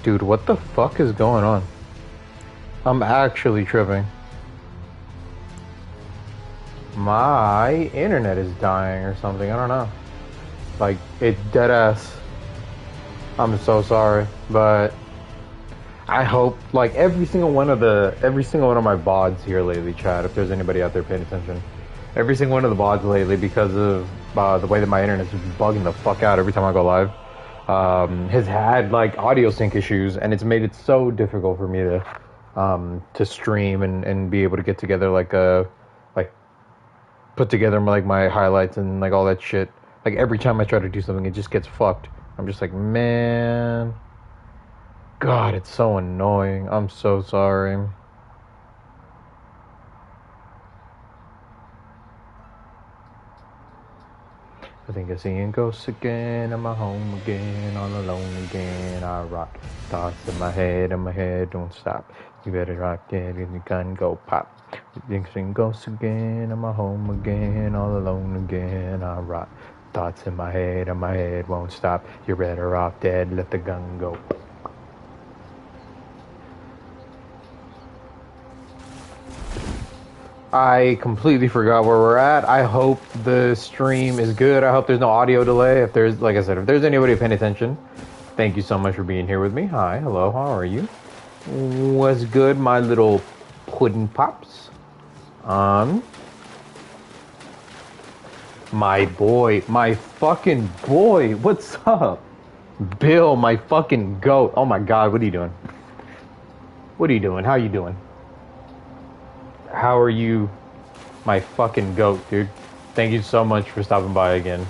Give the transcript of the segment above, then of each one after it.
Dude, what the fuck is going on? I'm actually tripping. My internet is dying or something, I don't know. Like, it's dead ass. I'm so sorry, but I hope, like, every single one of my VODs here lately, chat, if there's anybody out there paying attention, every single one of the VODs lately, because of the way that my internet's bugging the fuck out every time I go live, has had, like, audio sync issues, and it's made it so difficult for me to stream and be able to get together, put together, like, my highlights and, like, all that shit. Like, every time I try to do something, it just gets fucked. I'm just like, man, God, it's so annoying. I'm so sorry. I think I'm seeing ghosts again. I'm at home again, all alone again. I rock thoughts in my head, don't stop. You better rock it and your gun go pop. I think I'm seeing ghosts again. I'm at home again, all alone again. I rock thoughts in my head won't stop. You're better off dead, let the gun go. I completely forgot where we're at. I hope the stream is good. I hope there's no audio delay. If there's, like I said, if there's anybody paying attention, thank you so much for being here with me. Hi, hello, how are you? What's good, my little pudding pops? My boy, my fucking boy, what's up? Bill, my fucking goat. Oh my God, what are you doing? What are you doing? How you doing? How are you, my fucking goat, dude? Thank you so much for stopping by again.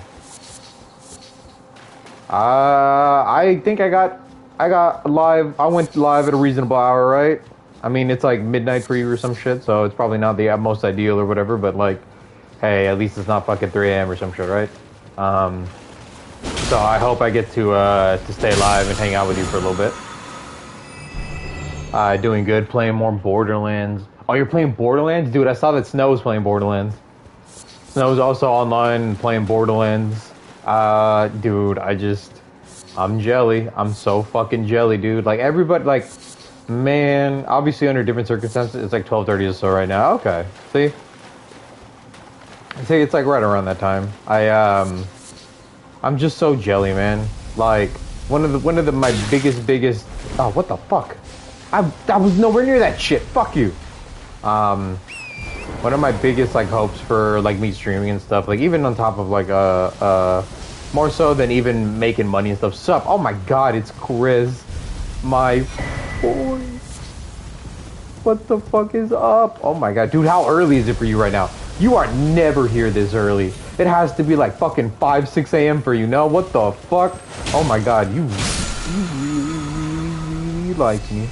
I think I got live. I went live at a reasonable hour, right? I mean, it's like midnight for you or some shit, so it's probably not the most ideal or whatever, but like, hey, at least it's not fucking 3 a.m. or some shit, right? So I hope I get to stay live and hang out with you for a little bit. Doing good, playing more Borderlands. Oh, you're playing Borderlands? Dude, I saw that Snow was playing Borderlands. Snow's also online playing Borderlands. Dude, I'm jelly. I'm so fucking jelly, dude. Like, everybody, like, man, obviously under different circumstances, it's like 12:30 or so right now. Okay, see? See, it's like right around that time. I'm just so jelly, man. Like, one of my biggest, oh, what the fuck? I was nowhere near that shit. Fuck you. One of my biggest, like, hopes for, like, me streaming and stuff, like, even on top of, like, more so than even making money and stuff. Sup? Oh my God, it's Chris, my boy. What the fuck is up? Oh my God, dude, how early is it for you right now? You are never here this early. It has to be like fucking 5, 6 a.m. for you, no? What the fuck? Oh my God, you really like me.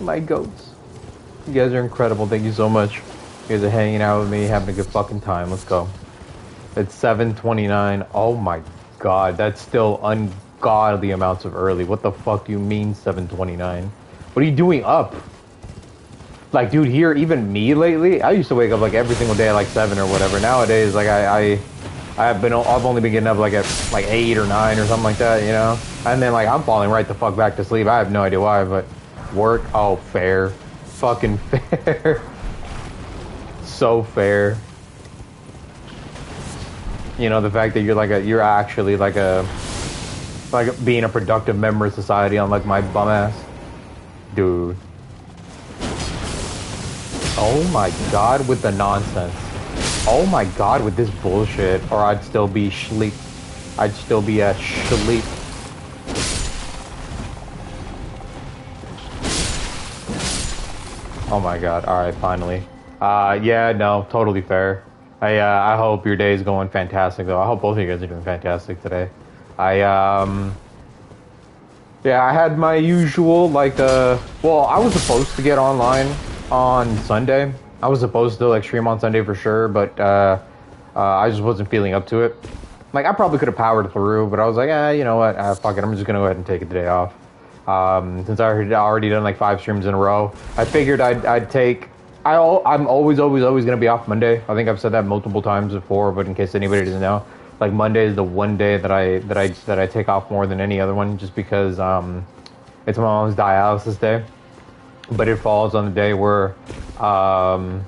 My goats. You guys are incredible. Thank you so much. You guys are hanging out with me, having a good fucking time. Let's go. It's 7:29. Oh my God, that's still ungodly amounts of early. What the fuck do you mean 7:29? What are you doing up? Like, dude, here, even me lately, I used to wake up like every single day at like 7 or whatever. Nowadays, like I've only been getting up like at like 8 or 9 or something like that, you know? And then like I'm falling right the fuck back to sleep. I have no idea why, but work, oh, fair. Fucking fair. So fair. You know, the fact that you're actually like being a productive member of society, unlike my bum ass. Dude. Oh my God, with the nonsense. Oh my God, with this bullshit. Or I'd still be sleep. I'd still be sleep. Oh my God, alright, finally. Yeah, no, totally fair. I hope your day is going fantastic, though. I hope both of you guys are doing fantastic today. Yeah, I had my usual, like, well, I was supposed to get online on Sunday. I was supposed to, like, stream on Sunday for sure, but, I just wasn't feeling up to it. Like, I probably could have powered through, but I was like, you know what, fuck it, I'm just gonna go ahead and take the day off. Since I had already done, like, 5 streams in a row, I figured I'd take... I'm always gonna be off Monday. I think I've said that multiple times before, but in case anybody doesn't know, Like Monday is the one day that I take off more than any other one, just because it's my mom's dialysis day. But it falls on the day where my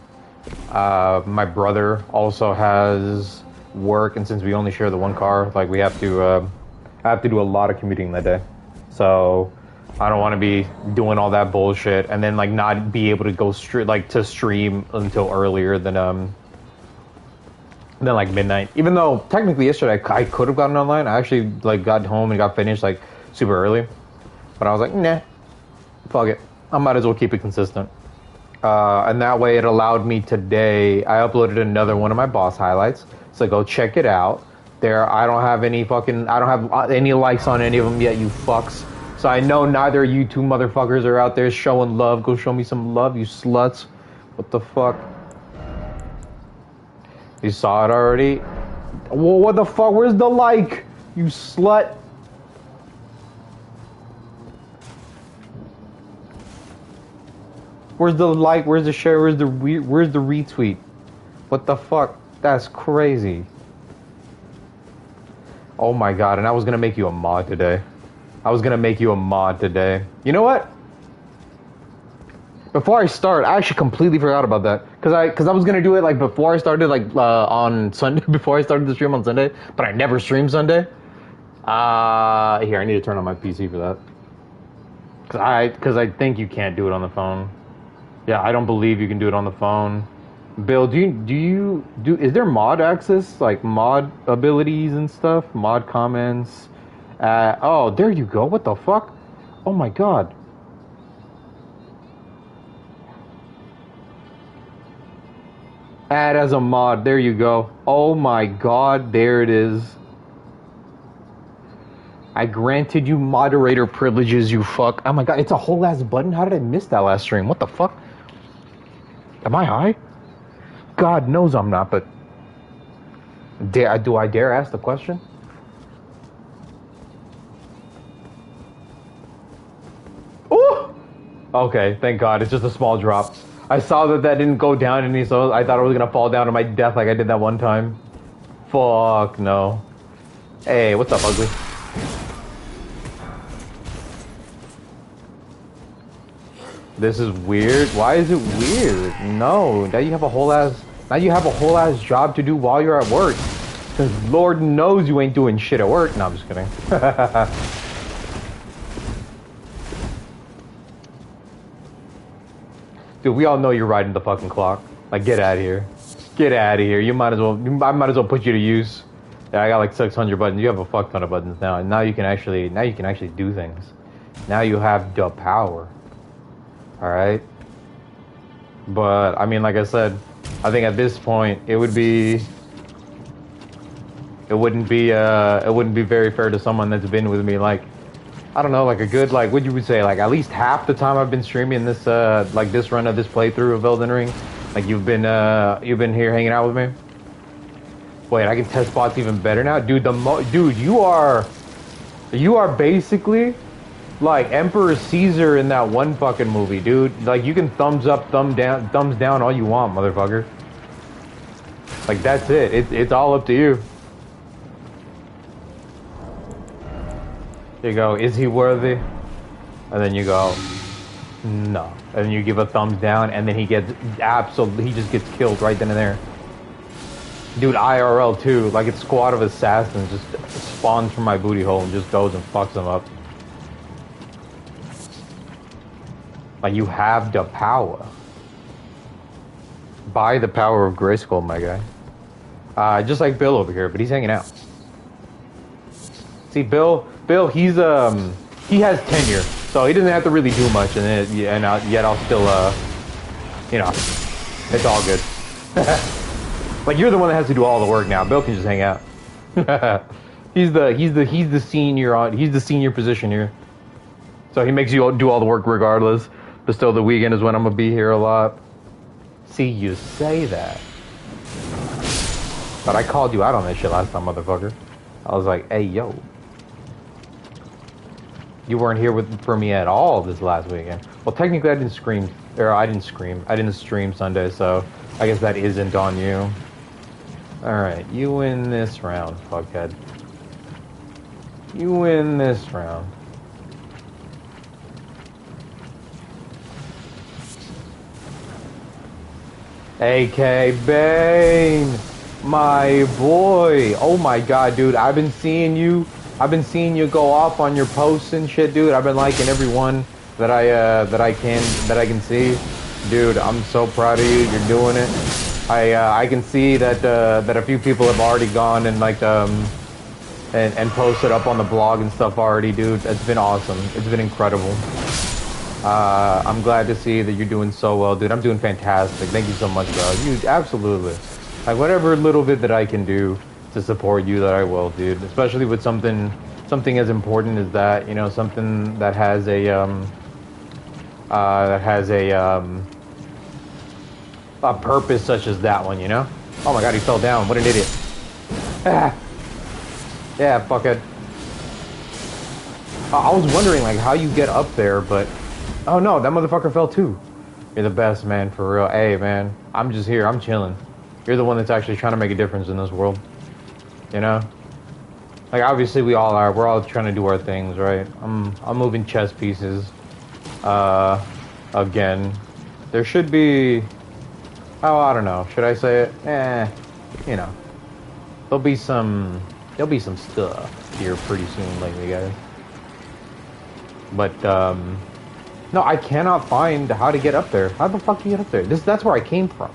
brother also has work, and since we only share the one car, like we have to I have to do a lot of commuting that day. So I don't want to be doing all that bullshit and then like not be able to go straight like to stream until earlier than like midnight. Even though technically yesterday I could have gotten online. I actually like got home and got finished like super early, but I was like, nah, fuck it. I might as well keep it consistent. And that way it allowed me today. I uploaded another one of my boss highlights, so go check it out. There, I don't have any likes on any of them yet, you fucks. So I know neither of you two motherfuckers are out there showing love. Go show me some love, you sluts. What the fuck? You saw it already? Well, what the fuck? Where's the like? You slut. Where's the like? Where's the share? Where's the retweet? What the fuck? That's crazy. Oh my god, and I was gonna make you a mod today. You know what? Before I start, I actually completely forgot about that. Cause I was gonna do it like before I started on Sunday, before I started the stream on Sunday, but I never stream Sunday. Here, I need to turn on my PC for that. Cause I think you can't do it on the phone. Yeah, I don't believe you can do it on the phone. Bill, is there mod access, like mod abilities and stuff, mod comments? Oh, there you go. What the fuck? Oh my god. Add as a mod. There you go. Oh my god, there it is. I granted you moderator privileges, you fuck. Oh my god, it's a whole ass button? How did I miss that last stream? What the fuck? Am I high? God knows I'm not, but do I dare ask the question? Ooh! Okay, thank God. It's just a small drop. I saw that didn't go down any, so I thought I was gonna fall down to my death like I did that one time. Fuck no. Hey, what's up, ugly? This is weird. Why is it weird? No, now you have a whole ass job to do while you're at work. Cause Lord knows you ain't doing shit at work. No, I'm just kidding. Dude, we all know you're riding the fucking clock. Like, get out of here. Get out of here. I might as well put you to use. Yeah, I got like 600 buttons. You have a fuck ton of buttons now. And now you can actually do things. Now you have the power. Alright? But, I mean, like I said, I think at this point, it wouldn't be very fair to someone that's been with me, like, I don't know, like a good, like, what you would say, like, at least half the time I've been streaming this, like, this run of this playthrough of Elden Ring. Like, you've been here hanging out with me. Wait, I can test bots even better now? Dude, dude, you are basically like Emperor Caesar in that one fucking movie, dude. Like, you can thumbs up, thumbs down all you want, motherfucker. Like, that's it. It's all up to you. You go, is he worthy? And then you go, no. And then you give a thumbs down, and then he just gets killed right then and there. Dude, IRL too. Like, it's squad of assassins just spawns from my booty hole and just goes and fucks them up. Like, you have the power. Buy the power of Grayskull, my guy. Just like Bill over here, but he's hanging out. See, Bill, he has tenure, so he doesn't have to really do much, and yet I'll still, you know, it's all good. Like, you're the one that has to do all the work now. Bill can just hang out. he's the senior position here, so he makes you do all the work regardless. But still, the weekend is when I'm gonna be here a lot. See, you say that, but I called you out on that shit last time, motherfucker. I was like, hey, yo. You weren't here for me at all this last weekend. Well, technically, I didn't stream Sunday, so I guess that isn't on you. Alright, you win this round, fuckhead. You win this round. AK Bane, my boy. Oh my god, dude, I've been seeing you go off on your posts and shit, dude. I've been liking every one that I can see. Dude, I'm so proud of you. You're doing it. I can see that that a few people have already gone and like and posted up on the blog and stuff already, dude. It's been awesome. It's been incredible. I'm glad to see that you're doing so well, dude. I'm doing fantastic. Thank you so much, bro. You absolutely. Like whatever little bit that I can do to support you, that I will, dude. Especially with something as important as that, you know, something that has a purpose such as that one, you know? Oh my god, he fell down. What an idiot. Ah. Yeah, fuckhead. I was wondering like how you get up there, but oh no, that motherfucker fell too. You're the best, man, for real. Hey, man, I'm just here. I'm chilling. You're the one that's actually trying to make a difference in this world. You know? Like, obviously we all are. We're all trying to do our things, right? I'm moving chess pieces. Again. There should be... Oh, I don't know. Should I say it? You know. There'll be some stuff here pretty soon lately, guys. But, no, I cannot find how to get up there. How the fuck do you get up there? That's where I came from.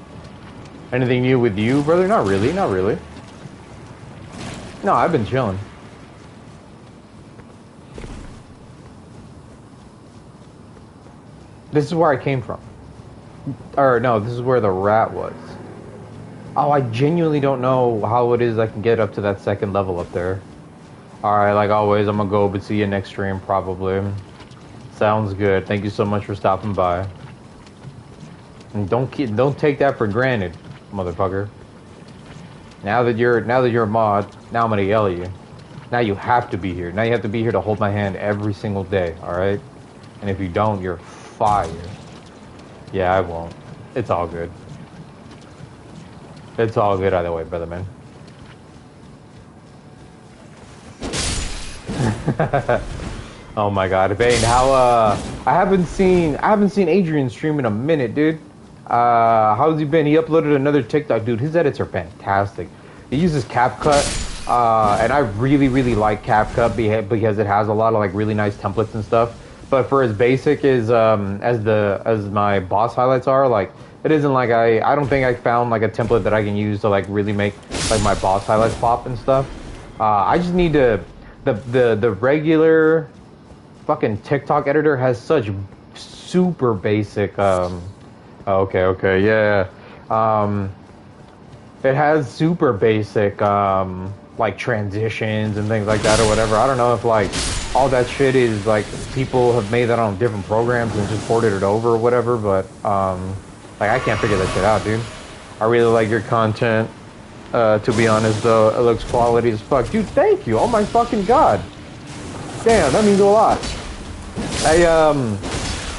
Anything new with you, brother? Not really, not really. No, I've been chilling. This is where I came from. Or, no, this is where the rat was. Oh, I genuinely don't know how it is I can get up to that second level up there. Alright, like always, I'm gonna go, but see you next stream, probably. Sounds good. Thank you so much for stopping by. And don't take that for granted, motherfucker. Now that you're a mod, now I'm gonna yell at you. Now you have to be here. Now you have to be here to hold my hand every single day, alright? And if you don't, you're fired. Yeah, I won't. It's all good. It's all good either way, brother man. Oh my god, Bane, how I haven't seen Adrian stream in a minute, dude. How's he been? He uploaded another TikTok, dude. His edits are fantastic. He uses CapCut, and I really like CapCut because it has a lot of like really nice templates and stuff. But for as basic as my boss highlights are, like it isn't like I don't think I found like a template that I can use to like really make like my boss highlights pop and stuff. I just need to the regular fucking TikTok editor has such super basic okay, yeah. It has super basic like transitions and things like that or whatever. I don't know if like all that shit is like people have made that on different programs and just ported it over or whatever, but like I can't figure that shit out, dude. I really like your content. To be honest though, it looks quality as fuck. Dude, thank you. Oh my fucking god. Damn, that means a lot. I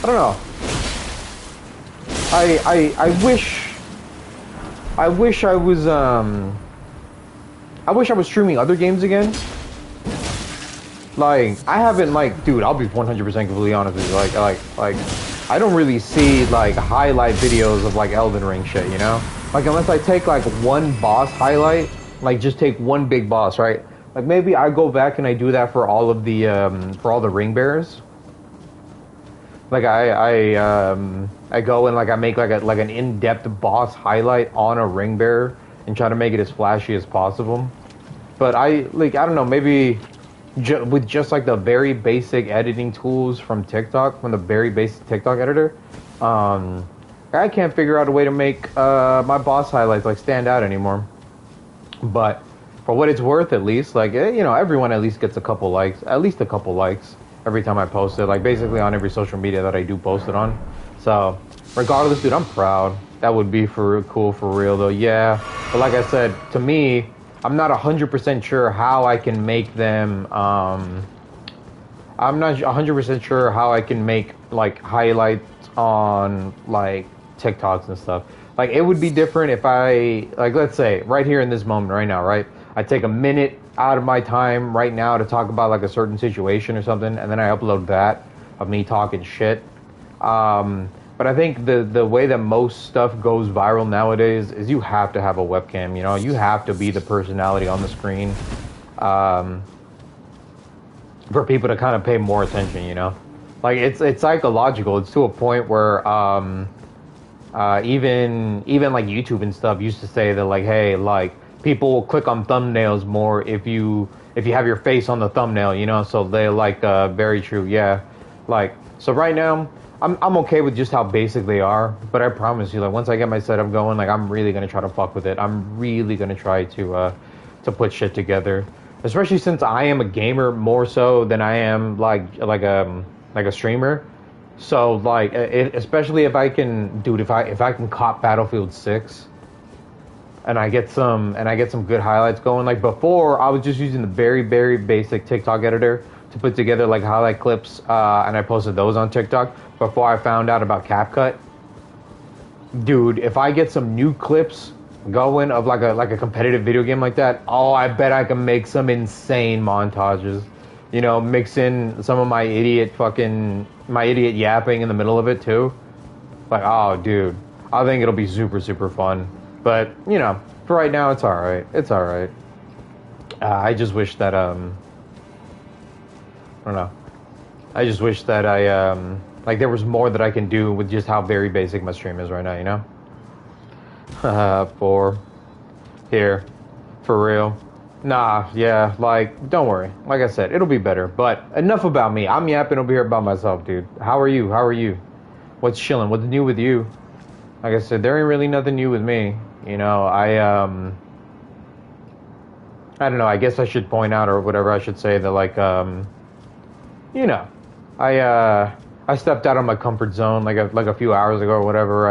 don't know. I wish I was streaming other games again. Like, I haven't, like, dude, I'll be 100% completely honest with you. Like, I don't really see, like, highlight videos of, like, Elden Ring shit, you know? Like, unless I take, like, one boss highlight, like, just take one big boss, right? Like, maybe I go back and I do that for all of the, for all the ring bearers. Like, I go and, like, I make, like, an in-depth boss highlight on a ring bearer and try to make it as flashy as possible. But I don't know, maybe with just, like, the very basic editing tools from TikTok, from the very basic TikTok editor, I can't figure out a way to make my boss highlights, like, stand out anymore. But for what it's worth, at least, like, you know, everyone at least gets at least a couple likes every time I post it, like, basically on every social media that I do post it on. So, regardless, dude, I'm proud. That would be cool for real, though, yeah. But like I said, to me, I'm not 100% sure how I can make them, I'm not 100% sure how I can make, like, highlights on, like, TikToks and stuff. Like, it would be different if I, like, let's say, right here in this moment, right now, right? I take a minute out of my time right now to talk about, like, a certain situation or something, and then I upload that of me talking shit. But I think the way that most stuff goes viral nowadays is you have to have a webcam, you know? You have to be the personality on the screen for people to kind of pay more attention, you know? Like, it's psychological. It's to a point where even like YouTube and stuff used to say that, like, hey, like, people will click on thumbnails more if you have your face on the thumbnail, you know? So they're like, very true, yeah. Like, so right now, I'm okay with just how basic they are, but I promise you, like, once I get my setup going, like, I'm really gonna try to fuck with it. I'm really gonna try to put shit together, especially since I am a gamer more so than I am like a streamer. So like, especially if I can, dude, if I can cop Battlefield 6 and I get some good highlights going. Like, before, I was just using the very, very basic TikTok editor to put together like highlight clips, and I posted those on TikTok before I found out about CapCut. Dude, if I get some new clips going of like a competitive video game like that, oh, I bet I can make some insane montages. You know, mix in some of my idiot yapping in the middle of it too. Like, oh, dude, I think it'll be super, super fun. But, you know, for right now, it's alright. It's alright. I just wish that, I don't know. I just wish that like, there was more that I can do with just how very basic my stream is right now, you know? For real. Nah, yeah, like, don't worry. Like I said, it'll be better. But enough about me. I'm yapping over here about myself, dude. How are you? How are you? What's chilling? What's new with you? Like I said, there ain't really nothing new with me. You know, I don't know. I guess I should point out, or whatever I should say, that, like, you know, I stepped out of my comfort zone like a few hours ago or whatever.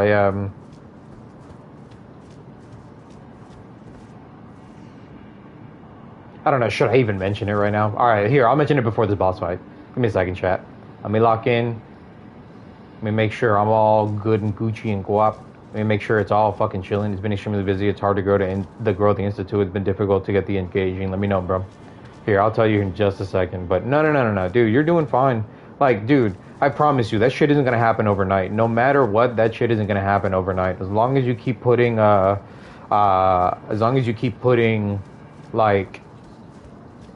I don't know, should I even mention it right now? Alright, here, I'll mention it before this boss fight. Give me a second, chat. Let me lock in. Let me make sure I'm all good and Gucci and guap. Let me make sure it's all fucking chilling. It's been extremely busy. It's hard to grow the Institute. It's been difficult to get the engaging. Let me know, bro. Here, I'll tell you in just a second. But no. Dude, you're doing fine. Like, dude, I promise you, that shit isn't gonna happen overnight. No matter what, that shit isn't gonna happen overnight. As long as you keep putting, like,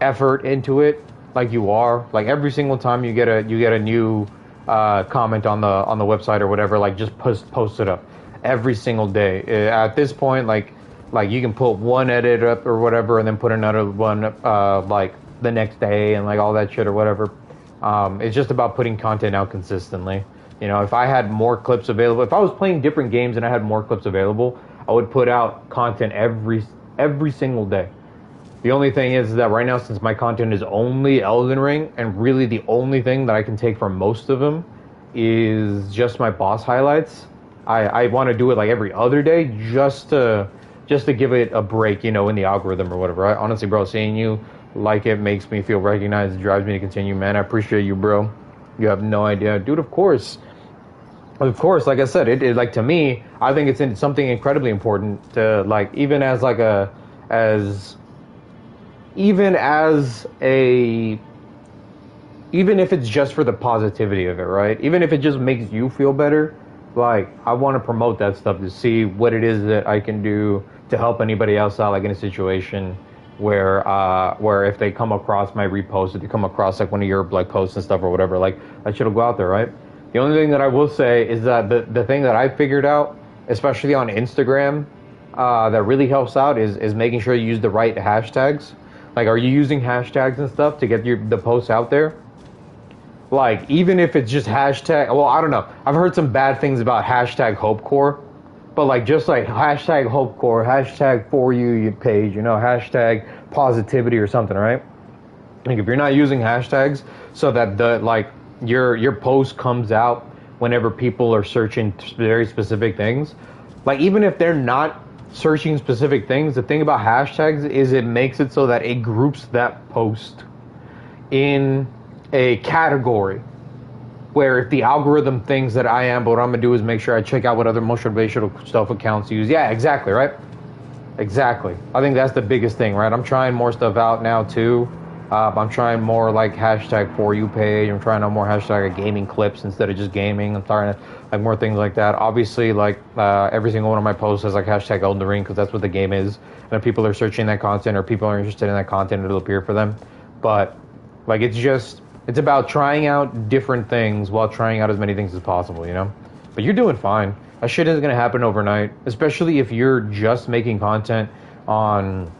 effort into it, like you are, like, every single time you get a new comment on the website or whatever, like, just post it up every single day. At this point, like you can put one edit up or whatever, and then put another one like the next day, and like all that shit or whatever. It's just about putting content out consistently. You know, if I had more clips available, if I was playing different games and I had more clips available, I would put out content every single day. The only thing is that right now, since my content is only Elden Ring, and really the only thing that I can take from most of them is just my boss highlights, I want to do it like every other day just to give it a break, you know, in the algorithm or whatever. Honestly, bro, seeing you like it makes me feel recognized. It drives me to continue, man. I appreciate you, bro. You have no idea. Dude, of course. Of course, like I said, it like, to me, I think it's something incredibly important to, like, even if it's just for the positivity of it, right? Even if it just makes you feel better, like, I want to promote that stuff to see what it is that I can do to help anybody else out, like, in a situation where if they come across my repost, if they come across, like, one of your, like, posts and stuff or whatever, like, that shit'll go out there, right? The only thing that I will say is that the thing that I figured out, especially on Instagram, that really helps out is making sure you use the right hashtags. Like, are you using hashtags and stuff to get the posts out there? Like, even if it's just hashtag, well, I don't know. I've heard some bad things about hashtag HopeCore, but, like, just like hashtag HopeCore, hashtag for you page, you know, hashtag positivity or something, right? Like, if you're not using hashtags so that your post comes out whenever people are searching very specific things, like, even if they're not searching specific things, the thing about hashtags is it makes it so that it groups that post in a category. where if the algorithm thinks that I am, but what I'm gonna do is make sure I check out what other motivational stuff accounts use. Yeah, exactly, right? Exactly. I think that's the biggest thing, right? I'm trying more stuff out now too. I'm trying more like hashtag for you page. I'm trying out more hashtag gaming clips instead of just gaming. I'm trying to like more things like that. Obviously, like every single one of my posts has like hashtag Elden Ring because that's what the game is. And if people are searching that content or people are interested in that content, it'll appear for them. But like it's about trying out different things while trying out as many things as possible, you know? But you're doing fine. That shit isn't gonna happen overnight, especially if you're just making content on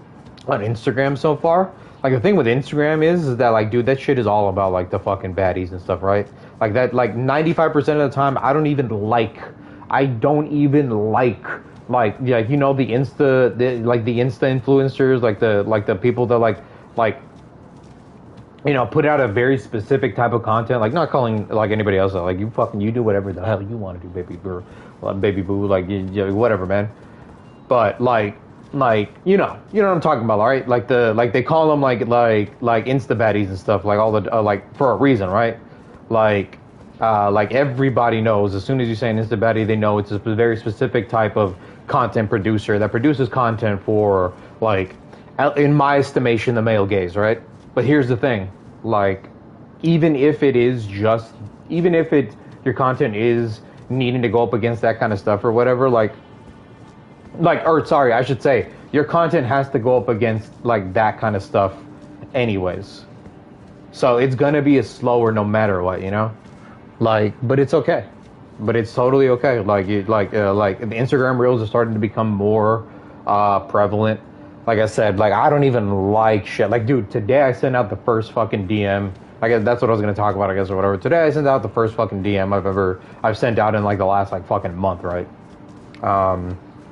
Instagram so far. Like the thing with Instagram is that like, dude, that shit is all about like the fucking baddies and stuff, right? Like that, like 95% of the time, I don't even like you know the Insta influencers, like the people that like you know, put out a very specific type of content, like not calling like anybody else out, like you do whatever the hell you want to do, baby boo, like you whatever, man. But like you know what I'm talking about, right? Like they call them like Insta baddies and stuff, like all the like for a reason, right? Like everybody knows as soon as you say an Insta baddie, they know it's a very specific type of content producer that produces content for like, in my estimation, the male gaze, right? But here's the thing, like, even if your content is needing to go up against that kind of stuff or whatever, I should say, your content has to go up against like that kind of stuff anyways. So it's gonna be a slower no matter what, you know? Like, but it's okay. But it's totally okay. Like the Instagram Reels are starting to become more prevalent. Like I said, like I don't even like shit. Like, dude, today I sent out the first fucking DM. I guess that's what I was gonna talk about, I guess, or whatever. Today I sent out the first fucking DM I've sent out in like the last like fucking month, right?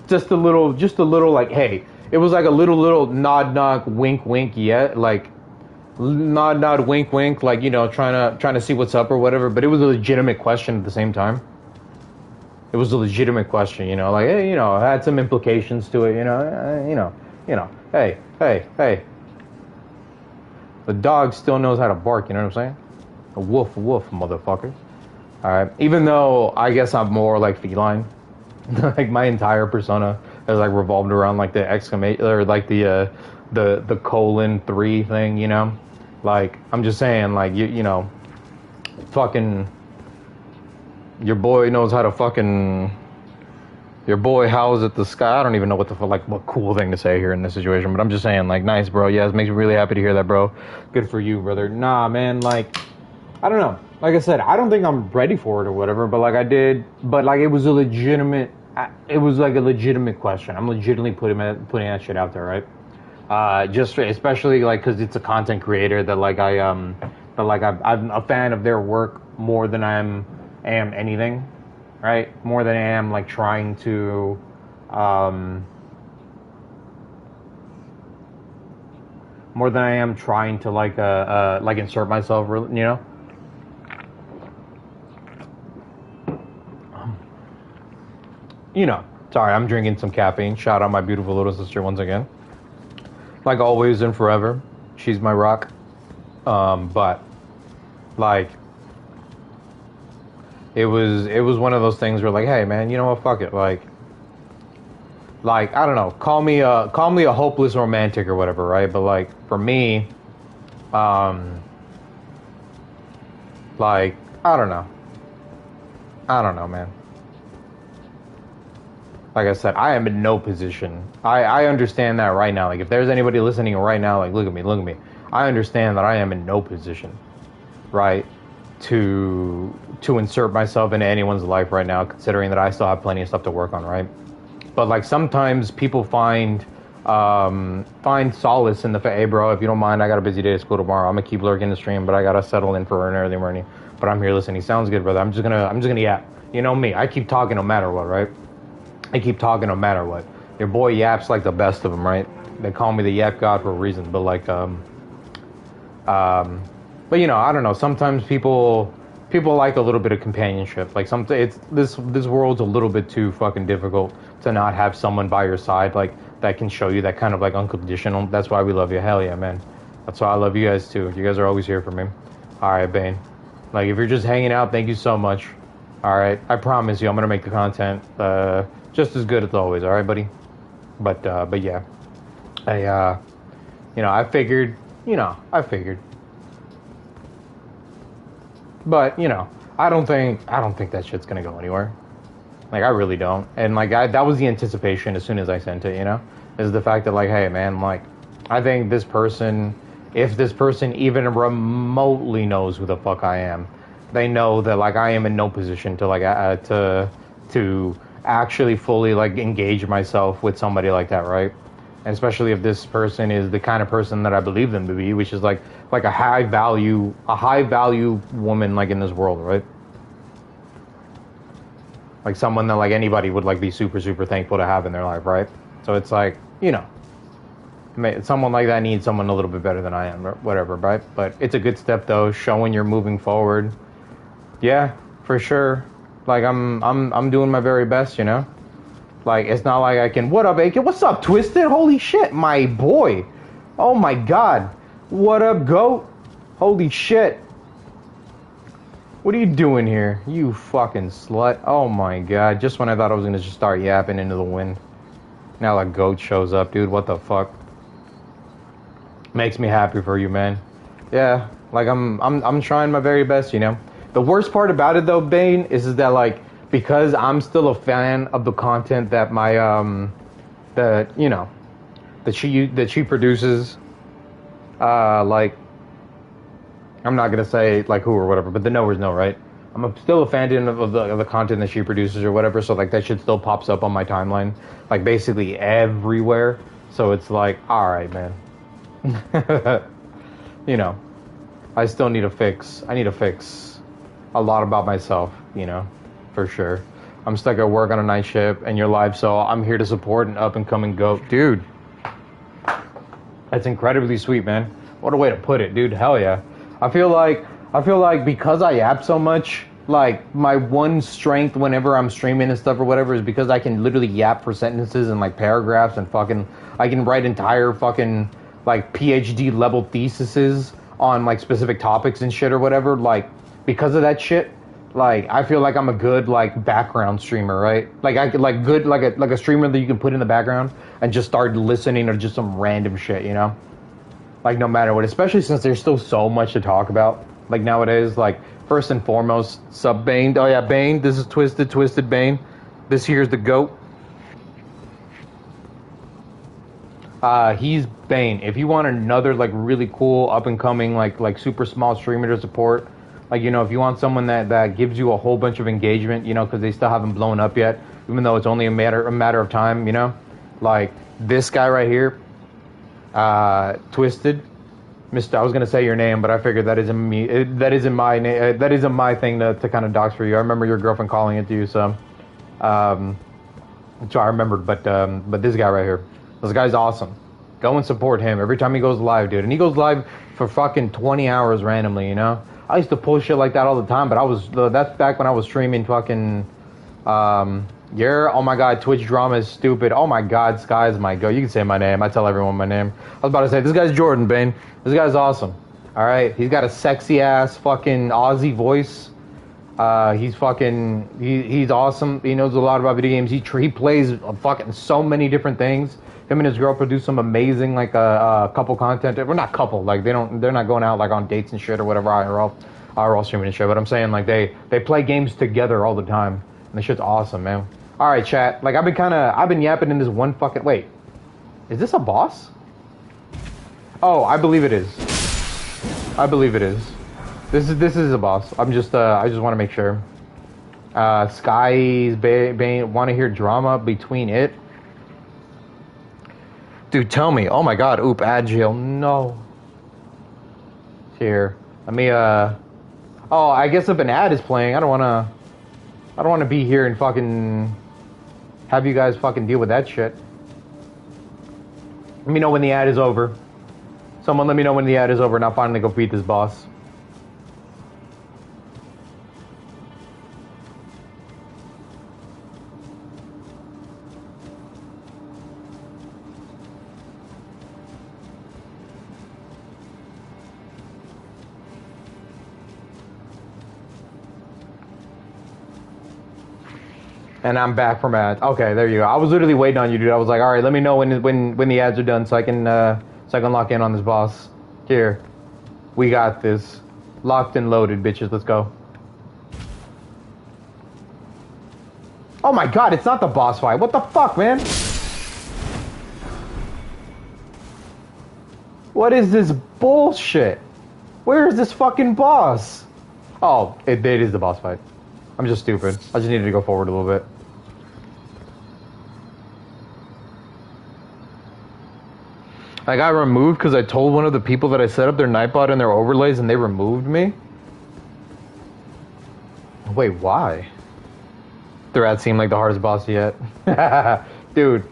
Just a little like, hey, it was like a little nod wink yeah, like nod wink, like, you know, trying to see what's up or whatever. But it was a legitimate question at the same time. It was a legitimate question, you know, like, hey, you know, it had some implications to it, you know, hey, the dog still knows how to bark, you know what I'm saying? A woof, motherfucker. All right, even though I guess I'm more like feline, like my entire persona is like revolved around like the exclamation or like the :3 thing, you know? Like, I'm just saying, like, you know, fucking, your boy knows how to fucking, your boy howls at the sky. I don't even know what what cool thing to say here in this situation, but I'm just saying, like, nice, bro. Yeah, it makes me really happy to hear that, bro. Good for you, brother. Nah, man, like, I don't know. Like I said, I don't think I'm ready for it or whatever, but like it was a legitimate question. I'm legitimately putting that shit out there, right? Just especially like because it's a content creator that like I'm a fan of their work more than I am anything, right? More than I am like trying to like insert myself, you know. You know, sorry, I'm drinking some caffeine. Shout out my beautiful little sister once again. Like always and forever, she's my rock. But like, it was one of those things where like, hey man, you know what? Fuck it. Like I don't know. Call me a hopeless romantic or whatever, right? But like for me, like I don't know, man. Like I said, I am in no position. I understand that right now. Like, if there's anybody listening right now, like, look at me. I understand that I am in no position, right, to insert myself into anyone's life right now, considering that I still have plenty of stuff to work on, right? But, like, sometimes people find solace in the fact, hey, bro, if you don't mind, I got a busy day at school tomorrow. I'm going to keep lurking the stream, but I got to settle in for an early morning. But I'm here listening. Sounds good, brother. I'm just gonna yap. You know me. I keep talking no matter what, right? I keep talking no matter what. Your boy yaps like the best of them, right? They call me the yap god for a reason, but like, but you know, I don't know. Sometimes people like a little bit of companionship. Like this world's a little bit too fucking difficult to not have someone by your side, like that can show you that kind of like unconditional. That's why we love you. Hell yeah, man. That's why I love you guys too. You guys are always here for me. All right, Bane. Like, if you're just hanging out, thank you so much. All right, I promise you, I'm gonna make the content just as good as always. All right, buddy. But yeah, I figured. But I don't think that shit's gonna go anywhere. Like, I really don't. And like, that was the anticipation as soon as I sent it. Is the fact that, like, hey man, like, I think this person, if this person even remotely knows who the fuck I am, they know that, like, I am in no position to, like, to actually fully, like, engage myself with somebody like that, right? And especially if this person is the kind of person that I believe them to be, which is like a high value woman, like, in this world, right? Like someone that, like, anybody would, like, be super super thankful to have in their life, right? So it's like, someone like that needs someone a little bit better than I am, or whatever, right? But it's a good step though, showing you're moving forward. Yeah, for sure. Like, I'm doing my very best, Like, it's not like I can. What up, AK? What's up, Twisted? Holy shit, my boy. Oh my god. What up, goat? Holy shit. What are you doing here? You fucking slut. Oh my god. Just when I thought I was gonna just start yapping into the wind. Now a goat shows up, dude. What the fuck? Makes me happy for you, man. Yeah, like, I'm trying my very best, The worst part about it though, Bane, is that, like, because I'm still a fan of the content that my that she produces, like, I'm not gonna say, like, who or whatever, but the knowers know, right? Still a fan of the content that she produces or whatever, so, like, that shit still pops up on my timeline, like, basically everywhere. So it's like, all right, man. I still need to fix. I need to fix a lot about myself, for sure. I'm stuck at work on a night shift, and you're live, so I'm here to support an up and coming goat, dude. That's incredibly sweet, man. What a way to put it, dude. Hell yeah. I feel like because I yap so much, like, my one strength whenever I'm streaming and stuff or whatever is because I can literally yap for sentences and, like, paragraphs, and fucking I can write entire fucking, like, PhD level theses on, like, specific topics and shit or whatever. Like, because of that shit, like, I feel like I'm a good, like, background streamer, right? Like, I could, like, good, like a streamer that you can put in the background and just start listening to just some random shit, Like, no matter what, especially since there's still so much to talk about, like, nowadays. Like, first and foremost, sub Bane. Oh yeah, Bane, this is Twisted Bane. This here's the GOAT. He's Bane. If you want another, like, really cool up and coming, like super small streamer to support, like, if you want someone that gives you a whole bunch of engagement, because they still haven't blown up yet, even though it's only a matter of time, like this guy right here, Twisted. Mr. I was gonna say your name, but I figured that isn't me. That isn't my name. That isn't my thing to kind of dox for you. I remember your girlfriend calling it to you, so I remembered. But this guy right here, this guy's awesome. Go and support him every time he goes live, dude. And he goes live for fucking 20 hours randomly, I used to pull shit like that all the time, but that's back when I was streaming fucking, oh my god, Twitch drama is stupid. Oh my god, Sky's my go. You can say my name. I tell everyone my name. I was about to say, this guy's Jordan, Bane. This guy's awesome. All right, he's got a sexy ass fucking Aussie voice. He's awesome. He knows a lot about video games. He plays fucking so many different things. Him and his girl produce some amazing, like, couple content. We're not couple, like, they're not going out, like, on dates and shit or whatever. Are all streaming and shit. But I'm saying, like, they play games together all the time, and the shit's awesome, man. All right, chat. Like, I've been yapping in this one fucking. Wait, is this a boss? Oh, I believe it is. I believe it is. This is a boss. I just want to make sure. Sky's Bane. Want to hear drama between it? Dude, tell me. Oh my god. Oop, Agile. No. Here. Let me, Oh, I guess if an ad is playing, I don't want to be here and fucking have you guys fucking deal with that shit. Let me know when the ad is over. Someone let me know when the ad is over and I'll finally go beat this boss. And I'm back from ads. Okay, there you go. I was literally waiting on you, dude. I was like, all right, let me know when the ads are done so I can lock in on this boss. Here, we got this. Locked and loaded, bitches. Let's go. Oh my god, it's not the boss fight. What the fuck, man? What is this bullshit? Where is this fucking boss? Oh, it is the boss fight. I'm just stupid. I just needed to go forward a little bit. I got removed because I told one of the people that I set up their Nightbot and their overlays and they removed me? Wait, why? The rat seemed like the hardest boss yet. Dude.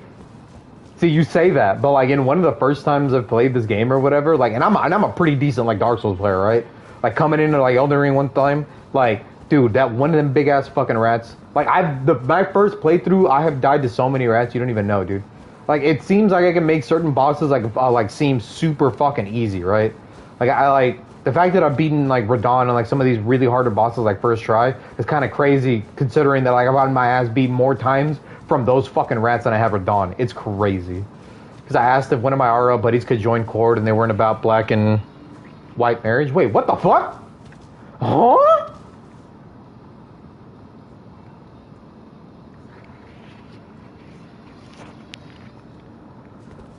See, you say that, but like in one of the first times I've played this game or whatever, like, and I'm a pretty decent like Dark Souls player, right? Like coming into like Elden Ring one time, like, dude, that one of them big ass fucking rats. Like my first playthrough, I have died to so many rats you don't even know, dude. Like it seems like I can make certain bosses like seem super fucking easy, right? Like I like the fact that I've beaten like Radon and like some of these really harder bosses like first try is kind of crazy considering that like I've gotten my ass beat more times from those fucking rats than I have Radon. It's crazy. Because I asked if one of my RL buddies could join Cord and they weren't about black and white marriage. Wait, what the fuck? Huh?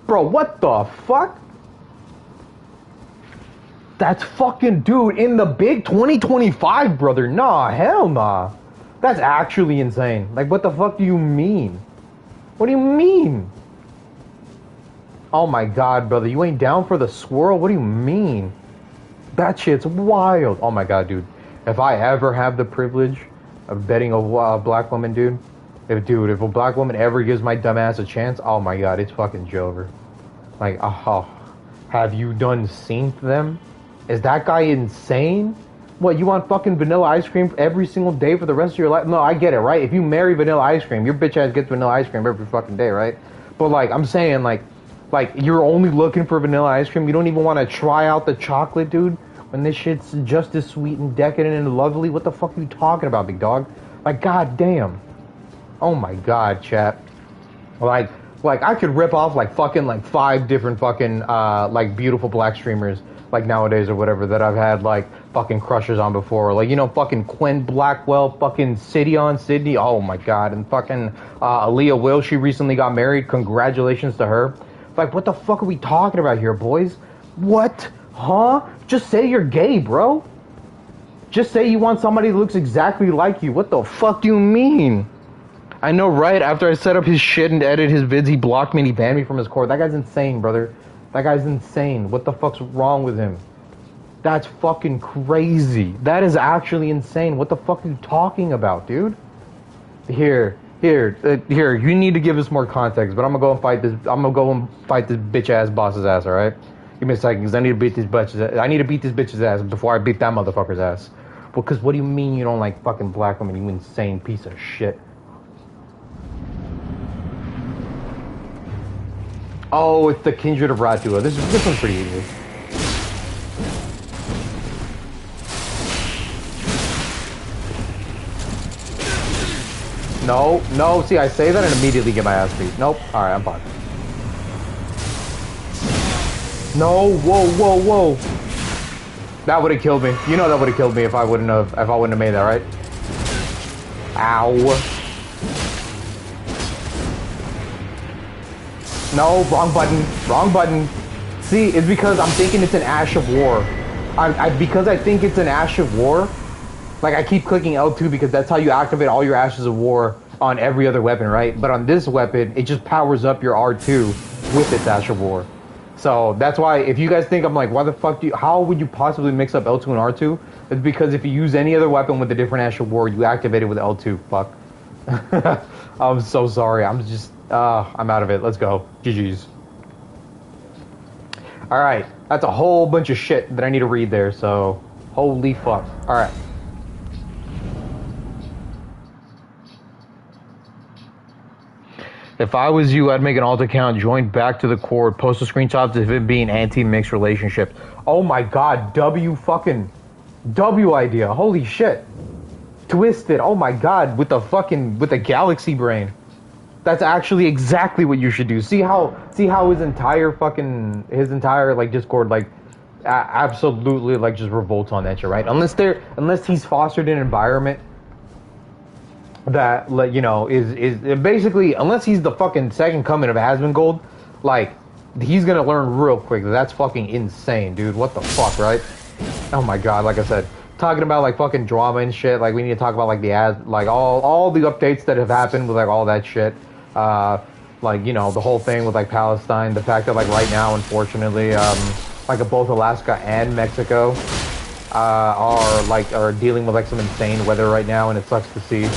Bro, what the fuck? That's fucking, dude, in the big 2025, brother. Nah, hell nah. That's actually insane. Like, what the fuck do you mean? What do you mean? Oh my god, brother. You ain't down for the swirl? What do you mean? That shit's wild. Oh my god, dude. If I ever have the privilege of betting a black woman, dude. If a black woman ever gives my dumb ass a chance, oh my god, it's fucking Jover. Like, oh, have you done seen them? Is that guy insane? What, you want fucking vanilla ice cream every single day for the rest of your life? No, I get it, right? If you marry vanilla ice cream, your bitch ass gets vanilla ice cream every fucking day, right? But like, I'm saying, like you're only looking for vanilla ice cream. You don't even want to try out the chocolate, dude. When this shit's just as sweet and decadent and lovely. What the fuck are you talking about, big dog? Like, goddamn. Oh my god, chat. Like I could rip off like fucking like 5 different fucking like beautiful black streamers like nowadays or whatever that I've had like fucking crushes on before. Like, you know, fucking Quinn Blackwell, fucking Sydney. Oh my god. And fucking Aaliyah Will, she recently got married. Congratulations to her. Like, what the fuck are we talking about here, boys? What? Huh? Just say you're gay, bro. Just say you want somebody that looks exactly like you. What the fuck do you mean? I know, right? After I set up his shit and edited his vids, he blocked me and he banned me from his core. That guy's insane, brother. That guy's insane. What the fuck's wrong with him? That's fucking crazy. That is actually insane. What the fuck are you talking about, dude? Here. You need to give us more context, but I'm gonna go and fight this. I'm gonna go and fight this bitch ass boss's ass. All right? Give me a second, because I need to beat this bitch's ass before I beat that motherfucker's ass. Well, because what do you mean you don't like fucking black women? You insane piece of shit. Oh, it's the Kindred of Rot Duo. This one's pretty easy. No. See, I say that and immediately get my ass beat. Nope. All right, I'm fine. No. Whoa. That would have killed me. You know that would have killed me if I wouldn't have made that, right? Ow. No, wrong button. See, it's because I'm thinking it's an Ash of War. Because I think it's an Ash of War, like I keep clicking L2 because that's how you activate all your Ashes of War on every other weapon, right? But on this weapon, it just powers up your R2 with its Ash of War. So that's why, if you guys think I'm like, why the fuck how would you possibly mix up L2 and R2? It's because if you use any other weapon with a different Ash of War, you activate it with L2. Fuck. I'm so sorry. I'm out of it. Let's go. GG's. Alright. That's a whole bunch of shit that I need to read there, so holy fuck. Alright. If I was you, I'd make an alt account, join back to the Cord, post a screenshot of it being anti-mixed relationships. Oh my god, W idea. Holy shit. Twisted, oh my god, with the galaxy brain. That's actually exactly what you should do. See how his entire like Discord like absolutely like just revolts on that shit, right? Unless he's fostered an environment that, like, you know, is basically, unless he's the fucking second coming of Asmongold, like, he's gonna learn real quick that that's fucking insane, dude. What the fuck, right? Oh my god, like I said, talking about like fucking drama and shit, like we need to talk about like all the updates that have happened with like all that shit. Like, you know, the whole thing with like Palestine, the fact that like right now, unfortunately, like both Alaska and Mexico are dealing with like some insane weather right now, and it sucks to see.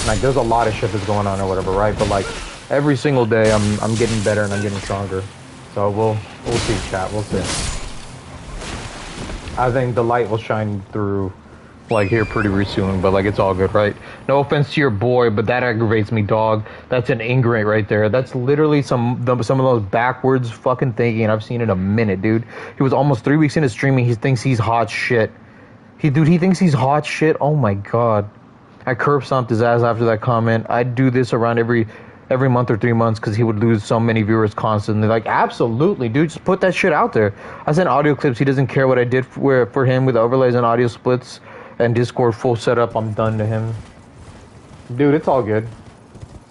Like there's a lot of shit that's going on or whatever, right? But like every single day, I'm getting better and I'm getting stronger. So we'll see, chat. We'll see. I think the light will shine through, like, here pretty soon, but like it's all good, right? No offense to your boy, but that aggravates me, dog. That's an ingrate right there. That's literally some of those backwards fucking thinking I've seen in a minute, dude. He was almost 3 weeks into streaming. He thinks he's hot shit. He thinks he's hot shit. Oh my god. I curb stomped his ass after that comment. I'd do this around every month or 3 months because he would lose so many viewers constantly. Like, absolutely, dude. Just put that shit out there. I sent audio clips. He doesn't care what I did for him with overlays and audio splits and Discord full setup. I'm done to him. Dude, it's all good.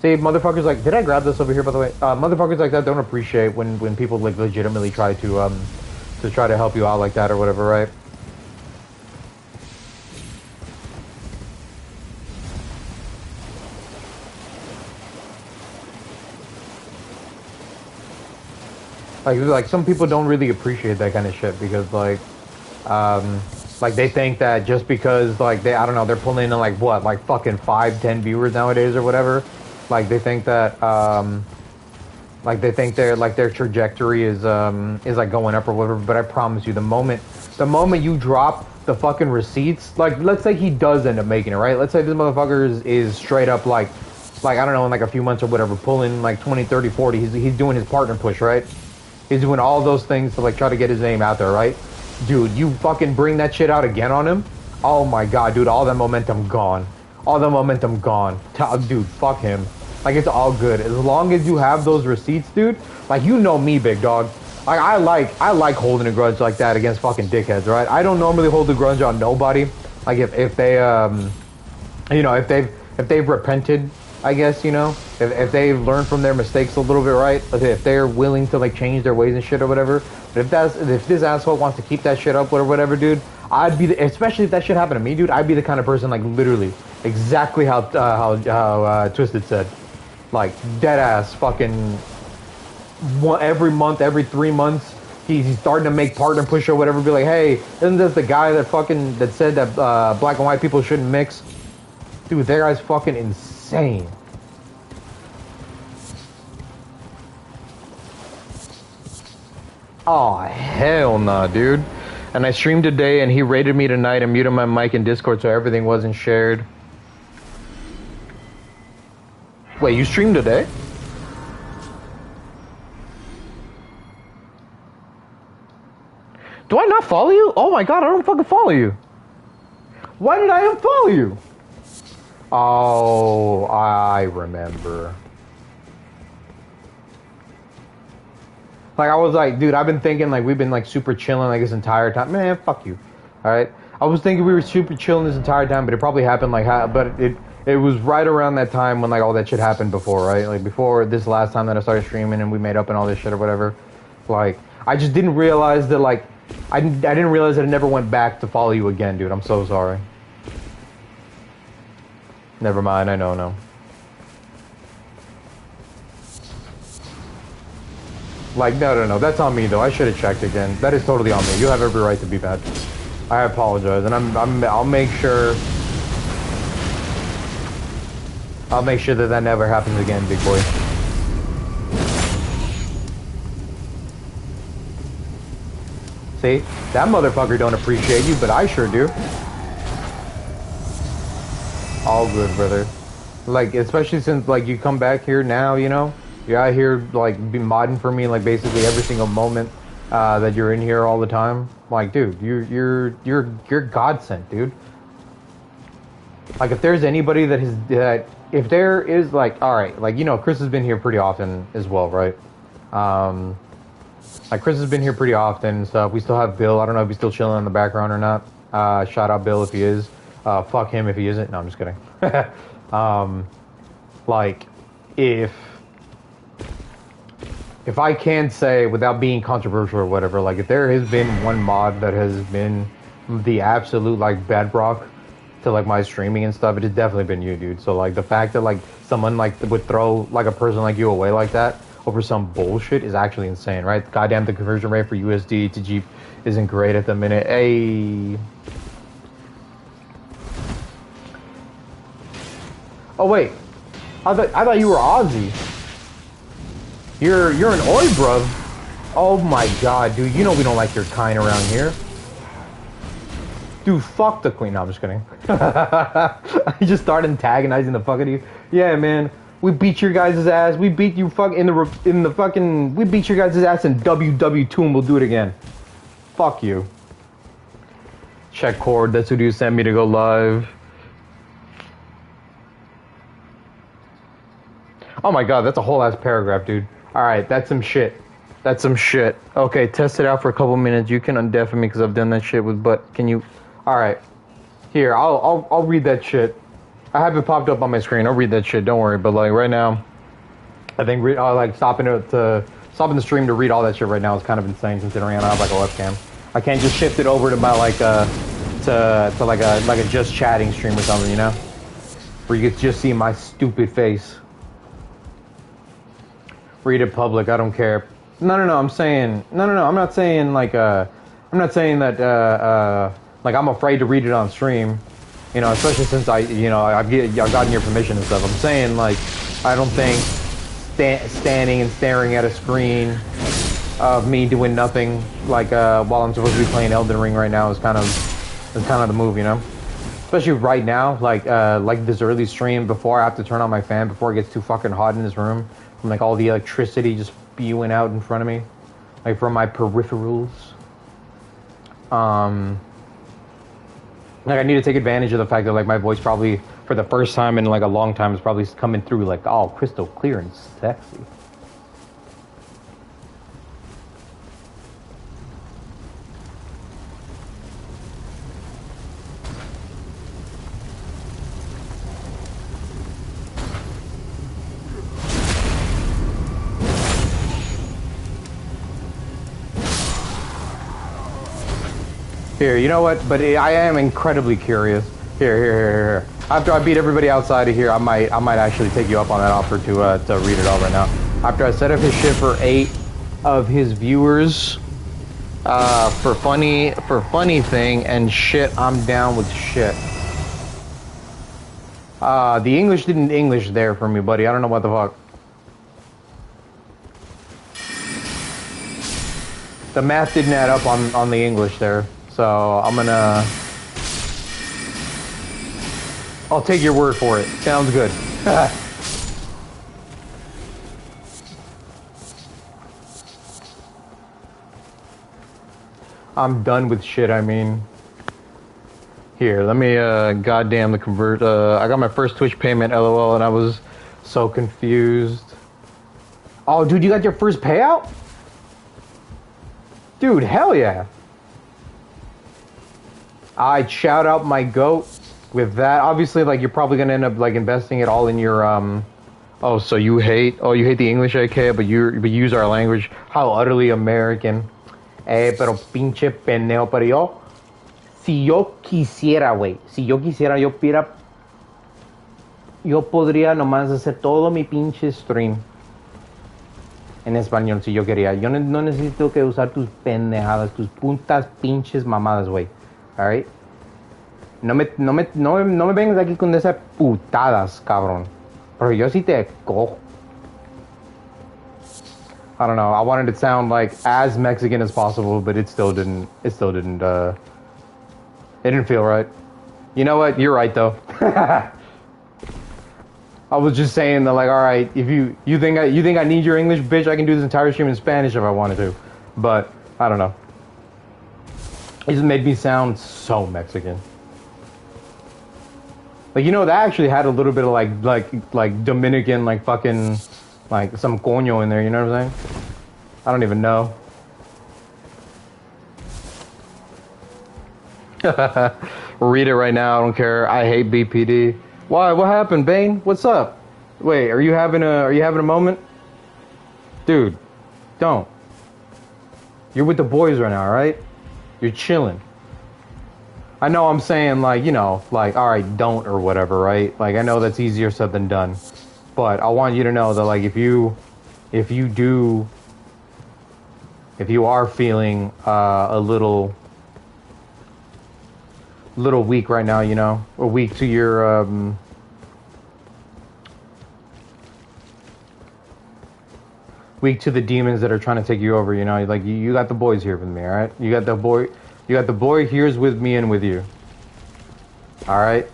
See, motherfuckers like, did I grab this over here, by the way? Motherfuckers like that don't appreciate when people like legitimately try to try to help you out like that or whatever, right? Like some people don't really appreciate that kind of shit because like they think that just because like I don't know, they're pulling in like what, like fucking 5-10 viewers nowadays or whatever, like they think that their trajectory is like going up or whatever. But I promise you, the moment you drop the fucking receipts, like let's say he does end up making it, right? Let's say this motherfucker is straight up like I don't know, in like a few months or whatever, pulling like 20, 30, 40. He's doing his partner push, right? He's doing all those things to like try to get his name out there, right? Dude, you fucking bring that shit out again on him? Oh my god, dude, all that momentum gone. All the momentum gone. Dude, fuck him. Like, it's all good. As long as you have those receipts, dude, like, you know me, big dog. Like, I like holding a grudge like that against fucking dickheads, right? I don't normally hold a grudge on nobody. Like, if they, you know, if they've repented, I guess, you know, if they've learned from their mistakes a little bit, right? If they're willing to like change their ways and shit or whatever. But if this asshole wants to keep that shit up or whatever, dude, I'd be especially if that shit happened to me, dude, I'd be the kind of person, like, literally exactly how Twisted said, like, dead ass fucking every month, every 3 months, he's starting to make partner push or whatever. Be like, hey, isn't this the guy that said that black and white people shouldn't mix? Dude, that guy's fucking insane. Oh, hell nah, dude. And I streamed today and he raided me tonight and muted my mic in Discord so everything wasn't shared. Wait, you streamed today? Do I not follow you? Oh my god, I don't fucking follow you. Why did I unfollow you? Oh, I remember. Like, I was like, dude, I've been thinking, like, we've been, like, super chilling, like, this entire time. Man, fuck you. Alright? I was thinking we were super chilling this entire time, but it probably happened, like, but it was right around that time when, like, all that shit happened before, right? Like, before this last time that I started streaming and we made up and all this shit or whatever. Like, I just didn't realize that, like, I didn't realize that I never went back to follow you again, dude. I'm so sorry. Never mind, I know, no. Like, no, that's on me, though. I should have checked again. That is totally on me. You have every right to be mad. I apologize, and I'll make sure... I'll make sure that never happens again, big boy. See? That motherfucker don't appreciate you, but I sure do. All good, brother. Like, especially since, like, you come back here now, you know? You're out here, like, be modding for me, like, basically every single moment that you're in here all the time. Like, dude, you're godsend, dude. Like, if there's anybody if there is, like, alright, like, you know, Chris has been here pretty often as well, right? Like, Chris has been here pretty often and stuff. We still have Bill. I don't know if he's still chilling in the background or not. Shout out Bill if he is. Fuck him if he isn't. No, I'm just kidding. Like, if I can say, without being controversial or whatever, like, if there has been one mod that has been the absolute, like, bedrock to, like, my streaming and stuff, it has definitely been you, dude. So, like, the fact that, like, someone, like, would throw, like, a person like you away like that over some bullshit is actually insane, right? Goddamn, the conversion rate for USD to Jeep isn't great at the minute. Hey. Oh, wait. I thought you were Aussie. You're an Oi, bruv. Oh my god, dude. You know we don't like your kind around here. Dude, fuck the queen. No, I'm just kidding. I just started antagonizing the fuck out of you. Yeah, man. We beat your guys' ass. We beat you we beat your guys' ass in WW2 and we'll do it again. Fuck you. Check cord. That's what you sent me to go live. Oh my god, that's a whole ass paragraph, dude. Alright, that's some shit. That's some shit. Okay, test it out for a couple minutes. You can undeafen me because I've done that shit with, but can you... Alright. Here, I'll read that shit. I have it popped up on my screen. I'll read that shit, don't worry. But, like, right now, I think, like, stopping the stream to read all that shit right now is kind of insane considering I don't have, like, a webcam. I can't just shift it over to my, like, to like a just chatting stream or something, you know? Where you could just see my stupid face. Read it public, I don't care. No, I'm saying... No, I'm not saying, like, I'm not saying that, like, I'm afraid to read it on stream. You know, especially since I've gotten your permission and stuff. I'm saying, like, I don't think standing and staring at a screen of me doing nothing, like, while I'm supposed to be playing Elden Ring right now is kind of the move, you know? Especially right now, like this early stream, before I have to turn on my fan, before it gets too fucking hot in this room, from, like, all the electricity just spewing out in front of me, like, from my peripherals. Like, I need to take advantage of the fact that, like, my voice probably, for the first time in, like, a long time, is probably coming through, like, all crystal clear and sexy. Here, you know what? But I am incredibly curious. Here. After I beat everybody outside of here, I might actually take you up on that offer to read it all right now. After I set up his shit for 8 of his viewers, for funny thing and shit, I'm down with shit. The English didn't English there for me, buddy. I don't know what the fuck. The math didn't add up on the English there. So I'm gonna... I'll take your word for it. Sounds good. I'm done with shit, I mean. Here, let me, goddamn the convert, I got my first Twitch payment, LOL, and I was so confused. Oh, dude, you got your first payout? Dude, hell yeah. I'd shout out my goat with that. Obviously, like, you're probably gonna end up, like, investing it all in your, Oh, so you hate the English, AK, but you use our language. How utterly American. Pero pinche pendejo, pero si yo quisiera, yo podría nomás hacer todo mi pinche stream en español si yo quería. Yo no necesito que usar tus pendejadas, tus puntas pinches mamadas, güey. Alright? No me vengas aquí con esas putadas, cabrón. Pero yo sí te cojo. I don't know. I wanted it to sound like as Mexican as possible, but it didn't feel right. You know what? You're right though. I was just saying that, like, all right, if you think I need your English, bitch, I can do this entire stream in Spanish if I wanted to. But I don't know. It just made me sound so Mexican. Like, you know, that actually had a little bit of like Dominican, like fucking, like some coño in there. You know what I'm saying? I don't even know. Read it right now. I don't care. I hate BPD. Why? What happened, Bane? What's up? Wait, are you having a moment? Dude, don't. You're with the boys right now, right? You're chilling. I know I'm saying, like, you know, like, all right, don't or whatever, right? Like, I know that's easier said than done. But I want you to know that, like, if you are feeling a little weak right now, you know, or weak to your weak to the demons that are trying to take you over, you know, like you got the boys here with me, all right? You got the boy here's with me and with you. All right?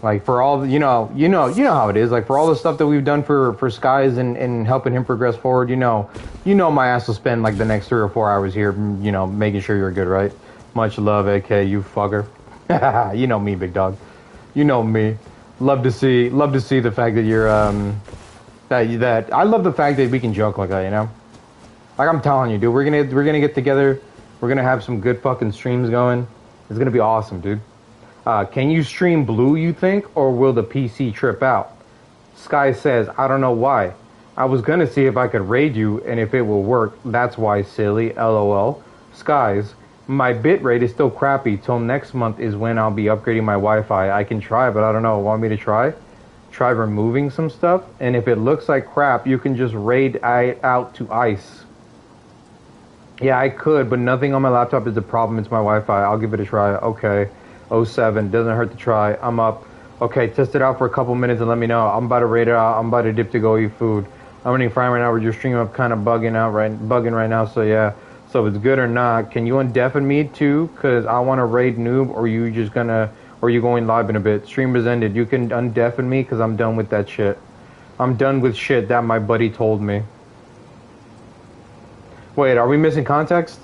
Like for all you know how it is. Like for all the stuff that we've done for Skies and helping him progress forward, you know my ass will spend like the next 3 or 4 hours here, you know, making sure you're good, right? Much love, AK, you fucker. You know me, big dog. You know me. Love to see the fact that you're that I love the fact that we can joke like that, you know? Like I'm telling you, dude, we're gonna get together. We're gonna have some good fucking streams going. It's gonna be awesome, dude. Can you stream Blue, you think, or will the PC trip out? Sky says, I don't know why. I was gonna see if I could raid you and if it will work. That's why, silly. LOL. Skies, my bitrate is still crappy. Till next month is when I'll be upgrading my Wi-Fi. I can try, but I don't know. Want me to try? Try removing some stuff, and if it looks like crap, you can just raid out to ice. Yeah, I could, but nothing on my laptop is the problem. It's my Wi-Fi. I'll give it a try. Okay. 07. Doesn't hurt to try. I'm up. Okay, test it out for a couple minutes and let me know. I'm about to raid it out. I'm about to dip to go eat food. I'm running fine right now. We're just streaming up, kind of bugging right now. So yeah. So if it's good or not, can you undeafen me too? Cause I want to raid noob, or you going live in a bit? Stream is ended. You can undeafen me, cause I'm done with that shit. I'm done with shit that my buddy told me. Wait, are we missing context?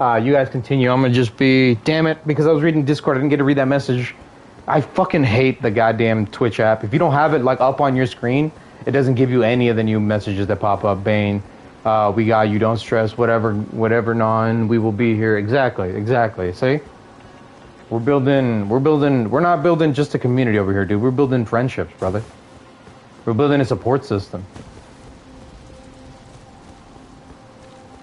You guys continue. I'm gonna just be... Damn it, because I was reading Discord, I didn't get to read that message. I fucking hate the goddamn Twitch app. If you don't have it, like, up on your screen, it doesn't give you any of the new messages that pop up. Bane, we got you, don't stress, whatever, we will be here. Exactly. See? We're not building just a community over here, dude. We're building friendships, brother. We're building a support system.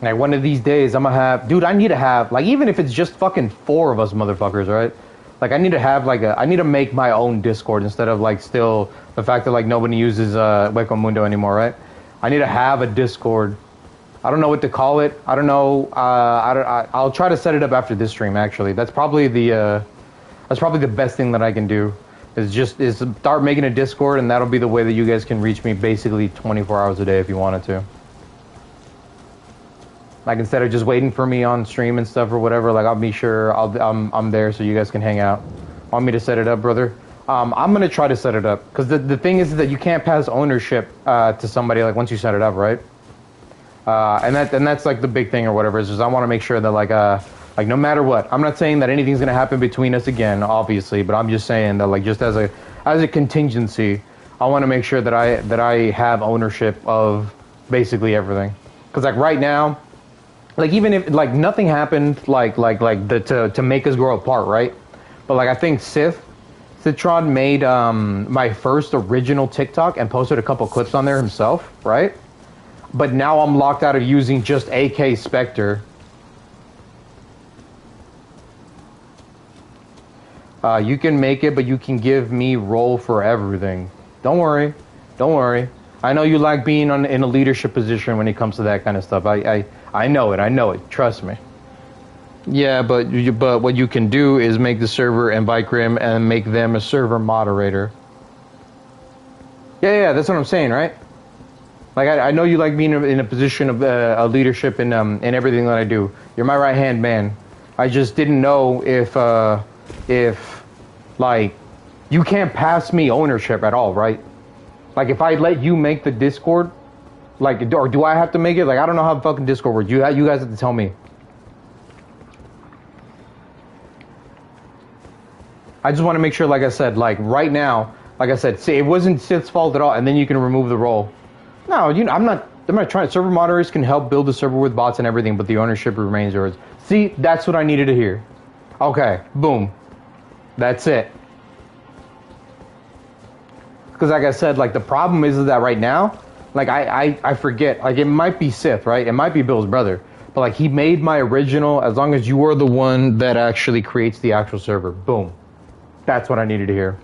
Like, one of these days, I'm gonna have... Dude, I need to have... Like, even if it's just fucking 4 of us motherfuckers, right? Like, I need to have, like, I need to make my own Discord instead of, like, still... The fact that, like, nobody uses Hueco Mundo anymore, right? I need to have a Discord. I don't know what to call it. I don't know. I'll try to set it up after this stream, actually. That's probably the best thing that I can do. Is start making a Discord, and that'll be the way that you guys can reach me basically 24 hours a day if you wanted to. Like, instead of just waiting for me on stream and stuff or whatever, like, I'll be sure I'm there so you guys can hang out. Want me to set it up, brother? I'm gonna try to set it up, because the thing is that you can't pass ownership to somebody, like, once you set it up, right? And that's like the big thing or whatever, is just I want to make sure that like no matter what, I'm not saying that anything's gonna happen between us again, obviously, but I'm just saying that, like, just as a contingency, I want to make sure that I have ownership of basically everything. Because, like, right now, like, even if, like, nothing happened, like to make us grow apart, right? But, like, I think Citron made my first original TikTok and posted a couple clips on there himself, right? But now I'm locked out of using just AK Spectre. You can make it, but you can give me role for everything. Don't worry. I know you like being in a leadership position when it comes to that kind of stuff. I know it. Trust me. Yeah, but what you can do is make the server invite Grim and make them a server moderator. Yeah, that's what I'm saying, right? Like, I know you like being in a position of a leadership in everything that I do. You're my right hand man. I just didn't know if like, you can't pass me ownership at all, right? Like, if I let you make the Discord, like, or do I have to make it? Like, I don't know how fucking Discord works. You guys have to tell me. I just want to make sure, like I said, like right now, like I said, see, it wasn't Sith's fault at all, and then you can remove the role. No, you know, I'm not trying. Server moderators can help build the server with bots and everything, but the ownership remains yours. See, that's what I needed to hear. Okay, boom. That's it. Because like I said, like the problem is that right now, like I forget, like it might be Sith, right? It might be Bill's brother. But like he made my original, as long as you are the one that actually creates the actual server. Boom. That's what I needed to hear.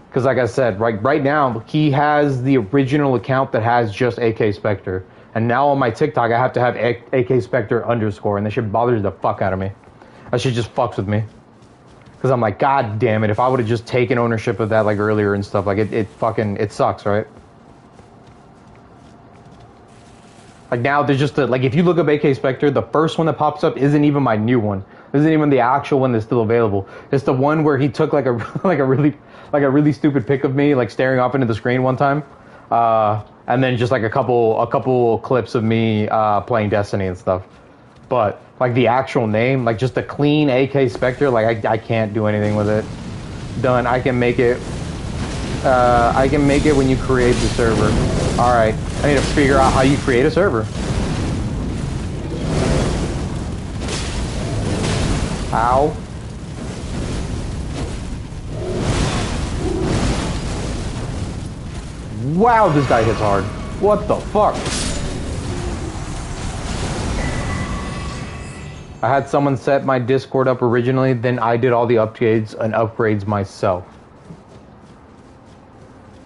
Because like I said, right now, he has the original account that has just AK Spectre. And now on my TikTok, I have to have AK Spectre _, and that shit bothers the fuck out of me. That shit just fucks with me. Because I'm like, God damn it, if I would have just taken ownership of that like earlier and stuff, like it sucks, right? Like now there's just like if you look up AK Spectre, the first one that pops up isn't even my new one. Isn't even the actual one that's still available. It's the one where he took like a really stupid pic of me like staring off into the screen one time. And then just like a couple clips of me playing Destiny and stuff. But like the actual name, like just a clean AK Spectre, like I can't do anything with it. Done. I can make it when you create the server. Alright, I need to figure out how you create a server. How? Wow, this guy hits hard. What the fuck? I had someone set my Discord up originally, then I did all the upgrades myself.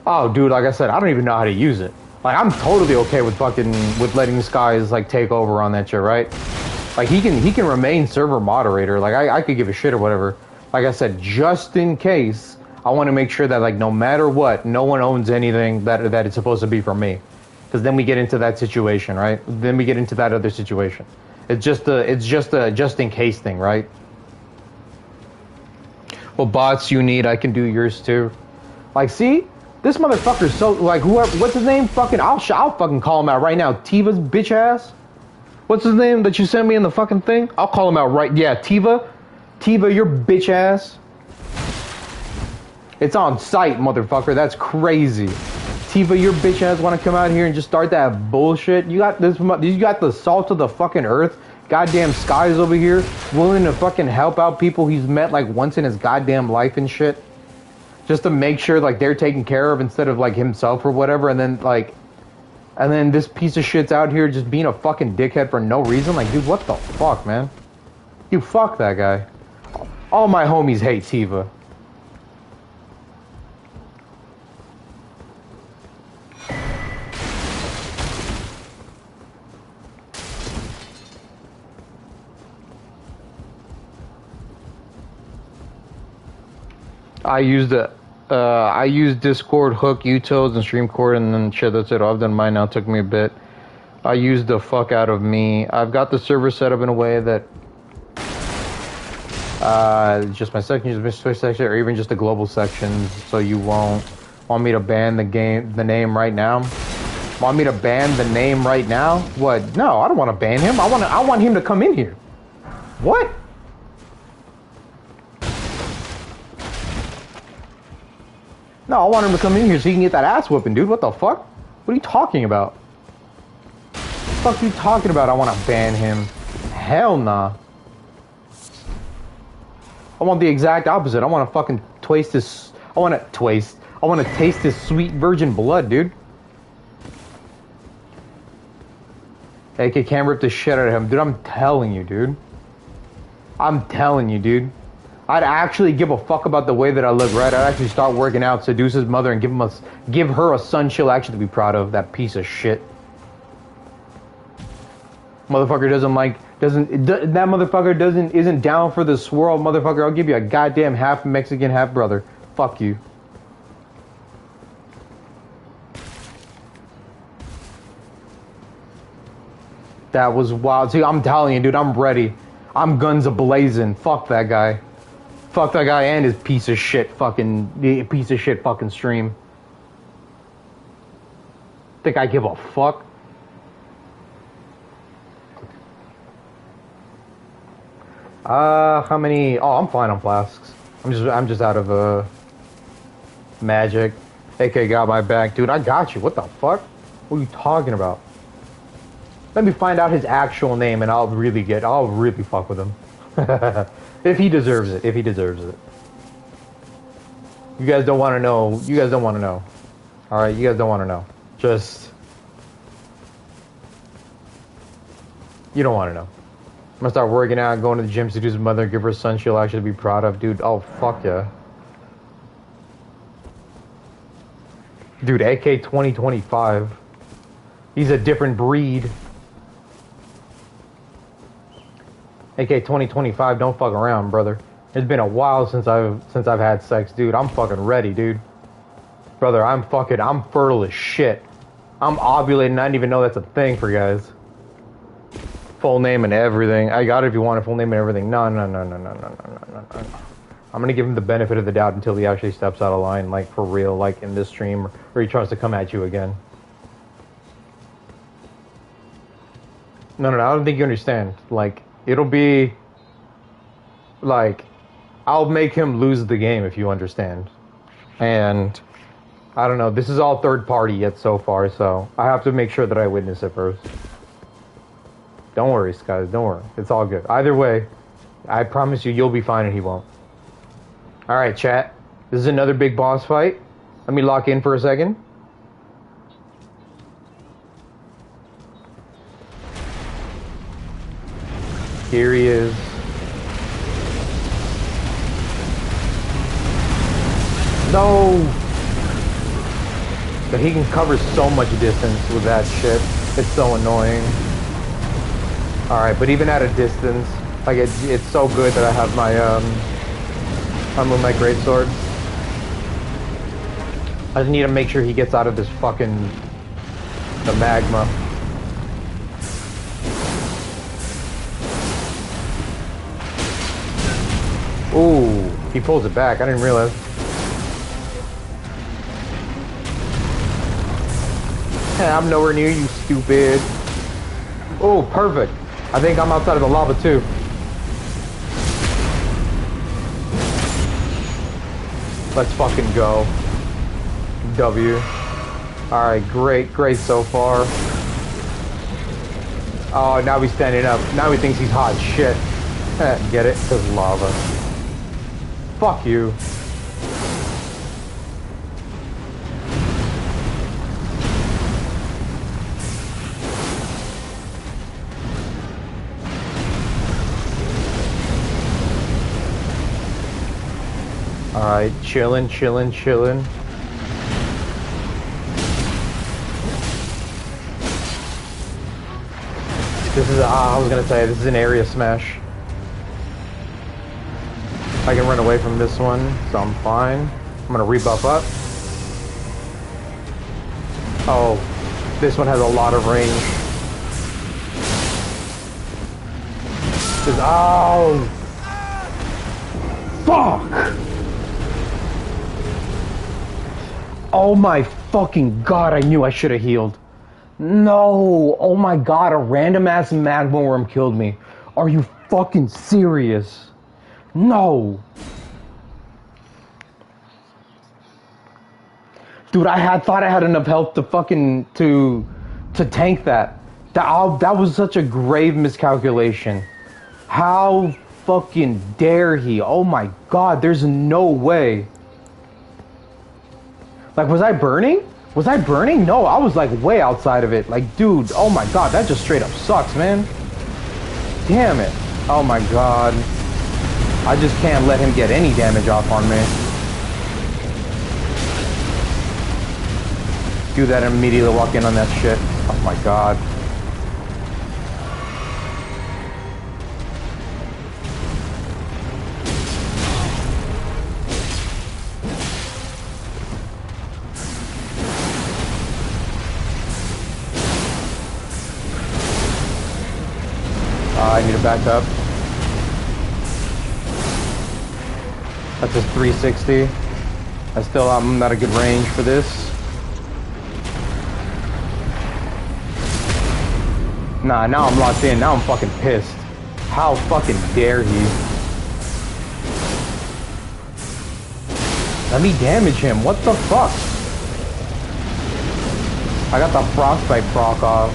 Oh, dude, like I said, I don't even know how to use it. Like, I'm totally okay with letting this guy like take over on that shit, right? Like, he can remain server moderator. Like, I could give a shit or whatever. Like I said, just in case, I want to make sure that, like, no matter what, no one owns anything that it's supposed to be for me. Because then we get into that situation, right? Then we get into that other situation. It's just a just in case thing, right? Well, bots you need, I can do yours too. Like, see? This motherfucker's so, like, whoever, what's his name? Fucking, I'll fucking call him out right now. Tiva's bitch ass? What's his name that you sent me in the fucking thing? I'll call him out right, yeah, Tiva, your bitch ass. It's on site, motherfucker, that's crazy. Tiva, your bitch ass want to come out here and just start that bullshit? You got this, you got the salt of the fucking earth, goddamn skies over here, willing to fucking help out people he's met like once in his goddamn life and shit. Just to make sure like they're taken care of instead of like himself or whatever, and then this piece of shit's out here just being a fucking dickhead for no reason. Like, dude, what the fuck, man? You fuck that guy. All my homies hate Tiva. I used Discord, Hook, Utos, and Streamcord, and then shit, that's it. I've done mine now. It took me a bit. I used the fuck out of me. I've got the server set up in a way that just my section, just Switch section, or even just the global sections, so you won't want me to ban the name right now. Want me to ban the name right now? What? No, I don't want to ban him. I want him to come in here. What? No, I want him to come in here so he can get that ass whooping, dude. What the fuck? What are you talking about? What the fuck are you talking about? I want to ban him. Hell nah. I want the exact opposite. I want to fucking taste this. I want to taste this sweet virgin blood, dude. AK can't rip the shit out of him. Dude, I'm telling you, dude. I'm telling you, dude. I'd actually give a fuck about the way that I look, right? I'd actually start working out, seduce his mother, and give her a son she'll actually be proud of. That piece of shit. Motherfucker that motherfucker isn't down for the swirl, motherfucker. I'll give you a goddamn half Mexican, half brother. Fuck you. That was wild. See, I'm telling you, dude, I'm ready. I'm guns a-blazing. Fuck that guy. Fuck that guy and his piece of shit fucking stream. Think I give a fuck? How many? Oh, I'm fine on flasks. I'm just out of magic. AK got my back, dude. I got you. What the fuck? What are you talking about? Let me find out his actual name, and I'll really fuck with him. If he deserves it. If he deserves it. You guys don't want to know. You guys don't want to know. All right, you guys don't want to know. Just you don't want to know. I'm gonna start working out, going to the gym, seduce his mother, give her a son she'll actually be proud of, dude. Oh fuck yeah. Dude, AK 2025. He's a different breed. AK 2025, don't fuck around, brother. It's been a while since I've had sex, dude. I'm fucking ready, dude. Brother, I'm fertile as shit. I'm ovulating, I didn't even know that's a thing for guys. Full name and everything. I got it if you want a full name and everything. No. I'm gonna give him the benefit of the doubt until he actually steps out of line, like for real, like in this stream, or he tries to come at you again. No, I don't think you understand. Like, it'll be like, I'll make him lose the game if you understand. And I don't know, this is all third party yet so far, so I have to make sure that I witness it first. Don't worry, guys, don't worry. It's all good. Either way, I promise you'll be fine and he won't. Alright, chat. This is another big boss fight. Let me lock in for a second. Here he is. No! But he can cover so much distance with that shit. It's so annoying. Alright, but even at a distance, like it's so good that I have my my greatsword. I just need to make sure he gets out of this fucking the magma. Ooh, he pulls it back. I didn't realize. Hey, I'm nowhere near you, stupid. Oh, perfect. I think I'm outside of the lava too. Let's fucking go. W. Alright, great so far. Oh, now he's standing up. Now he thinks he's hot shit. Get it? Because lava. Fuck you. Alright, chillin'. This is, I was gonna say, this is an area smash. I can run away from this one, so I'm fine. I'm gonna rebuff up. Oh, this one has a lot of range. Oh! Fuck! Oh my fucking god, I knew I should have healed. No! Oh my god, a random ass Magma Wyrm killed me. Are you fucking serious? No! Dude, thought I had enough health to fucking to tank that. That was such a grave miscalculation. How fucking dare he? Oh my god, there's no way. Like, was I burning? Was I burning? No, I was like way outside of it. Like, dude, oh my god, that just straight up sucks, man. Damn it. Oh my god. I just can't let him get any damage off on me. Do that and immediately walk in on that shit. Oh my god. I need to back up. That's just 360. I'm not a good range for this. Nah, now I'm locked in. Now I'm fucking pissed. How fucking dare he? Let me damage him. What the fuck? I got the frostbite proc off.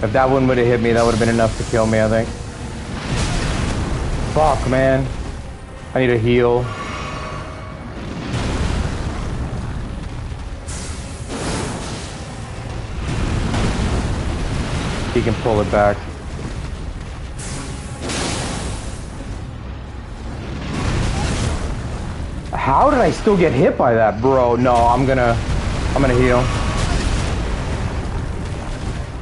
If that one would have hit me, that would have been enough to kill me, I think. Fuck, man. I need a heal. He can pull it back. How did I still get hit by that, bro? No, I'm gonna heal.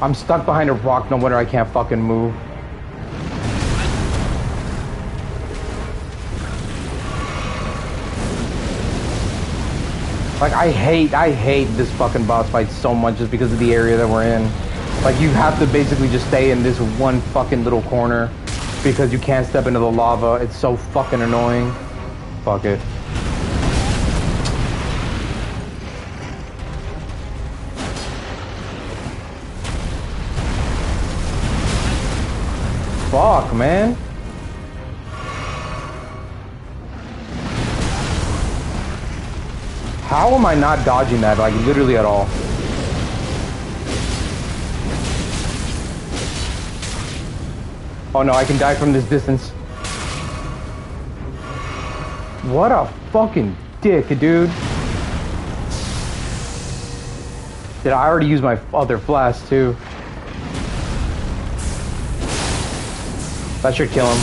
I'm stuck behind a rock, no wonder I can't fucking move. Like, I hate this fucking boss fight so much just because of the area that we're in. Like, you have to basically just stay in this one fucking little corner because you can't step into the lava. It's so fucking annoying. Fuck it. Fuck, man. How am I not dodging that, like, literally at all? Oh no, I can die from this distance. What a fucking dick, dude. Did I already use my other flask, too? That should kill him.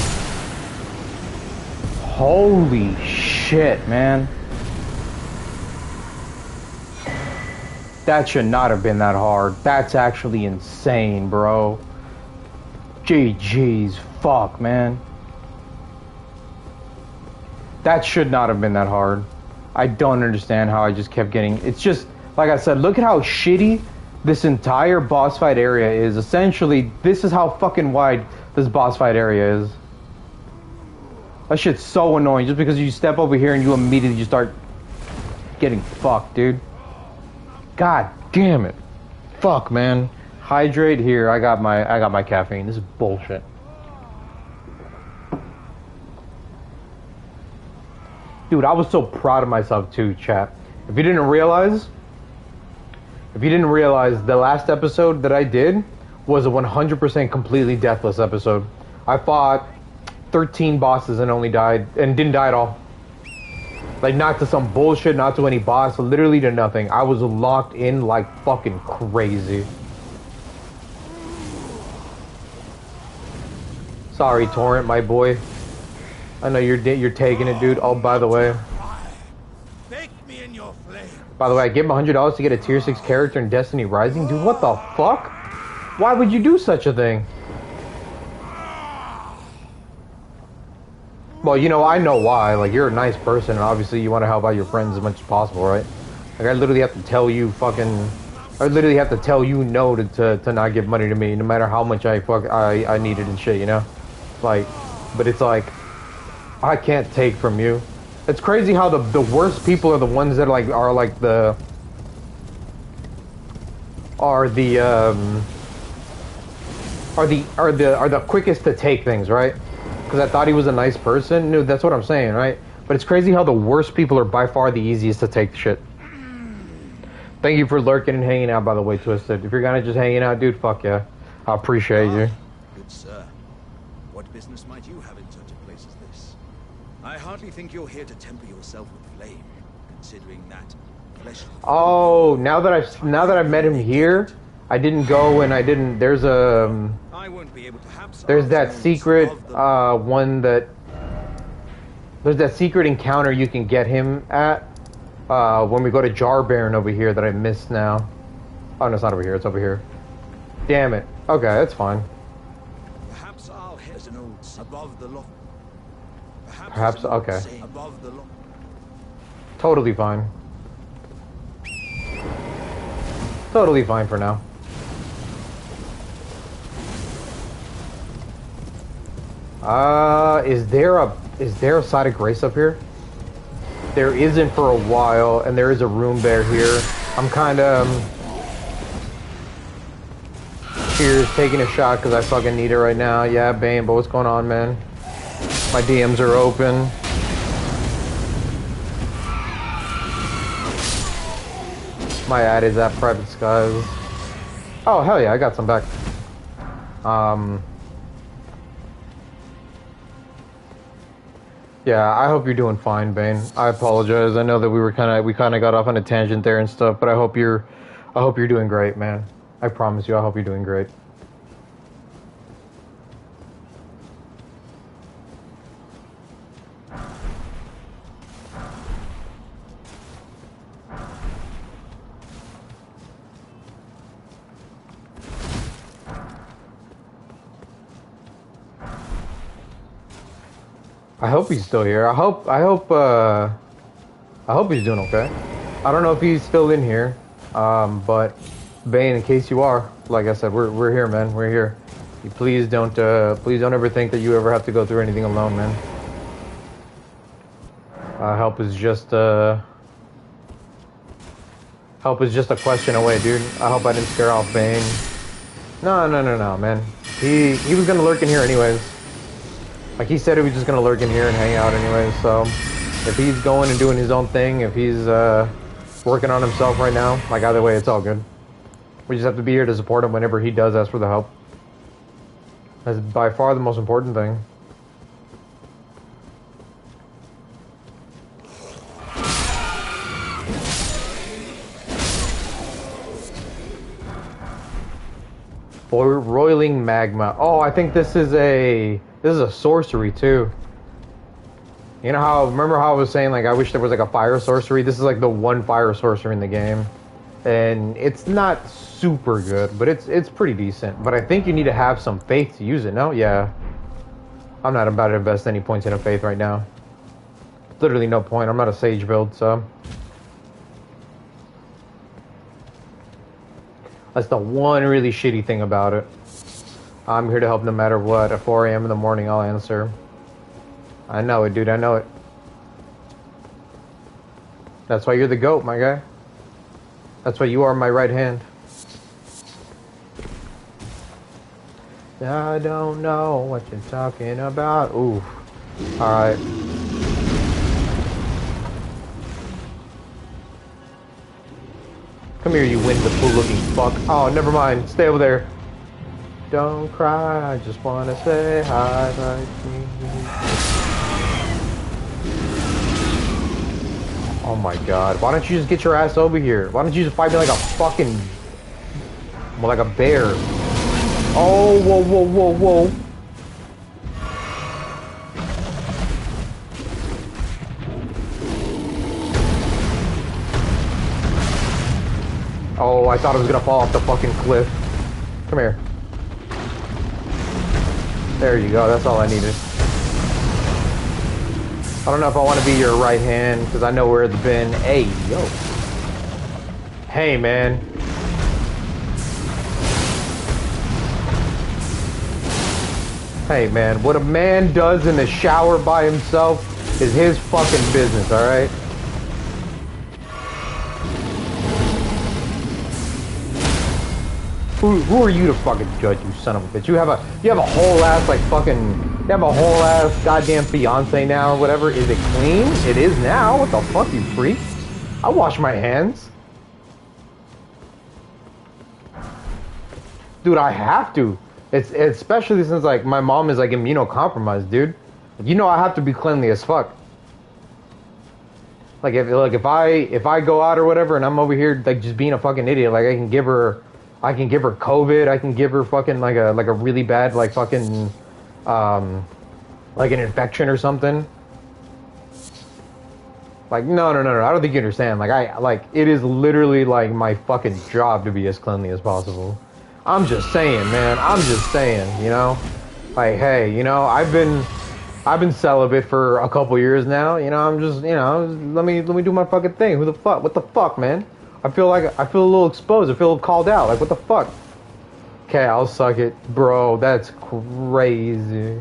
Holy shit, man. That should not have been that hard. That's actually insane, bro. GG's. Fuck, man. That should not have been that hard. I don't understand how I just kept getting... It's just, like I said, look at how shitty this entire boss fight area is. Essentially, this is how fucking wide this boss fight area is. That shit's so annoying. Just because you step over here and you immediately just start getting fucked, dude. God damn it. Fuck, man. Hydrate here. I got my caffeine. This is bullshit. Dude, I was so proud of myself too, chat. If you didn't realize, the last episode that I did was a 100% completely deathless episode. I fought 13 bosses and didn't die at all. Like, not to some bullshit, not to any boss, literally to nothing. I was locked in like fucking crazy. Sorry, Torrent, my boy. I know you're taking it, dude. Oh, by the way. By the way, I gave him $100 to get a tier 6 character in Destiny Rising. Dude, what the fuck? Why would you do such a thing? Well, you know, I know why. Like, you're a nice person, and obviously you want to help out your friends as much as possible, right? Like, I literally have to tell you no to not give money to me, no matter how much I need it and shit, you know? Like, but it's like, I can't take from you. It's crazy how the worst people are the ones that are the quickest to take things, right? Because I thought he was a nice person. No, that's what I'm saying, right? But it's crazy how the worst people are by far the easiest to take shit. Thank you for lurking and hanging out, by the way, Twisted. If you're gonna just hanging out, dude, fuck yeah. I appreciate you. Good sir. What business might you have in such a place as this? I hardly think you're here to temper yourself with flame, considering that flesh... Oh, now that I've met him here, I didn't go and I didn't... There's a... I won't be able to have there's that secret one that... There's that secret encounter you can get him at when we go to Jar Baron over here that I missed now. Oh, no, it's not over here. It's over here. Damn it. Okay, that's fine. Perhaps I'll head an old above the loft. Perhaps, okay. Above the loft. Totally fine. Totally fine for now. Is there a side of grace up here? There isn't for a while, and there is a room bear here. I'm kind of... Cheers, taking a shot because I fucking need it right now. Yeah, Bane, but what's going on, man? My DMs are open. My ad is at Private Skies. Oh, hell yeah, I got some back. Yeah, I hope you're doing fine, Bane. I apologize. I know that we kind of got off on a tangent there and stuff, but I hope you're doing great, man. I promise you, I hope you're doing great. I hope he's still here. I hope he's doing okay. I don't know if he's still in here, but Bane, in case you are, like I said, we're here, man. We're here. Please don't ever think that you ever have to go through anything alone, man. Help is just a question away, dude. I hope I didn't scare off Bane. No, man. He was gonna lurk in here anyways. Like he said, he was just gonna lurk in here and hang out anyways. So if he's going and doing his own thing, if he's working on himself right now, like either way, it's all good. We just have to be here to support him whenever he does ask for the help. That's by far the most important thing. Roiling magma. Oh, I think this is a sorcery too. You know how, remember how I was saying like I wish there was like a fire sorcery? This is like the one fire sorcery in the game. And it's not super good, but it's pretty decent. But I think you need to have some faith to use it, no? Yeah. I'm not about to invest any points in a faith right now. Literally no point. I'm not a sage build, so. That's the one really shitty thing about it. I'm here to help no matter what. At 4 a.m. in the morning, I'll answer. I know it, dude. I know it. That's why you're the GOAT, my guy. That's why you are my right hand. I don't know what you're talking about. Ooh. Alright. Come here, you Winnie-the-Pooh looking fuck. Oh, never mind. Stay over there. Don't cry, I just wanna say hi like me. Oh my god. Why don't you just get your ass over here? Why don't you just fight me like a fucking... well, like a bear? Oh, whoa, whoa, whoa, whoa. Oh, I thought it was gonna fall off the fucking cliff. Come here. There you go, that's all I needed. I don't know if I want to be your right hand, because I know where it's been. Hey, yo. Hey, man. Hey, man, what a man does in the shower by himself is his fucking business, alright? Who are you to fucking judge, you son of a bitch? You have a whole ass like fucking, you have a whole ass goddamn fiance now or whatever. Is it clean? It is now. What the fuck, you freak? I wash my hands. Dude, I have to. It's especially since like my mom is like immunocompromised, dude. You know I have to be cleanly as fuck. Like if I go out or whatever and I'm over here like just being a fucking idiot, like I can give her COVID. I can give her fucking like a really bad like fucking like an infection or something. Like no. I don't think you understand. Like it is literally like my fucking job to be as cleanly as possible. I'm just saying, man. I'm just saying, you know. Like hey, you know, I've been celibate for a couple years now. You know, I'm just, you know, let me do my fucking thing. Who the fuck? What the fuck, man? I feel a little exposed. I feel called out. Like, what the fuck? Okay, I'll suck it. Bro, that's crazy.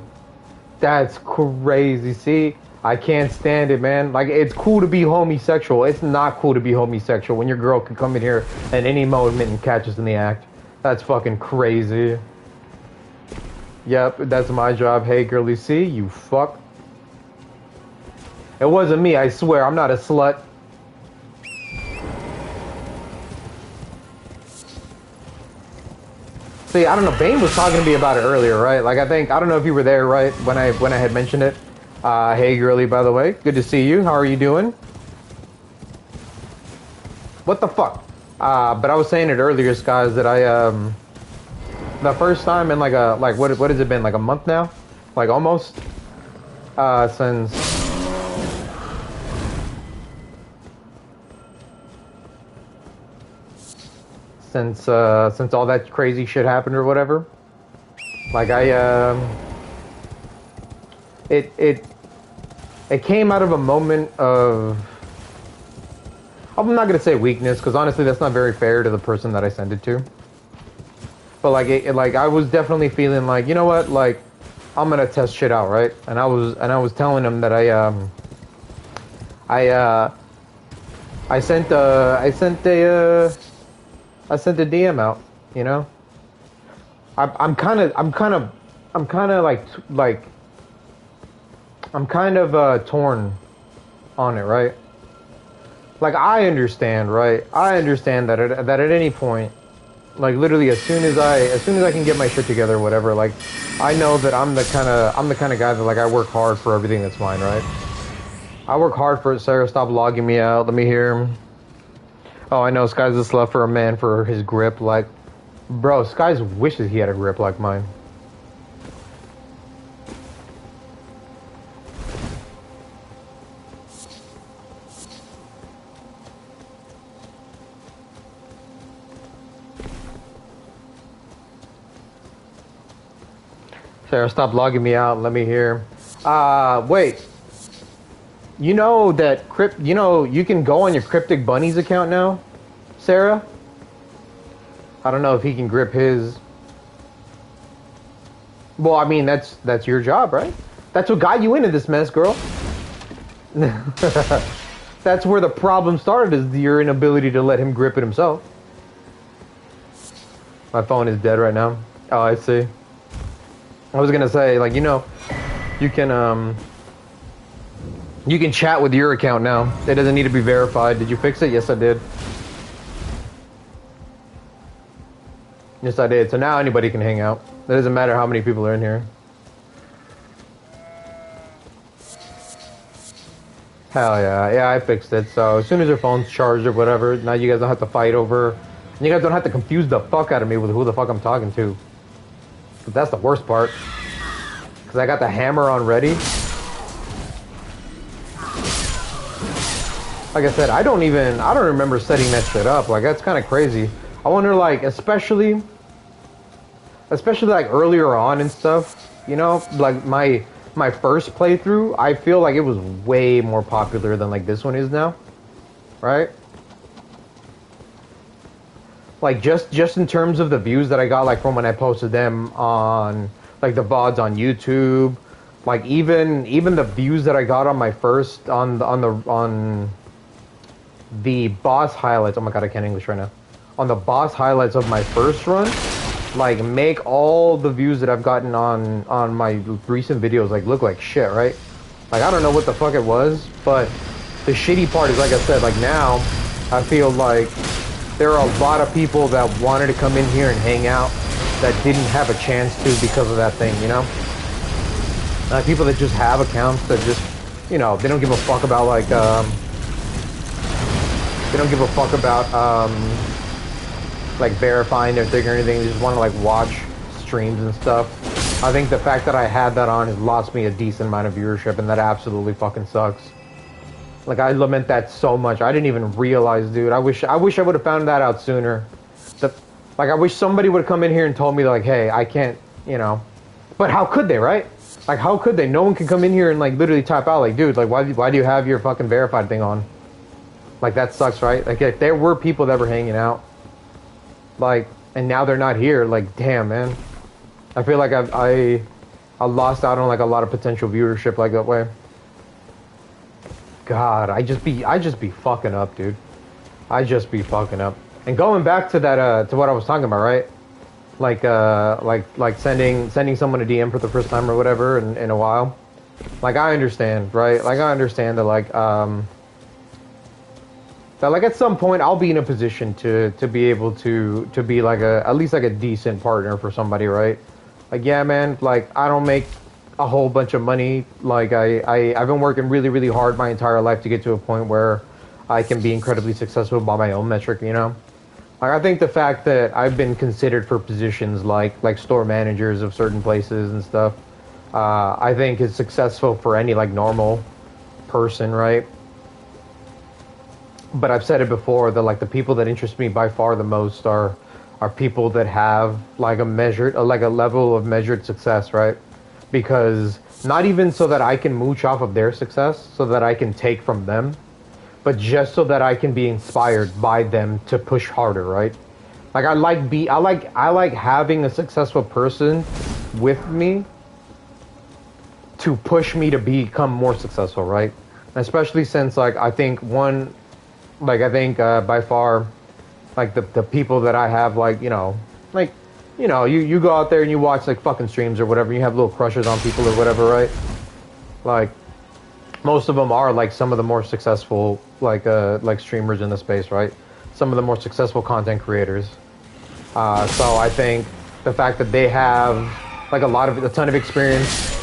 That's crazy. See? I can't stand it, man. Like, it's cool to be homosexual. It's not cool to be homosexual when your girl can come in here at any moment and catch us in the act. That's fucking crazy. Yep, that's my job. Hey, girly C, you fuck. It wasn't me, I swear. I'm not a slut. See, I don't know. Bane was talking to me about it earlier, right? Like, I don't know if you were there, right? When I had mentioned it. Hey, girly, by the way. Good to see you. How are you doing? What the fuck? But I was saying it earlier, guys, that the first time in like what has it been, like a month now? Like almost? Since all that crazy shit happened or whatever. Like it came out of a moment of, I'm not gonna say weakness, because honestly that's not very fair to the person that I sent it to. But like I was definitely feeling like, you know what, like I'm gonna test shit out, right? And I was telling him that I sent a DM out, you know. I'm kind of torn on it, right? Like I understand, right? I understand that at any point, like literally as soon as I can get my shit together, or whatever, like I know that I'm the kind of guy that like I work hard for everything that's mine, right? I work hard for it. Sarah, stop logging me out. Let me hear. Oh, I know Sky's a slut for a man for his grip. Like, bro, Sky's wishes he had a grip like mine. Sarah, stop logging me out. Let me hear. Wait. You know that you can go on your Cryptic Bunnies account now, Sarah? I don't know if he can grip his. Well, I mean, that's your job, right? That's what got you into this mess, girl. That's where the problem started, is your inability to let him grip it himself. My phone is dead right now. Oh, I see. I was gonna say, like, you can chat with your account now. It doesn't need to be verified. Did you fix it? Yes, I did. Yes, I did. So now anybody can hang out. It doesn't matter how many people are in here. Hell yeah. Yeah, I fixed it. So as soon as your phone's charged or whatever, now you guys don't have to fight over. You guys don't have to confuse the fuck out of me with who the fuck I'm talking to. But that's the worst part. Because I got the hammer on ready. Like I said, I don't remember setting that shit up. Like, that's kind of crazy. I wonder, like, especially like earlier on and stuff, like my first playthrough, I feel like it was way more popular than like this one is now, right? Like just in terms of the views that I got, like from when I posted them on like the VODs on YouTube, like even the views that I got on my first on the boss highlights. Oh my god, I can't English right now. On the boss highlights of my first run, like make all the views that I've gotten on my recent videos like look like shit, right? Like I don't know what the fuck it was, but the shitty part is, like I said, like now I feel like there are a lot of people that wanted to come in here and hang out that didn't have a chance to because of that thing, people that just have accounts that just, they don't give a fuck about like they don't give a fuck about like verifying their thing or anything. They just want to like watch streams and stuff. I think the fact that I had that on has lost me a decent amount of viewership, and that absolutely fucking sucks. Like, I lament that so much. I didn't even realize, dude. I wish I would have found that out sooner. Like, I wish somebody would have come in here and told me, like, hey, I can't, But how could they, right? Like, how could they? No one can come in here and, like, literally type out, like, dude, like, why do you have your fucking verified thing on? Like, that sucks, right? Like, if there were people that were hanging out, like, and now they're not here, like, damn, man. I feel like I lost out on, like, a lot of potential viewership, like, that way. God, I just be fucking up, dude. I just be fucking up. And going back to that, to what I was talking about, right? like sending someone a DM for the first time or whatever in a while. Like I understand, right? Like I understand that that like at some point I'll be in a position to be able to be like at least like a decent partner for somebody, right? Like yeah, man, like I don't make a whole bunch of money. Like I've been working really, really hard my entire life to get to a point where I can be incredibly successful by my own metric, you know? Like I think the fact that I've been considered for positions like store managers of certain places and stuff, I think is successful for any like normal person, right? But I've said it before that like the people that interest me by far the most are people that have like a level of measured success, right? Because not even so that I can mooch off of their success, so that I can take from them, but just so that I can be inspired by them to push harder, right? Like I like having a successful person with me to push me to become more successful, right? Especially since like I think by far like the people that I have like you go out there and you watch like fucking streams or whatever, you have little crushes on people or whatever, right? Like most of them are like some of the more successful like streamers in the space, right? Some of the more successful content creators. So I think the fact that they have like a ton of experience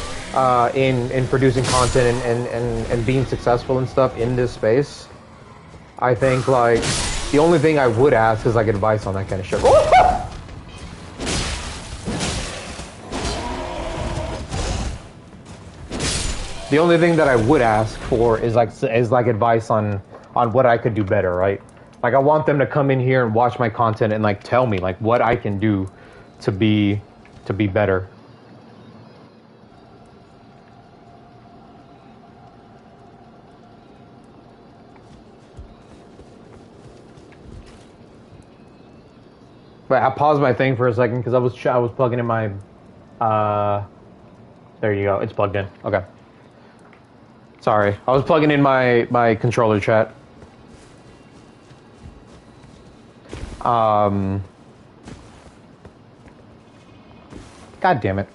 in producing content and being successful and stuff in this space, I think like the only thing I would ask is like advice on that kind of shit. The only thing that I would ask for is like advice on what I could do better, right? Like I want them to come in here and watch my content and like tell me like what I can do to be better. But I paused my thing for a second because I was plugging in my there you go, it's plugged in. Okay. Sorry, I was plugging in my controller chat. God damn it.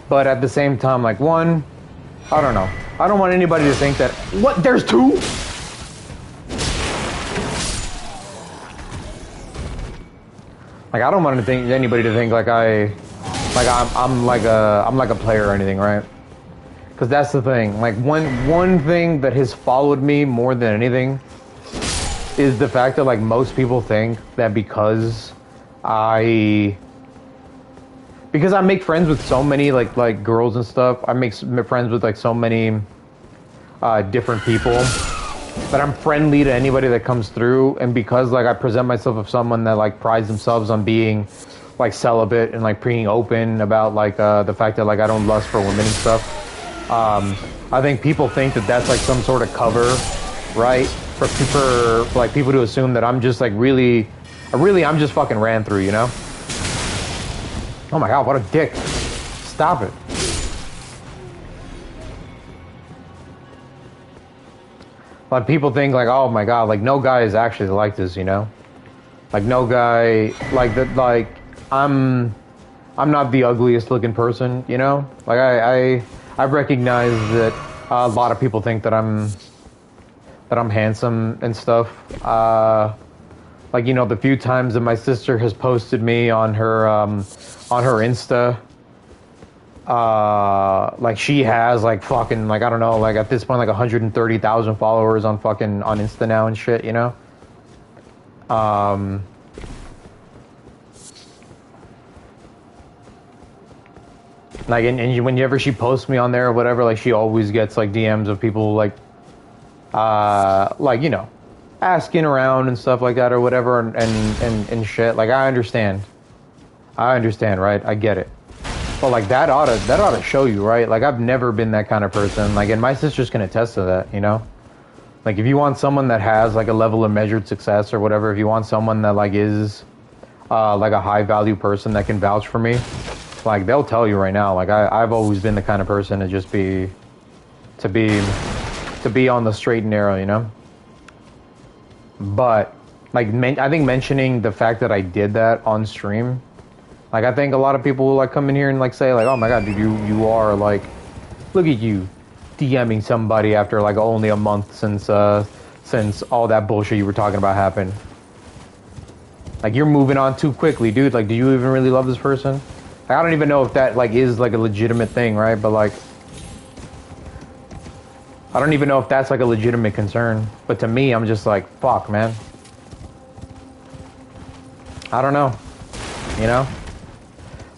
But at the same time, like one, I don't know. I don't want anybody to think that what there's two. Like I don't want anybody to think like I'm like a player or anything, right? Because that's the thing. Like one thing that has followed me more than anything is the fact that like most people think that because I make friends with so many like girls and stuff. I make friends with like so many different people. That I'm friendly to anybody that comes through, and because like I present myself as someone that like prides themselves on being like celibate and like being open about like the fact that like I don't lust for women and stuff. I think people think that that's like some sort of cover, right? For like people to assume that I'm just like I'm just fucking ran through, you know? Oh my god, what a dick! Stop it. Like people think like, oh my god, like no guy is actually like this, you know? Like no guy like that. Like I'm not the ugliest looking person, you know? Like I recognize that a lot of people think that I'm handsome and stuff. Like you know, the few times that my sister has posted me on her Insta. Like she has like fucking like I don't know like at this point like 130,000 followers on Insta now and shit, you know. Like and whenever she posts me on there or whatever, like she always gets like DMs of people like you know asking around and stuff like that or whatever and shit. Like I understand, right? I get it. But like that ought to show you, right? Like I've never been that kind of person. Like, and my sister's can attest to that, you know? Like if you want someone that has like a level of measured success or whatever, if you want someone that like is like a high value person that can vouch for me, Like, they'll tell you right now, like, I've always been the kind of person to just be on the straight and narrow, you know? But, like, I think mentioning the fact that I did that on stream, like, I think a lot of people will, like, come in here and, like, say, like, oh my god, dude, you are, like, look at you DMing somebody after, like, only a month since all that bullshit you were talking about happened. Like, you're moving on too quickly, dude. Like, do you even really love this person? Like, I don't even know if that, like, is, like, a legitimate thing, right? But, like, I don't even know if that's, like, a legitimate concern. But to me, I'm just like, fuck, man. I don't know. You know?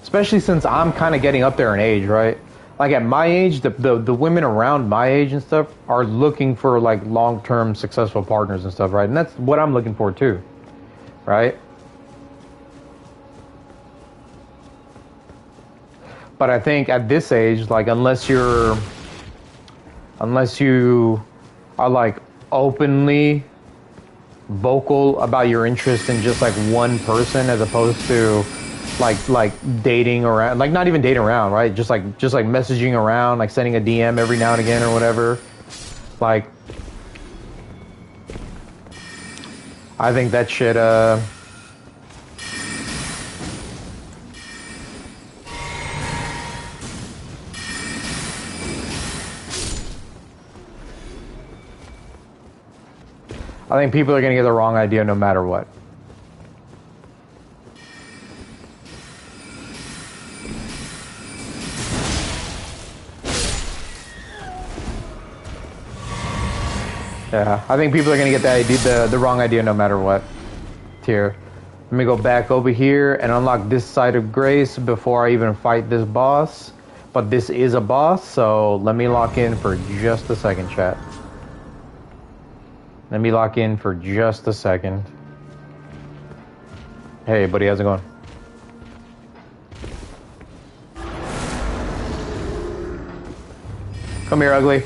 Especially since I'm kind of getting up there in age, right? Like, at my age, the women around my age and stuff are looking for, like, long-term successful partners and stuff, right? And that's what I'm looking for, too. Right? But I think at this age, like, unless you are, like, openly vocal about your interest in just, like, one person as opposed to like dating around, like, not even dating around, right? Just like messaging around, like sending a DM every now and again or whatever. Like, I think that shit I think people are gonna get the wrong idea no matter what. Yeah, I think people are gonna get the wrong idea no matter what. Here, let me go back over here and unlock this side of grace before I even fight this boss. But this is a boss, so let me lock in for just a second, chat. Let me lock in for just a second. Hey, buddy, how's it going? Come here, ugly.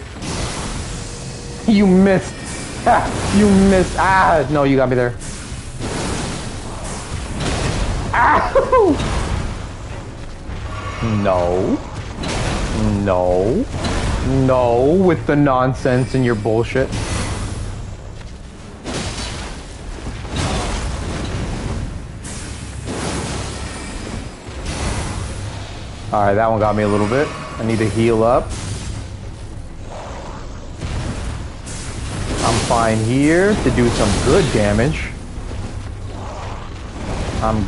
You missed. You missed. Ah, no, you got me there. Ow! No. No. No, with the nonsense and your bullshit. Alright, that one got me a little bit. I need to heal up. I'm fine here to do some good damage. I'm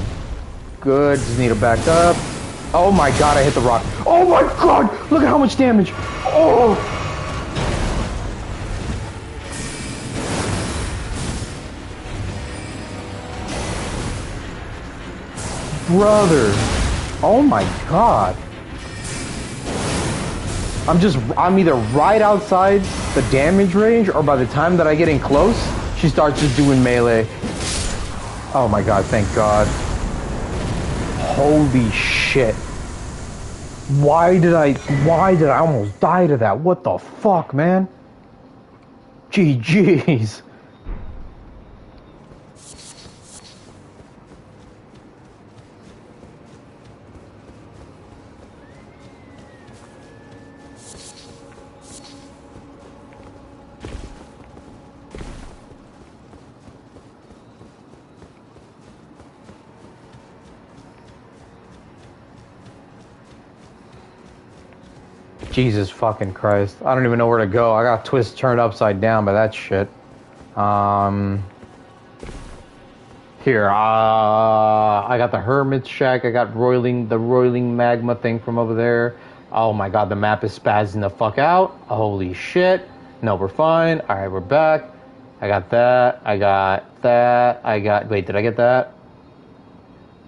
good, just need to back up. Oh my god, I hit the rock. Oh my god, look at how much damage. Oh! Brother. Oh my god. I'm either right outside the damage range, or by the time that I get in close, she starts just doing melee. Oh my god, thank god. Holy shit. Why did I almost die to that? What the fuck, man? GG's. Jesus fucking Christ. I don't even know where to go. I got twist turned upside down by that shit. Here, I got the Hermit's Shack. I got the roiling magma thing from over there. Oh my god, the map is spazzing the fuck out. Holy shit. No, we're fine. Alright, we're back. I got that. I got that. Wait, did I get that?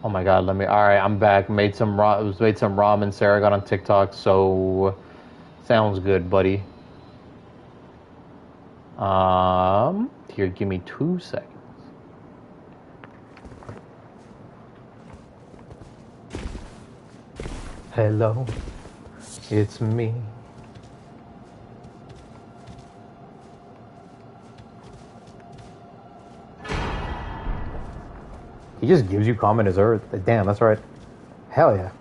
Oh my god, alright, I'm back. Made some ramen Sarah got on TikTok, so sounds good, buddy. Here, give me 2 seconds. Hello, it's me. He just gives you common as earth. Damn, that's right. Hell yeah.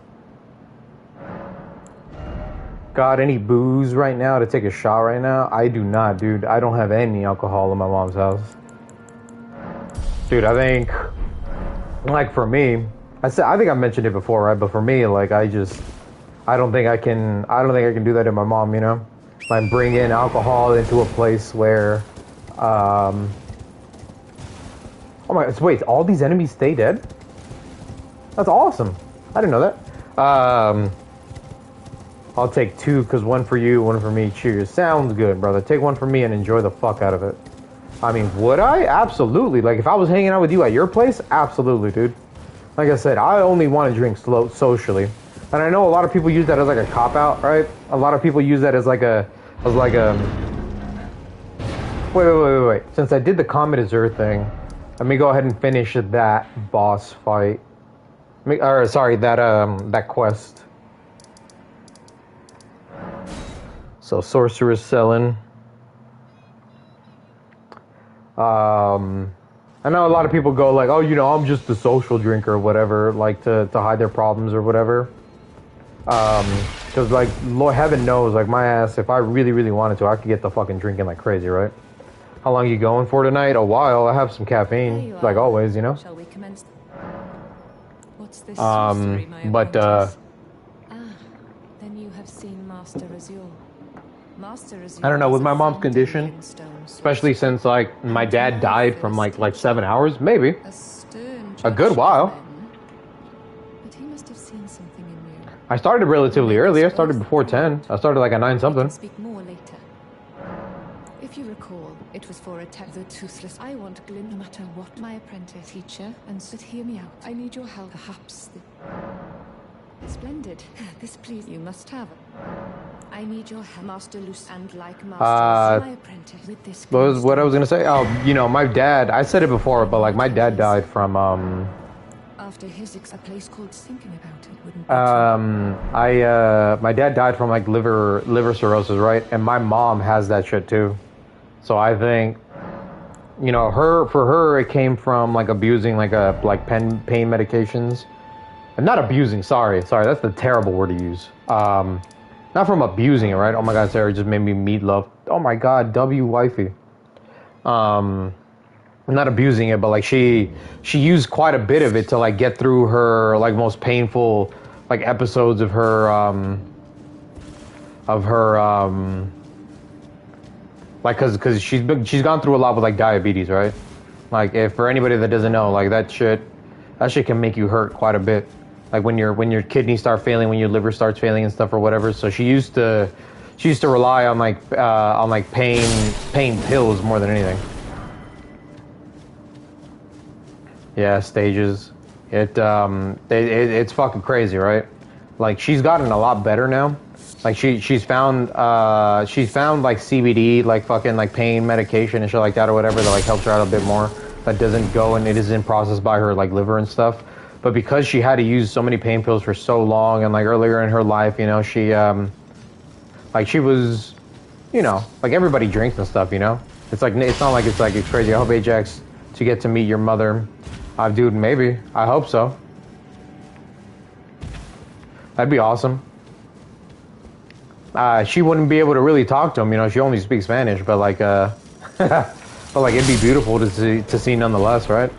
got any booze right now to take a shot right now? I do not, dude. I don't have any alcohol in my mom's house. Dude, I think, like for me, I think I mentioned it before, right? But for me, like I don't think I can do that to my mom, you know? Like bring in alcohol into a place where, oh my, so wait, all these enemies stay dead? That's awesome. I didn't know that. I'll take 2, because 1 for you, 1 for me. Cheers. Sounds good, brother. Take 1 for me and enjoy the fuck out of it. I mean, would I? Absolutely. Like, if I was hanging out with you at your place, absolutely, dude. Like I said, I only want to drink socially. And I know a lot of people use that as like a cop-out, right? A lot of people use that as like a... Wait. Since I did the Comet Azure thing, let me go ahead and finish that boss fight. Or, sorry, that quest. So, Sorceress selling. I know a lot of people go like, oh, you know, I'm just a social drinker or whatever, like to hide their problems or whatever. Because, like, Lord heaven knows, like, my ass, if I really, really wanted to, I could get the fucking drinking like crazy, right? How long are you going for tonight? A while. I have some caffeine, like always, you know? Shall we commence? What's this sorcery, my apprentice? Then you have seen Master Azure. I don't know, with my mom's condition, especially since, like, my dad died from, like 7 hours, maybe. A good while. But he must have seen something in you. I started relatively early. I started before 10. I started like at 9 something. Speak more later. If you recall, it was for attack the toothless. I want Glyn no matter what. My apprentice, teacher, and so hear me out. I need your help. Perhaps splendid. This please you must have. I need your help, Master Luce, and like Master my apprentice with this. What I was gonna say? Oh, you know, my dad. I said it before, but like my dad died from After his a place called thinking about it wouldn't. My dad died from like liver cirrhosis, right? And my mom has that shit too. So I think, you know, for her it came from like abusing like pain medications. Not abusing, sorry, that's the terrible word to use. Not from abusing it, right? Oh my god, Sarah just made me meatloaf. Oh my god, W wifey. Not abusing it, but like she used quite a bit of it to like get through her like most painful like episodes of her like cause she's gone through a lot with like diabetes, right? Like if for anybody that doesn't know, like that shit can make you hurt quite a bit. Like when your kidneys start failing, when your liver starts failing and stuff or whatever. So she used to rely on pain pills more than anything. Yeah, stages. It's fucking crazy, right? Like she's gotten a lot better now. Like she's found like CBD, like fucking like pain medication and shit like that or whatever that like helps her out a bit more. That doesn't go and it isn't processed by her like liver and stuff. But because she had to use so many pain pills for so long and like earlier in her life, you know, she like she was, you know, like everybody drinks and stuff, you know. It's like it's not like it's crazy. I hope Ajax to get to meet your mother. Dude, maybe. I hope so. That'd be awesome. She wouldn't be able to really talk to him, you know. She only speaks Spanish, but like but like it'd be beautiful to see nonetheless, right?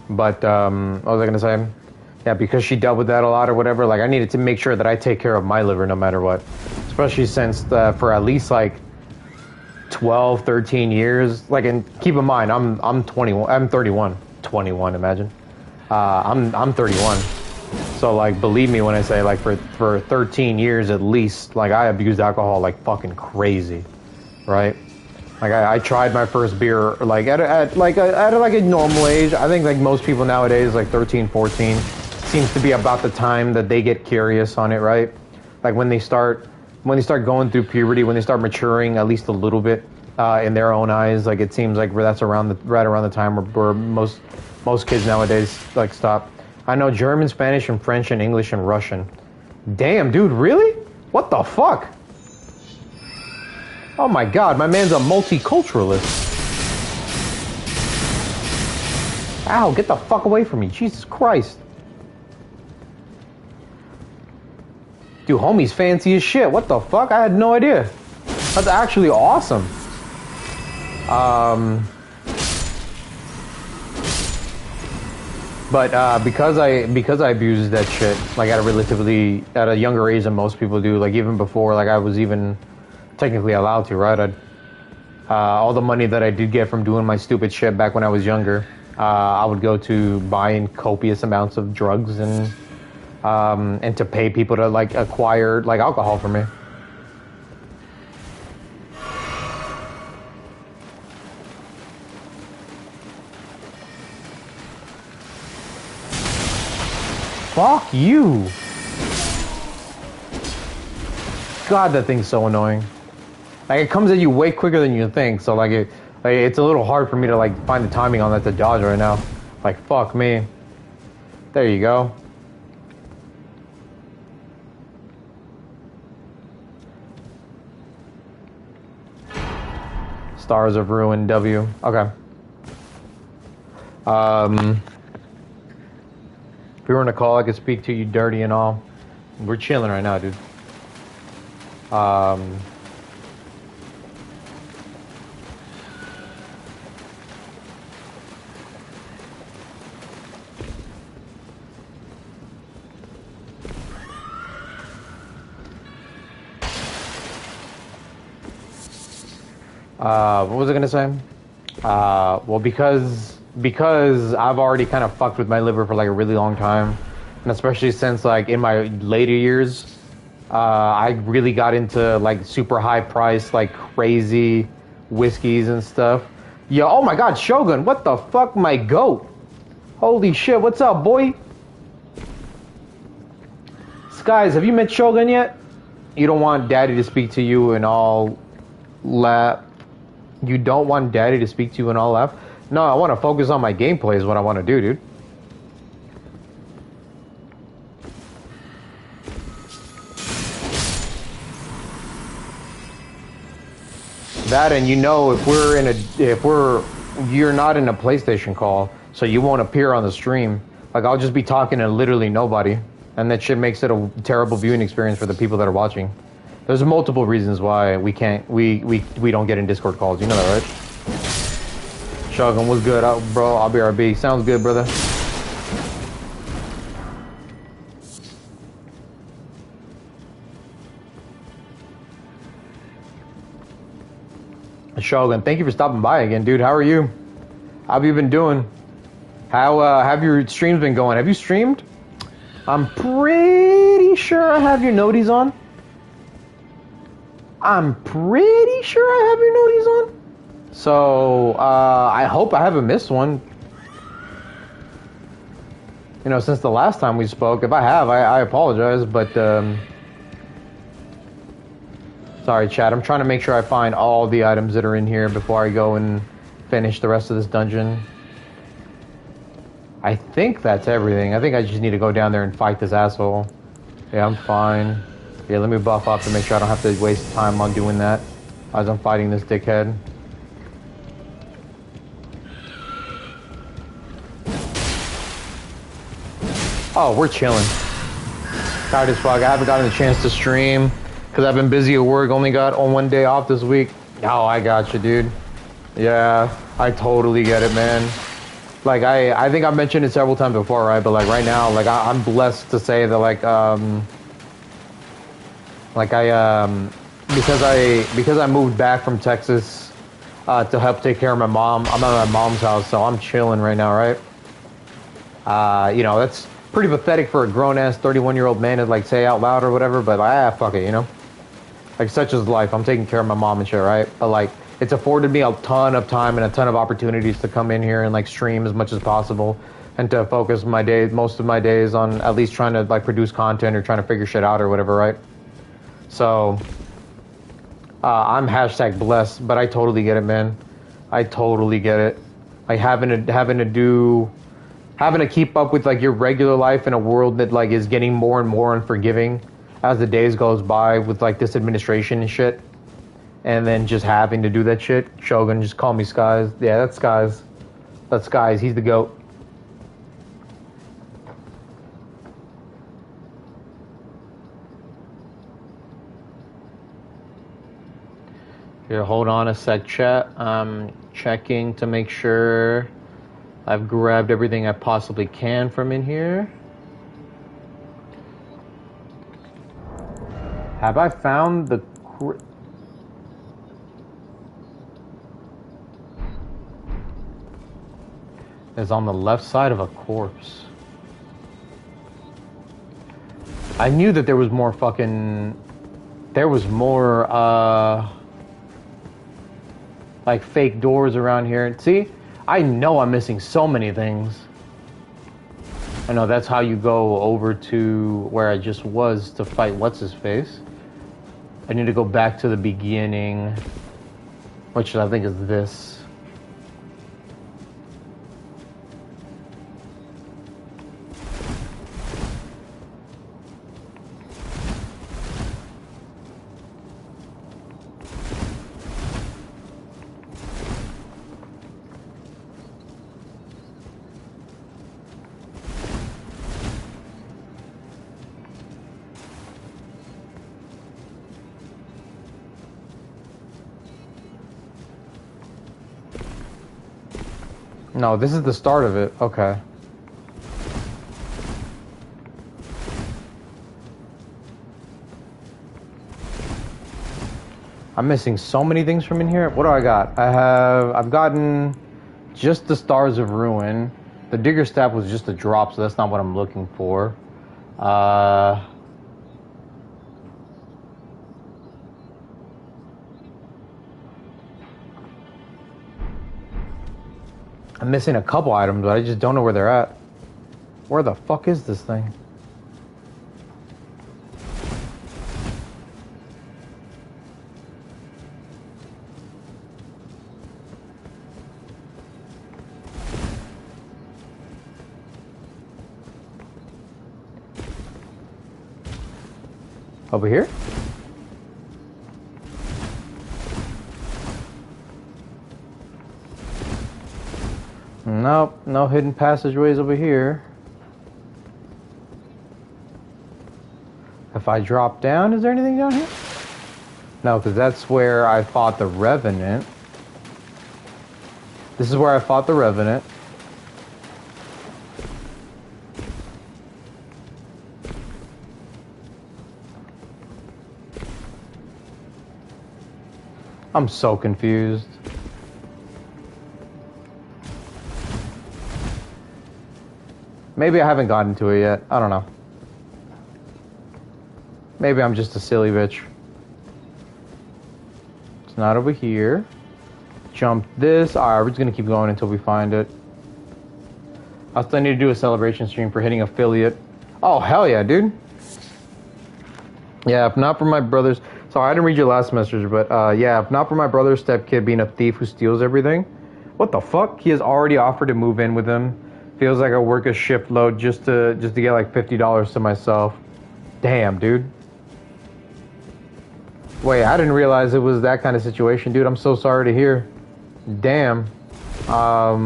But what was I gonna say? Yeah, because she dealt with that a lot or whatever. Like I needed to make sure that I take care of my liver no matter what. Especially since for at least like 12, 13 years. Like, and keep in mind, I'm 21. I'm 31. 21, imagine. I'm 31. So like, believe me when I say like for 13 years at least, like I abused alcohol like fucking crazy, right? Like I tried my first beer like at a normal age. I think like most people nowadays, like 13, 14, seems to be about the time that they get curious on it, right? Like when they start going through puberty, when they start maturing at least a little bit in their own eyes, like it seems like that's right around the time where most kids nowadays like stop. I know German, Spanish, and French, and English, and Russian. Damn, dude, really? What the fuck? Oh my god, my man's a multiculturalist. Ow, get the fuck away from me, Jesus Christ. Dude, homie's fancy as shit. What the fuck? I had no idea. That's actually awesome. But because I abused that shit like at a younger age than most people do, like even before like I was even technically allowed to, right? All the money that I did get from doing my stupid shit back when I was younger, I would go to buying copious amounts of drugs and to pay people to like acquire like alcohol for me. Fuck you. God, that thing's so annoying. Like it comes at you way quicker than you think, so like it's a little hard for me to like find the timing on that to dodge right now. Like fuck me. There you go. Stars of Ruin W. Okay. If we were in a call, I could speak to you dirty and all. We're chilling right now, dude. What was I gonna say? Well, because I've already kind of fucked with my liver for like a really long time, and especially since like in my later years, I really got into like super high price, like crazy whiskeys and stuff. Yo, oh my God, Shogun, what the fuck, my goat? Holy shit, what's up, boy? Skies, have you met Shogun yet? You don't want Daddy to speak to you and all laugh. You don't want Daddy to speak to you and all laugh? No, I want to focus on my gameplay is what I want to do, dude. That, and you know, you're not in a PlayStation call, so you won't appear on the stream. Like I'll just be talking to literally nobody, and that shit makes it a terrible viewing experience for the people that are watching. There's multiple reasons why we don't get in Discord calls. You know that, right? Shogun, what's good, bro? I'll be RB. Sounds good, brother. Shogun, thank you for stopping by again, dude. How are you? How have you been doing? How have your streams been going? Have you streamed? I'm pretty sure I have your noties on. I'm pretty sure I have your noties on. So, I hope I haven't missed one. You know, since the last time we spoke. If I have, I apologize, but, sorry, chat. I'm trying to make sure I find all the items that are in here before I go and finish the rest of this dungeon. I think that's everything. I think I just need to go down there and fight this asshole. Yeah, I'm fine. Yeah, let me buff up to make sure I don't have to waste time on doing that as I'm fighting this dickhead. Oh, we're chilling. Tired as fuck. I haven't gotten a chance to stream because I've been busy at work. Only got on one day off this week. Oh, I got you, dude. Yeah, I totally get it, man. Like, I think I've mentioned it several times before, right? But, like, right now, like, I'm blessed to say that, because I moved back from Texas to help take care of my mom. I'm at my mom's house, so I'm chilling right now, right? You know, that's pretty pathetic for a grown-ass 31-year-old man to, like, say out loud or whatever, but, fuck it, you know? Like, such is life. I'm taking care of my mom and shit, right? But, like, it's afforded me a ton of time and a ton of opportunities to come in here and, like, stream as much as possible and to focus most of my days on at least trying to, like, produce content or trying to figure shit out or whatever, right? So, I'm hashtag blessed, but I totally get it, man. I totally get it. Like, having to keep up with, like, your regular life in a world that, like, is getting more and more unforgiving as the days goes by with, like, this administration and shit. And then just having to do that shit. Shogun, just call me Skies. Yeah, that's Skies. That's Skies. He's the GOAT. Here, hold on a sec, chat. I'm checking to make sure I've grabbed everything I possibly can from in here. Have I found the... It's on the left side of a corpse. I knew that there was more fucking... There was more, like, fake doors around here. See? I know I'm missing so many things. I know that's how you go over to where I just was to fight what's-his-face. I need to go back to the beginning, which I think is this. No, this is the start of it. Okay. I'm missing so many things from in here. What do I got? I've gotten just the Stars of Ruin. The Digger Staff was just a drop, so that's not what I'm looking for. I'm missing a couple items, but I just don't know where they're at. Where the fuck is this thing? Over here? Nope, no hidden passageways over here. If I drop down, is there anything down here? No, because that's where I fought the Revenant. This is where I fought the Revenant. I'm so confused. Maybe I haven't gotten to it yet. I don't know. Maybe I'm just a silly bitch. It's not over here. Jump this. Alright, we're just gonna keep going until we find it. I still need to do a celebration stream for hitting affiliate. Oh, hell yeah, dude. Yeah, if not for my brother's... Sorry, I didn't read your last message, but yeah, if not for my brother's stepkid being a thief who steals everything. What the fuck? He has already offered to move in with him. Feels like I work a shift load just to get like $50 to myself. Damn, dude. Wait, I didn't realize it was that kind of situation, dude. I'm so sorry to hear. Damn. I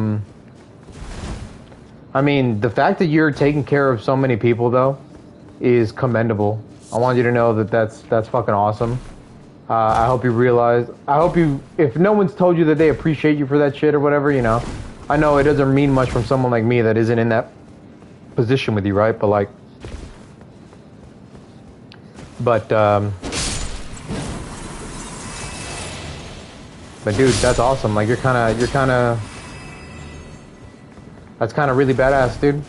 mean, the fact that you're taking care of so many people, though, is commendable. I want you to know that that's fucking awesome. I hope you realize... I hope you... If no one's told you that they appreciate you for that shit or whatever, you know... I know it doesn't mean much from someone like me that isn't in that position with you, right? But like... But dude, that's awesome. Like, you're kind of... That's kind of really badass, dude.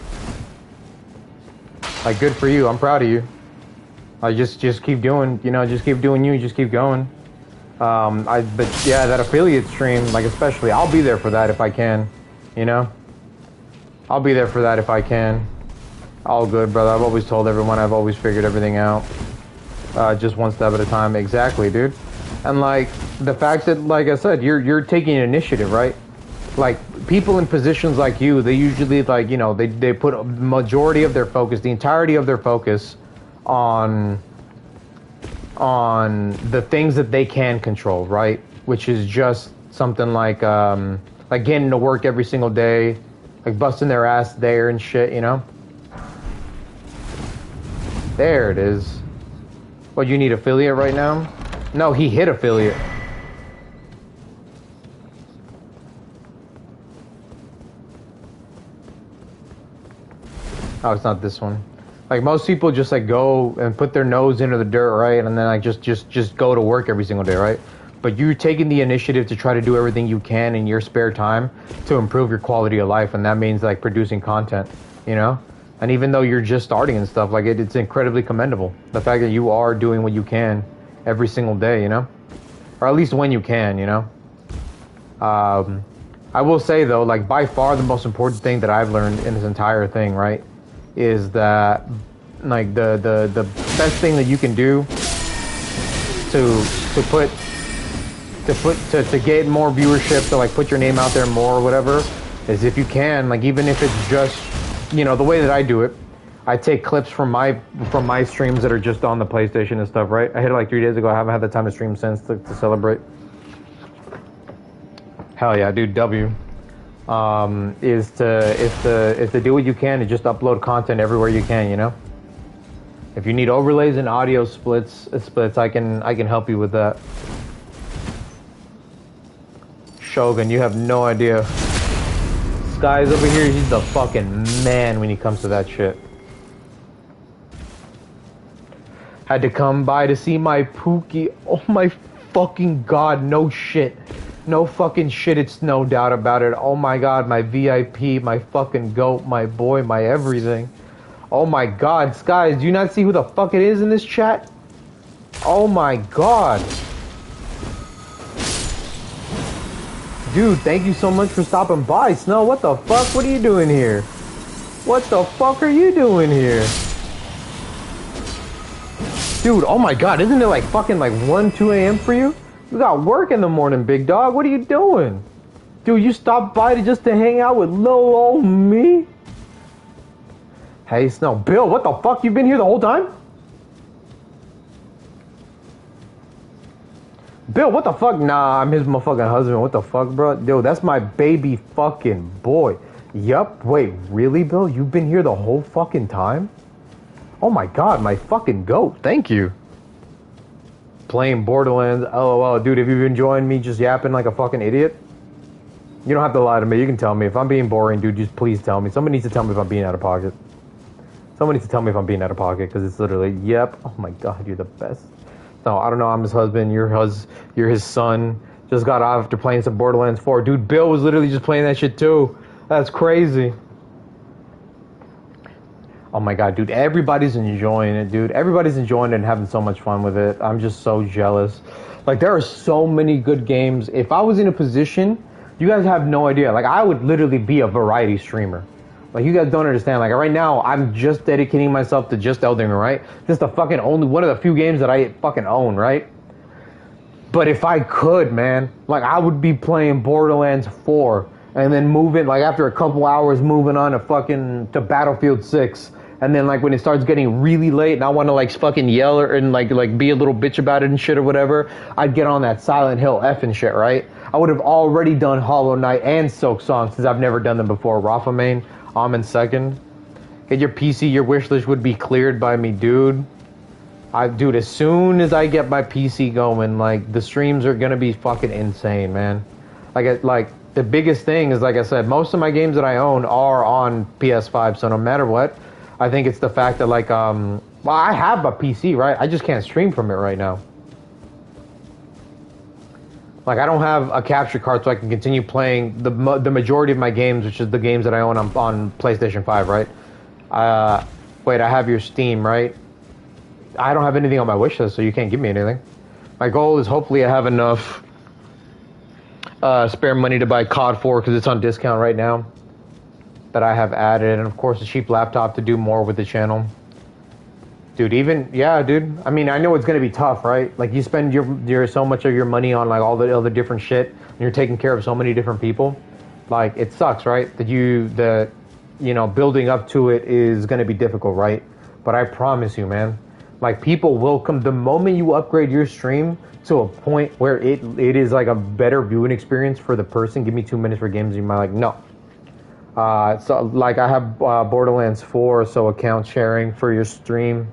Like, good for you. I'm proud of you. Just keep doing, you know, just keep doing you, just keep going. But yeah, that affiliate stream, like, especially, I'll be there for that if I can, you know? I'll be there for that if I can. All good, brother. I've always told everyone I've always figured everything out. Just one step at a time. Exactly, dude. And, like, the fact that, like I said, you're taking initiative, right? Like, people in positions like you, they usually, like, you know, they put a majority of their focus, the entirety of their focus on the things that they can control, right? Which is just something like getting to work every single day, like busting their ass there and shit, you know? There it is. What, you need affiliate right now? No, he hit affiliate. Oh, it's not this one. Like most people just like go and put their nose into the dirt, right? And then like just go to work every single day, right? But you're taking the initiative to try to do everything you can in your spare time to improve your quality of life, and that means like producing content, you know? And even though you're just starting and stuff, like it's incredibly commendable. The fact that you are doing what you can every single day, you know? Or at least when you can, you know? I will say though, like by far the most important thing that I've learned in this entire thing, right, is that like the best thing that you can do to get more viewership, to like put your name out there more or whatever, is if you can, like even if it's just, you know, the way that I do it, I take clips from my streams that are just on the PlayStation and stuff, right? I hit it like 3 days ago. I haven't had the time to stream since to celebrate. Hell yeah, dude. W is to do what you can and just upload content everywhere you can, you know? If you need overlays and audio splits, I can help you with that. Shogun, you have no idea. Sky's over here, he's the fucking man when he comes to that shit. Had to come by to see my Pookie. Oh my fucking god, no shit. No fucking shit, it's no doubt about it. Oh my god, my VIP, my fucking goat, my boy, my everything. Oh my god, Skies, do you not see who the fuck it is in this chat? Oh my god. Dude, thank you so much for stopping by. Snow, what the fuck? What are you doing here? What the fuck are you doing here? Dude, oh my god, isn't it like fucking like 1, 2 a.m. for you? You got work in the morning, big dog. What are you doing? Dude, you stopped by just to hang out with little old me? Hey, Snow. Bill, what the fuck? You been here the whole time? Bill, what the fuck? Nah, I'm his motherfucking husband. What the fuck, bro? Dude, that's my baby fucking boy. Yup. Wait, really, Bill? You've been here the whole fucking time? Oh my god, my fucking goat. Thank you. Playing Borderlands, LOL. Dude, if you've been enjoying me just yapping like a fucking idiot, you don't have to lie to me. You can tell me. If I'm being boring, dude, just please tell me. Somebody needs to tell me if I'm being out of pocket. Someone needs to tell me if I'm being out of pocket, because it's literally, yep. Oh my god, you're the best. No, I don't know. I'm his husband. You're his son. Just got off after playing some Borderlands 4. Dude, Bill was literally just playing that shit too. That's crazy. Oh my god, dude, everybody's enjoying it, dude. Everybody's enjoying it and having so much fun with it. I'm just so jealous. Like, there are so many good games. If I was in a position, you guys have no idea. Like, I would literally be a variety streamer. Like, you guys don't understand. Like, right now, I'm just dedicating myself to just Elden Ring, right? Just the fucking only one of the few games that I fucking own, right? But if I could, man, like, I would be playing Borderlands 4 and then moving, like, after a couple hours, moving on to Battlefield 6. And then, like, when it starts getting really late and I want to, like, fucking yell and, like be a little bitch about it and shit or whatever, I'd get on that Silent Hill F and shit, right? I would have already done Hollow Knight and Silk Song since I've never done them before. Rafa main, in second. Get your PC, your wish list would be cleared by me, dude. Dude, as soon as I get my PC going, like, the streams are gonna be fucking insane, man. Like, the biggest thing is, like I said, most of my games that I own are on PS5, so no matter what, I think it's the fact that, like, well, I have a PC, right? I just can't stream from it right now. Like, I don't have a capture card so I can continue playing the majority of my games, which is the games that I own on PlayStation 5, right? Wait, I have your Steam, right? I don't have anything on my wish list, so you can't give me anything. My goal is hopefully I have enough spare money to buy COD 4 because it's on discount right now. That I have added, and of course a cheap laptop to do more with the channel. Dude, yeah, dude. I mean, I know it's gonna be tough, right? Like, you spend your so much of your money on, like, all the other different shit, and you're taking care of so many different people. Like, it sucks, right? That building up to it is gonna be difficult, right? But I promise you, man, like, people will come the moment you upgrade your stream to a point where it is like a better viewing experience for the person. Give me 2 minutes for games, you might like, no. So, like, I have Borderlands 4, so account sharing for your stream.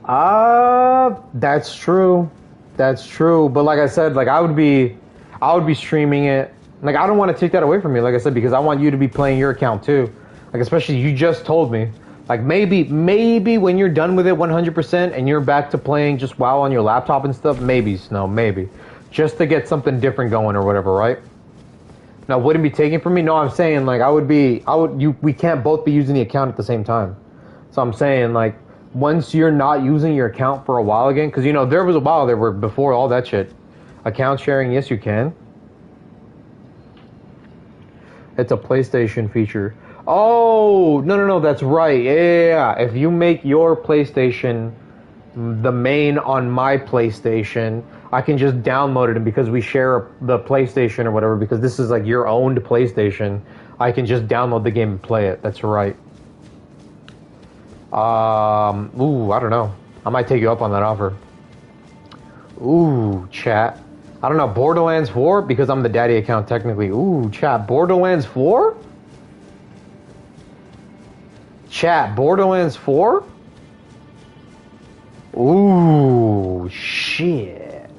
That's true. That's true. But like I said, like, I would be streaming it Like, I don't want to take that away from you, like I said, because I want you to be playing your account too. Like, especially you just told me. Like, maybe when you're done with it 100% and you're back to playing just WoW on your laptop and stuff, maybe, Snow, maybe. Just to get something different going or whatever, right? Now, wouldn't be taken from me? No, I'm saying, like, we can't both be using the account at the same time. So I'm saying, like, once you're not using your account for a while again, because, you know, there was a while there where before all that shit. Account sharing, yes, you can. It's a PlayStation feature. Oh, no, that's right. Yeah. If you make your PlayStation the main on my PlayStation, I can just download it, and because we share the PlayStation or whatever, because this is like your owned PlayStation, I can just download the game and play it. That's right. Ooh, I don't know. I might take you up on that offer. Ooh, chat. I don't know, Borderlands 4? Because I'm the daddy account technically. Ooh, chat, Borderlands 4? Chat, Borderlands 4? Ooh, shit.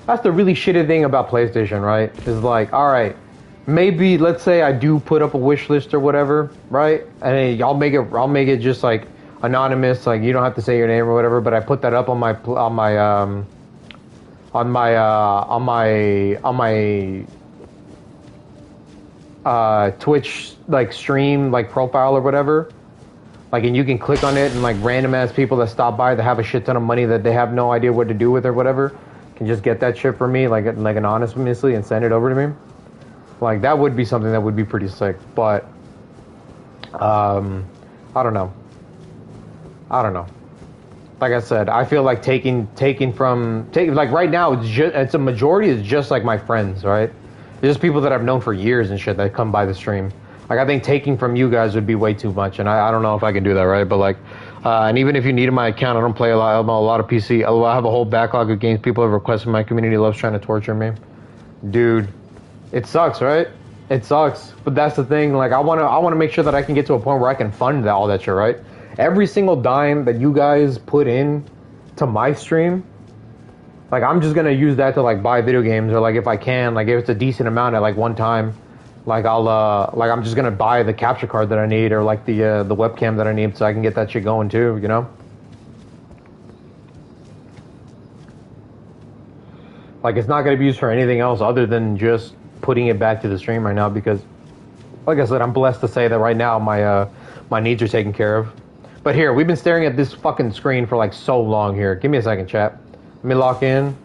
That's the really shitty thing about PlayStation, right? Is like, alright, maybe, let's say I do put up a wish list or whatever, right? And I'll make it just like anonymous, like you don't have to say your name or whatever, but I put that up on my Twitch like stream like profile or whatever, like, and you can click on it, and like random ass people that stop by that have a shit ton of money that they have no idea what to do with or whatever can just get that shit for me, like anonymously, and send it over to me. Like, that would be something that would be pretty sick, but I don't know. Like I said, I feel like taking like right now, it's a majority is just like my friends, right? It's just people that I've known for years and shit that come by the stream. Like, I think taking from you guys would be way too much, and I don't know if I can do that, right? But like, and even if you needed my account, I don't play a lot of PC. I have a whole backlog of games people have requested. My community loves trying to torture me, dude. It sucks, right? It sucks, but that's the thing. Like, I want to make sure that I can get to a point where I can fund all that shit, right? Every single dime that you guys put in to my stream, like, I'm just gonna use that to like buy video games, or like if I can, like if it's a decent amount at like one time, like I'm just gonna buy the capture card that I need, or like the webcam that I need, so I can get that shit going too, you know? Like, it's not gonna be used for anything else other than just putting it back to the stream right now, because, like I said, I'm blessed to say that right now my needs are taken care of. But here, we've been staring at this fucking screen for like so long here. Give me a second, chat. Let me lock in.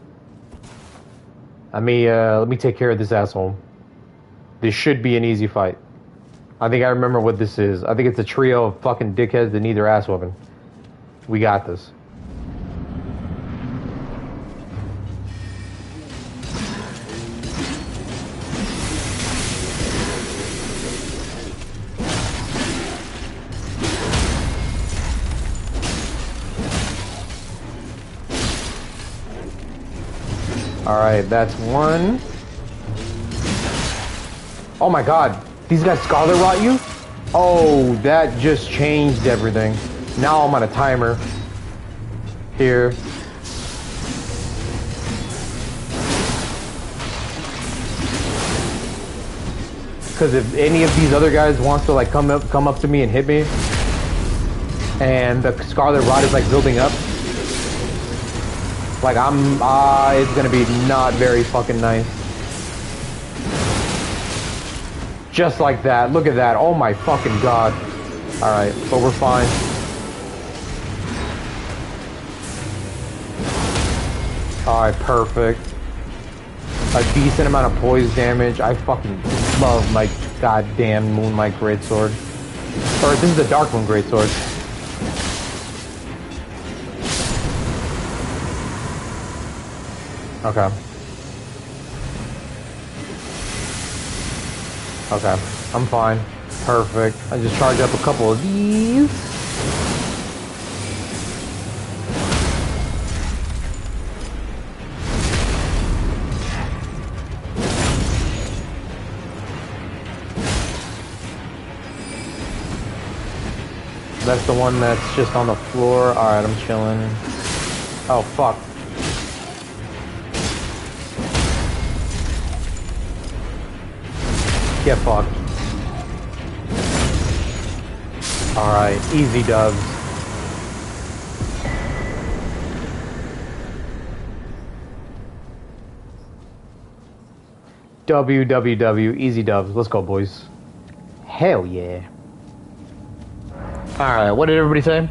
Let me take care of this asshole. This should be an easy fight. I think I remember what this is. I think it's a trio of fucking dickheads that need their ass whooping. We got this. Alright, that's one. Oh my god, these guys Scarlet Rot you? Oh, that just changed everything. Now I'm on a timer. Here. Because if any of these other guys wants to like come up to me and hit me, and the Scarlet Rot is like building up, like it's gonna be not very fucking nice. Just like that. Look at that. Oh my fucking god. Alright, but we're fine. Alright, perfect. A decent amount of poise damage. I fucking love my goddamn Moonlight Greatsword. Or this is the Darkmoon Greatsword. Okay. Okay, I'm fine. Perfect. I just charged up a couple of these. That's the one that's just on the floor. Alright, I'm chilling. Oh, fuck. Get fucked. Alright, easy dubs. WWW, easy dubs. Let's go, boys. Hell yeah. Alright, what did everybody say?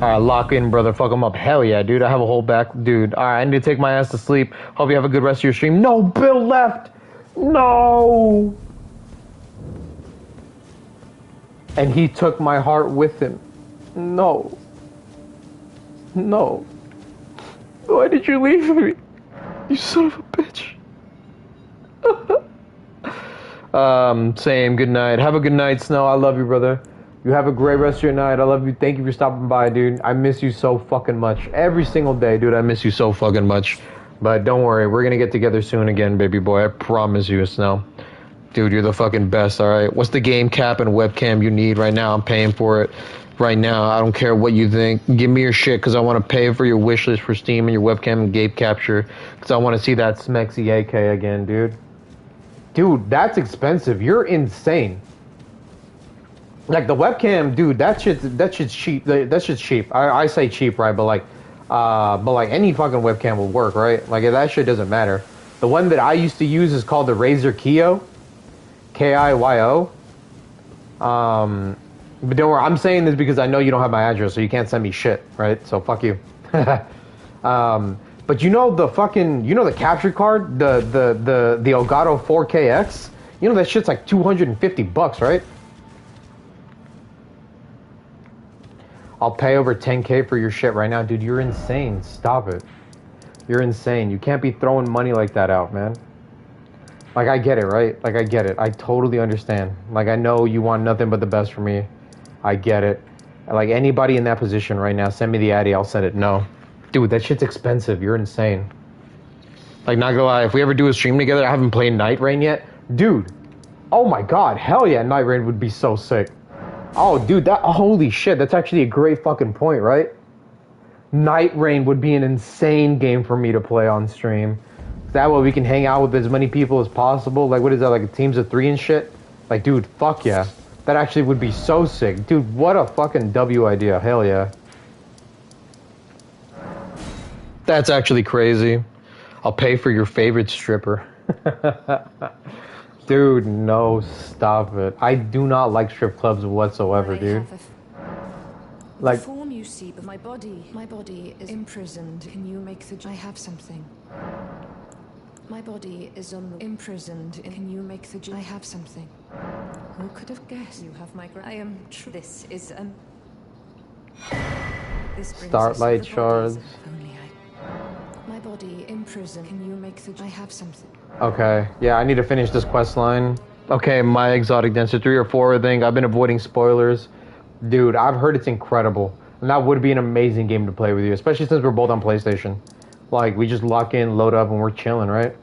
Alright, lock in, brother. Fuck them up. Hell yeah, dude. I have a whole back. Dude, alright, I need to take my ass to sleep. Hope you have a good rest of your stream. No, Bill left! No! And he took my heart with him. No. No. Why did you leave me? You son of a bitch. Same. Good night. Have a good night, Snow. I love you, brother. You have a great rest of your night. I love you. Thank you for stopping by, dude. I miss you so fucking much. Every single day, dude. I miss you so fucking much. But don't worry. We're gonna get together soon again, baby boy. I promise you, Snow. Dude, you're the fucking best, alright? What's the game cap and webcam you need right now? I'm paying for it right now. I don't care what you think. Give me your shit, because I want to pay for your wishlist for Steam and your webcam and game capture, because I want to see that Smexy AK again, dude. Dude, that's expensive. You're insane. Like, the webcam, dude, that shit's cheap. That shit's cheap. I say cheap, right? But like any fucking webcam will work, right? Like, that shit doesn't matter. The one that I used to use is called the Razer Kiyo. Kiyo. But don't worry, I'm saying this because I know you don't have my address, so you can't send me shit, right? So fuck you. But you know the capture card, the Elgato 4KX? You know that shit's like $250, right? I'll pay over 10K for your shit right now, dude. You're insane. Stop it. You're insane. You can't be throwing money like that out, man. Like, I get it, right? Like, I get it. I totally understand. Like, I know you want nothing but the best for me. I get it. Like, anybody in that position right now, send me the Addy, I'll send it. No. Dude, that shit's expensive. You're insane. Like, not gonna lie, if we ever do a stream together, I haven't played Night Rain yet. Dude. Oh my god. Hell yeah, Night Rain would be so sick. Oh, dude, holy shit. That's actually a great fucking point, right? Night Rain would be an insane game for me to play on stream. That way we can hang out with as many people as possible. Like, what is that, like teams of 3 and shit? Like, dude, fuck yeah. That actually would be so sick. Dude, what a fucking W idea. Hell yeah. That's actually crazy. I'll pay for your favorite stripper. Dude, no, stop it. I do not like strip clubs whatsoever, dude. Like, form you see, but my body is imprisoned. Can you make the? I have something. My body is imprisoned. Can you make the? I have something. Who could have guessed? You have my. I am true. This is This Starlight shards. My body imprisoned. Can you make the? I have something. Okay, yeah, I need to finish this quest line. Okay, my exotic dancer 3 or 4, I think. I've been avoiding spoilers. Dude, I've heard it's incredible. And that would be an amazing game to play with you, especially since we're both on PlayStation. Like, we just lock in, load up, and we're chilling, right?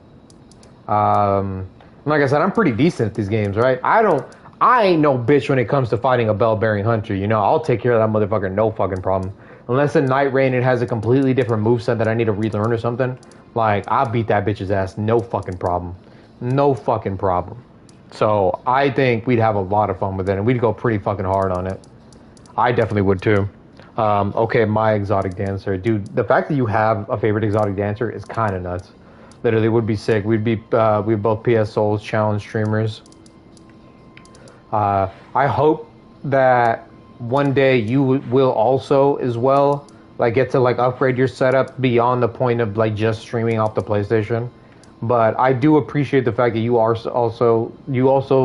Like I said, I'm pretty decent at these games, right? I ain't no bitch when it comes to fighting a bell-bearing hunter, you know? I'll take care of that motherfucker, no fucking problem. Unless in Night Rain it has a completely different moveset that I need to relearn or something. Like, I'll beat that bitch's ass, no fucking problem. No fucking problem. So, I think we'd have a lot of fun with it, and we'd go pretty fucking hard on it. I definitely would too. Okay, my exotic dancer. Dude, the fact that you have a favorite exotic dancer is kind of nuts. Literally would be sick. We'd both PS Souls challenge streamers. I hope that one day you will also as well, like, get to like upgrade your setup beyond the point of like just streaming off the PlayStation. But I do appreciate the fact that you also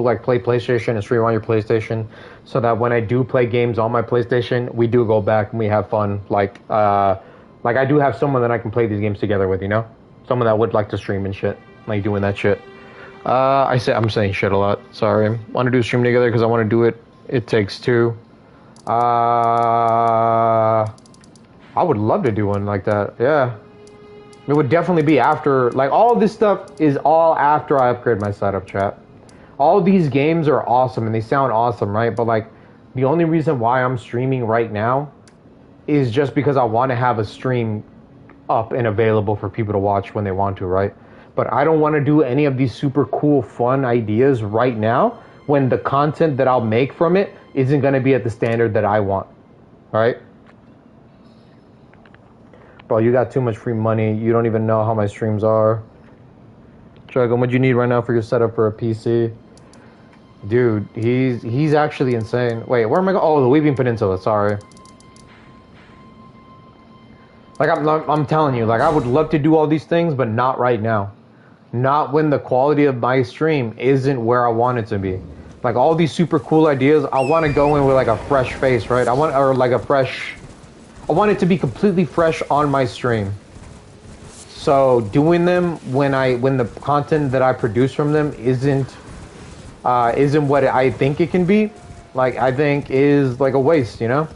like play PlayStation and stream on your PlayStation, so that when I do play games on my PlayStation, we do go back and we have fun. Like I do have someone that I can play these games together with, you know? Someone that would like to stream and shit, like doing that shit. I'm saying shit a lot. Sorry. Want to do a stream together because I want to do it. It Takes Two. I would love to do one like that. Yeah. It would definitely be after, like, all this stuff is all after I upgrade my setup, chat. All these games are awesome and they sound awesome, right? But like, the only reason why I'm streaming right now is just because I want to have a stream up and available for people to watch when they want to, right? But I don't want to do any of these super cool, fun ideas right now when the content that I'll make from it isn't going to be at the standard that I want. Right? Bro, you got too much free money. You don't even know how my streams are. Dragon, what do you need right now for your setup for a PC? Dude, he's actually insane. Wait, where am I going? Oh, the Weaving Peninsula, sorry. Like, I'm telling you, like, I would love to do all these things, but not right now. Not when the quality of my stream isn't where I want it to be. Like, all these super cool ideas, I want to go in with, like, a fresh face, right? I want it to be completely fresh on my stream. So, doing them when the content that I produce from them isn't what I think it can be, like, I think is, like, a waste, you know?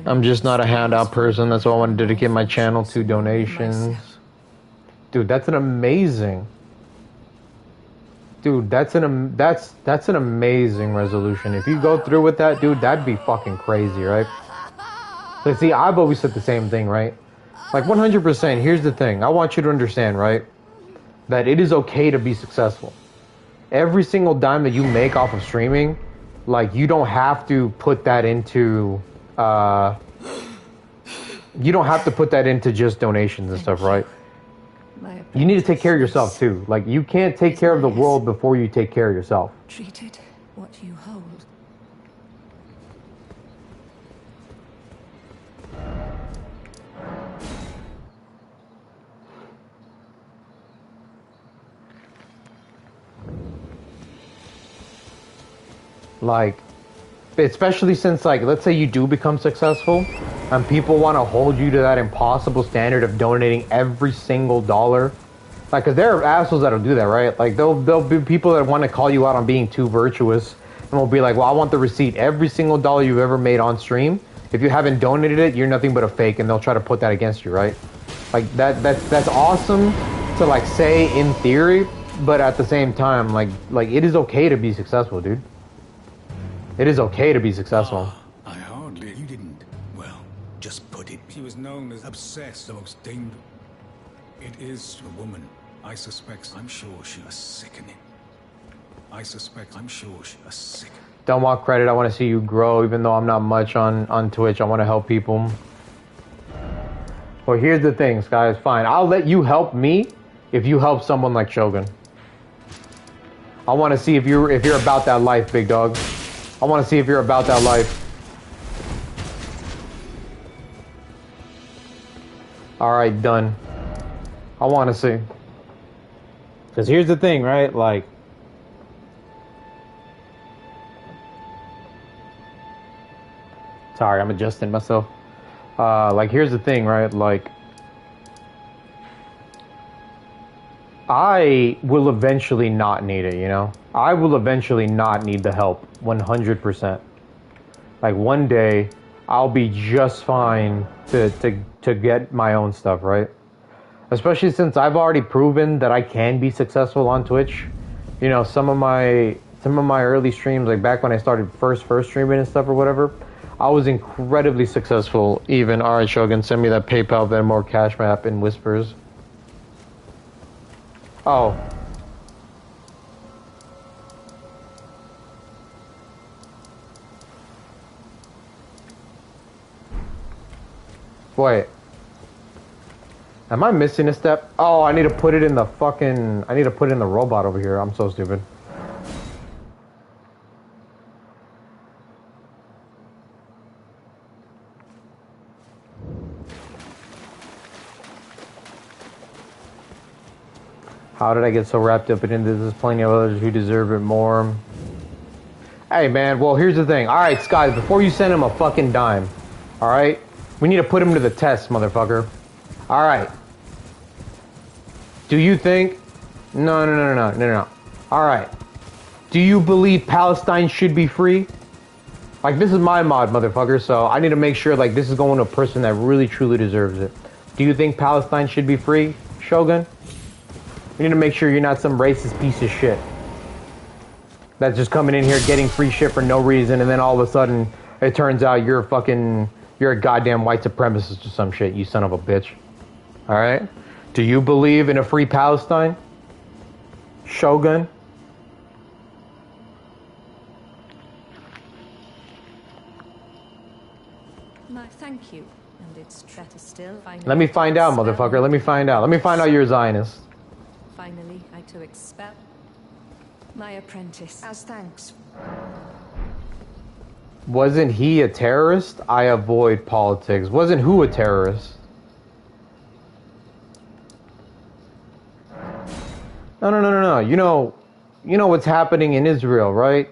I'm just not a handout person. That's why I want to dedicate my channel to donations. Dude, that's an amazing. Dude, that's an amazing resolution. If you go through with that, dude, that'd be fucking crazy, right? But see, I've always said the same thing, right? Like 100%. Here's the thing. I want you to understand, right? That it is okay to be successful. Every single dime that you make off of streaming, like, you don't have to put that into just donations and stuff, right? You need to take care of yourself too. Like, you can't take care of the world before you take care of yourself. Treat it what you hold. Like, especially since, like, let's say you do become successful and people want to hold you to that impossible standard of donating every single dollar. Like, because there are assholes that'll do that, right? Like, there'll be people that want to call you out on being too virtuous and will be like, well, I want the receipt. Every single dollar you've ever made on stream, if you haven't donated it, you're nothing but a fake, and they'll try to put that against you, right? Like, that's awesome to, like, say in theory, but at the same time, like it is okay to be successful, dude. It is okay to be successful. I hardly... You didn't. Well, just put it. She was known as obsessed, the most dangerous. It is a woman. I suspect, I'm sure she was sickening. Don't want credit. I want to see you grow, even though I'm not much on Twitch. I want to help people. Well, here's the thing, guys. Fine. I'll let you help me if you help someone like Shogun. I want to see if you're about that life, big dog. I want to see if you're about that life. Alright, done. I want to see. Because here's the thing, right? Like... Sorry, I'm adjusting myself. Like, here's the thing, right? Like... I will eventually not need it, you know? I will eventually not need the help, 100%. Like, one day, I'll be just fine to get my own stuff, right? Especially since I've already proven that I can be successful on Twitch. You know, some of my early streams, like back when I started first streaming and stuff or whatever, I was incredibly successful even. Alright, Shogun, send me that PayPal, Venmo, or Cash App in whispers. Oh. Wait. Am I missing a step? Oh, I need to put it in the fucking... I need to put it in the robot over here. I'm so stupid. How did I get so wrapped up into this? There's plenty of others who deserve it more. Hey, man. Well, here's the thing. Alright, Skies, before you send him a fucking dime, alright? We need to put him to the test, motherfucker. Alright. Do you think... No. Alright. Do you believe Palestine should be free? Like, this is my mod, motherfucker, so I need to make sure, like, this is going to a person that really, truly deserves it. Do you think Palestine should be free, Shogun? We need to make sure you're not some racist piece of shit that's just coming in here getting free shit for no reason, and then all of a sudden it turns out you're a goddamn white supremacist or some shit, you son of a bitch. Alright? Do you believe in a free Palestine? Shogun? Thank you. And it's better still. Let me find out, motherfucker. Let me find out. Let me find out you're a Zionist. Finally, I to expel my apprentice. As thanks. Wasn't he a terrorist? I avoid politics. Wasn't who a terrorist? No. You know what's happening in Israel, right?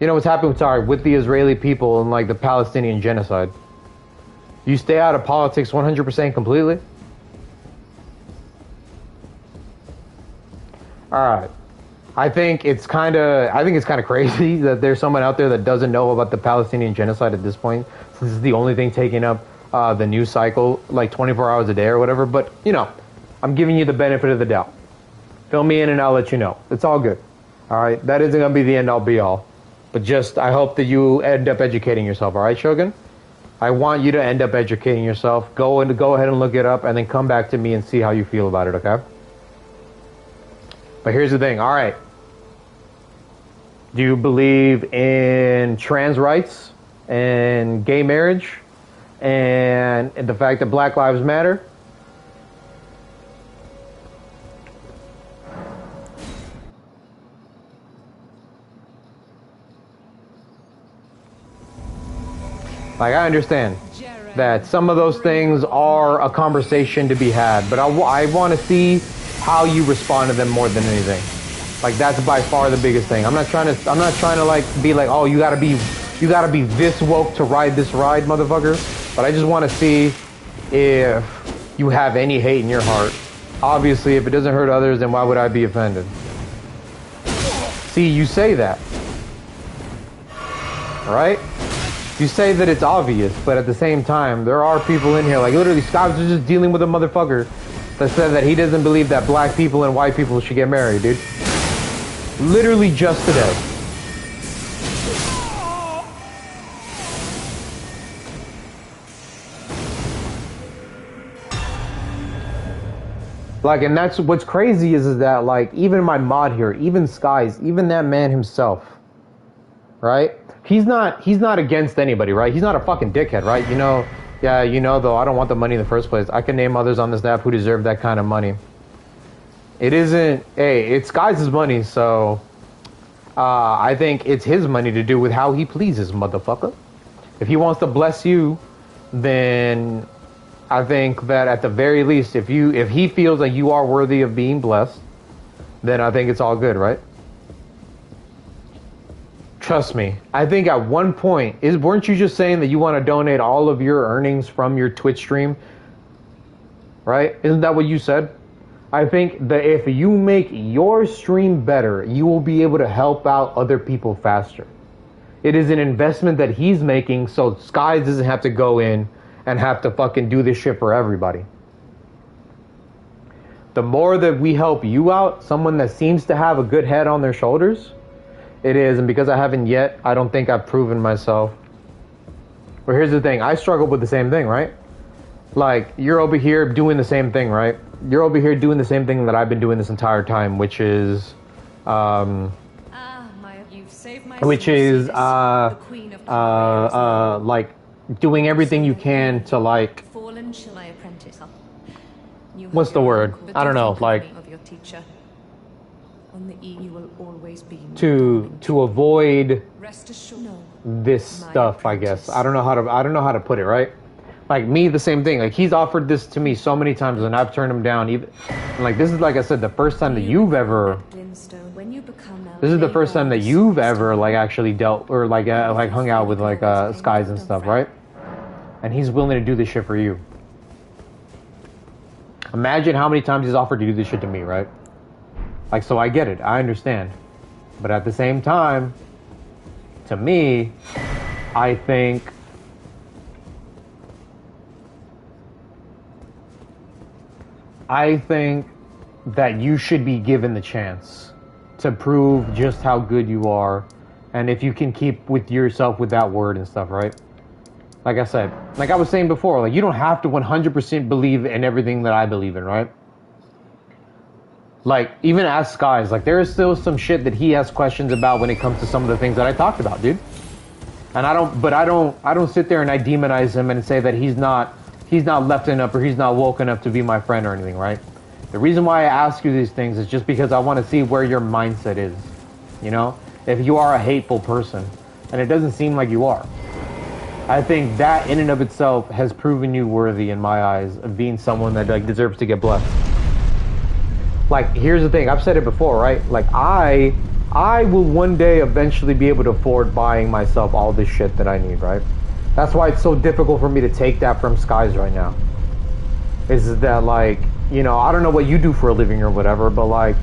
You know what's happening, with the Israeli people and like the Palestinian genocide. You stay out of politics 100% completely? Alright. I think it's kind of crazy that there's someone out there that doesn't know about the Palestinian genocide at this point. This is the only thing taking up the news cycle like 24 hours a day or whatever. But, I'm giving you the benefit of the doubt. Fill me in and I'll let you know. It's all good. Alright? That isn't going to be the end all be all. But I hope that you end up educating yourself. Alright, Shogun? I want you to end up educating yourself. Go ahead and look it up and then come back to me and see how you feel about it, okay? But here's the thing, alright. Do you believe in trans rights and gay marriage and the fact that Black Lives Matter? Like, I understand that some of those things are a conversation to be had, but I want to see how you respond to them more than anything. Like, that's by far the biggest thing. I'm not trying to like be like, oh, you gotta be this woke to ride this ride, motherfucker. But I just want to see if you have any hate in your heart. Obviously, if it doesn't hurt others, then why would I be offended? See, you say that, right? You say that it's obvious, but at the same time, there are people in here, like literally Scott was just dealing with a motherfucker that said that he doesn't believe that black people and white people should get married, dude. Literally just today. Like, and that's what's crazy is that, like, even my mod here, even Skies, even that man himself, right? He's not against anybody, right? He's not a fucking dickhead, right? Though, I don't want the money in the first place. I can name others on this app who deserve that kind of money. It's Skies' money, so I think it's his money to do with how he pleases, motherfucker. If he wants to bless you, then I think that at the very least, if he feels like you are worthy of being blessed, then I think it's all good, right? Trust me. I think at one point, weren't you just saying that you want to donate all of your earnings from your Twitch stream? Right? Isn't that what you said? I think that if you make your stream better, you will be able to help out other people faster. It is an investment that he's making, so Skies doesn't have to go in and have to fucking do this shit for everybody. The more that we help you out, someone that seems to have a good head on their shoulders, it is, and because I haven't yet, I don't think I've proven myself. But here's the thing, I struggle with the same thing, right? Like, you're over here doing the same thing, right? You're over here doing the same thing that I've been doing this entire time, which is, like, doing everything you can to, like, what's the word? I don't know, like, to avoid this stuff, I guess. I don't know how to put it, right? Like me, the same thing. Like, he's offered this to me so many times and I've turned him down. Even like, this is, like I said, the first time that you've ever like actually dealt or like hung out with like Skies and stuff, right? And he's willing to do this shit for you. Imagine how many times he's offered to do this shit to me, right? Like, so I get it. I understand. But at the same time, to me, I think that you should be given the chance to prove just how good you are, and if you can keep with yourself with that word and stuff, right? Like I said, like I was saying before, like you don't have to 100% believe in everything that I believe in, right? Like, even as Skies, like there is still some shit that he has questions about when it comes to some of the things that I talked about, dude. And I don't sit there and I demonize him and say that he's not left enough or he's not woke enough to be my friend or anything, right? The reason why I ask you these things is just because I want to see where your mindset is, you know? If you are a hateful person, and it doesn't seem like you are. I think that in and of itself has proven you worthy in my eyes of being someone that like deserves to get blessed. Like, here's the thing, I've said it before, right? Like, I will one day eventually be able to afford buying myself all this shit that I need, right? That's why it's so difficult for me to take that from Skies right now. Is that, like, you know, I don't know what you do for a living or whatever, but, like,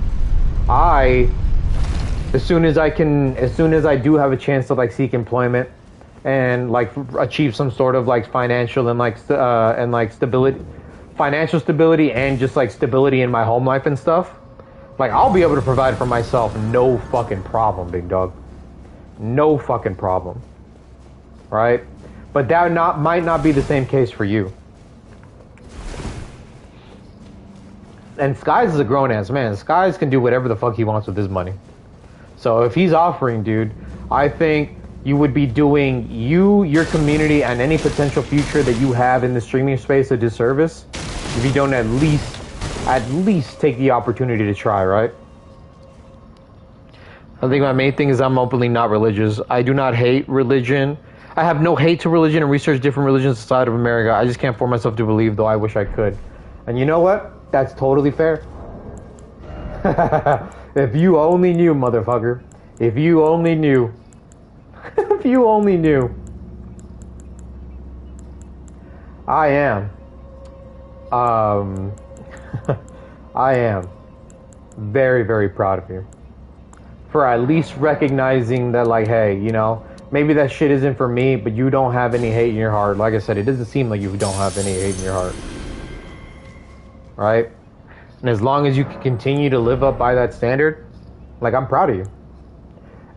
as soon as I do have a chance to, like, seek employment and, like, achieve some sort of, like, financial and, like, stability, financial stability and just, like, stability in my home life and stuff, like, I'll be able to provide for myself, no fucking problem, big dog. No fucking problem. Right? But that might not be the same case for you. And Skies is a grown-ass man. Skies can do whatever the fuck he wants with his money. So if he's offering, dude, I think you would be doing your community, and any potential future that you have in the streaming space a disservice if you don't at least take the opportunity to try, right? I think my main thing is I'm openly not religious. I do not hate religion. I have no hate to religion and research different religions outside of America. I just can't force myself to believe, though I wish I could. And you know what? That's totally fair. If you only knew, motherfucker. If you only knew. If you only knew. I am. I am very, very proud of you for at least recognizing that, like, hey, you know, maybe that shit isn't for me, but you don't have any hate in your heart. Like I said, it doesn't seem like you don't have any hate in your heart. Right? And as long as you can continue to live up by that standard, like, I'm proud of you.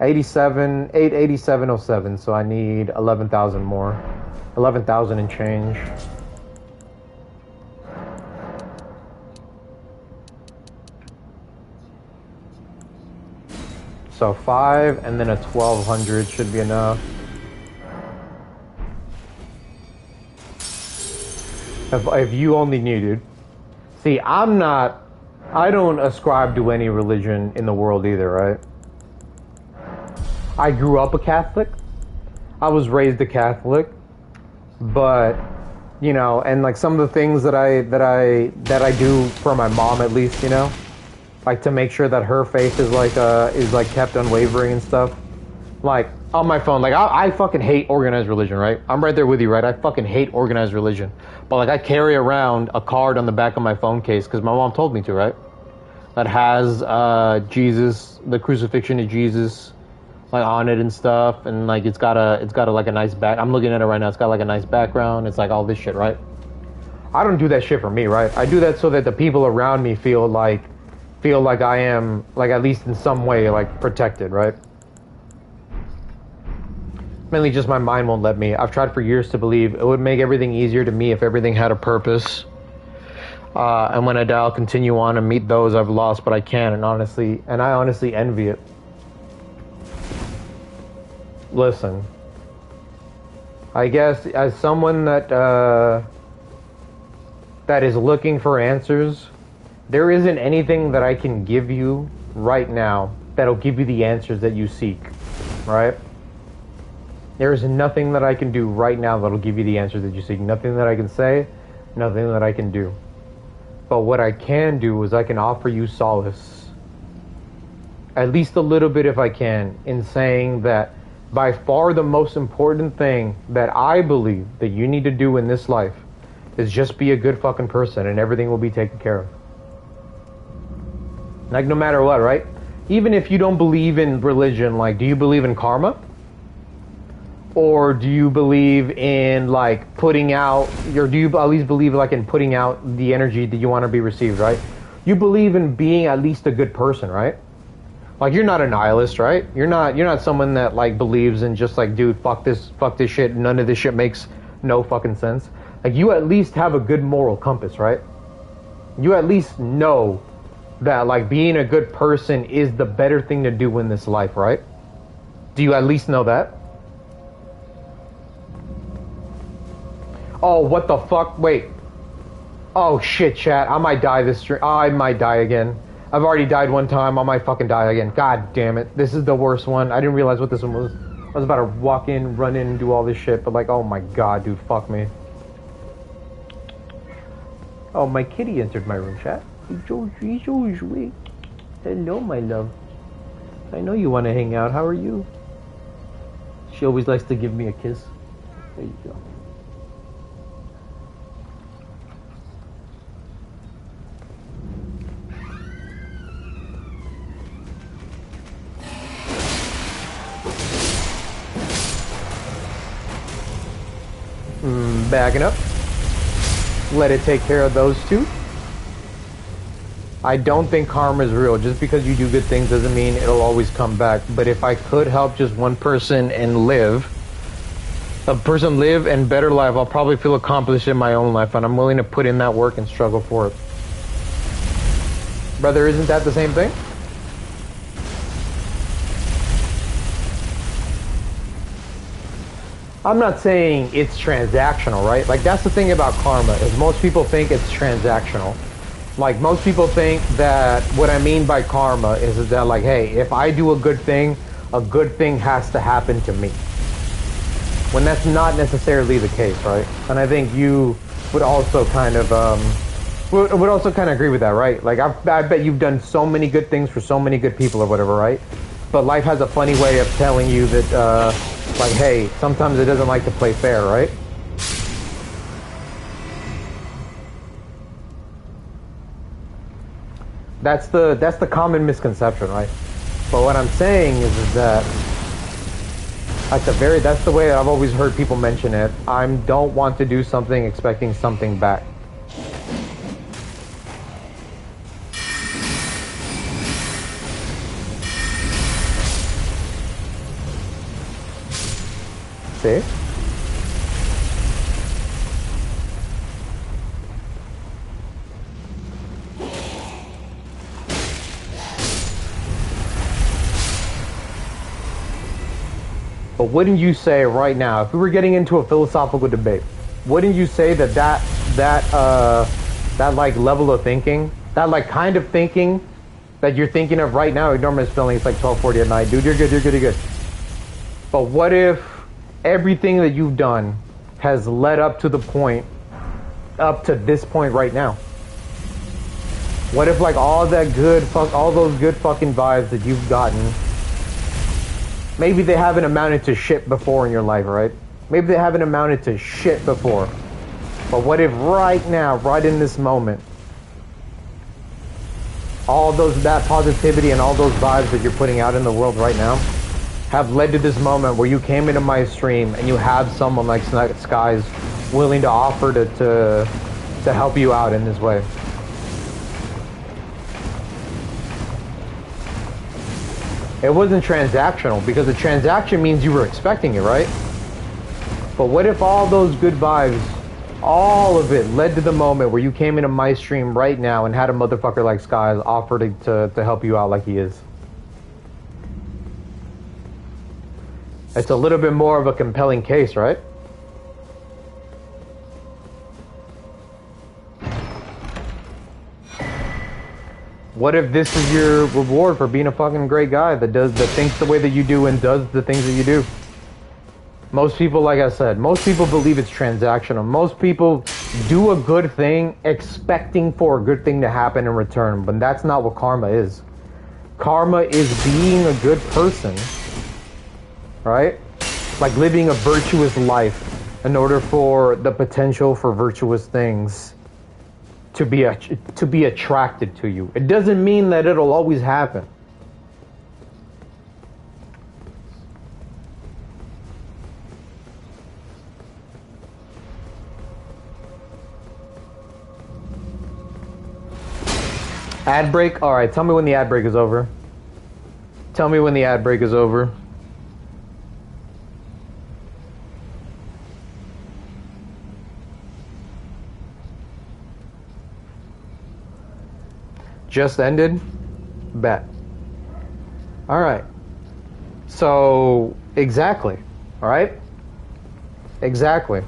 88707, so I need 11,000 more. 11,000 and change. So 5 and then a 1,200 should be enough. If you only knew, dude. See, I don't ascribe to any religion in the world either, right? I grew up a Catholic. I was raised a Catholic. But, you know, and like some of the things that I do for my mom, at least, you know, like to make sure that her faith is kept unwavering and stuff. Like on my phone, like I fucking hate organized religion, right? I'm right there with you, right? I fucking hate organized religion. But like I carry around a card on the back of my phone case because my mom told me to, right? That has Jesus, the crucifixion of Jesus, like on it and stuff, and like it's got a like a nice back. I'm looking at it right now. It's got like a nice background. It's like all this shit, right? I don't do that shit for me, right? I do that so that the people around me feel like I am, like, at least in some way, like, protected, right? Mainly just my mind won't let me. I've tried for years to believe it would make everything easier to me if everything had a purpose. And when I die, I'll continue on and meet those I've lost, but I can't, and I honestly envy it. Listen, I guess as someone that is looking for answers, there isn't anything that I can give you right now that'll give you the answers that you seek, right? There is nothing that I can do right now that'll give you the answers that you seek. Nothing that I can say, nothing that I can do. But what I can do is I can offer you solace, at least a little bit if I can, in saying that by far the most important thing that I believe that you need to do in this life is just be a good fucking person and everything will be taken care of. Like, no matter what, right? Even if you don't believe in religion, like, do you believe in karma? Or do you believe in, like, putting out, or do you at least believe, like, in putting out the energy that you want to be received, right? you believe in being at least a good person, right? Like, you're not a nihilist, right? You're not someone that, like, believes in just, like, dude, fuck this shit, none of this shit makes no fucking sense. Like, you at least have a good moral compass, right? You at least know that, like, being a good person is the better thing to do in this life, right? Do you at least know that? Oh, what the fuck? Wait. Oh, shit, chat. I might die this stream. I might die again. I've already died one time. I might fucking die again. God damn it. This is the worst one. I didn't realize what this one was. I was about to walk in, run in, and do all this shit, but, like, oh my god, dude, fuck me. Oh, my kitty entered my room, chat. Hello, my love. I know you want to hang out. How are you? She always likes to give me a kiss. There you go. Backing up. Let it take care of those two. I don't think karma is real. Just because you do good things doesn't mean it'll always come back. But if I could help just one person and live and better life, I'll probably feel accomplished in my own life, and I'm willing to put in that work and struggle for it. Brother, isn't that the same thing? I'm not saying it's transactional, right? Like, that's the thing about karma, is most people think it's transactional. Like, most people think that what I mean by karma is that, like, hey, if I do a good thing has to happen to me. When that's not necessarily the case, right? And I think you would also kind of, would also kind of agree with that, right? Like, I bet you've done so many good things for so many good people or whatever, right? But life has a funny way of telling you that, like, hey, sometimes it doesn't like to play fair, right? That's the common misconception, right? But what I'm saying is that that's the way I've always heard people mention it. I don't want to do something expecting something back. See? But wouldn't you say right now, if we were getting into a philosophical debate, wouldn't you say that like level of thinking, that like kind of thinking that you're thinking of right now, ignore my spelling, it's like 12:40 at night, dude, you're good. But what if everything that you've done has led up to this point right now? What if like all those good fucking vibes that you've gotten, maybe they haven't amounted to shit before in your life, right? Maybe they haven't amounted to shit before. But what if right now, right in this moment, that positivity and all those vibes that you're putting out in the world right now have led to this moment where you came into my stream and you have someone like Skies willing to offer to help you out in this way. It wasn't transactional, because a transaction means you were expecting it, right? But what if all those good vibes, all of it led to the moment where you came into my stream right now and had a motherfucker like Skies offer to help you out like he is? It's a little bit more of a compelling case, right? What if this is your reward for being a fucking great guy that thinks the way that you do and does the things that you do? Most people, like I said, most people believe it's transactional. Most people do a good thing expecting for a good thing to happen in return, but that's not what karma is. Karma is being a good person, right? Like living a virtuous life in order for the potential for virtuous things to be attracted to you. It doesn't mean that it'll always happen. Ad break? Alright, tell me when the ad break is over. Tell me when the ad break is over. Just ended? Bet. Alright. So, exactly. Alright? Exactly.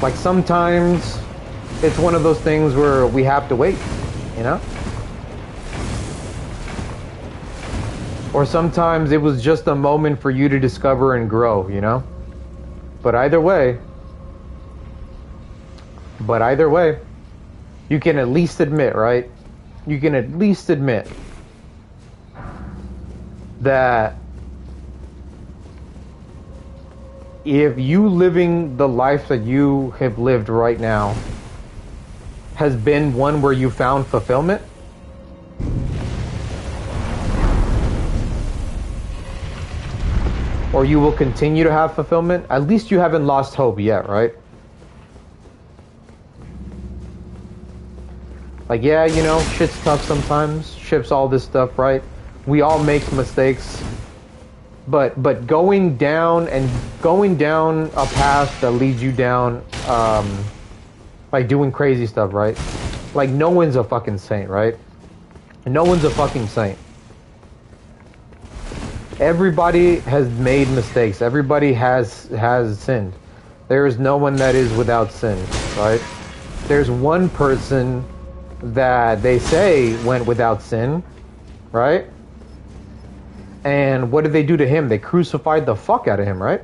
Like sometimes it's one of those things where we have to wait, you know? Or sometimes it was just a moment for you to discover and grow, you know? But either way, you can at least admit, right? You can at least admit that if you living the life that you have lived right now has been one where you found fulfillment, or you will continue to have fulfillment, at least you haven't lost hope yet, right? Like, yeah, you know, shit's tough sometimes. Shit's all this stuff, right? We all make mistakes. But going down a path that leads you down, like doing crazy stuff, right? Like, no one's a fucking saint, right? No one's a fucking saint. Everybody has made mistakes. Everybody has sinned. There is no one that is without sin, right? There's one person that they say went without sin, right? And what did they do to him? They crucified the fuck out of him, right?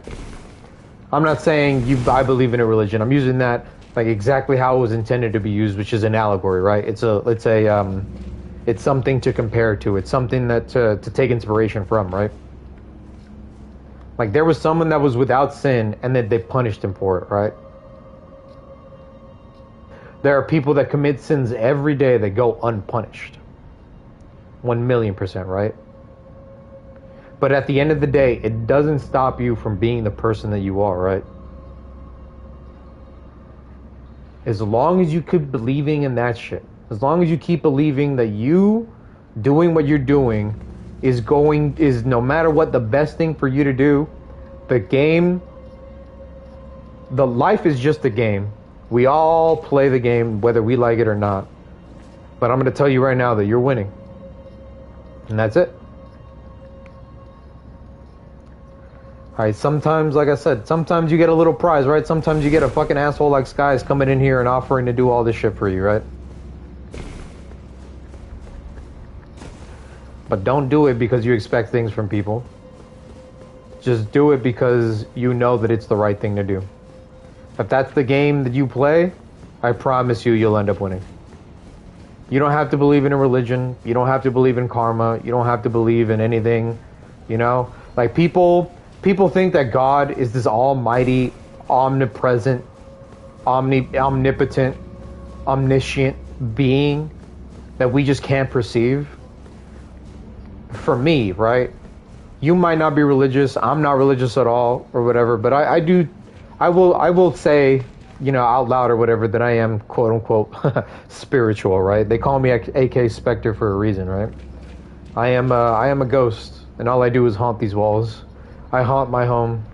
I'm not saying I believe in a religion. I'm using that like exactly how it was intended to be used, which is an allegory, right? It's something to compare to. It's something that to take inspiration from, right? Like there was someone that was without sin and then they punished him for it, right? There are people that commit sins every day that go unpunished. 1,000,000%, right? But at the end of the day, it doesn't stop you from being the person that you are, right? As long as you keep believing in that shit, as long as you keep believing that you doing what you're doing is no matter what the best thing for you to do, the life is just a game. We all play the game, whether we like it or not. But I'm going to tell you right now that you're winning. And that's it. Alright, sometimes, like I said, sometimes you get a little prize, right? Sometimes you get a fucking asshole like Skies coming in here and offering to do all this shit for you, right? But don't do it because you expect things from people. Just do it because you know that it's the right thing to do. If that's the game that you play, I promise you'll end up winning. You don't have to believe in a religion. You don't have to believe in karma. You don't have to believe in anything, you know? Like people think that God is this almighty, omnipresent, omnipotent, omniscient being that we just can't perceive. For me, right? You might not be religious. I'm not religious at all or whatever, but I will say, you know, out loud or whatever that I am quote unquote spiritual, right? They call me AK Spectre for a reason, right? I am a ghost and all I do is haunt these walls. I haunt my home,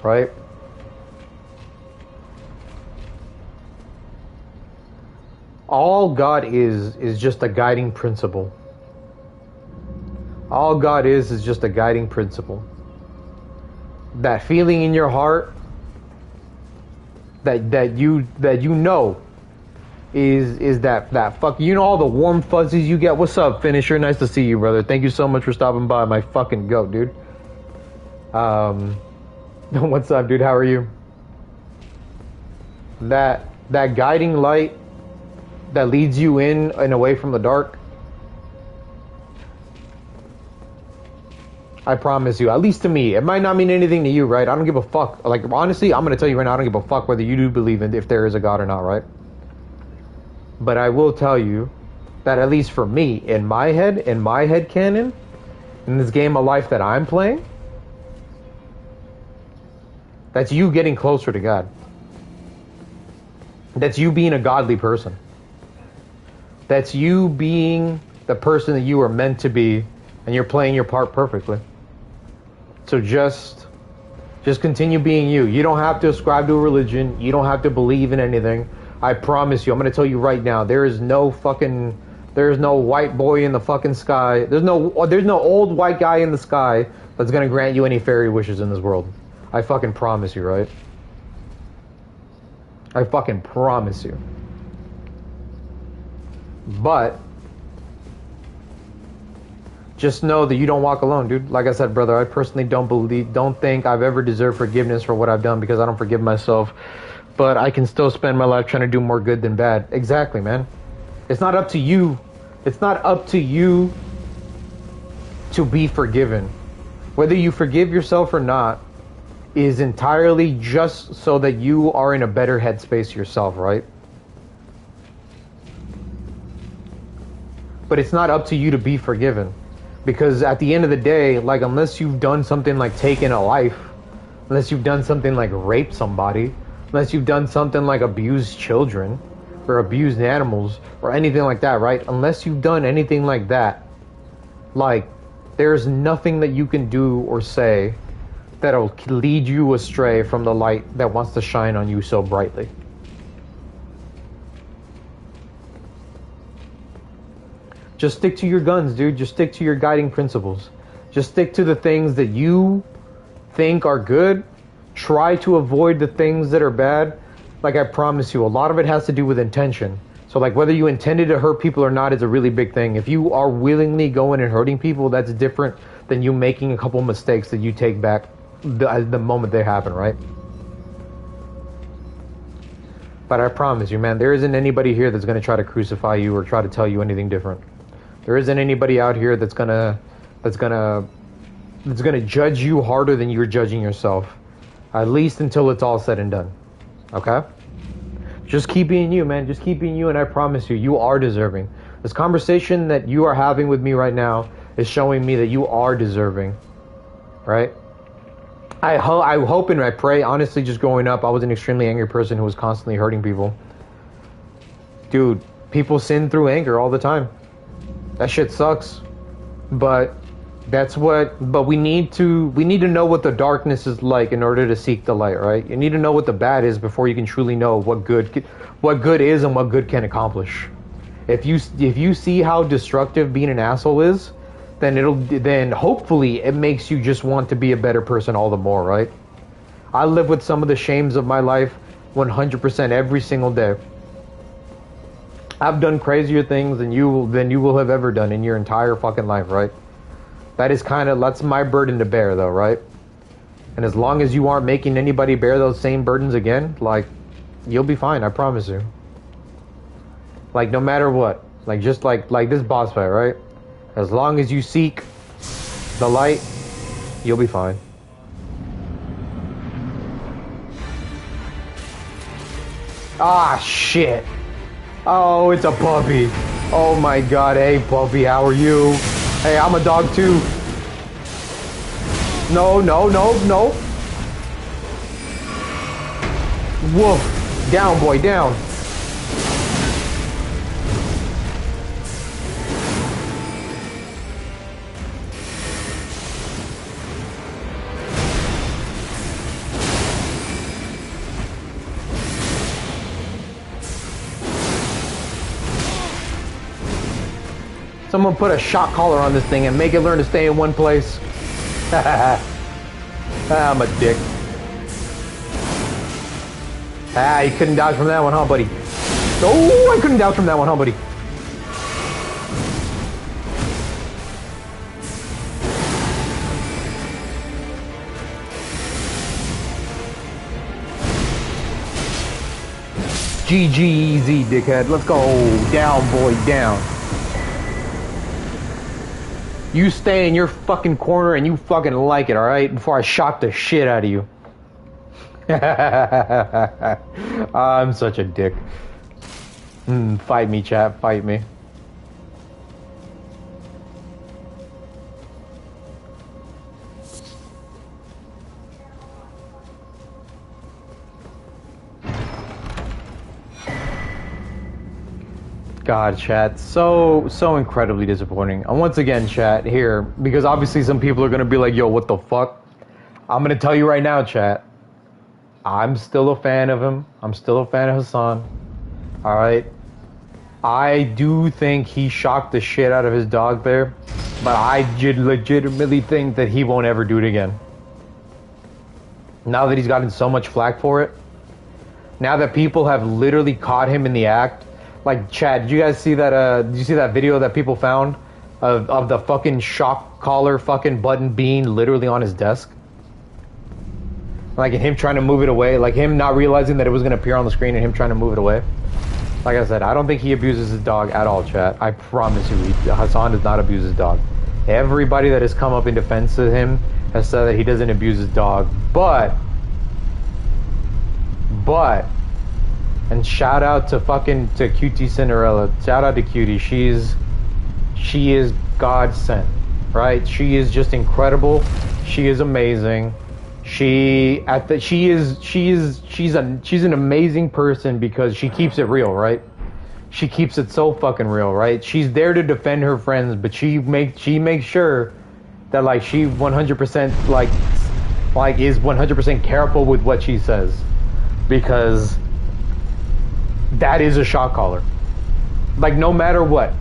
right? All God is just a guiding principle. All God is just a guiding principle. That feeling in your heart that you know is that fuck, you know, all the warm fuzzies you get. What's up, Finisher? Nice to see you, brother. Thank you so much for stopping by. My fucking goat, dude. What's up, dude? How are you? That guiding light that leads you in and away from the dark. I promise you, at least to me, it might not mean anything to you, right? I don't give a fuck. Like, honestly, I'm going to tell you right now, I don't give a fuck whether you do believe in if there is a God or not, right? But I will tell you that at least for me, in my head canon, in this game of life that I'm playing, that's you getting closer to God. That's you being a godly person. That's you being the person that you are meant to be, and you're playing your part perfectly. So just continue being you. You don't have to ascribe to a religion. You don't have to believe in anything. I promise you, I'm going to tell you right now, there's no white boy in the fucking sky. There's no old white guy in the sky that's going to grant you any fairy wishes in this world. I fucking promise you, right? I fucking promise you. But just know that you don't walk alone, dude. Like I said, brother, I personally don't think I've ever deserved forgiveness for what I've done because I don't forgive myself. But I can still spend my life trying to do more good than bad. Exactly, man. It's not up to you. It's not up to you to be forgiven. Whether you forgive yourself or not is entirely just so that you are in a better headspace yourself, right? But it's not up to you to be forgiven. Because at the end of the day, like, unless you've done something like taken a life, unless you've done something like rape somebody, unless you've done something like abuse children or abused animals or anything like that, right? Unless you've done anything like that, like, there's nothing that you can do or say that'll lead you astray from the light that wants to shine on you so brightly. Just stick to your guns, dude. Just stick to your guiding principles. Just stick to the things that you think are good. Try to avoid the things that are bad. Like, I promise you, a lot of it has to do with intention. So, like, whether you intended to hurt people or not is a really big thing. If you are willingly going and hurting people, that's different than you making a couple mistakes that you take back the moment they happen, right? But I promise you, man, there isn't anybody here that's going to try to crucify you or try to tell you anything different. There isn't anybody out here that's gonna judge you harder than you're judging yourself. At least until it's all said and done. Okay? Just keep being you, man. Just keep being you, and I promise you, you are deserving. This conversation that you are having with me right now is showing me that you are deserving. Right? I hope and I pray, honestly, just growing up, I was an extremely angry person who was constantly hurting people. Dude, people sin through anger all the time. That shit sucks. But we need to know what the darkness is like in order to seek the light, right? You need to know what the bad is before you can truly know what good is and what good can accomplish. If you see how destructive being an asshole is, then hopefully it makes you just want to be a better person all the more, right? I live with some of the shames of my life 100% every single day. I've done crazier things than you will have ever done in your entire fucking life, right? That's my burden to bear, though, right? And as long as you aren't making anybody bear those same burdens again, like, you'll be fine, I promise you. Like, no matter what. Like, just like this boss fight, right? As long as you seek the light, you'll be fine. Ah, shit. Oh, it's a puppy. Oh my god, hey puppy, how are you? Hey, I'm a dog too. No. Woof. Down, boy, down. Someone put a shock collar on this thing and make it learn to stay in one place. I'm a dick. You couldn't dodge from that one, huh, buddy? Oh, I couldn't dodge from that one, huh, buddy? GG easy, dickhead. Let's go. Down, boy, down. You stay in your fucking corner and you fucking like it, alright? Before I shock the shit out of you. I'm such a dick. Fight me, chat. Fight me. God, chat, so incredibly disappointing. And once again, chat, here, because obviously some people are gonna be like, yo, what the fuck? I'm gonna tell you right now, chat. I'm still a fan of him. I'm still a fan of Hassan. Alright? I do think he shocked the shit out of his dog there, but I legitimately think that he won't ever do it again. Now that he's gotten so much flack for it, now that people have literally caught him in the act, like, Chad, did you guys see that, did you see that video that people found of the fucking shock collar fucking button being literally on his desk? Like, him trying to move it away, like him not realizing that it was going to appear on the screen and him trying to move it away. Like I said, I don't think he abuses his dog at all, chat. I promise you, Hassan does not abuse his dog. Everybody that has come up in defense of him has said that he doesn't abuse his dog. But, and shout out to Cutie Cinderella. Shout out to Cutie. She is God sent, right? She is just incredible. She is amazing. She's an amazing person because she keeps it real, right? She keeps it so fucking real, right? She's there to defend her friends, but she makes sure that like she 100% like is 100% careful with what she says, because that is a shot caller. Like, no matter what,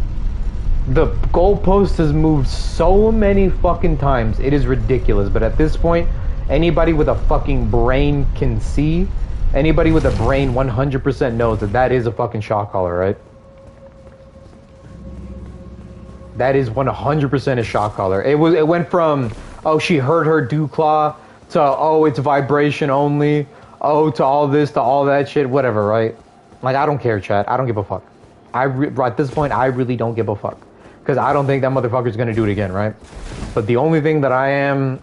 the goalpost has moved so many fucking times, it is ridiculous. But at this point, anybody with a fucking brain can see. Anybody with a brain 100% knows that that is a fucking shot caller, right? That is 100% a shot caller. It went from, oh, she heard her dew claw, to, oh, it's vibration only, oh, to all this, to all that shit, whatever, right? Like, I don't care, chat. I don't give a fuck. At this point, I really don't give a fuck. Because I don't think that motherfucker's gonna do it again, right? But the only thing that I am,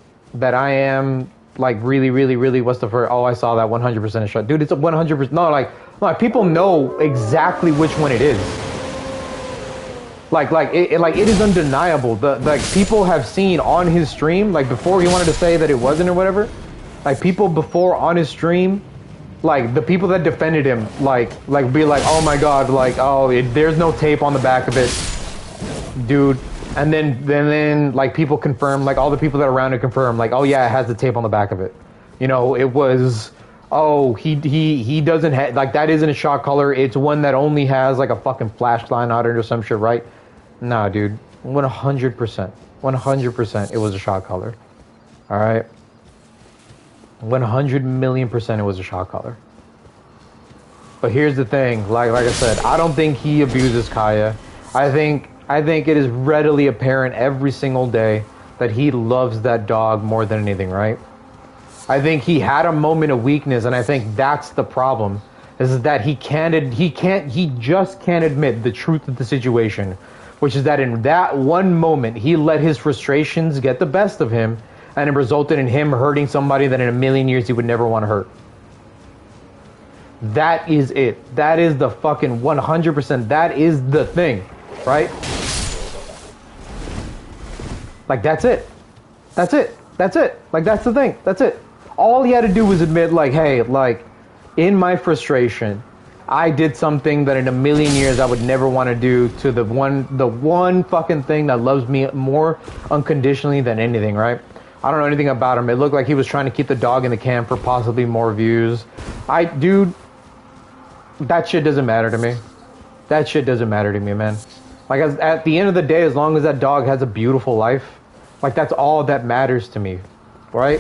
like, really, what's the first, oh, I saw that 100% a shot. Dude, it's a 100%, no, like, people know exactly which one it is. It is undeniable. Like, people have seen on his stream, like, before he wanted to say that it wasn't or whatever, like, people before on his stream, like, the people that defended him, like, be like, oh my god, like, oh, there's no tape on the back of it, dude. And then, like, people confirm, like, all the people that are around it confirm, like, oh yeah, it has the tape on the back of it. You know, it was, oh, he doesn't have, like, that isn't a shot caller, it's one that only has, like, a fucking flashlight on it or some shit, right? Nah, dude, 100%, it was a shot caller. Alright? 100,000,000% it was a shot caller. But here's the thing, like I said, I don't think he abuses Kaya. I think it is readily apparent every single day that he loves that dog more than anything, right? I think he had a moment of weakness, and I think that's the problem, is that he just can't admit the truth of the situation, which is that in that one moment, he let his frustrations get the best of him, and it resulted in him hurting somebody that in a million years he would never want to hurt. That is it. That is the fucking 100%. That is the thing, right? Like, that's it. That's it. That's it. Like, that's the thing. That's it. All he had to do was admit, like, hey, like, in my frustration, I did something that in a million years I would never want to do to the one fucking thing that loves me more unconditionally than anything, right? I don't know anything about him. It looked like he was trying to keep the dog in the can for possibly more views. Dude, that shit doesn't matter to me. That shit doesn't matter to me, man. Like, at the end of the day, as long as that dog has a beautiful life, like, that's all that matters to me, right?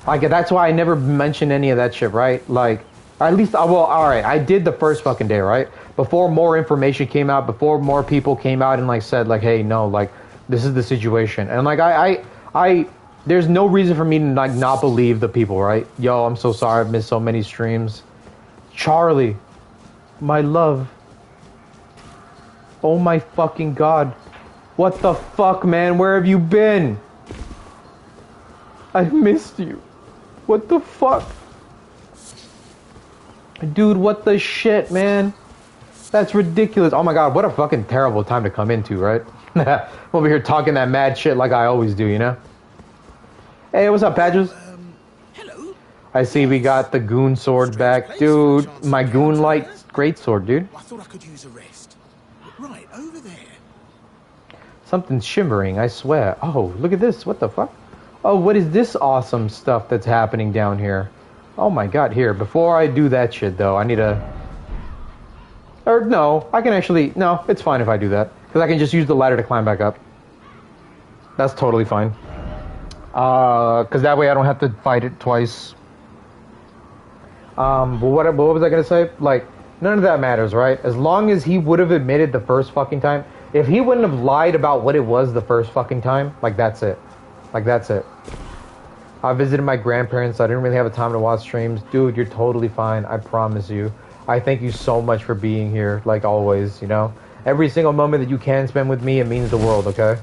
Like, that's why I never mentioned any of that shit, right? Like, at least, well, alright, I did the first fucking day, right? Before more information came out, before more people came out and, like, said, like, hey, no, like, this is the situation. And, like, there's no reason for me to, like, not believe the people, right? Yo, I'm so sorry, I've missed so many streams. Charlie, my love. Oh my fucking god. What the fuck, man? Where have you been? I missed you. What the fuck? Dude, what the shit, man? That's ridiculous. Oh my god, what a fucking terrible time to come into, right? Over here talking that mad shit like I always do, you know? Hey, what's up, Patches? Hello. I see we got the goon sword back. Dude, my goon light great sword, dude. I thought I could use a rest. Right, over there. Something's shimmering, I swear. Oh, look at this. What the fuck? Oh, what is this awesome stuff that's happening down here? Oh my god, here. Before I do that shit, though, I need to... Or, no, I can actually... No, it's fine if I do that. Because I can just use the ladder to climb back up. That's totally fine. Because that way I don't have to fight it twice. But what was I going to say? Like, none of that matters, right? As long as he would have admitted the first fucking time. If he wouldn't have lied about what it was the first fucking time, like, that's it. Like, that's it. I visited my grandparents, so I didn't really have a time to watch streams. Dude, you're totally fine. I promise you. I thank you so much for being here, like always, you know? Every single moment that you can spend with me, it means the world, okay?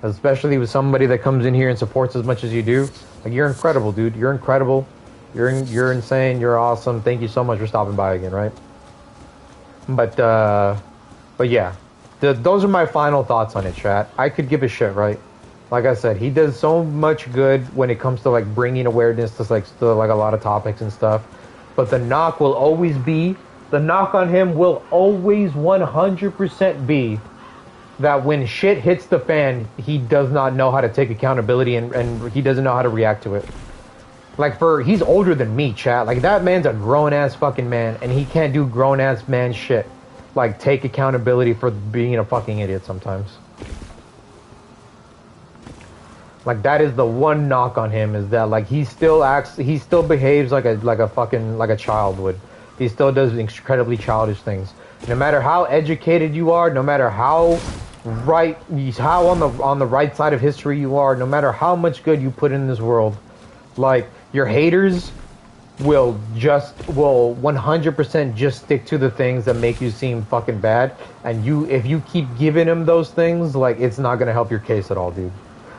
Especially with somebody that comes in here and supports as much as you do. Like, you're incredible, dude. You're incredible. You're insane. You're awesome. Thank you so much for stopping by again, right? But yeah. Those are my final thoughts on it, chat. I could give a shit, right? Like I said, he does so much good when it comes to, like, bringing awareness to, like, a lot of topics and stuff. But the knock will always be... The knock on him will always 100% be that when shit hits the fan, he does not know how to take accountability and he doesn't know how to react to it. Like, he's older than me, chat. Like, that man's a grown-ass fucking man, and he can't do grown-ass man shit. Like, take accountability for being a fucking idiot sometimes. Like, that is the one knock on him, is that, like, he still behaves like a child would. He still does incredibly childish things. No matter how educated you are, no matter how on the right side of history you are, no matter how much good you put in this world, like, your haters will 100% just stick to the things that make you seem fucking bad. And if you keep giving them those things, like, it's not gonna help your case at all, dude.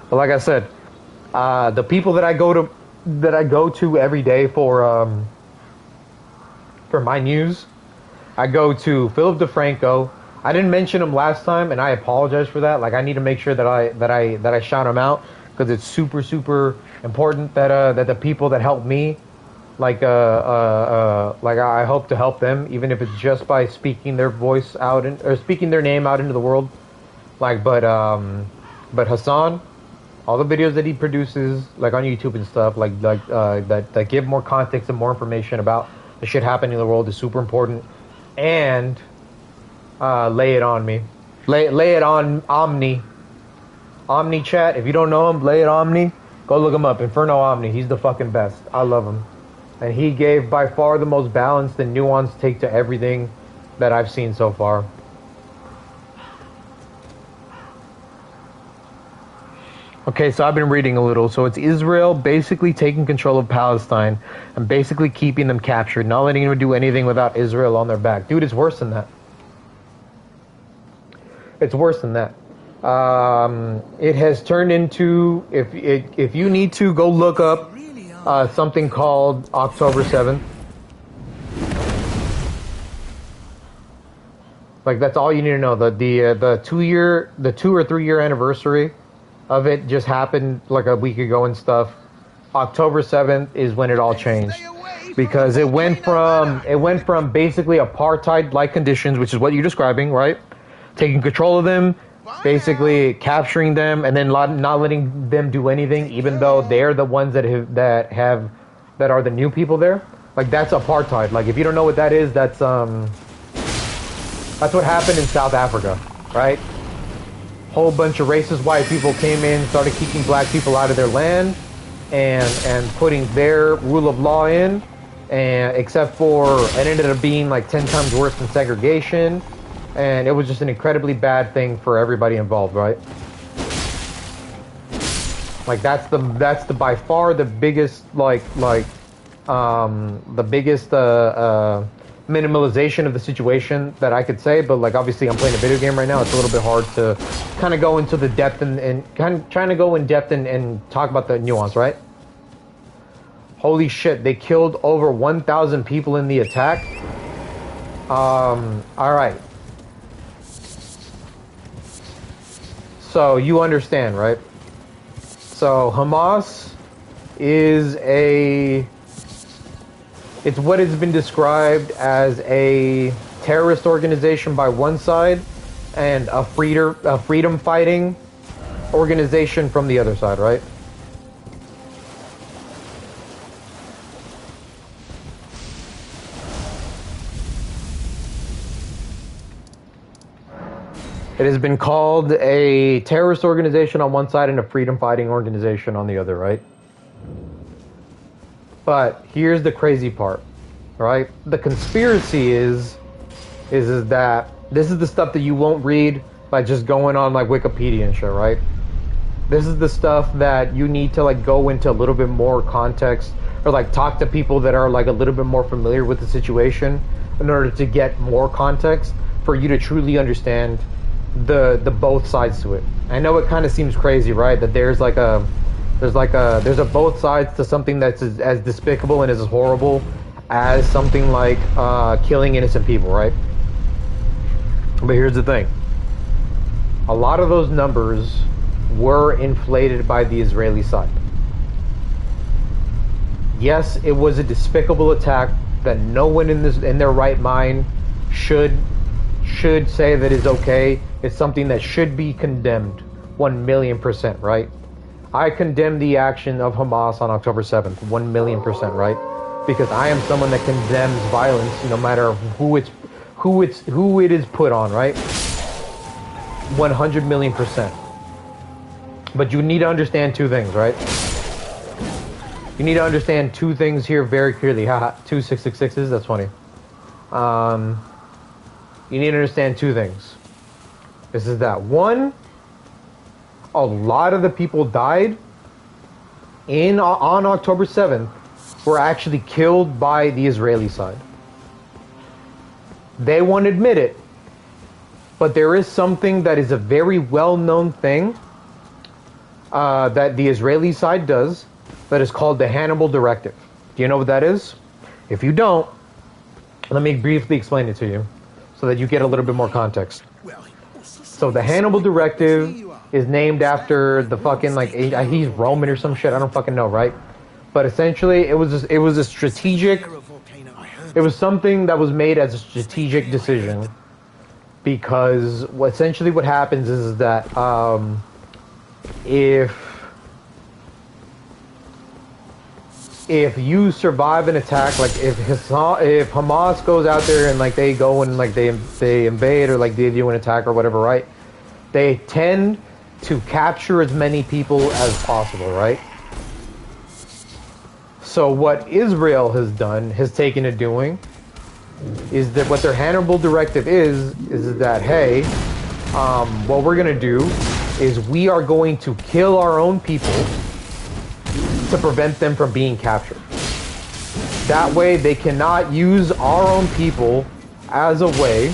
But like I said, the people that I go to every day for my news, I go to Philip DeFranco. I didn't mention him last time, and I apologize for that. Like, I need to make sure that I shout him out, because it's super, super important that the people that help me, like I hope to help them, even if it's just by speaking their voice out or speaking their name out into the world. Like, but Hassan, all the videos that he produces, like on YouTube and stuff, that give more context and more information about the shit happening in the world is super important. And lay it on me, lay it on Omni chat. If you don't know him, lay it on Omni. Go look him up, Inferno Omni. He's the fucking best. I love him, and he gave by far the most balanced and nuanced take to everything that I've seen so far. Okay, so I've been reading a little. So it's Israel basically taking control of Palestine and basically keeping them captured, not letting them do anything without Israel on their back. Dude, it's worse than that. It's worse than that. It has turned into, if you need to, go look up something called October 7th. Like, that's all you need to know. The 2 or 3 year anniversary of it just happened like a week ago and stuff. October 7th is when it all changed, because it went from basically apartheid-like conditions, which is what you're describing, right? Taking control of them, basically capturing them, and then not letting them do anything, even though they're the ones that are the new people there. Like, that's apartheid. Like, if you don't know what that is, that's what happened in South Africa, right? Whole bunch of racist white people came in, started kicking black people out of their land, and putting their rule of law in, and except for it ended up being like 10 times worse than segregation, and it was just an incredibly bad thing for everybody involved, right? Like, that's the by far the biggest minimalization of the situation that I could say. But, like, obviously I'm playing a video game right now. It's a little bit hard to kind of go into the depth and kind of trying to go in depth and talk about the nuance, right? Holy shit, they killed over 1,000 people in the attack. All right. So you understand, right? So Hamas is it's what has been described as a terrorist organization by one side, and a freedom fighting organization from the other side, right? It has been called a terrorist organization on one side and a freedom fighting organization on the other, right? But here's the crazy part, right? The conspiracy is that this is the stuff that you won't read by just going on like Wikipedia and shit, right? This is the stuff that you need to like go into a little bit more context or like talk to people that are like a little bit more familiar with the situation in order to get more context for you to truly understand the both sides to it. I know it kind of seems crazy, right? That there's a both sides to something that's as despicable and as horrible as something like killing innocent people, right? But here's the thing. A lot of those numbers were inflated by the Israeli side. Yes, it was a despicable attack that no one in their right mind should say that is okay. It's something that should be condemned 1,000,000%, right? I condemn the action of Hamas on October 7th 1,000,000%, right? Because I am someone that condemns violence no matter who it is put on, right? 100,000,000%. But you need to understand two things, right? You need to understand two things here very clearly. Haha, 2 666s, that's funny. You need to understand two things. This is that. One, a lot of the people died on October 7th were actually killed by the Israeli side. They won't admit it, but there is something that is a very well-known thing that the Israeli side does that is called the Hannibal Directive. Do you know what that is? If you don't, let me briefly explain it to you so that you get a little bit more context. So the Hannibal Directive is named after the fucking, like, he's Roman or some shit, I don't fucking know, right? But essentially, it was a strategic, it was something that was made as a strategic decision, because essentially what happens is that if you survive an attack, like if Hamas goes out there and like they go and like they invade or like they do an attack or whatever, right? They tend to capture as many people as possible, right? So what Israel has taken to doing is that what their Hannibal Directive is that, hey, what we're gonna do is we are going to kill our own people to prevent them from being captured. That way they cannot use our own people as a way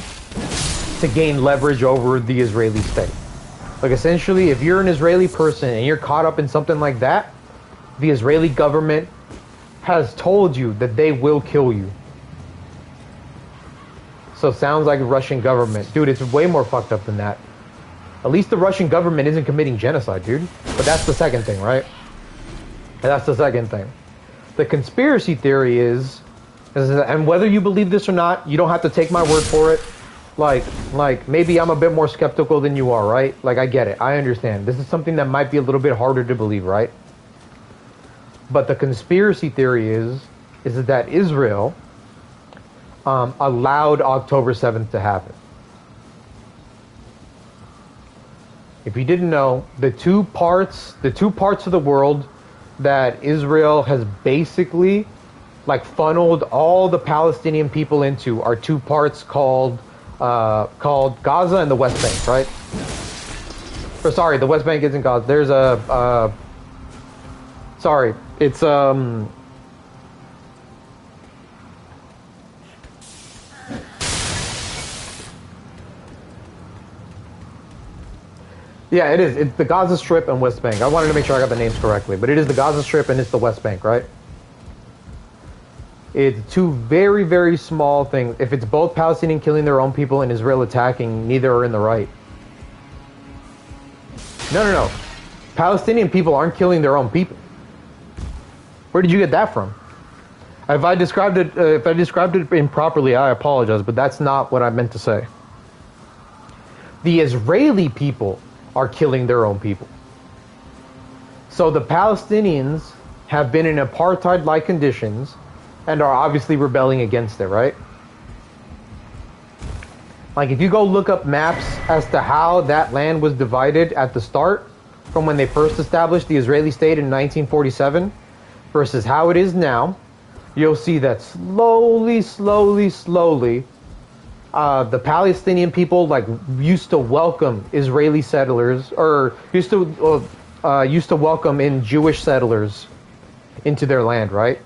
to gain leverage over the Israeli state. Like essentially, if you're an Israeli person and you're caught up in something like that, the Israeli government has told you that they will kill you. So sounds like the Russian government. Dude, it's way more fucked up than that. At least the Russian government isn't committing genocide, dude. But that's the second thing, right? That's the second thing. The conspiracy theory is, and whether you believe this or not, you don't have to take my word for it. Like maybe I'm a bit more skeptical than you are, right? Like I get it, I understand. This is something that might be a little bit harder to believe, right? But the conspiracy theory is that Israel allowed October 7th to happen. If you didn't know, the two parts of the world that Israel has basically like funneled all the Palestinian people into are two parts called Gaza and the West Bank, right? Or sorry, the West Bank isn't Gaza. There's sorry, it's yeah, it is. It's the Gaza Strip and West Bank. I wanted to make sure I got the names correctly, but it is the Gaza Strip and it's the West Bank, right? It's two very, very small things. If it's both Palestinian killing their own people and Israel attacking, neither are in the right. No. Palestinian people aren't killing their own people. Where did you get that from? If I described it improperly, I apologize, but that's not what I meant to say. The Israeli people are killing their own people. So the Palestinians have been in apartheid-like conditions and are obviously rebelling against it, right? Like, if you go look up maps as to how that land was divided at the start, from when they first established the Israeli state in 1947, versus how it is now, you'll see that slowly, the Palestinian people like used to welcome Israeli settlers, or used to welcome in Jewish settlers into their land, right?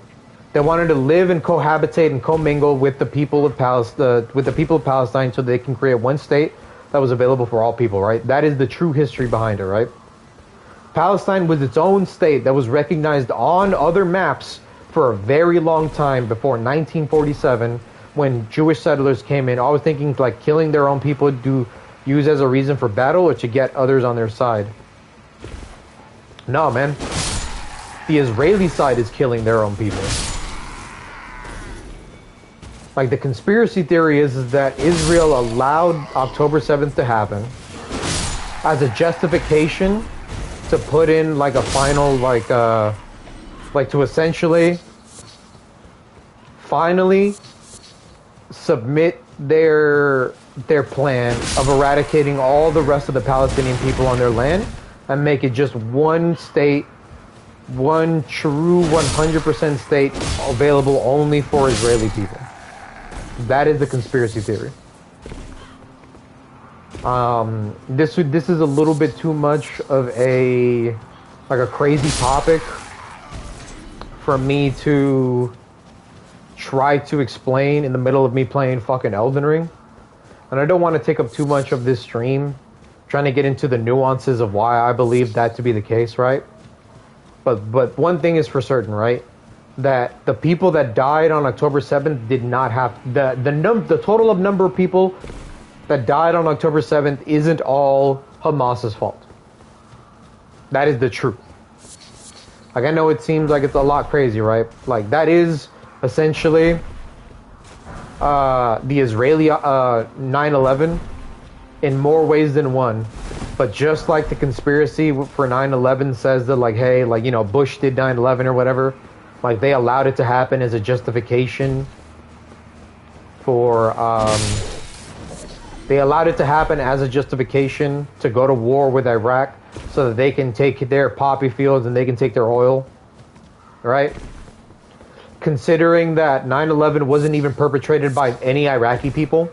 They wanted to live and cohabitate and commingle with the people of Palestine, so they can create one state that was available for all people, right? That is the true history behind it, right? Palestine was its own state that was recognized on other maps for a very long time before 1947, when Jewish settlers came in, always thinking like killing their own people to use as a reason for battle or to get others on their side. No, man. The Israeli side is killing their own people. Like, the conspiracy theory is that Israel allowed October 7th to happen as a justification to put in like a final, like to essentially finally submit their plan of eradicating all the rest of the Palestinian people on their land and make it just one state, one true 100% state available only for Israeli people. That is the conspiracy theory. This is a little bit too much of a crazy topic for me to try to explain in the middle of me playing fucking Elden Ring. And I don't want to take up too much of this stream trying to get into the nuances of why I believe that to be the case, right? But one thing is for certain, right? That the people that died on October 7th did not have the total of number of people that died on October 7th isn't all Hamas's fault. That is the truth. Like, I know it seems like it's a lot crazy, right? Like, that is essentially the Israeli 9/11 in more ways than one. But just like the conspiracy for 9/11 says that, like, hey, like, you know, Bush did 9/11 or whatever, like, they allowed it to happen as a justification for they allowed it to happen as a justification to go to war with Iraq so that they can take their poppy fields and they can take their oil, right? Considering that 9/11 wasn't even perpetrated by any Iraqi people.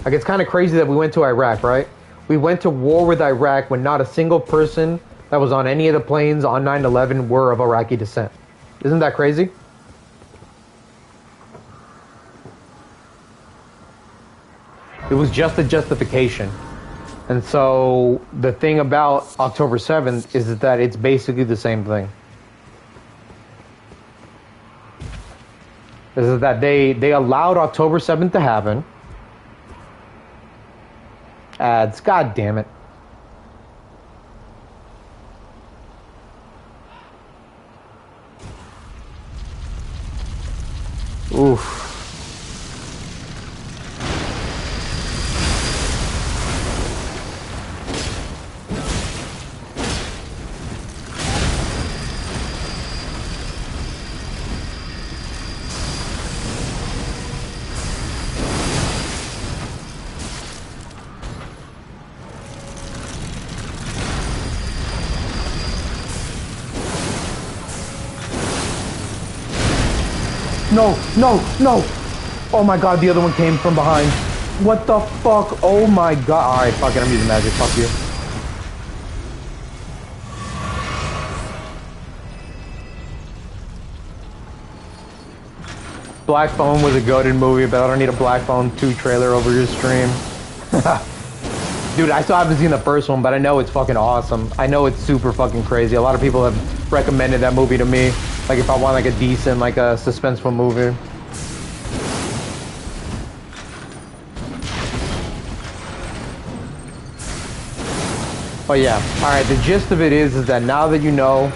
Like, it's kind of crazy that we went to Iraq, right? We went to war with Iraq when not a single person that was on any of the planes on 9/11 were of Iraqi descent. Isn't that crazy? It was just a justification. And so the thing about October 7th is that it's basically the same thing. Is that they allowed October 7th to happen. Ads, god damn it. Oof. No! Oh my god, the other one came from behind. What the fuck? Oh my god. Alright, fuck it, I'm using magic. Fuck you. Black Phone was a goated movie, but I don't need a Black Phone 2 trailer over your stream. Dude, I still haven't seen the first one, but I know it's fucking awesome. I know it's super fucking crazy. A lot of people have recommended that movie to me. Like, if I want like a decent, like a suspenseful movie. But yeah, alright, the gist of it is that now that you know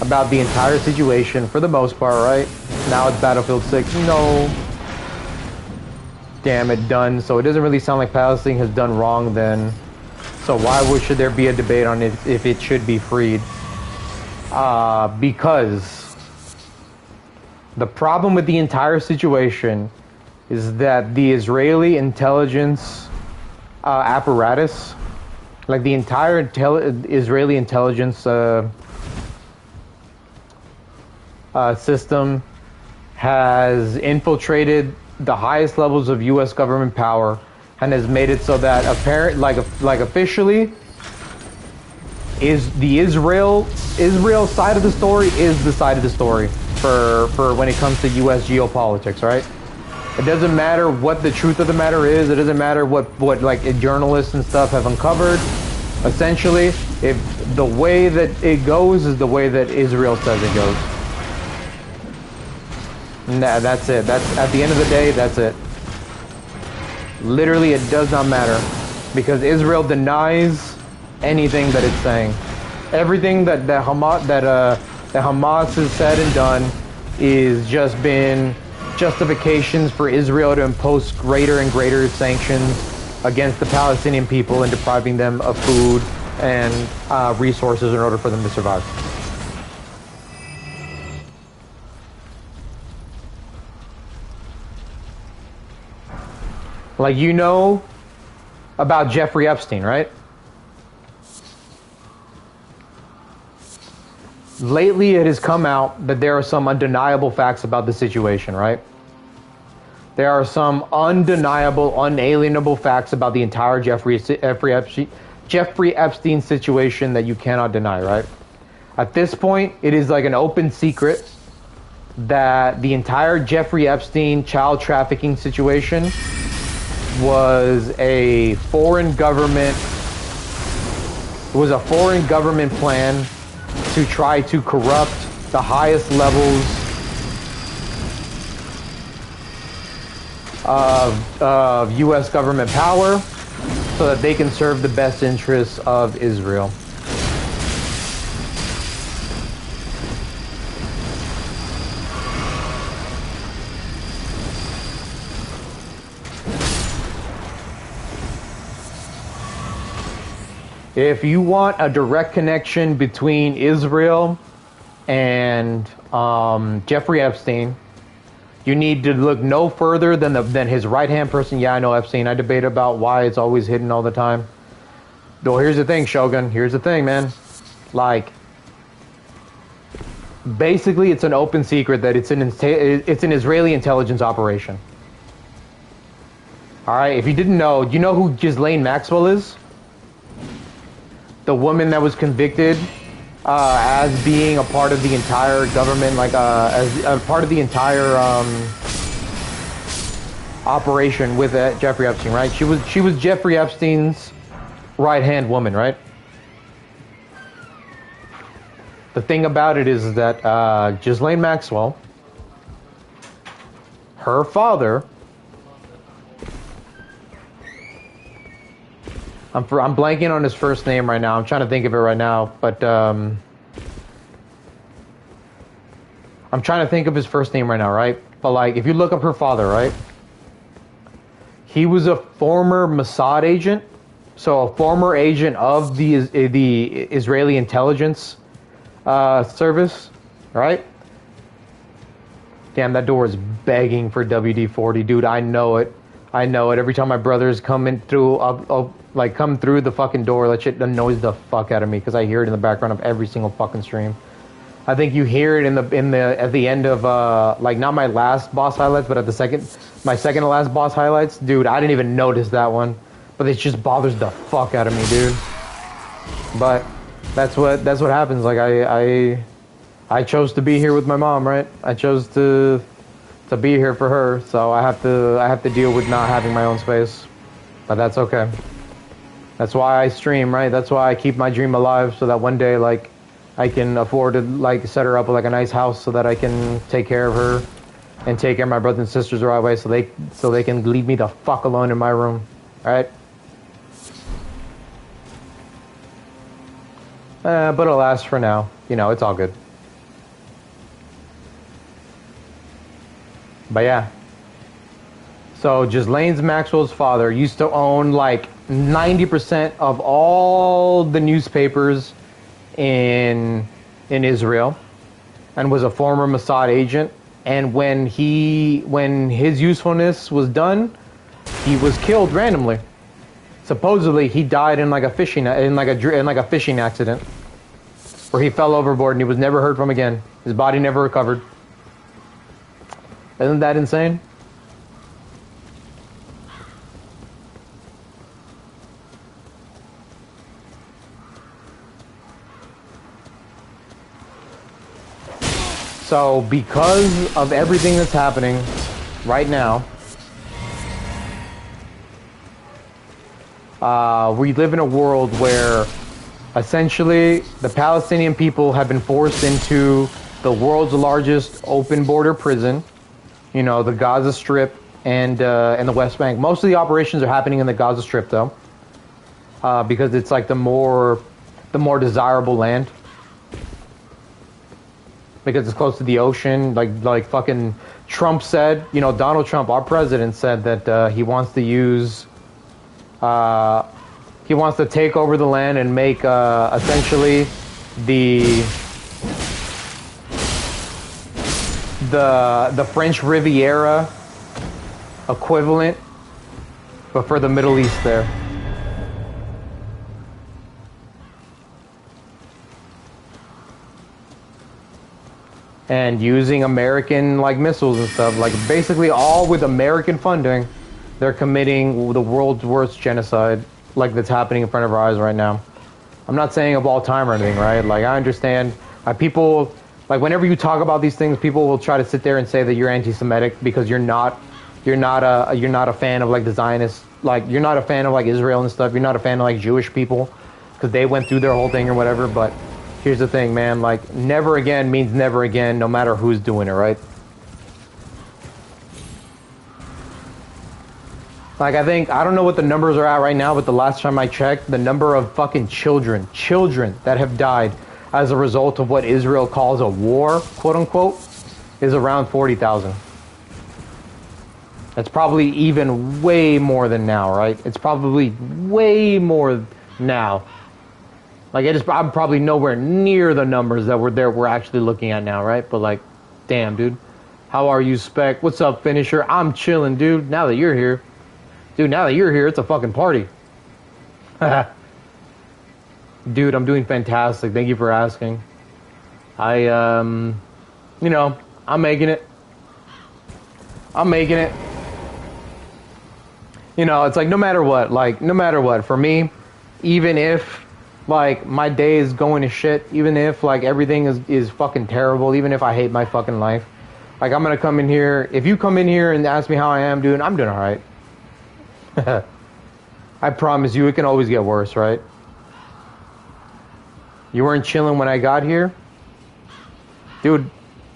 about the entire situation, for the most part, right? Now it's Battlefield 6. No. damn it, done. So it doesn't really sound like Palestine has done wrong then. So why should there be a debate on it if it should be freed? Because the problem with the entire situation is that the Israeli intelligence apparatus, like the entire Israeli intelligence system, has infiltrated the highest levels of U.S. government power and has made it so that officially is the Israel side of the story is the side of the story for when it comes to U.S. geopolitics, right? It doesn't matter what the truth of the matter is. It doesn't matter what like journalists and stuff have uncovered. Essentially, if the way that it goes is the way that Israel says it goes. Nah, that's it. That's at the end of the day, that's it. Literally, it does not matter because Israel denies anything that it's saying. Everything that Hamas has said and done is just been justifications for Israel to impose greater and greater sanctions against the Palestinian people and depriving them of food and resources in order for them to survive. Like, you know about Jeffrey Epstein, right? Lately, it has come out that there are some undeniable facts about the situation, right? There are some undeniable, unalienable facts about the entire Jeffrey Epstein situation that you cannot deny, right? At this point, it is like an open secret that the entire Jeffrey Epstein child trafficking situation was a foreign government plan to try to corrupt the highest levels of U.S. government power so that they can serve the best interests of Israel. If you want a direct connection between Israel and Jeffrey Epstein, you need to look no further than his right-hand person. Yeah, I know Epstein. I debate about why it's always hidden all the time. Though here's the thing, Shogun. Here's the thing, man. Like, basically, it's an open secret that it's an Israeli intelligence operation. All right. If you didn't know, do you know who Ghislaine Maxwell is? The woman that was convicted as being a part of the entire government, like as a part of the entire operation with Jeffrey Epstein, right? She was Jeffrey Epstein's right-hand woman, right? The thing about it is that Ghislaine Maxwell, her father, I'm blanking on his first name right now. I'm trying to think of it right now, but I'm trying to think of his first name right now, right? But like, if you look up her father, right? He was a former Mossad agent, so a former agent of the Israeli intelligence service, right? Damn, that door is begging for WD-40, dude. I know it. I know it. Every time my brothers come in through, come through the fucking door, that shit annoys the fuck out of me because I hear it in the background of every single fucking stream. I think you hear it at the end of like not my last boss highlights, but at my second to last boss highlights, dude. I didn't even notice that one, but it just bothers the fuck out of me, dude. But that's what happens. Like I chose to be here with my mom, right? I chose to be here for her, so I have to deal with not having my own space, but that's okay. That's why I stream, right? That's why I keep my dream alive, so that one day, like, I can afford to like set her up with like a nice house, so that I can take care of her and take care of my brothers and sisters the right way, so they can leave me the fuck alone in my room, right? But alas, for now, you know, it's all good. But yeah. So Ghislaine's Maxwell's father used to own like 90% of all the newspapers in Israel, and was a former Mossad agent. And when his usefulness was done, he was killed randomly. Supposedly, he died in like a fishing accident, where he fell overboard and he was never heard from again. His body never recovered. Isn't that insane? So, because of everything that's happening right now, we live in a world where essentially the Palestinian people have been forced into the world's largest open border prison, you know, the Gaza Strip and the West Bank. Most of the operations are happening in the Gaza Strip, though, because it's like the more desirable land. Because it's close to the ocean, like fucking Trump said. You know, Donald Trump, our president, said that he wants to use, he wants to take over the land and make essentially the French Riviera equivalent, but for the Middle East there. And using American like missiles and stuff, like basically all with American funding, they're committing the world's worst genocide, like that's happening in front of our eyes right now. I'm not saying of all time or anything, right? Like I understand, people, like whenever you talk about these things, people will try to sit there and say that you're anti-Semitic because you're not a fan of like the Zionists, like you're not a fan of like Israel and stuff. You're not a fan of like Jewish people because they went through their whole thing or whatever, but. Here's the thing, man, like, never again means never again, no matter who's doing it, right? Like, I don't know what the numbers are at right now, but the last time I checked, the number of fucking children that have died as a result of what Israel calls a war, quote unquote, is around 40,000. It's probably even way more than now, right? It's probably way more now. Like, I'm probably nowhere near the numbers that we're actually looking at now, right? But, like, damn, dude. How are you, Spec? What's up, Finisher? I'm chilling, dude. Now that you're here. Dude, now that you're here, it's a fucking party. Dude, I'm doing fantastic. Thank you for asking. You know, I'm making it. You know, it's like, no matter what, for me, even if... like, my day is going to shit, even if, like, everything is fucking terrible, even if I hate my fucking life. Like, I'm gonna come in here, if you come in here and ask me how I am, dude, I'm doing alright. I promise you, it can always get worse, right? You weren't chilling when I got here? Dude,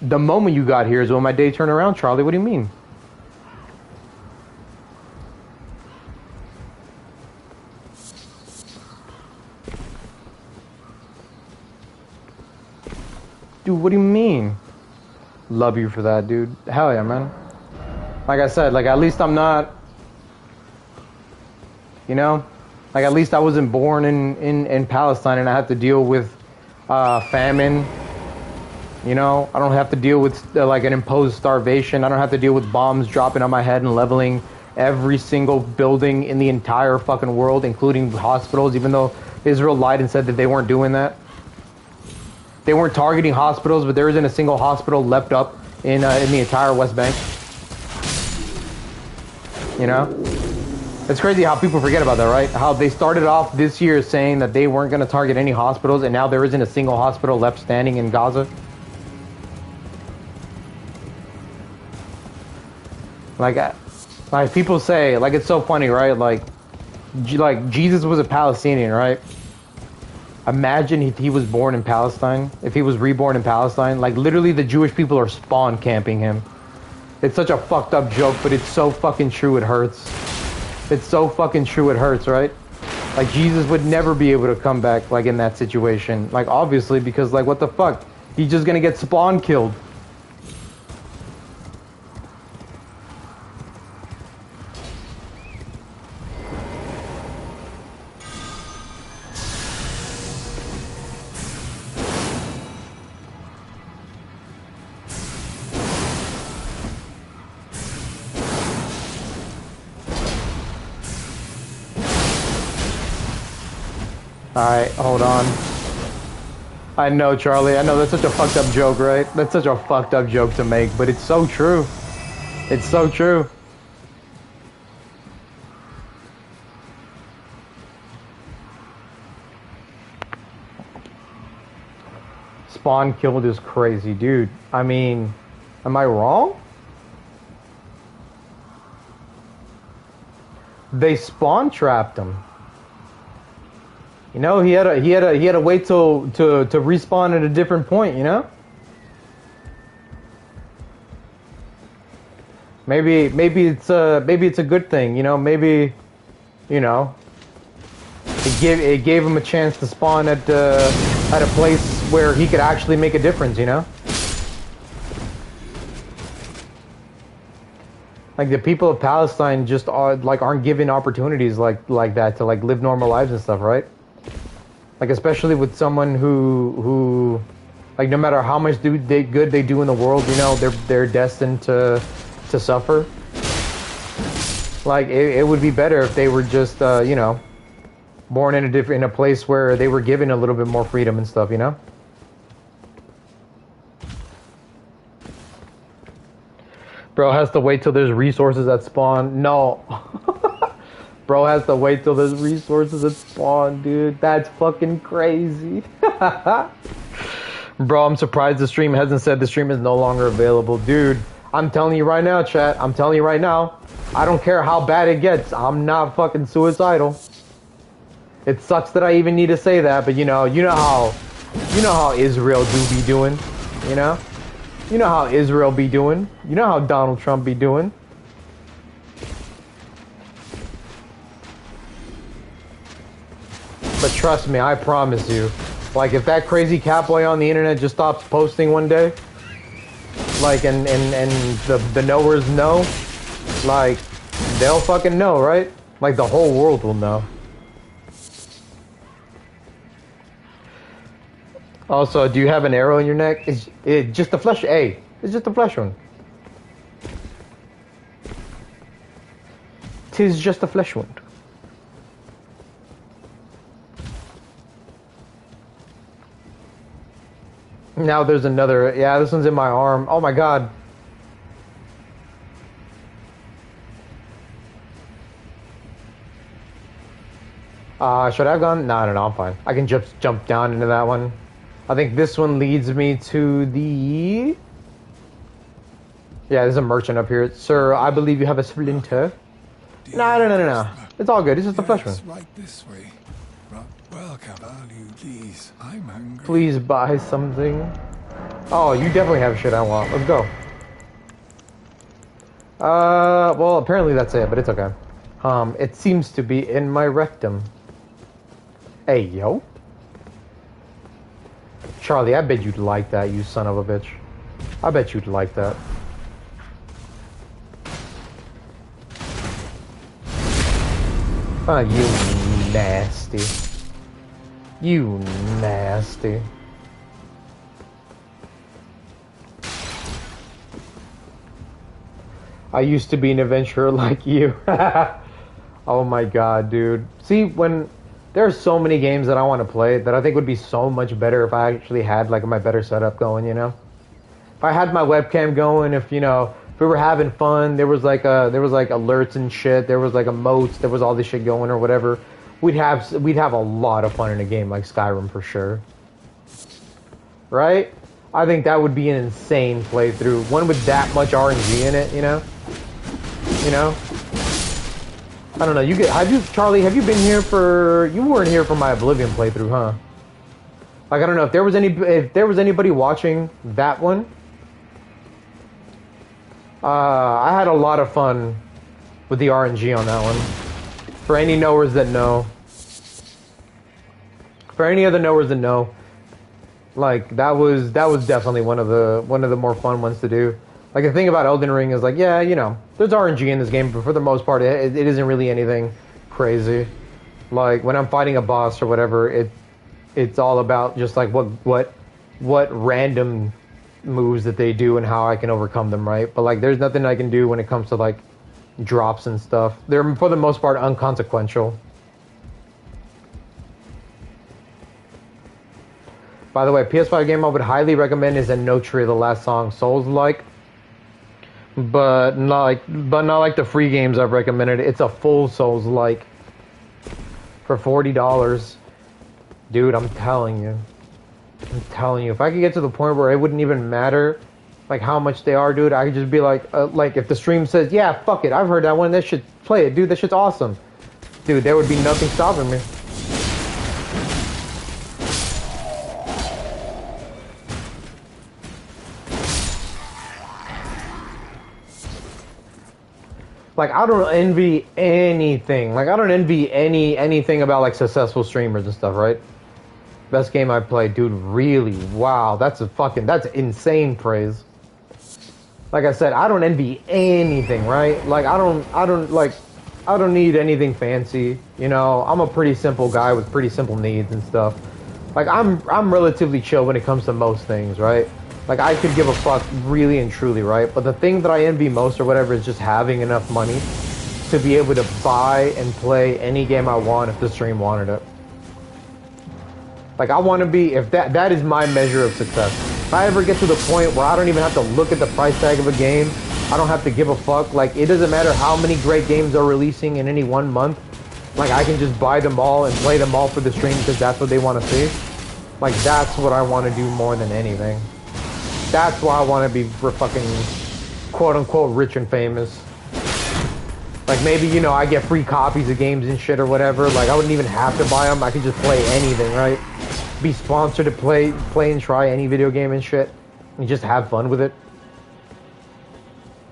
the moment you got here is when my day turned around, Charlie, what do you mean? Dude, what do you mean? Love you for that, dude. Hell yeah, man. Like I said, like, at least I'm not... you know? Like, at least I wasn't born in Palestine and I have to deal with famine. You know? I don't have to deal with, like, an imposed starvation. I don't have to deal with bombs dropping on my head and leveling every single building in the entire fucking world, including hospitals, even though Israel lied and said that they weren't doing that. They weren't targeting hospitals, but there isn't a single hospital left up in the entire West Bank. You know? It's crazy how people forget about that, right? How they started off this year saying that they weren't going to target any hospitals, and now there isn't a single hospital left standing in Gaza. Like people say, like, it's so funny, right? Like Jesus was a Palestinian, right? Imagine if he was born in Palestine, if he was reborn in Palestine. Like, literally the Jewish people are spawn camping him. It's such a fucked up joke, but it's so fucking true it hurts. It's so fucking true it hurts, right? Like, Jesus would never be able to come back, like, in that situation. Like, obviously, because, like, what the fuck? He's just gonna get spawn killed. Alright, hold on. I know, Charlie. I know that's such a fucked up joke, right? That's such a fucked up joke to make, but it's so true. It's so true. Spawn killed is crazy, dude. I mean, am I wrong? They spawn trapped him. You know, he had to wait till to respawn at a different point, you know? Maybe it's a good thing, you know, maybe, you know, it gave him a chance to spawn at a place where he could actually make a difference, you know? Like the people of Palestine just aren't given opportunities like that to like live normal lives and stuff, right? Like especially with someone who like no matter how much good they do in the world, you know, they're destined to suffer. Like it would be better if they were just you know, born in a place where they were given a little bit more freedom and stuff, you know? Bro has to wait till there's resources at spawn. No. Bro has to wait till there's resources at spawn, dude. That's fucking crazy. Bro, I'm surprised the stream hasn't said the stream is no longer available. Dude, I'm telling you right now, chat. I'm telling you right now. I don't care how bad it gets. I'm not fucking suicidal. It sucks that I even need to say that, but you know how Israel do be doing, you know? You know how Israel be doing. You know how Donald Trump be doing. But trust me, I promise you, like if that crazy catboy on the internet just stops posting one day, like and the knowers know, like they'll fucking know, right? Like the whole world will know. Also, do you have an arrow in your neck? It's just a flesh. Hey, it's just a flesh wound. Tis just a flesh wound. Now there's another. Yeah, this one's in my arm. Oh my god. Should I have gone? No, I'm fine. I can just jump down into that one. I think this one leads me to the... Yeah, there's a merchant up here. Sir, I believe you have a splinter. No. It's all good. It's just a flesh wound. Right this way. Welcome, value, please. I'm hungry. Please buy something. Oh, you definitely have shit I want. Let's go. Well, apparently that's it, but it's okay. It seems to be in my rectum. Hey, yo. Charlie, I bet you'd like that, you son of a bitch. I bet you'd like that. Oh, you nasty. You nasty. I used to be an adventurer like you. Oh my god, dude. See, when... There are so many games that I want to play that I think would be so much better if I actually had like my better setup going, you know? If I had my webcam going, if we were having fun, there was like alerts and shit, there was like emotes, there was all this shit going or whatever, we'd have a lot of fun in a game like Skyrim for sure. Right? I think that would be an insane playthrough. One with that much RNG in it, you know? You know? I don't know. Charlie, have you been here for... You weren't here for my Oblivion playthrough, huh? Like, I don't know if there was anybody watching that one. I had a lot of fun with the RNG on that one. For any knowers that know. For any other knowers that know. Like, that was definitely one of the more fun ones to do. Like, the thing about Elden Ring is, like, yeah, you know, there's RNG in this game, but for the most part, it isn't really anything crazy. Like, when I'm fighting a boss or whatever, it's all about just, like, what random moves that they do and how I can overcome them, right? But, like, there's nothing I can do when it comes to, like, drops and stuff. They're, for the most part, unconsequential. By the way, PS5 game I would highly recommend is Notria, the last song, Souls-like. But not like the free games I've recommended. It's a full Souls-like for $40. Dude, I'm telling you. If I could get to the point where it wouldn't even matter like how much they are, dude, I could just be like if the stream says, yeah, fuck it, I've heard that one, that shit, play it, dude, that shit's awesome. Dude, there would be nothing stopping me. Like, I don't envy anything. Like, I don't envy anything about, like, successful streamers and stuff, right? Best game I played, dude, really, wow, that's insane praise. Like I said, I don't envy anything, right? Like, I don't need anything fancy, you know? I'm a pretty simple guy with pretty simple needs and stuff. Like, I'm relatively chill when it comes to most things, right? Like, I could give a fuck really and truly, right? But the thing that I envy most or whatever is just having enough money to be able to buy and play any game I want if the stream wanted it. Like, I want to be, if that is my measure of success. If I ever get to the point where I don't even have to look at the price tag of a game, I don't have to give a fuck. Like, it doesn't matter how many great games are releasing in any one month. Like, I can just buy them all and play them all for the stream because that's what they want to see. Like, that's what I want to do more than anything. That's why I want to be fucking quote-unquote rich and famous. Like, maybe, you know, I get free copies of games and shit or whatever. Like, I wouldn't even have to buy them. I could just play anything, right? Be sponsored to play and try any video game and shit. And just have fun with it.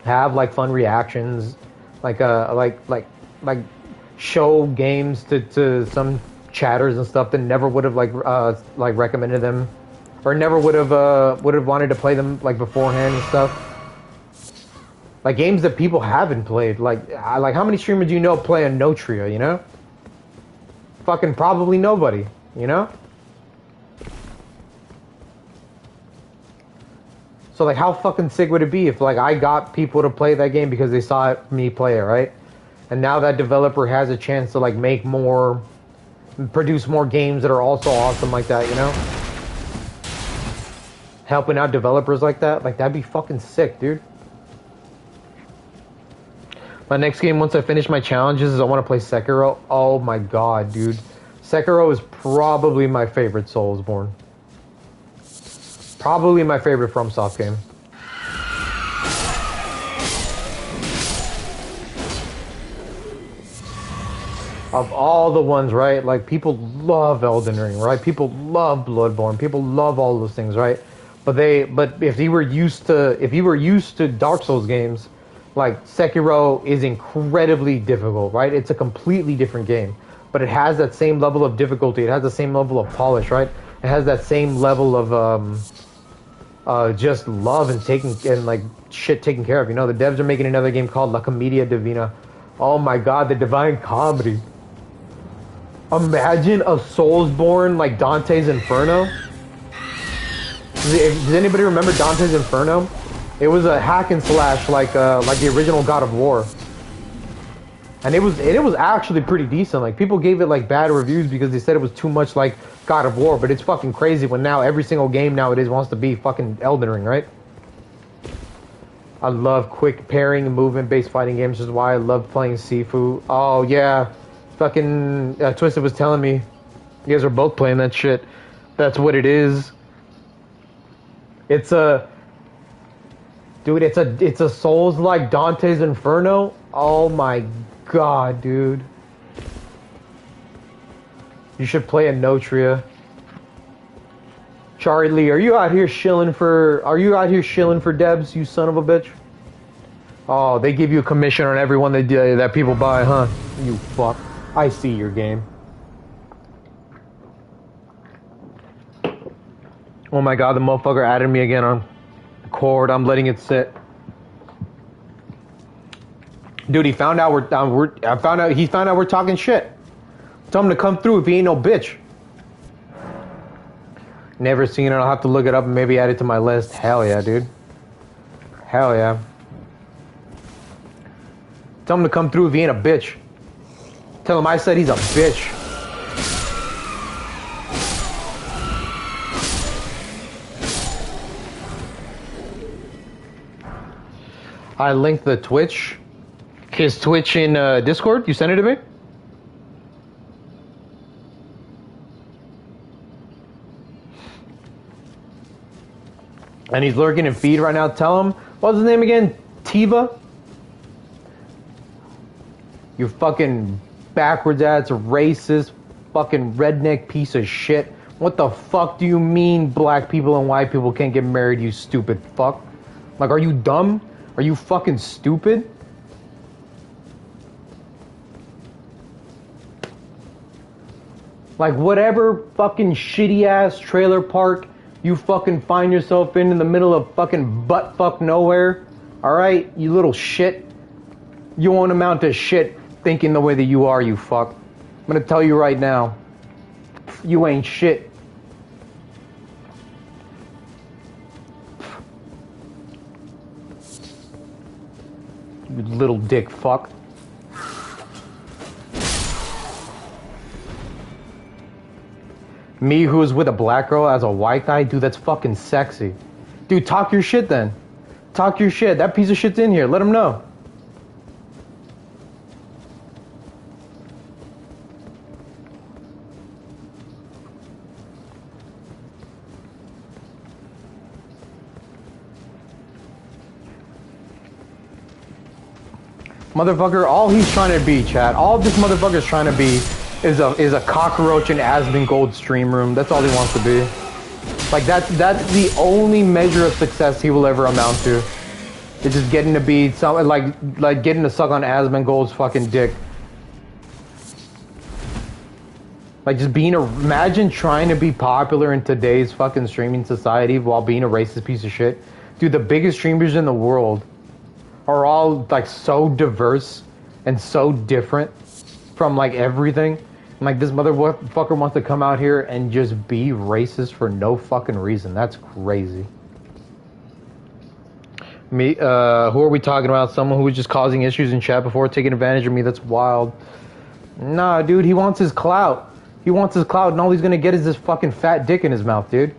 Have, like, fun reactions. Like show games to some chatters and stuff that never would have, like recommended them. Or never would have wanted to play them, like, beforehand and stuff. Like, games that people haven't played. Like how many streamers do you know play on Notria, you know? Fucking probably nobody, you know? So, like, how fucking sick would it be if, like, I got people to play that game because they saw me play it, right? And now that developer has a chance to, like, produce more games that are also awesome like that, you know? Helping out developers like that, like, that'd be fucking sick, dude. My next game, once I finish my challenges, is I want to play Sekiro. Oh my god, dude. Sekiro is probably my favorite Soulsborne. Probably my favorite FromSoft game. Of all the ones, right? Like, people love Elden Ring, right? People love Bloodborne. People love all those things, right? But if you were used to Dark Souls games, like, Sekiro is incredibly difficult, right? It's a completely different game, but it has that same level of difficulty. It has the same level of polish, right? It has that same level of just love and shit taken care of. You know, the devs are making another game called La Commedia Divina. Oh my god, the Divine Comedy. Imagine a Soulsborne like Dante's Inferno. Does anybody remember Dante's Inferno? It was a hack and slash like the original God of War. And it was actually pretty decent. Like, people gave it like bad reviews because they said it was too much like God of War, but it's fucking crazy when now every single game nowadays wants to be fucking Elden Ring, right? I love quick pairing and movement based fighting games, which is why I love playing Sifu. Oh yeah. Fucking Twisted was telling me you guys are both playing that shit. That's what it is. It's a Souls like Dante's Inferno. Oh my god, dude. You should play a Notria. Charlie, are you out here shilling for Debs, you son of a bitch? Oh, they give you a commission on every one that people buy, huh? You fuck. I see your game. Oh my god, the motherfucker added me again on Cord. I'm letting it sit. Dude, he found out we're talking shit. Tell him to come through if he ain't no bitch. Never seen it. I'll have to look it up and maybe add it to my list. Hell yeah, dude. Hell yeah. Tell him to come through if he ain't a bitch. Tell him I said he's a bitch. I linked the Twitch. His Twitch in Discord. You sent it to me? And he's lurking in feed right now. Tell him, what's his name again? Tiva? You fucking backwards ass, racist, fucking redneck piece of shit. What the fuck do you mean black people and white people can't get married, you stupid fuck? Like, are you dumb? Are you fucking stupid? Like, whatever fucking shitty ass trailer park you fucking find yourself in the middle of fucking butt fuck nowhere, alright, you little shit. You won't amount to shit thinking the way that you are, you fuck. I'm gonna tell you right now, you ain't shit. You little dick fuck. Me who is with a black girl as a white guy? Dude, that's fucking sexy. Dude, talk your shit then. Talk your shit. That piece of shit's in here. Let him know. Motherfucker, all he's trying to be, chat, all this motherfucker's trying to be is a cockroach in Asmongold stream room. That's all he wants to be. Like, that's the only measure of success he will ever amount to. It's just getting to be some, like getting to suck on Asmongold's fucking dick. Like, just being imagine trying to be popular in today's fucking streaming society while being a racist piece of shit. Dude, the biggest streamers in the world are all like so diverse and so different from like everything. And, like, this motherfucker wants to come out here and just be racist for no fucking reason. That's crazy. Me, who are we talking about? Someone who was just causing issues in chat before taking advantage of me? That's wild. Nah, dude, he wants his clout. He wants his clout, and all he's gonna get is this fucking fat dick in his mouth, dude.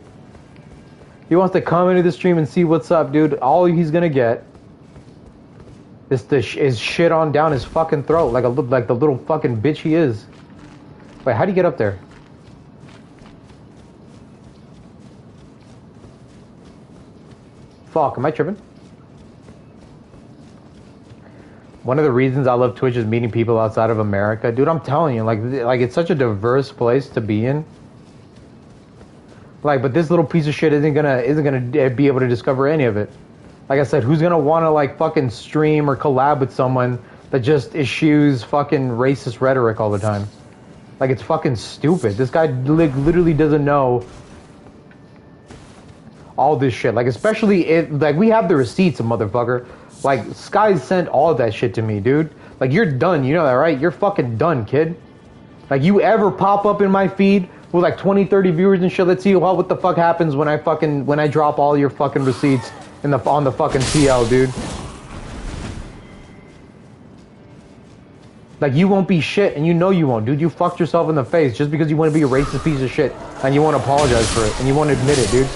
He wants to come into the stream and see what's up, dude. All he's gonna get is shit on down his fucking throat, like the little fucking bitch he is. Wait, how do you get up there? Fuck, am I tripping? One of the reasons I love Twitch is meeting people outside of America. Dude, I'm telling you, like it's such a diverse place to be in. Like, but this little piece of shit isn't gonna be able to discover any of it. Like I said, who's gonna wanna like fucking stream or collab with someone that just eschews fucking racist rhetoric all the time? Like, it's fucking stupid. This guy literally doesn't know all this shit. Like, especially like we have the receipts, motherfucker. Like, Sky sent all of that shit to me, dude. Like, you're done, you know that, right? You're fucking done, kid. Like, you ever pop up in my feed with like 20, 30 viewers and shit, let's see what the fuck happens when I drop all your fucking receipts on the fucking TL, dude. Like, you won't be shit, and you know you won't, dude. You fucked yourself in the face just because you want to be a racist piece of shit, and you want to apologize for it, and you want to admit it, dude.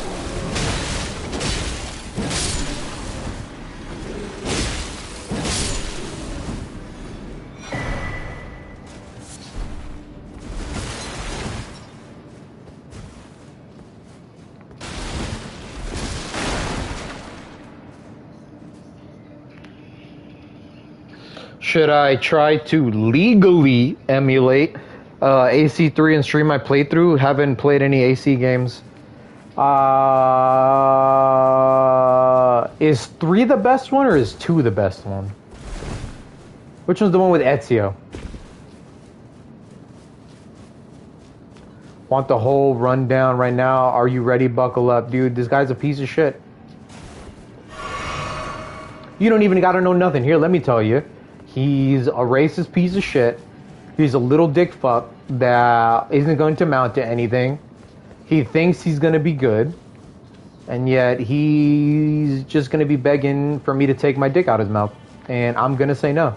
Should I try to legally emulate AC3 and stream my playthrough? Haven't played any AC games. Is 3 the best one or is 2 the best one? Which one's the one with Ezio? Want the whole rundown right now? Are you ready? Buckle up, dude. This guy's a piece of shit. You don't even gotta know nothing. Here, let me tell you. He's a racist piece of shit. He's a little dick fuck that isn't going to amount to anything. He thinks he's going to be good. And yet he's just going to be begging for me to take my dick out of his mouth. And I'm going to say no.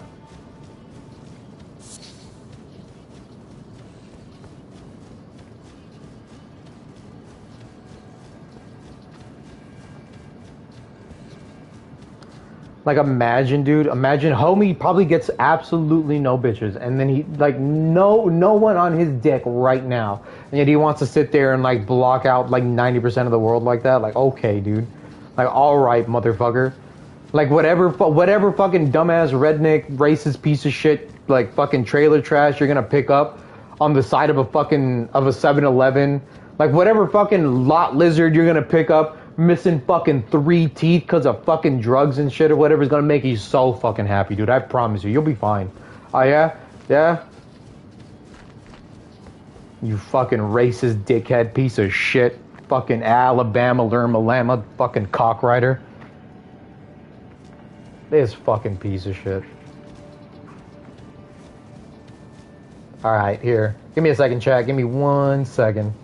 Like, imagine, dude. Imagine homie probably gets absolutely no bitches. And then he, like, no one on his dick right now. And yet he wants to sit there and, like, block out, like, 90% of the world like that. Like, okay, dude. Like, alright, motherfucker. Like, whatever fucking dumbass, redneck, racist piece of shit, like, fucking trailer trash you're gonna pick up on the side of a 7-Eleven. Like, whatever fucking lot lizard you're gonna pick up missing fucking 3 teeth because of fucking drugs and shit or whatever is gonna make you so fucking happy, dude. I promise you, you'll be fine. Oh yeah? Yeah? You fucking racist dickhead piece of shit. Fucking Alabama Lerma fucking cockrider. This fucking piece of shit. Alright, here. Give me a second, chat. Give me 1 second.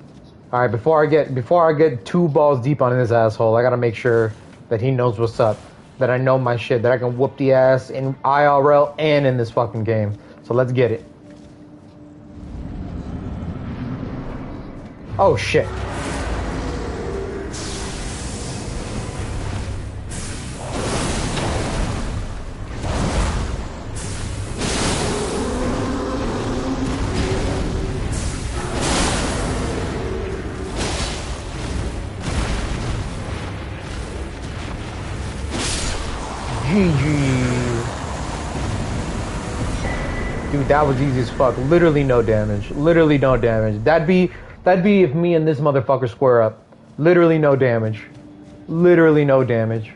All right, before I get 2 balls deep on this asshole, I gotta make sure that he knows what's up, that I know my shit, that I can whoop the ass in IRL and in this fucking game. So let's get it. Oh shit. Dude, that was easy as fuck. Literally no damage. Literally no damage. That'd be if me and this motherfucker square up. Literally no damage. Literally no damage.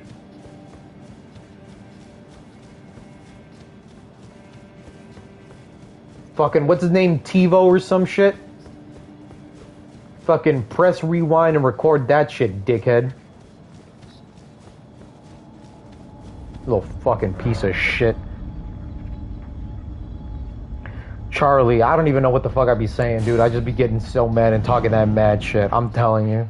Fucking, what's his name? TiVo or some shit? Fucking press rewind and record that shit, dickhead. Little fucking piece of shit. Charlie, I don't even know what the fuck I be saying, dude. I just be getting so mad and talking that mad shit. I'm telling you.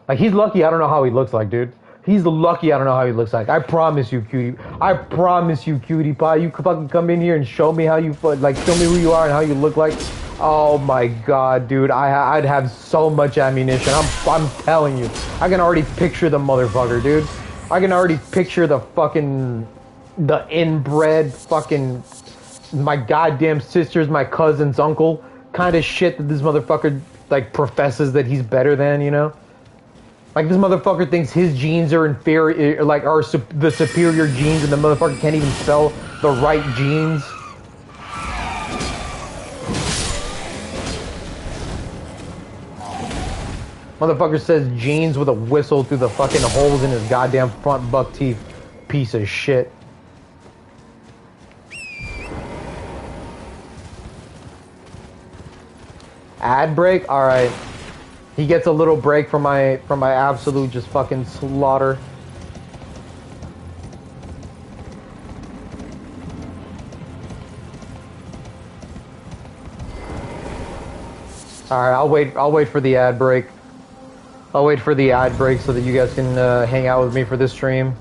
Like, he's lucky I don't know how he looks like, dude. He's lucky I don't know how he looks like. I promise you, cutie. I promise you, cutie pie. You could fucking come in here and show me how you, like, show me who you are and how you look like. Oh my god, dude. I'd have so much ammunition. I'm telling you. I can already picture the motherfucker, dude. I can already picture the fucking, the inbred fucking, my goddamn sister's my cousin's uncle kind of shit that this motherfucker, like, professes that he's better than, you know? Like, this motherfucker thinks his genes are inferior, like, are the superior genes, and the motherfucker can't even spell the right genes. Motherfucker says jeans with a whistle through the fucking holes in his goddamn front buck teeth. Piece of shit. Ad break? Alright. He gets a little break from my absolute just fucking slaughter. Alright, I'll wait for the ad break. I'll wait for the ad break so that you guys can hang out with me for this stream.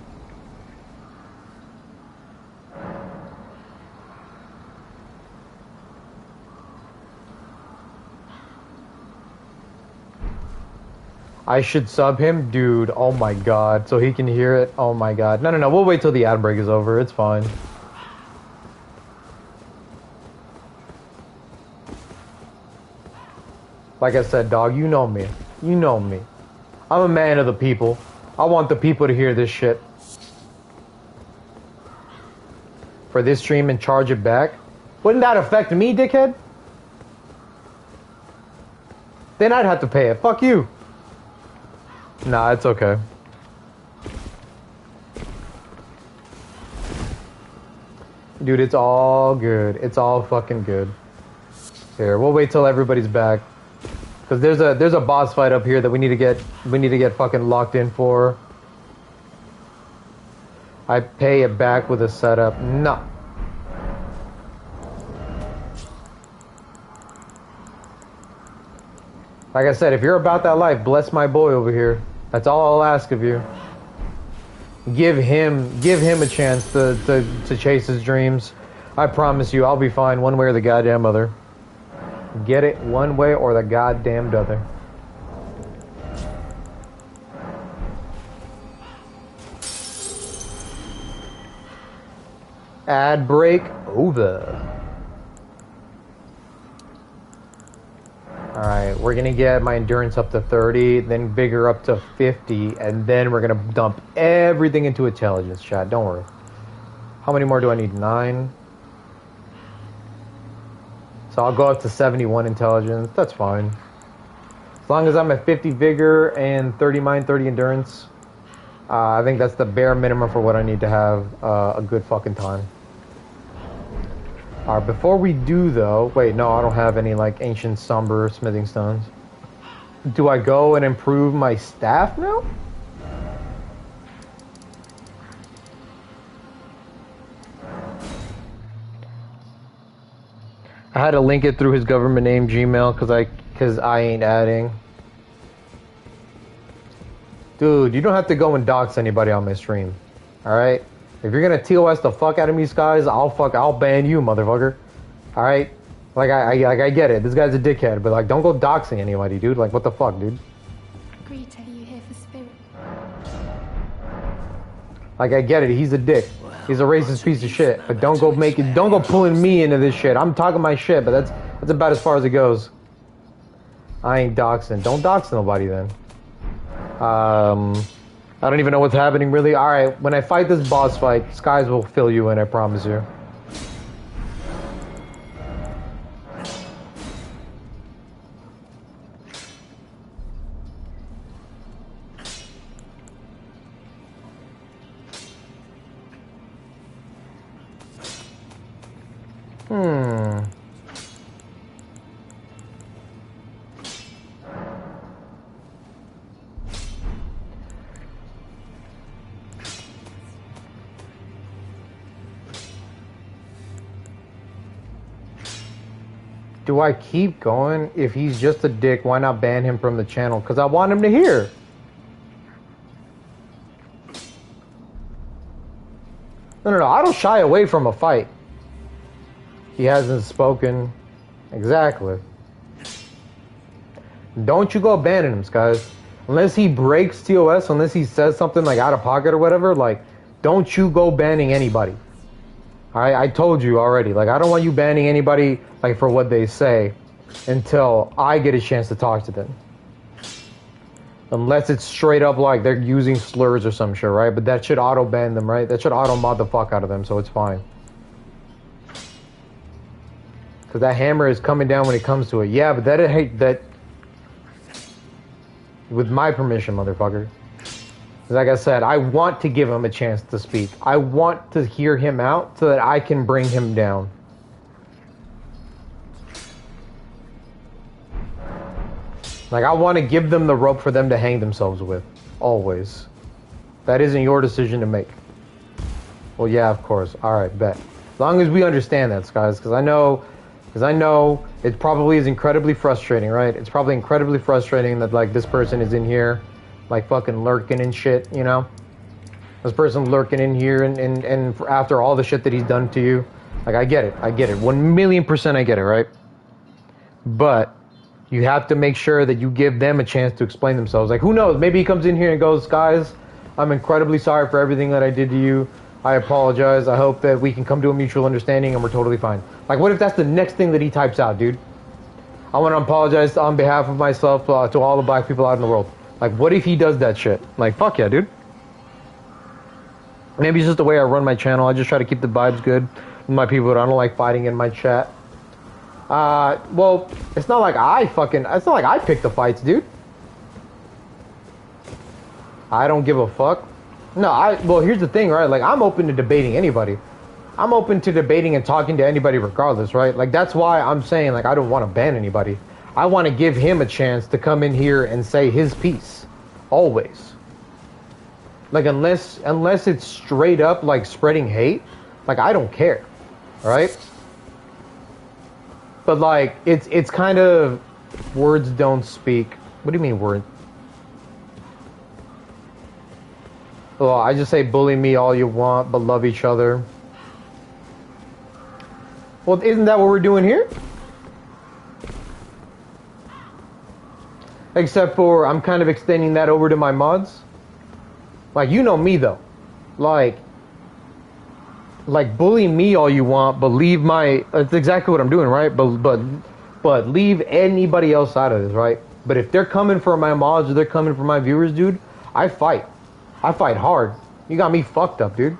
I should sub him? Dude, oh my god. So he can hear it? Oh my god. No, we'll wait till the ad break is over. It's fine. Like I said, dog, you know me. You know me. I'm a man of the people. I want the people to hear this shit. For this stream and charge it back? Wouldn't that affect me, dickhead? Then I'd have to pay it. Fuck you. Nah, it's okay. Dude, it's all good. It's all fucking good. Here, we'll wait till everybody's back. Cause there's a boss fight up here that we need to get fucking locked in for. I pay it back with a setup. No. Like I said, if you're about that life, bless my boy over here. That's all I'll ask of you. Give him a chance to chase his dreams. I promise you, I'll be fine one way or the goddamn other. Get it one way or the goddamn other. Ad break over. Alright, we're gonna get my endurance up to 30, then vigor up to 50, and then we're gonna dump everything into intelligence, chat. Don't worry. How many more do I need? 9? So I'll go up to 71 intelligence. That's fine. As long as I'm at 50 vigor and 30 mind, 30 endurance, I think that's the bare minimum for what I need to have a good fucking time. Alright, before we do though, wait, no, I don't have any like ancient somber smithing stones. Do I go and improve my staff now? I had to link it through his government name Gmail because I ain't adding. Dude, you don't have to go and dox anybody on my stream. Alright? If you're gonna TOS the fuck out of me, guys, I'll ban you, motherfucker. Alright? Like I get it. This guy's a dickhead, but like don't go doxing anybody, dude. Like what the fuck, dude? Greta, you here for spirit? Like I get it, he's a dick. He's a racist piece of shit. But don't go pulling me into this shit. I'm talking my shit, but that's about as far as it goes. I ain't doxing. Don't dox nobody then. I don't even know what's happening really. Alright, when I fight this boss fight, Skies will fill you in, I promise you. Do I keep going? If he's just a dick, why not ban him from the channel? Because I want him to hear. No, I don't shy away from a fight. He hasn't spoken. Exactly. Don't you go banning him, guys. Unless he breaks TOS, unless he says something like out of pocket or whatever, like, don't you go banning anybody. I told you already, like, I don't want you banning anybody, like, for what they say until I get a chance to talk to them. Unless it's straight up, like, they're using slurs or some shit, right? But that should auto-ban them, right? That should auto-mod the fuck out of them, so it's fine. Because that hammer is coming down when it comes to it. Yeah, but that... With my permission, motherfucker. Like I said, I want to give him a chance to speak. I want to hear him out so that I can bring him down. Like, I want to give them the rope for them to hang themselves with. Always. That isn't your decision to make. Well, yeah, of course. Alright, bet. As long as we understand that, guys, because I know it probably is incredibly frustrating, right? It's probably incredibly frustrating that, like, this person is in here like fucking lurking and shit, you know? This person lurking in here and after all the shit that he's done to you. Like, I get it. 1,000,000% I get it, right? But you have to make sure that you give them a chance to explain themselves. Like, who knows? Maybe he comes in here and goes, guys, I'm incredibly sorry for everything that I did to you. I apologize. I hope that we can come to a mutual understanding and we're totally fine. Like, what if that's the next thing that he types out, dude? I want to apologize on behalf of myself to all the black people out in the world. Like, what if he does that shit? Like, fuck yeah, dude. Maybe it's just the way I run my channel. I just try to keep the vibes good with my people that I don't like fighting in my chat. Well, it's not like I pick the fights, dude. I don't give a fuck. No, well, here's the thing, right? Like, I'm open to debating anybody. I'm open to debating and talking to anybody regardless, right? Like, that's why I'm saying, like, I don't want to ban anybody. I want to give him a chance to come in here and say his piece. Always. Like, unless it's straight up, like, spreading hate, like, I don't care. Right? But, like, it's kind of words don't speak. What do you mean words? Well, I just say bully me all you want, but love each other. Well, isn't that what we're doing here? Except for I'm kind of extending that over to my mods. Like, you know me though. Like, like, bully me all you want, but leave my... That's exactly what I'm doing, right? But leave anybody else out of this, right? But if they're coming for my mods or they're coming for my viewers, dude, I fight. I fight hard. You got me fucked up, dude.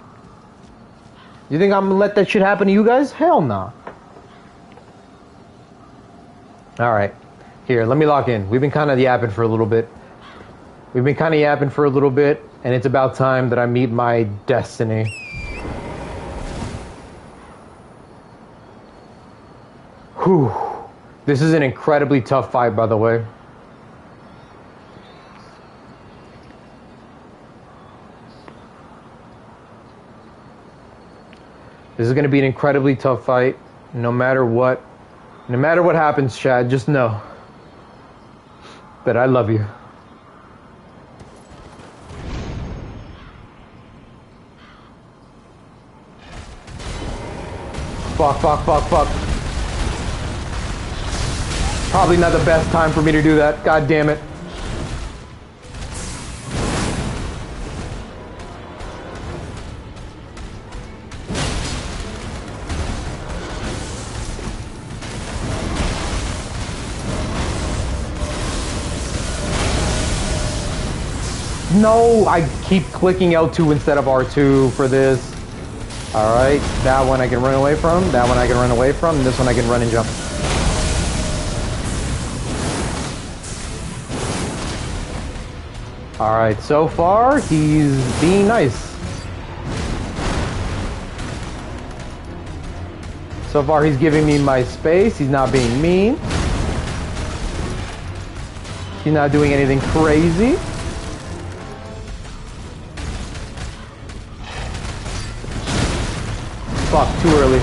You think I'm gonna let that shit happen to you guys? Hell nah. Alright. Here, let me lock in. We've been kind of yapping for a little bit. And it's about time that I meet my destiny. Whew. This is an incredibly tough fight, by the way. This is going to be an incredibly tough fight. No matter what happens, Chad, just know that I love you. Fuck. Probably not the best time for me to do that. God damn it. No, I keep clicking L2 instead of R2 for this. Alright, that one I can run away from, and this one I can run and jump. Alright, so far, he's being nice. So far, he's giving me my space, he's not being mean. He's not doing anything crazy. Fuck, too early.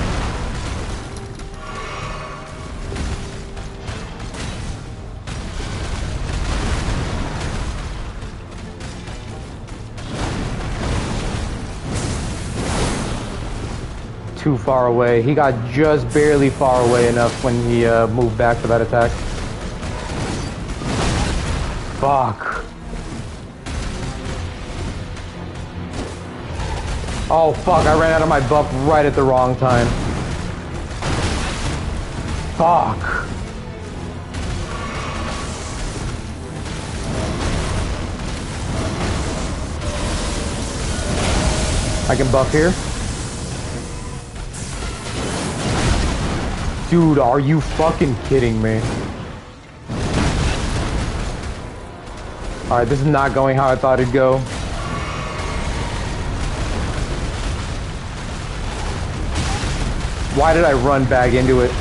Too far away. He got just barely far away enough when he moved back for that attack. Fuck. Oh fuck, I ran out of my buff right at the wrong time. Fuck. I can buff here. Dude, are you fucking kidding me? Alright, this is not going how I thought it'd go. Why did I run back into it?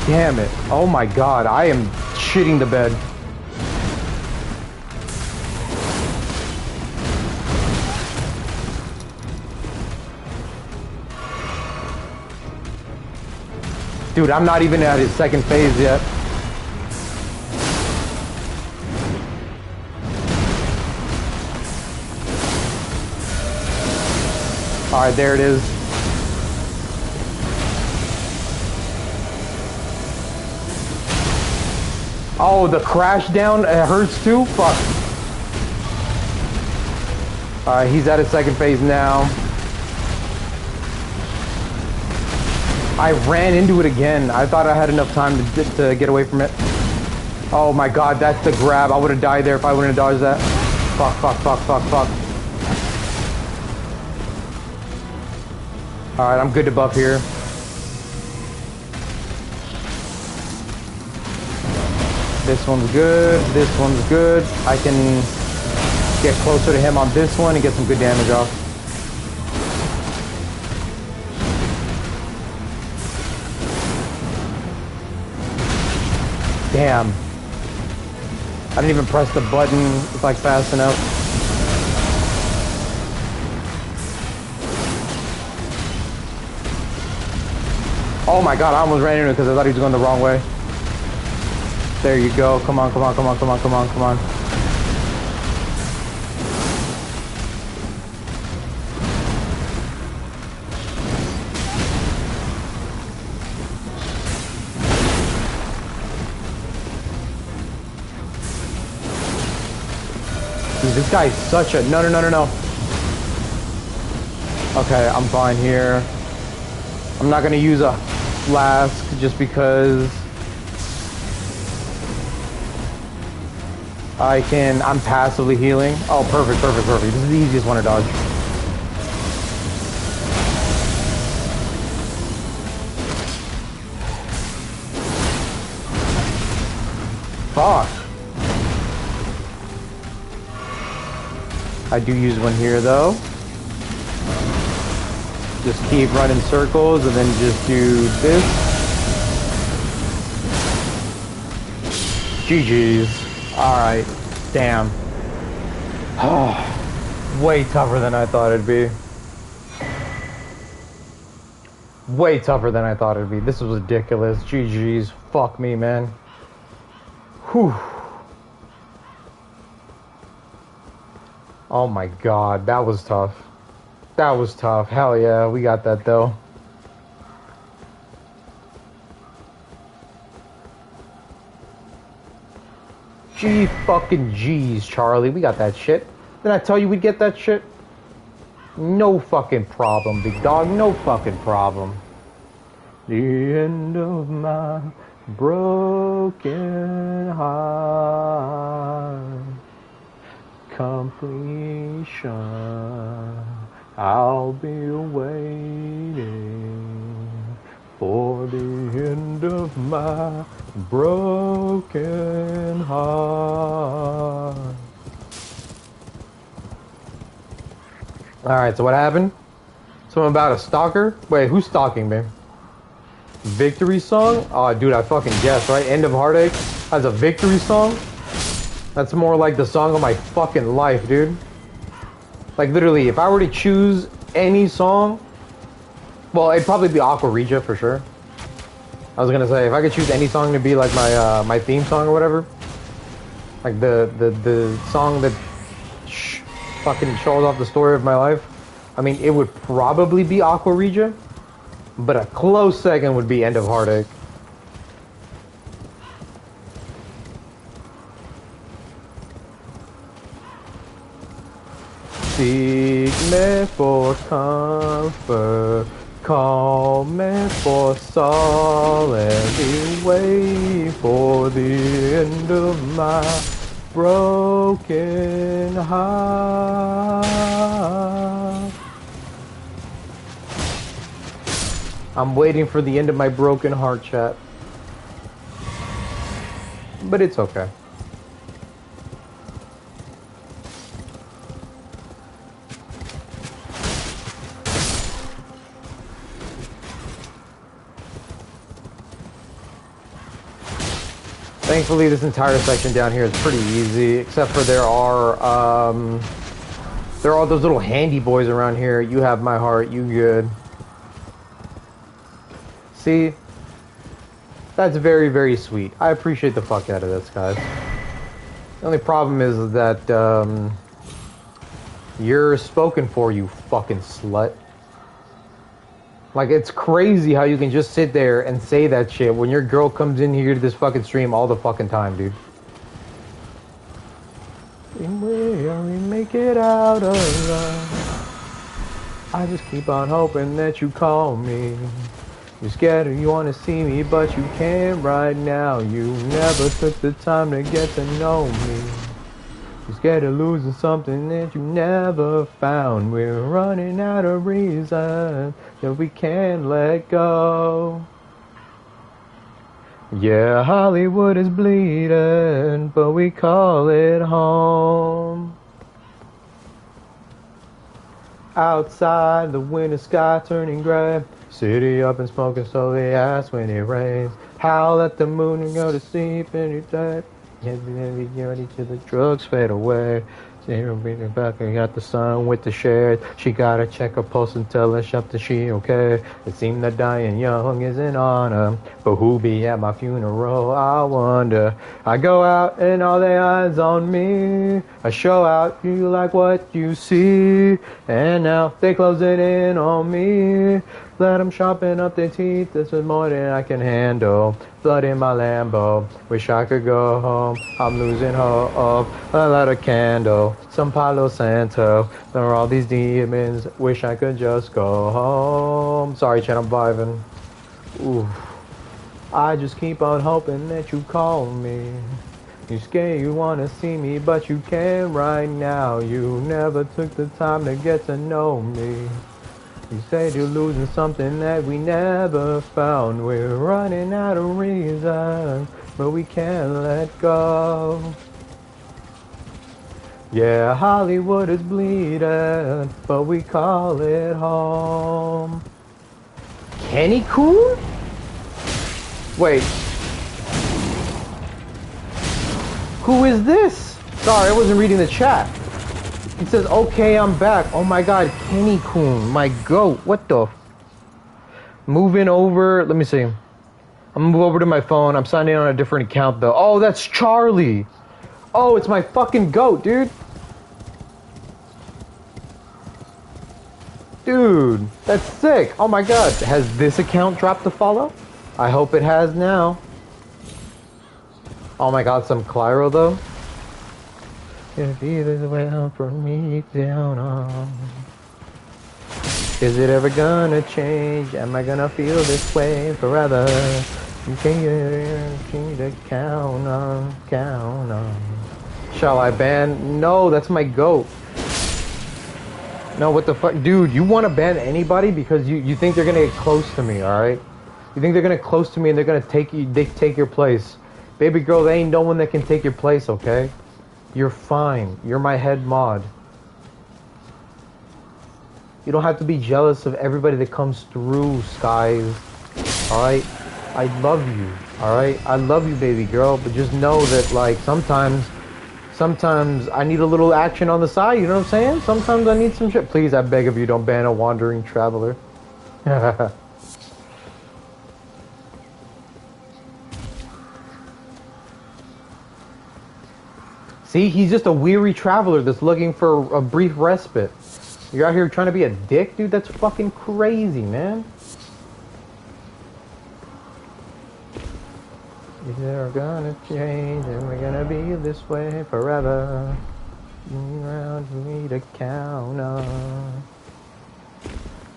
Damn it. Oh my god, I am shitting the bed. Dude, I'm not even at his second phase yet. Alright, there it is. Oh, the crash down, it hurts too? Fuck. Alright, he's at his second phase now. I ran into it again. I thought I had enough time to get away from it. Oh my god, that's the grab. I would have died there if I wouldn't have dodged that. Fuck. Alright, I'm good to buff here. This one's good. I can get closer to him on this one and get some good damage off. Damn. I didn't even press the button like fast enough. Oh my god, I almost ran into it because I thought he was going the wrong way. There you go. Come on. Dude, this guy is such a... No. Okay, I'm fine here. I'm not gonna use a flask just because I'm passively healing. Oh, perfect. This is the easiest one to dodge. Fuck. I do use one here though. Just keep running circles and then just do this. GG's. Alright. Damn. Oh, way tougher than I thought it'd be. Way tougher than I thought it'd be. This was ridiculous. GG's. Fuck me, man. Whew. Oh my god, that was tough. That was tough. Hell yeah, we got that though. G fucking G's, Charlie. We got that shit. Did I tell you we'd get that shit? No fucking problem, big dog. No fucking problem. The end of my broken heart. Completion. I'll be waiting for the end of my broken heart. Alright, so what happened? Something about a stalker? Wait, who's stalking me? Victory song? Oh, dude, I fucking guessed, right? End of Heartache has a victory song? That's more like the song of my fucking life, dude. Like, literally, if I were to choose any song, well, it'd probably be Aqua Regia for sure. I was gonna say, if I could choose any song to be like my my theme song or whatever, like the song that fucking shows off the story of my life, I mean, it would probably be Aqua Regia, but a close second would be End of Heartache. Seek me for comfort, call me for solace, and wait for the end of my broken heart. I'm waiting for the end of my broken heart, chat. But it's okay. Thankfully, this entire section down here is pretty easy, except for there are those little handy boys around here. You have my heart, you good. See? That's very, very sweet. I appreciate the fuck out of this, guys. The only problem is that, you're spoken for, you fucking slut. Like, it's crazy how you can just sit there and say that shit when your girl comes in here to this fucking stream all the fucking time, dude. Will we make it out alive? I just keep on hoping that you call me. You're scared you want to see me, but you can't right now. You never took the time to get to know me. You're scared of losing something that you never found. We're running out of reasons that we can't let go. Yeah, Hollywood is bleeding, but we call it home. Outside, the winter sky turning gray. City up and smoking slowly ass when it rains. Howl at the moon and go to sleep any day. Get ready till the drugs fade away. Zero beating back, I got the sun with the shares. She gotta check her pulse and tell her something she okay. It seemed that dying young is an honor, but who be at my funeral, I wonder. I go out and all the eyes on me. I show out, you like what you see. And now they closing in on me. Let them sharpen up their teeth. This is more than I can handle. Blood in my Lambo. Wish I could go home. I'm losing hope. I light a candle. Some Palo Santo. There are all these demons. Wish I could just go home. Sorry, Chan, I'm vibing. Ooh. I just keep on hoping that you call me. You scared you wanna see me, but you can't right now. You never took the time to get to know me. You said you're losing something that we never found. We're running out of reasons, but we can't let go. Yeah, Hollywood is bleeding, but we call it home. Kenny Coon? Wait. Who is this? Sorry, I wasn't reading the chat. It says, okay, I'm back. Oh my god, Kenny Coon, my goat. What the? Moving over, let me see. I'm gonna move over to my phone. I'm signing in on a different account though. Oh, that's Charlie. Oh, it's my fucking goat, dude. Dude, that's sick. Oh my god. Has this account dropped a follow? I hope it has now. Oh my god, some Clyro though. If either's well for me down on. Is it ever gonna change? Am I gonna feel this way forever? You can't to count on. Shall I ban? No, that's my goat. No, what the fuck? Dude, you wanna ban anybody because you think they're gonna get close to me, alright? You think they're gonna get close to me and they're gonna take your place. Baby girl, there ain't no one that can take your place, okay? You're fine. You're my head mod. You don't have to be jealous of everybody that comes through, Skies. Alright? I love you. Alright? I love you, baby girl. But just know that, like, sometimes I need a little action on the side, you know what I'm saying? Sometimes I need some shit. Please, I beg of you, don't ban a wandering traveler. See, he's just a weary traveler that's looking for a brief respite. You're out here trying to be a dick, dude? That's fucking crazy, man. They're gonna change and we're gonna be this way forever. Around for me to count on.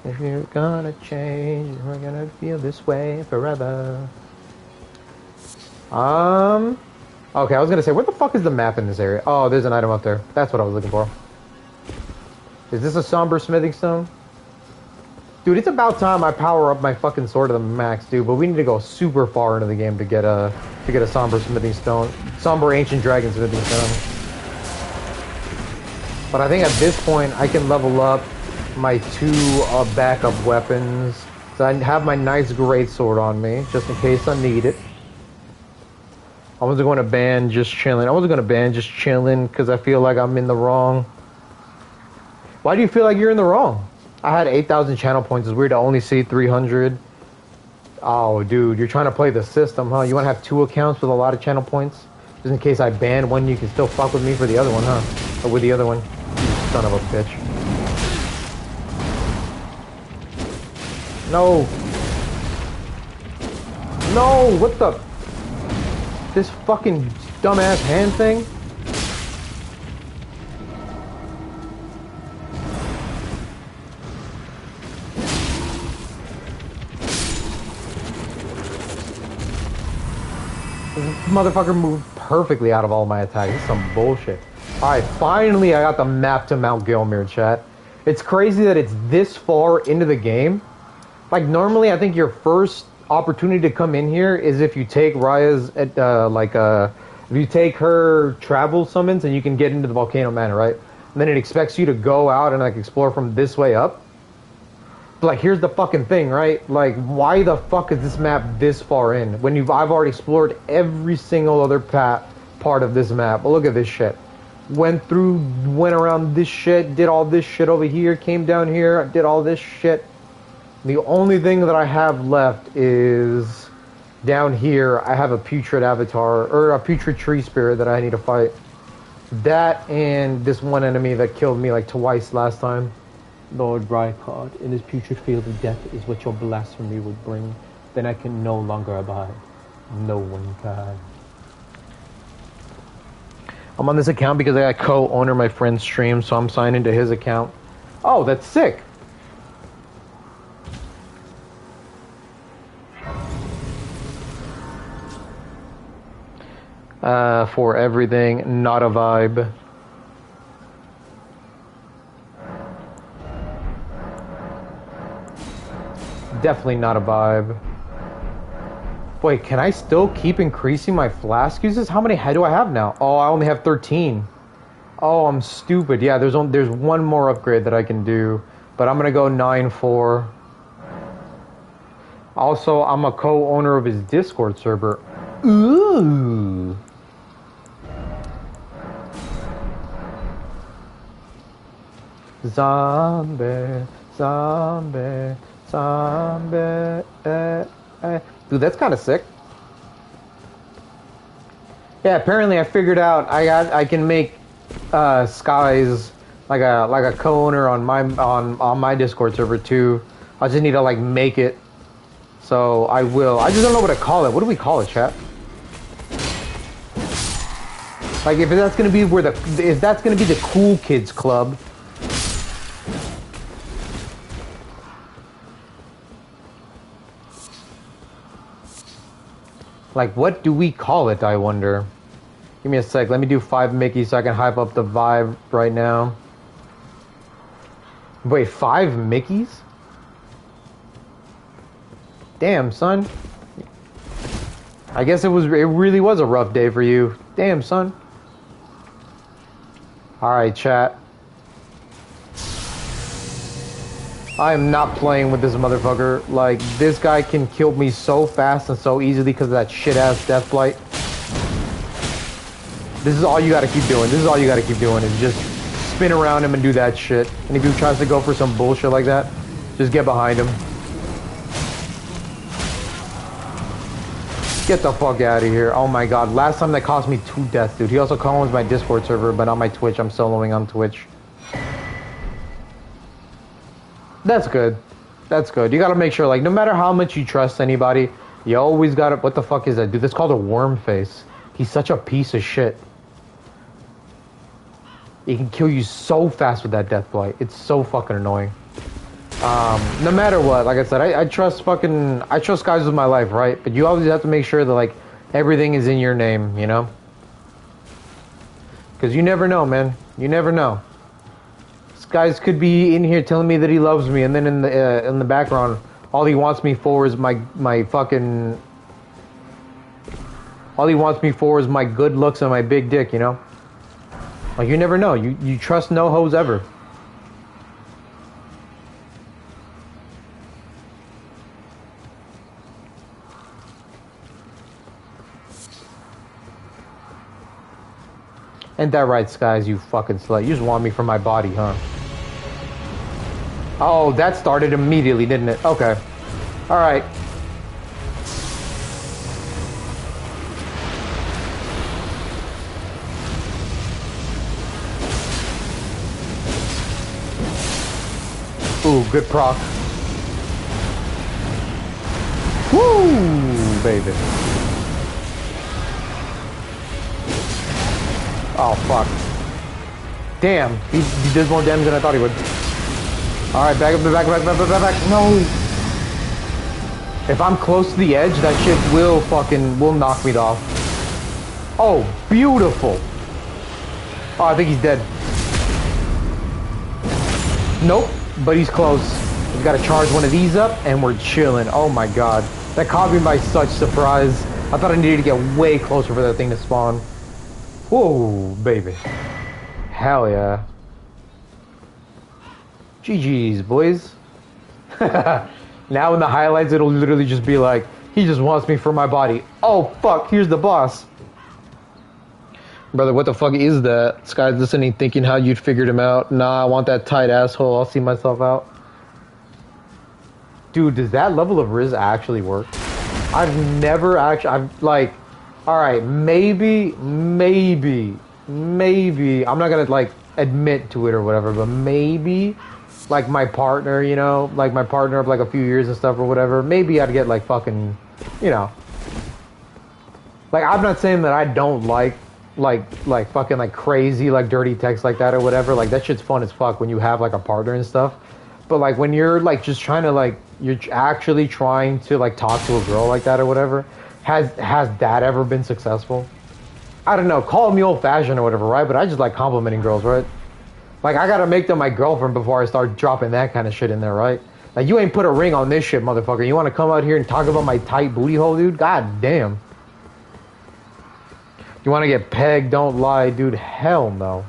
If you're gonna change, we're gonna feel this way forever. Okay, I was gonna say, what the fuck is the map in this area? Oh, there's an item up there. That's what I was looking for. Is this a somber smithing stone? Dude, it's about time I power up my fucking sword to the max, dude. But we need to go super far into the game to get a somber smithing stone, somber ancient dragon smithing stone. But I think at this point I can level up my two backup weapons. So I have my nice greatsword on me just in case I need it. I wasn't going to ban just chilling because I feel like I'm in the wrong. Why do you feel like you're in the wrong? I had 8,000 channel points. It's weird to only see 300. Oh, dude, you're trying to play the system, huh? You want to have two accounts with a lot of channel points? Just in case I ban one, you can still fuck with me for the other one, huh? Or with the other one. You son of a bitch. No. No, what the... This fucking dumbass hand thing? This motherfucker moved perfectly out of all my attacks. This is some bullshit. Alright, finally I got the map to Mount Gilmere, chat. It's crazy that it's this far into the game. Like, normally I think your first opportunity to come in here is if you take Raya's if you take her travel summons and you can get into the Volcano Manor, right? And then it expects you to go out and like explore from this way up. But like, here's the fucking thing, right? Like, why the fuck is this map this far in when I've already explored every single other part of this map? Well, look at this shit. Went around this shit, did all this shit over here, came down here, did all this shit. The only thing that I have left is down here. I have a Putrid avatar, or a Putrid tree spirit that I need to fight. That and this one enemy that killed me like twice last time. Lord Rykard, in this putrid field of death is what your blasphemy would bring. Then I can no longer abide. No one can. I'm on this account because I got co-owner my friend's stream, so I'm signed into his account. Oh, that's sick. For everything, not a vibe. Definitely not a vibe. Wait, can I still keep increasing my flask uses? How many do I have now? Oh, I only have 13. Oh, I'm stupid. Yeah, there's one more upgrade that I can do, but I'm gonna go 9-4. Also, I'm a co-owner of his Discord server. Ooh. Zombie, zombie, zombie. Dude, that's kind of sick. Yeah, apparently I figured out I can make Skies like a co-owner on my Discord server too. I just need to like make it. So I will. I just don't know what to call it. What do we call it, chat? Like if that's gonna be if that's gonna be the cool kids club. Like, what do we call it, I wonder? Give me a sec. Let me do 5 Mickeys so I can hype up the vibe right now. Wait, 5 Mickeys? Damn, son. I guess it really was a rough day for you. Damn, son. Alright, chat. I am not playing with this motherfucker. Like, this guy can kill me so fast and so easily because of that shit-ass death blight. This is all you gotta keep doing. This is all you gotta keep doing is just spin around him and do that shit. And if he tries to go for some bullshit like that, just get behind him. Get the fuck out of here. Oh my god. Last time that cost me 2 deaths, dude. He also owns my Discord server, but on my Twitch. I'm soloing on Twitch. That's good. That's good. You gotta make sure, like, no matter how much you trust anybody, you always gotta... What the fuck is that, dude? That's called a worm face. He's such a piece of shit. He can kill you so fast with that death blight. It's so fucking annoying. No matter what, like I said, I trust guys with my life, right? But you always have to make sure that, like, everything is in your name, you know? Because you never know, man. You never know. Guys could be in here telling me that he loves me, and then in the background, all he wants me for is my fucking. All he wants me for is my good looks and my big dick, you know. Like, you never know. You trust no hoes ever. Ain't that right, Skies, you fucking slut? You just want me for my body, huh? Oh, that started immediately, didn't it? Okay. Alright. Ooh, good proc. Woo, baby. Oh, fuck. Damn, he does more damage than I thought he would. Alright, back up, back. No! If I'm close to the edge, that shit will knock me off. Oh, beautiful! Oh, I think he's dead. Nope, but he's close. He's gotta charge one of these up, and we're chilling. Oh my god. That caught me by such surprise. I thought I needed to get way closer for that thing to spawn. Whoa, baby. Hell yeah. GG's, boys. Now in the highlights, it'll literally just be like, he just wants me for my body. Oh, fuck, here's the boss. Brother, what the fuck is that? This guy's listening, thinking how you'd figured him out. Nah, I want that tight asshole. I'll see myself out. Dude, does that level of Riz actually work? I've never actually... I've, like... Alright, maybe... I'm not gonna, like, admit to it or whatever, but maybe like my partner, you know, like my partner of like a few years and stuff or whatever, maybe I'd get like fucking, you know, like I'm not saying that I don't like fucking like crazy like dirty text like that or whatever. Like that shit's fun as fuck when you have like a partner and stuff. But like when you're like just trying to like you're actually trying to like talk to a girl like that or whatever, has that ever been successful? I don't know. Call me old fashioned or whatever, right? But I just like complimenting girls, right? Like I gotta make them my girlfriend before I start dropping that kind of shit in there, right? Like you ain't put a ring on this shit, motherfucker. You want to come out here and talk about my tight booty hole, dude? God damn. You want to get pegged? Don't lie, dude. Hell no.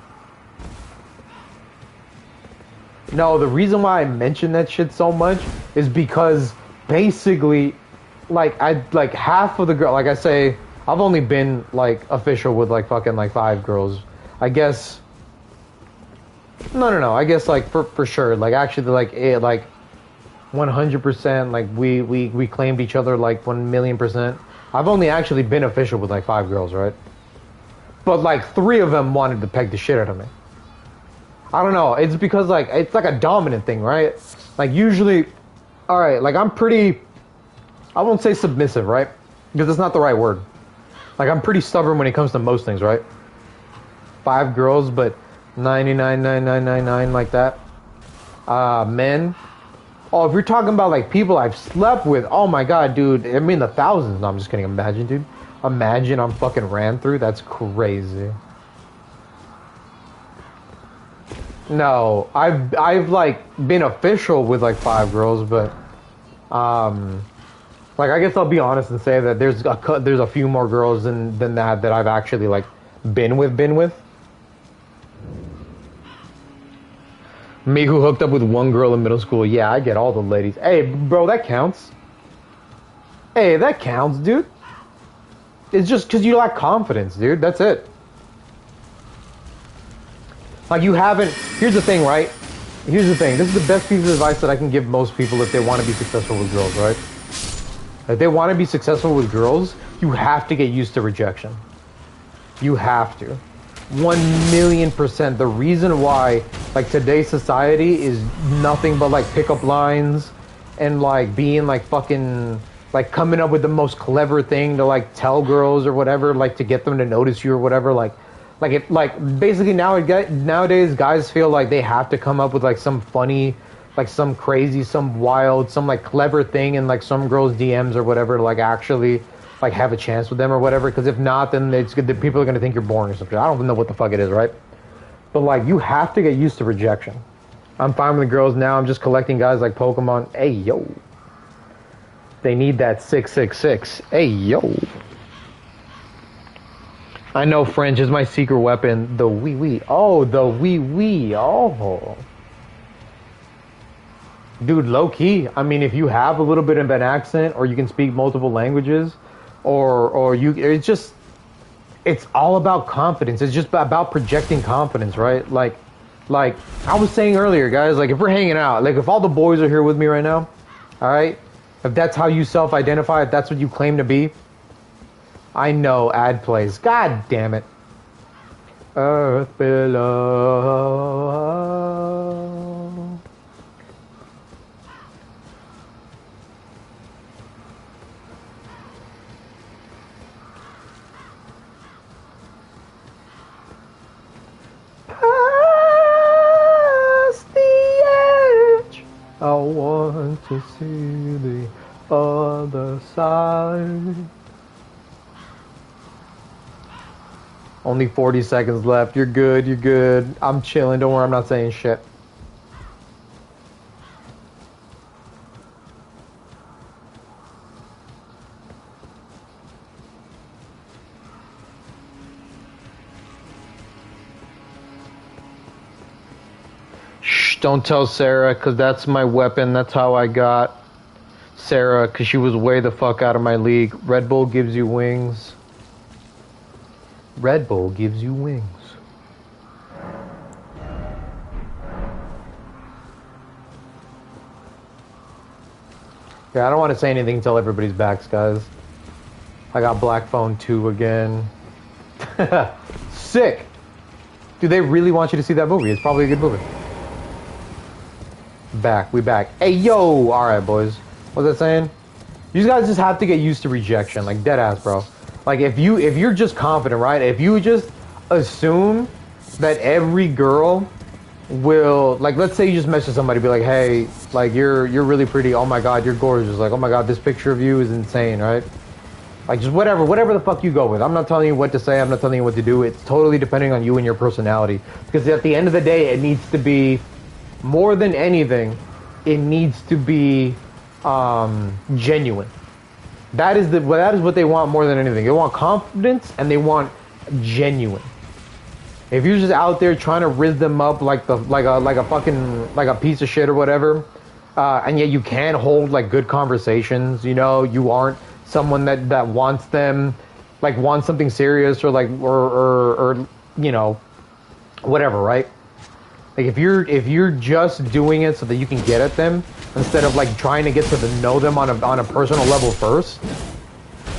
No, the reason why I mention that shit so much is because basically, like half of the girl, like I say, I've only been like official with like fucking like 5 girls. I guess. No. I guess like for sure, like actually like 100%, like we claimed each other like 1,000,000%. I've only actually been official with like 5 girls, right? But like 3 of them wanted to peg the shit out of me. I don't know. It's because like it's like a dominant thing, right? Like usually, all right. Like I'm pretty. I won't say submissive, right? Because that's not the right word. Like I'm pretty stubborn when it comes to most things, right? 5 girls, but 99,999 like that. Men. Oh, if you're talking about like people I've slept with, oh my god, dude. I mean the thousands. No, I'm just kidding. Imagine, dude. Imagine I'm fucking ran through. That's crazy. No, I've like been official with like 5 girls, but like I guess I'll be honest and say that there's a few more girls than that I've actually like been with. Me who hooked up with 1 girl in middle school. Yeah, I get all the ladies. Hey, bro, that counts. Hey, that counts, dude. It's just because you lack confidence, dude. That's it. Like you haven't. Here's the thing, right? Here's the thing. This is the best piece of advice that I can give most people if they want to be successful with girls, right? If they want to be successful with girls, you have to get used to rejection. You have to. 1,000,000%. The reason why, like today's society is nothing but like pickup lines and like being like fucking like coming up with the most clever thing to like tell girls or whatever, like to get them to notice you or whatever, like basically nowadays guys feel like they have to come up with like some funny, like some crazy, some wild, some like clever thing in like some girl's DMs or whatever to like actually like have a chance with them or whatever. Because if not, then it's good that people are gonna think you're boring or something. I don't even know what the fuck it is, right? But like you have to get used to rejection. I'm fine with the girls now. I'm just collecting guys like Pokemon. Hey yo, they need that 666. Hey yo. I know French is my secret weapon. The wee. Oh, the wee. Oh. Dude, low key. I mean, if you have a little bit of an accent or you can speak multiple languages or you, it's all about confidence. It's just about projecting confidence, right? Like I was saying earlier, guys, like if we're hanging out, like if all the boys are here with me right now, all right? If that's how you self-identify, if that's what you claim to be, I know ad plays. God damn it. Earth below. Past the edge. I want to see the other side. Only 40 seconds left. You're good. I'm chilling. Don't worry, I'm not saying shit. Shh, don't tell Sarah, because that's my weapon. That's how I got Sarah, because she was way the fuck out of my league. Red Bull gives you wings. Red Bull gives you wings. Yeah, I don't want to say anything until everybody's back, guys. I got Black Phone 2 again. Sick! Do they really want you to see that movie? It's probably a good movie. We back. Hey, yo! Alright, boys. What's that saying? You guys just have to get used to rejection. Like, dead ass, bro. Like, if you're just confident, right? If you just assume that every girl will, like, let's say you just message somebody, be like, hey, like, you're really pretty. Oh my god, you're gorgeous. Like, oh my god, this picture of you is insane, right? Like, just whatever the fuck you go with. I'm not telling you what to say. I'm not telling you what to do. It's totally depending on you and your personality. Because at the end of the day, it needs to be, more than anything, it needs to be genuine. That is what they want more than anything. They want confidence and they want genuine. If you're just out there trying to rizz them up like a piece of shit or whatever, and yet you can't hold like good conversations, you know, you aren't someone that wants them, like wants something serious or like or you know, whatever, right? Like if you're just doing it so that you can get at them instead of like trying to get to know them on a personal level first,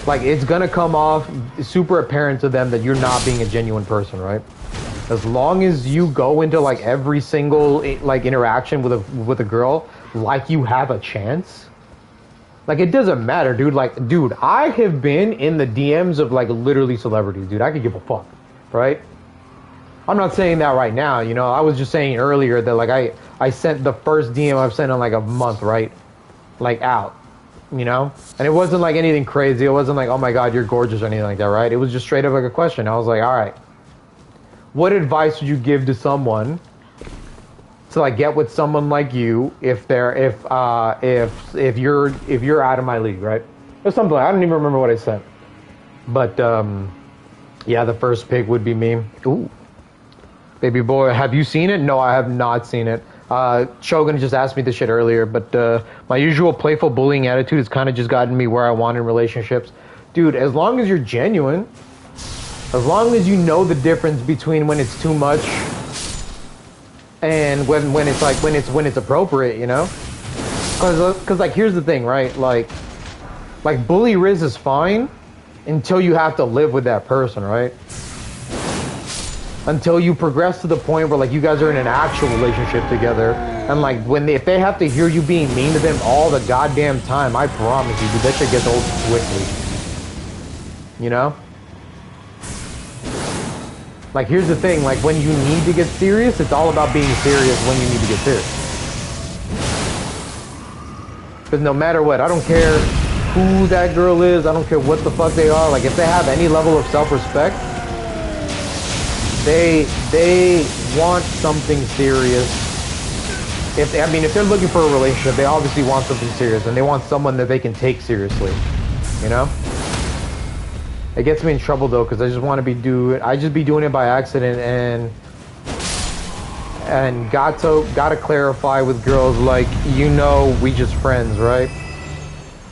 like it's gonna come off super apparent to them that you're not being a genuine person, right? As long as you go into like every single like interaction with a girl like you have a chance, like it doesn't matter, dude. Like, dude, I have been in the DMs of like literally celebrities, dude. I could give a fuck, right? I'm not saying that right now, you know. I was just saying earlier that like I sent the first DM I've sent in like a month, right? Like out, you know? And it wasn't like anything crazy. It wasn't like, oh my god, you're gorgeous or anything like that, right? It was just straight up like a question. I was like, all right, what advice would you give to someone to like get with someone like you if you're out of my league, right? Or something. I don't even remember what I sent. But yeah, the first pick would be me. Ooh. Baby boy, have you seen it? No, I have not seen it. Shogun just asked me this shit earlier, but my usual playful bullying attitude has kind of just gotten me where I want in relationships. Dude, as long as you're genuine, as long as you know the difference between when it's too much and when it's appropriate, you know? Cause like here's the thing, right? Like bully Riz is fine until you have to live with that person, right? Until you progress to the point where like you guys are in an actual relationship together, and like if they have to hear you being mean to them all the goddamn time, I promise you, dude, that shit gets old quickly. You know? Like here's the thing, like when you need to get serious, it's all about being serious when you need to get serious. Because no matter what, I don't care who that girl is, I don't care what the fuck they are, like if they have any level of self-respect, they want something serious. If they're looking for a relationship, they obviously want something serious, and they want someone that they can take seriously. You know? It gets me in trouble though, because I just be doing it by accident, and gotta clarify with girls like, you know, we just friends, right?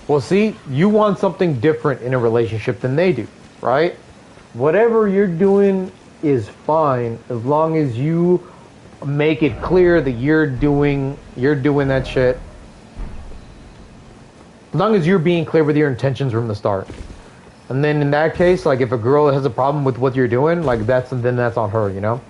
Well, see, you want something different in a relationship than they do, right? Whatever you're doing is fine as long as you make it clear that you're doing that shit. As long as you're being clear with your intentions from the start. And then in that case, like if a girl has a problem with what you're doing, like that's on her, you know?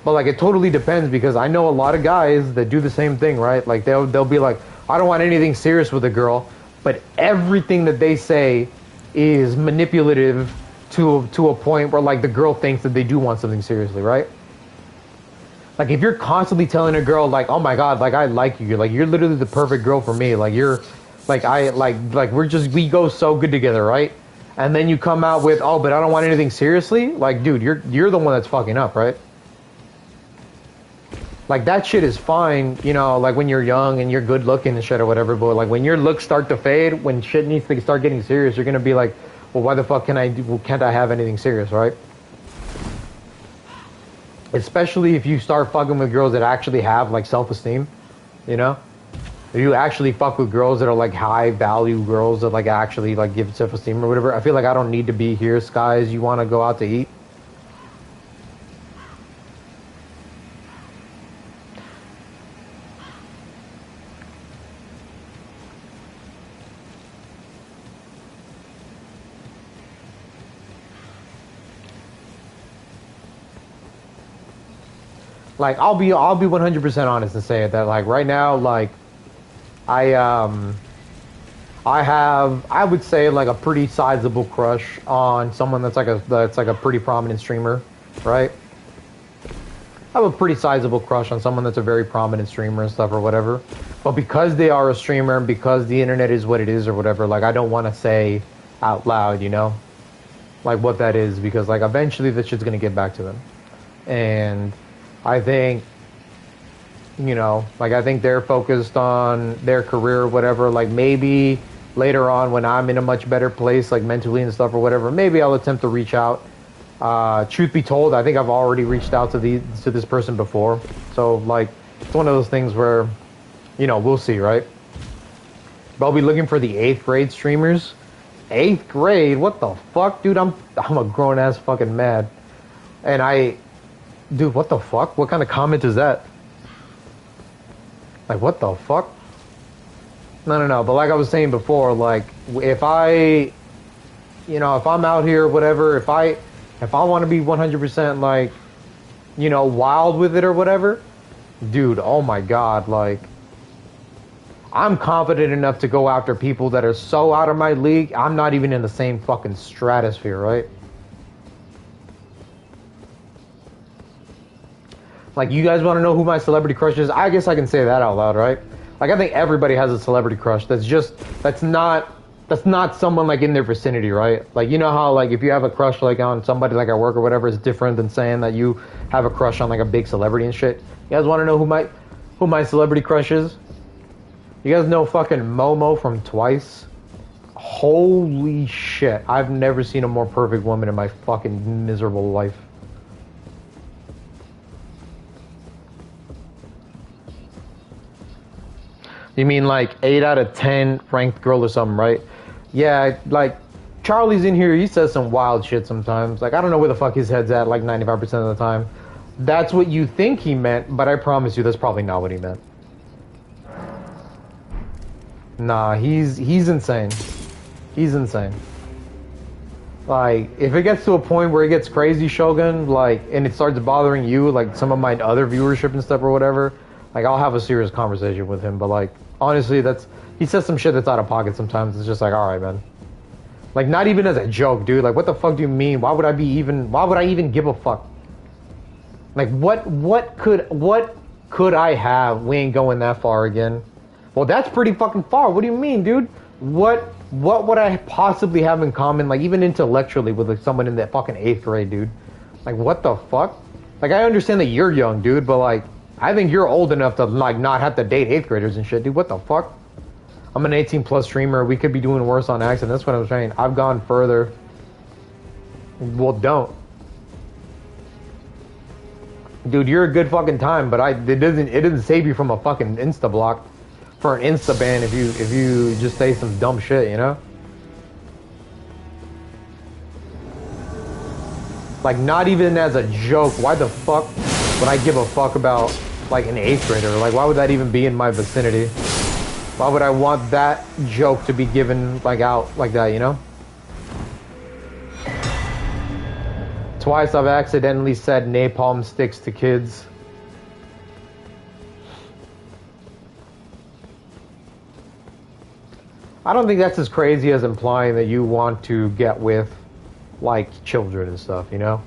But like it totally depends, because I know a lot of guys that do the same thing, right? Like they'll be like, I don't want anything serious with a girl, but everything that they say is manipulative to a point where like the girl thinks that they do want something seriously, right? Like if you're constantly telling a girl like, oh my god, like I like you, you're literally the perfect girl for me, like you're like we go so good together, right? And then you come out with, oh, but I don't want anything seriously, like dude, you're the one that's fucking up, right? Like that shit is fine, you know, like when you're young and you're good looking and shit or whatever, but like when your looks start to fade, when shit needs to start getting serious, you're gonna be like, well, why the fuck can't I have anything serious, right? Especially if you start fucking with girls that actually have like self-esteem, you know? If you actually fuck with girls that are like high value girls that like actually like give self-esteem or whatever, I feel like I don't need to be here, skies. You want to go out to eat? like I'll be 100% honest and say it that like right now like I would say like a pretty sizable crush on someone that's like a pretty prominent streamer, right? I have a pretty sizable crush on someone that's a very prominent streamer and stuff or whatever. But because they are a streamer and because the internet is what it is or whatever, like I don't want to say out loud, you know, like what that is, because like eventually this shit's gonna get back to them. And I think, you know, like I think they're focused on their career or whatever. Like maybe later on when I'm in a much better place, like mentally and stuff or whatever, maybe I'll attempt to reach out. Truth be told, I think I've already reached out to this person before. So like it's one of those things where, you know, we'll see, right? But I'll be looking for the 8th grade streamers. 8th grade? What the fuck, dude? I'm a grown ass fucking mad. And dude, what the fuck? What kind of comment is that? Like, what the fuck? No. But like I was saying before, like, if I'm out here, whatever, if I want to be 100% like, you know, wild with it or whatever, dude, oh my god, like, I'm confident enough to go after people that are so out of my league, I'm not even in the same fucking stratosphere, right? Like, you guys want to know who my celebrity crush is? I guess I can say that out loud, right? Like, I think everybody has a celebrity crush that's not someone, like, in their vicinity, right? Like, you know how, like, if you have a crush, like, on somebody, like, at work or whatever, it's different than saying that you have a crush on, like, a big celebrity and shit. You guys want to know who my celebrity crush is? You guys know fucking Momo from Twice? Holy shit. I've never seen a more perfect woman in my fucking miserable life. You mean like 8 out of 10 ranked girl or something, right? Yeah, like Charlie's in here, he says some wild shit sometimes. Like, I don't know where the fuck his head's at like 95% of the time. That's what you think he meant, but I promise you that's probably not what he meant. Nah, he's insane. He's insane. Like, if it gets to a point where it gets crazy, Shogun, like, and it starts bothering you, like some of my other viewership and stuff or whatever, like, I'll have a serious conversation with him. But, like, honestly, he says some shit that's out of pocket sometimes. It's just like, alright, man. Like, not even as a joke, dude. Like, what the fuck do you mean? Why would I even give a fuck? Like, what could I have? We ain't going that far again. Well, that's pretty fucking far. What do you mean, dude? What would I possibly have in common, like, even intellectually with, like, someone in that fucking 8th grade, dude? Like, what the fuck? Like, I understand that you're young, dude, but, like, I think you're old enough to, like, not have to date 8th graders and shit, dude. What the fuck? I'm an 18+ streamer. We could be doing worse on accident. That's what I'm saying. I've gone further. Well, don't. Dude, you're a good fucking time, but it doesn't save you from a fucking insta block for an insta ban if you just say some dumb shit, you know? Like, not even as a joke. Why the fuck would I give a fuck about, like, an 8th grader? Like, why would that even be in my vicinity? Why would I want that joke to be given, like, out like that, you know? Twice I've accidentally said napalm sticks to kids. I don't think that's as crazy as implying that you want to get with, like, children and stuff, you know?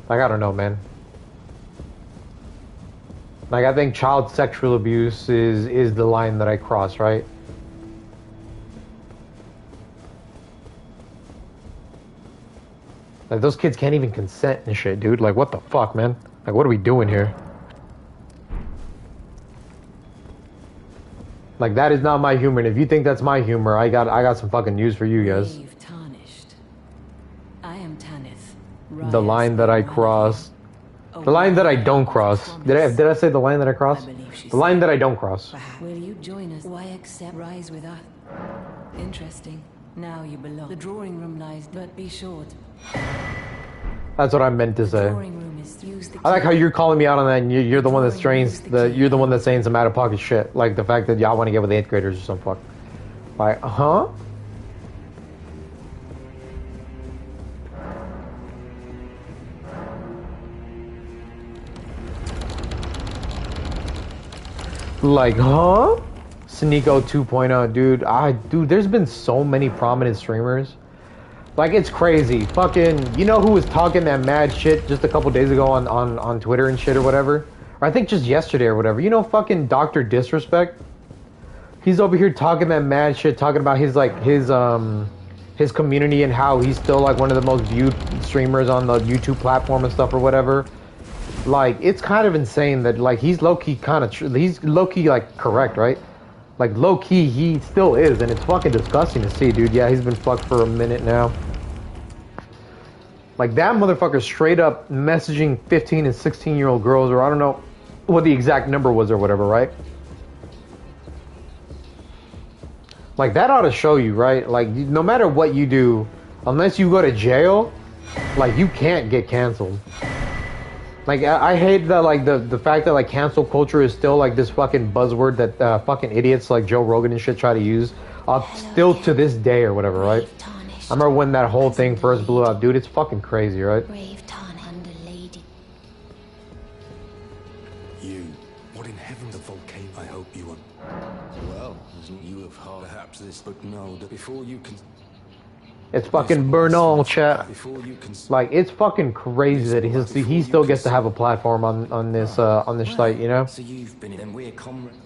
Like, I don't know, man. Like, I think child sexual abuse is the line that I cross, right? Like, those kids can't even consent and shit, dude. Like, what the fuck, man? Like, what are we doing here? Like, that is not my humor. And if you think that's my humor, I got some fucking news for you guys. Tarnished. I am Tanith. The line that I cross. The line that I don't cross. Did I say the line that I cross? The line that I don't cross. Will you join us? Why accept rise with us? Interesting. Now you belong. The drawing room lies, but be short. That's what I meant to say. I like how you're calling me out on that, and you're the one that you're the one that's saying some out of pocket shit, like the fact that y'all want to get with 8th graders or some fuck. Like, huh? Like, huh? Sneeko 2.0, dude, there's been so many prominent streamers. Like, it's crazy. Fucking, you know who was talking that mad shit just a couple days ago on Twitter and shit or whatever? Or I think just yesterday or whatever. You know fucking Dr. Disrespect? He's over here talking that mad shit, talking about his community and how he's still like one of the most viewed streamers on the YouTube platform and stuff or whatever. Like, it's kind of insane that like he's low-key he's low-key like correct, right? Like, low-key he still is, and it's fucking disgusting to see, dude. Yeah, he's been fucked for a minute now. Like, that motherfucker straight up messaging 15 and 16-year-old girls, or I don't know what the exact number was or whatever, right? Like, that ought to show you, right? Like, no matter what you do, unless you go to jail, like, you can't get canceled. Like, I hate that, like, the fact that, like, cancel culture is still, like, this fucking buzzword that fucking idiots like Joe Rogan and shit try to use still to this day or whatever, right? I remember when that whole thing first blew up. Dude, it's fucking crazy, right? Brave tarnish and a lady. You. What in heaven the volcano? I hope you won't. Well, you have heard perhaps this, but no, that before you can... It's fucking burn all, chat. Like, it's fucking crazy that he still gets to have a platform on this site, you know? So you've been in, and we're comrades.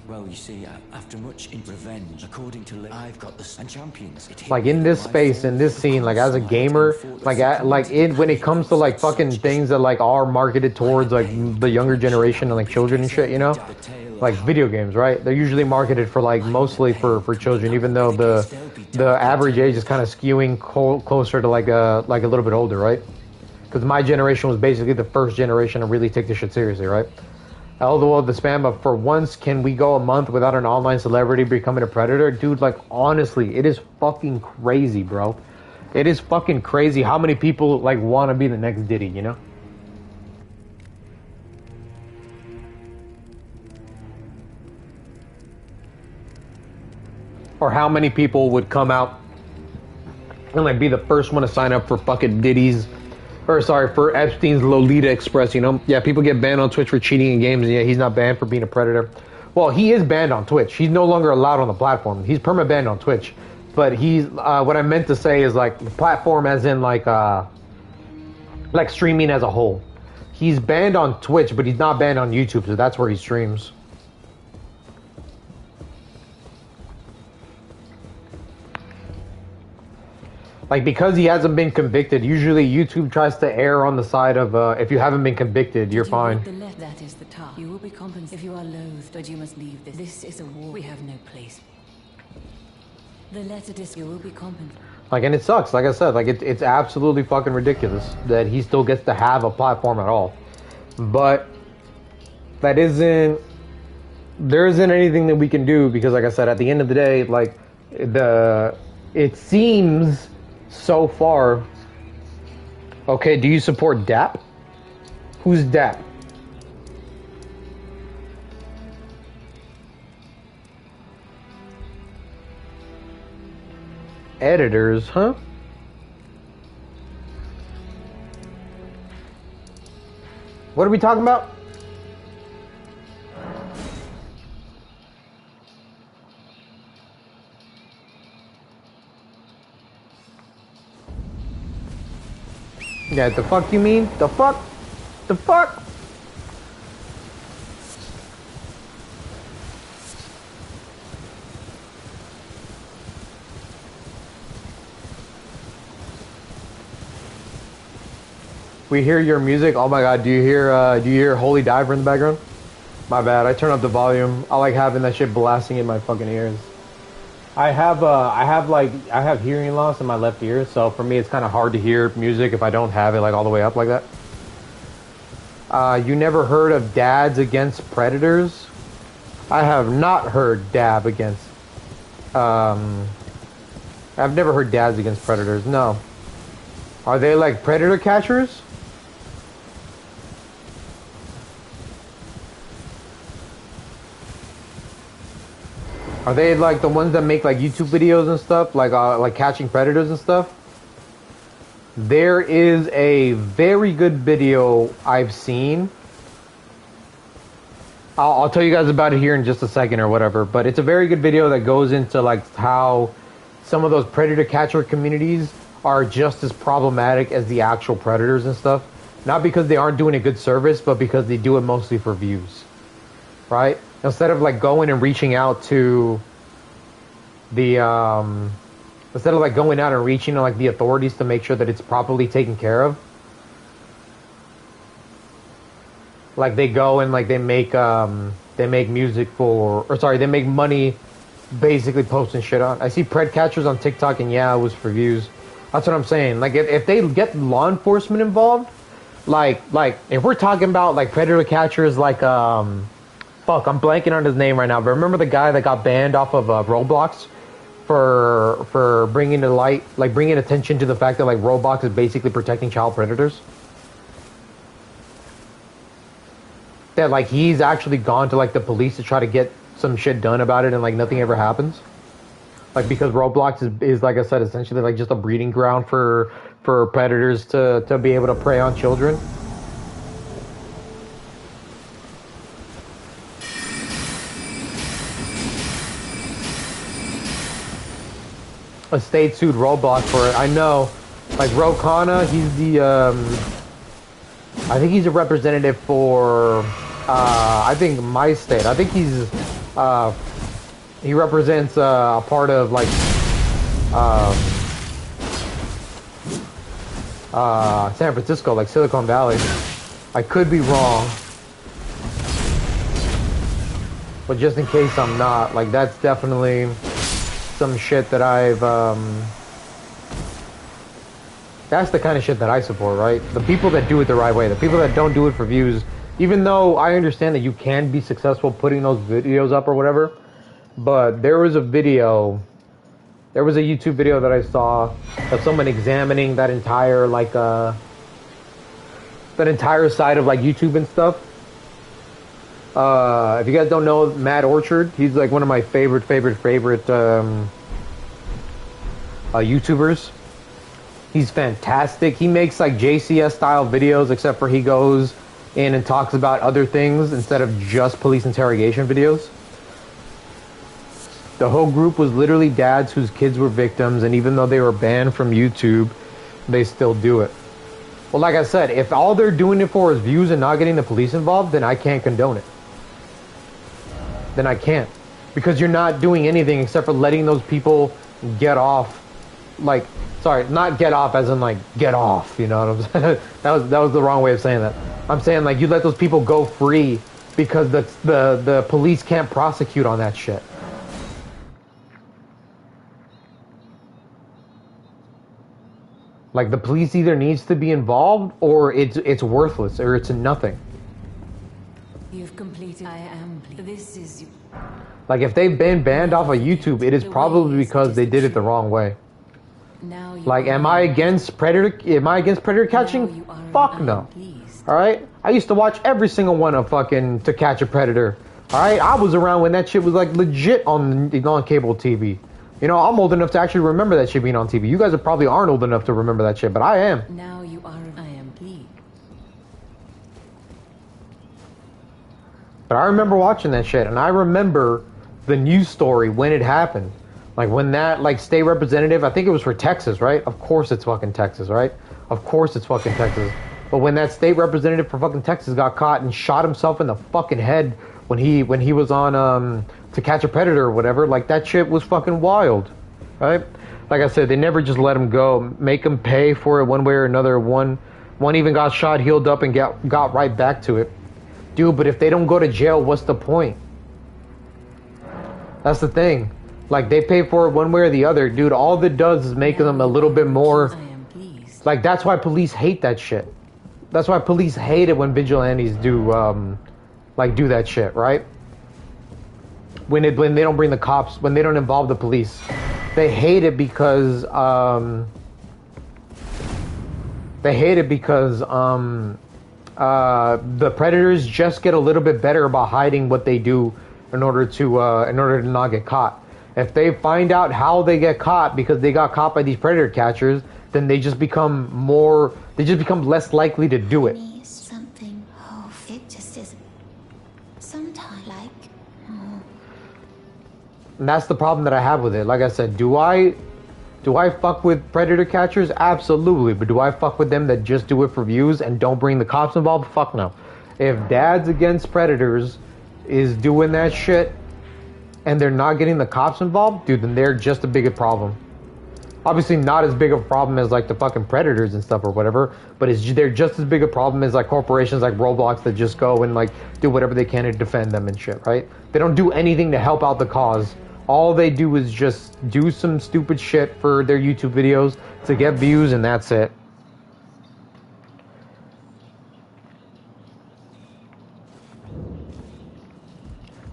Well, you see, after much revenge, according to I've got the and champions. Like, in this space, in this scene, like, as a gamer, when it comes to like fucking things that like are marketed towards like the younger generation and like children and shit, you know, like video games, right? They're usually marketed for like mostly for children, even though the average age is kind of skewing closer to like a little bit older, right? Because my generation was basically the first generation to really take this shit seriously, right? Although the spam of for once can we go a month without an online celebrity becoming a predator? Dude, like, honestly, it is fucking crazy, bro. It is fucking crazy how many people like want to be the next Diddy, you know? Or how many people would come out and like be the first one to sign up for fucking Diddy's, or sorry, for Epstein's Lolita Express, you know? Yeah, people get banned on Twitch for cheating in games, and yeah, he's not banned for being a predator. Well, he is banned on Twitch. He's no longer allowed on the platform. He's perma-banned on Twitch. But he's, what I meant to say is, like, the platform as in, like streaming as a whole. He's banned on Twitch, but he's not banned on YouTube, so that's where he streams. Like, because he hasn't been convicted, usually YouTube tries to err on the side of, if you haven't been convicted, you're fine. That is the task. You will be compensated if you are loathed, but you must leave this. This is a war. We have no place. The letter you will be compensated. Like, and it sucks. Like I said, like, it's absolutely fucking ridiculous that he still gets to have a platform at all. But there isn't anything that we can do because, like I said, at the end of the day, like, it seems so far. Okay, do you support DAP? Who's DAP? Editors, huh? What are we talking about? Yeah, the fuck you mean? The fuck? The fuck? We hear your music. Oh my god, do you hear Holy Diver in the background? My bad, I turn up the volume. I like having that shit blasting in my fucking ears. I have hearing loss in my left ear, so for me it's kind of hard to hear music if I don't have it like all the way up like that. You never heard of Dads Against Predators? I have not heard Dab against. I've never heard Dads Against Predators. No. Are they like predator catchers? Are they like the ones that make like YouTube videos and stuff, like catching predators and stuff? There is a very good video I've seen I'll tell you guys about it here in just a second or whatever. But it's a very good video that goes into like how some of those predator catcher communities are just as problematic as the actual predators and stuff. Not because they aren't doing a good service, but because they do it mostly for views, right? Instead of like going and reaching out to the instead of like going out and reaching to like the authorities to make sure that it's properly taken care of, like they go and like they make music for, or sorry, they make money basically posting shit on. I see pred catchers on TikTok, and yeah, it was for views. That's what I'm saying. Like if they get law enforcement involved, like if we're talking about like predator catchers, like fuck, I'm blanking on his name right now, but remember the guy that got banned off of Roblox for bringing to light, like bringing attention to the fact that like Roblox is basically protecting child predators. That like he's actually gone to like the police to try to get some shit done about it, and like nothing ever happens. Like because Roblox is like I said, essentially like just a breeding ground for predators to be able to prey on children. A state sued Roblox for it. I know, like Rokana, he's the I think he's a representative for I think my state. I think he's he represents a part of like San Francisco, like Silicon Valley. I could be wrong, but just in case I'm not, like that's definitely some shit that I've that's the kind of shit that I support, right? The people that do it the right way, the people that don't do it for views, even though I understand that you can be successful putting those videos up or whatever, but there was a YouTube video that I saw of someone examining that entire like that entire side of like YouTube and stuff. If you guys don't know Matt Orchard, he's like one of my favorite YouTubers. He's fantastic. He makes like JCS style videos, except for he goes in and talks about other things instead of just police interrogation videos. The whole group was literally dads whose kids were victims, and even though they were banned from YouTube, they still do it. Well, like I said, if all they're doing it for is views and not getting the police involved, then I can't condone it. Then I can't. Because you're not doing anything except for letting those people get off. Like, sorry, not get off as in like get off, you know what I'm saying? that was the wrong way of saying that. I'm saying like you let those people go free because the police can't prosecute on that shit. Like the police either needs to be involved or it's worthless or it's nothing. You've completed. I am. This is. Like if they've been banned off of YouTube, it is probably because they did it the wrong way. Now like, am I against predator? Am I against predator catching? Fuck no. All right. I used to watch every single one of fucking To Catch a Predator. All right. I was around when that shit was like legit on cable TV. You know, I'm old enough to actually remember that shit being on TV. You guys probably aren't old enough to remember that shit, but I am. Now you are. I am pleased. But I remember watching that shit, and I remember the news story when it happened. Like when that like state representative, I think it was for Texas, right? Of course it's fucking Texas, right? Of course it's fucking Texas. But when that state representative for fucking Texas got caught and shot himself in the fucking head when he was on To Catch a Predator or whatever, like that shit was fucking wild, right? Like I said, they never just let him go, make him pay for it one way or another. One even got shot, healed up, and got right back to it. Dude, but if they don't go to jail, what's the point? That's the thing. Like, they pay for it one way or the other. Dude, all it does is make them a little bit more... Like, that's why police hate that shit. That's why police hate it when vigilantes do that shit, right? When they don't bring the cops, when they don't involve the police. They hate it because... the predators just get a little bit better about hiding what they do in order to not get caught. If they find out how they get caught because they got caught by these predator catchers, then they just become less likely to do it. Something. Oh, it just isn't. Sometimes, like, And that's the problem that I have with it. Like I said, do I fuck with predator catchers? Absolutely. But do I fuck with them that just do it for views and don't bring the cops involved? Fuck no. If Dads Against Predators is doing that shit and they're not getting the cops involved, dude, then they're just a bigger problem. Obviously not as big of a problem as like the fucking predators and stuff or whatever, but they're just as big a problem as like corporations like Roblox that just go and like do whatever they can to defend them and shit, right? They don't do anything to help out the cause. All they do is just do some stupid shit for their YouTube videos to get views, and that's it.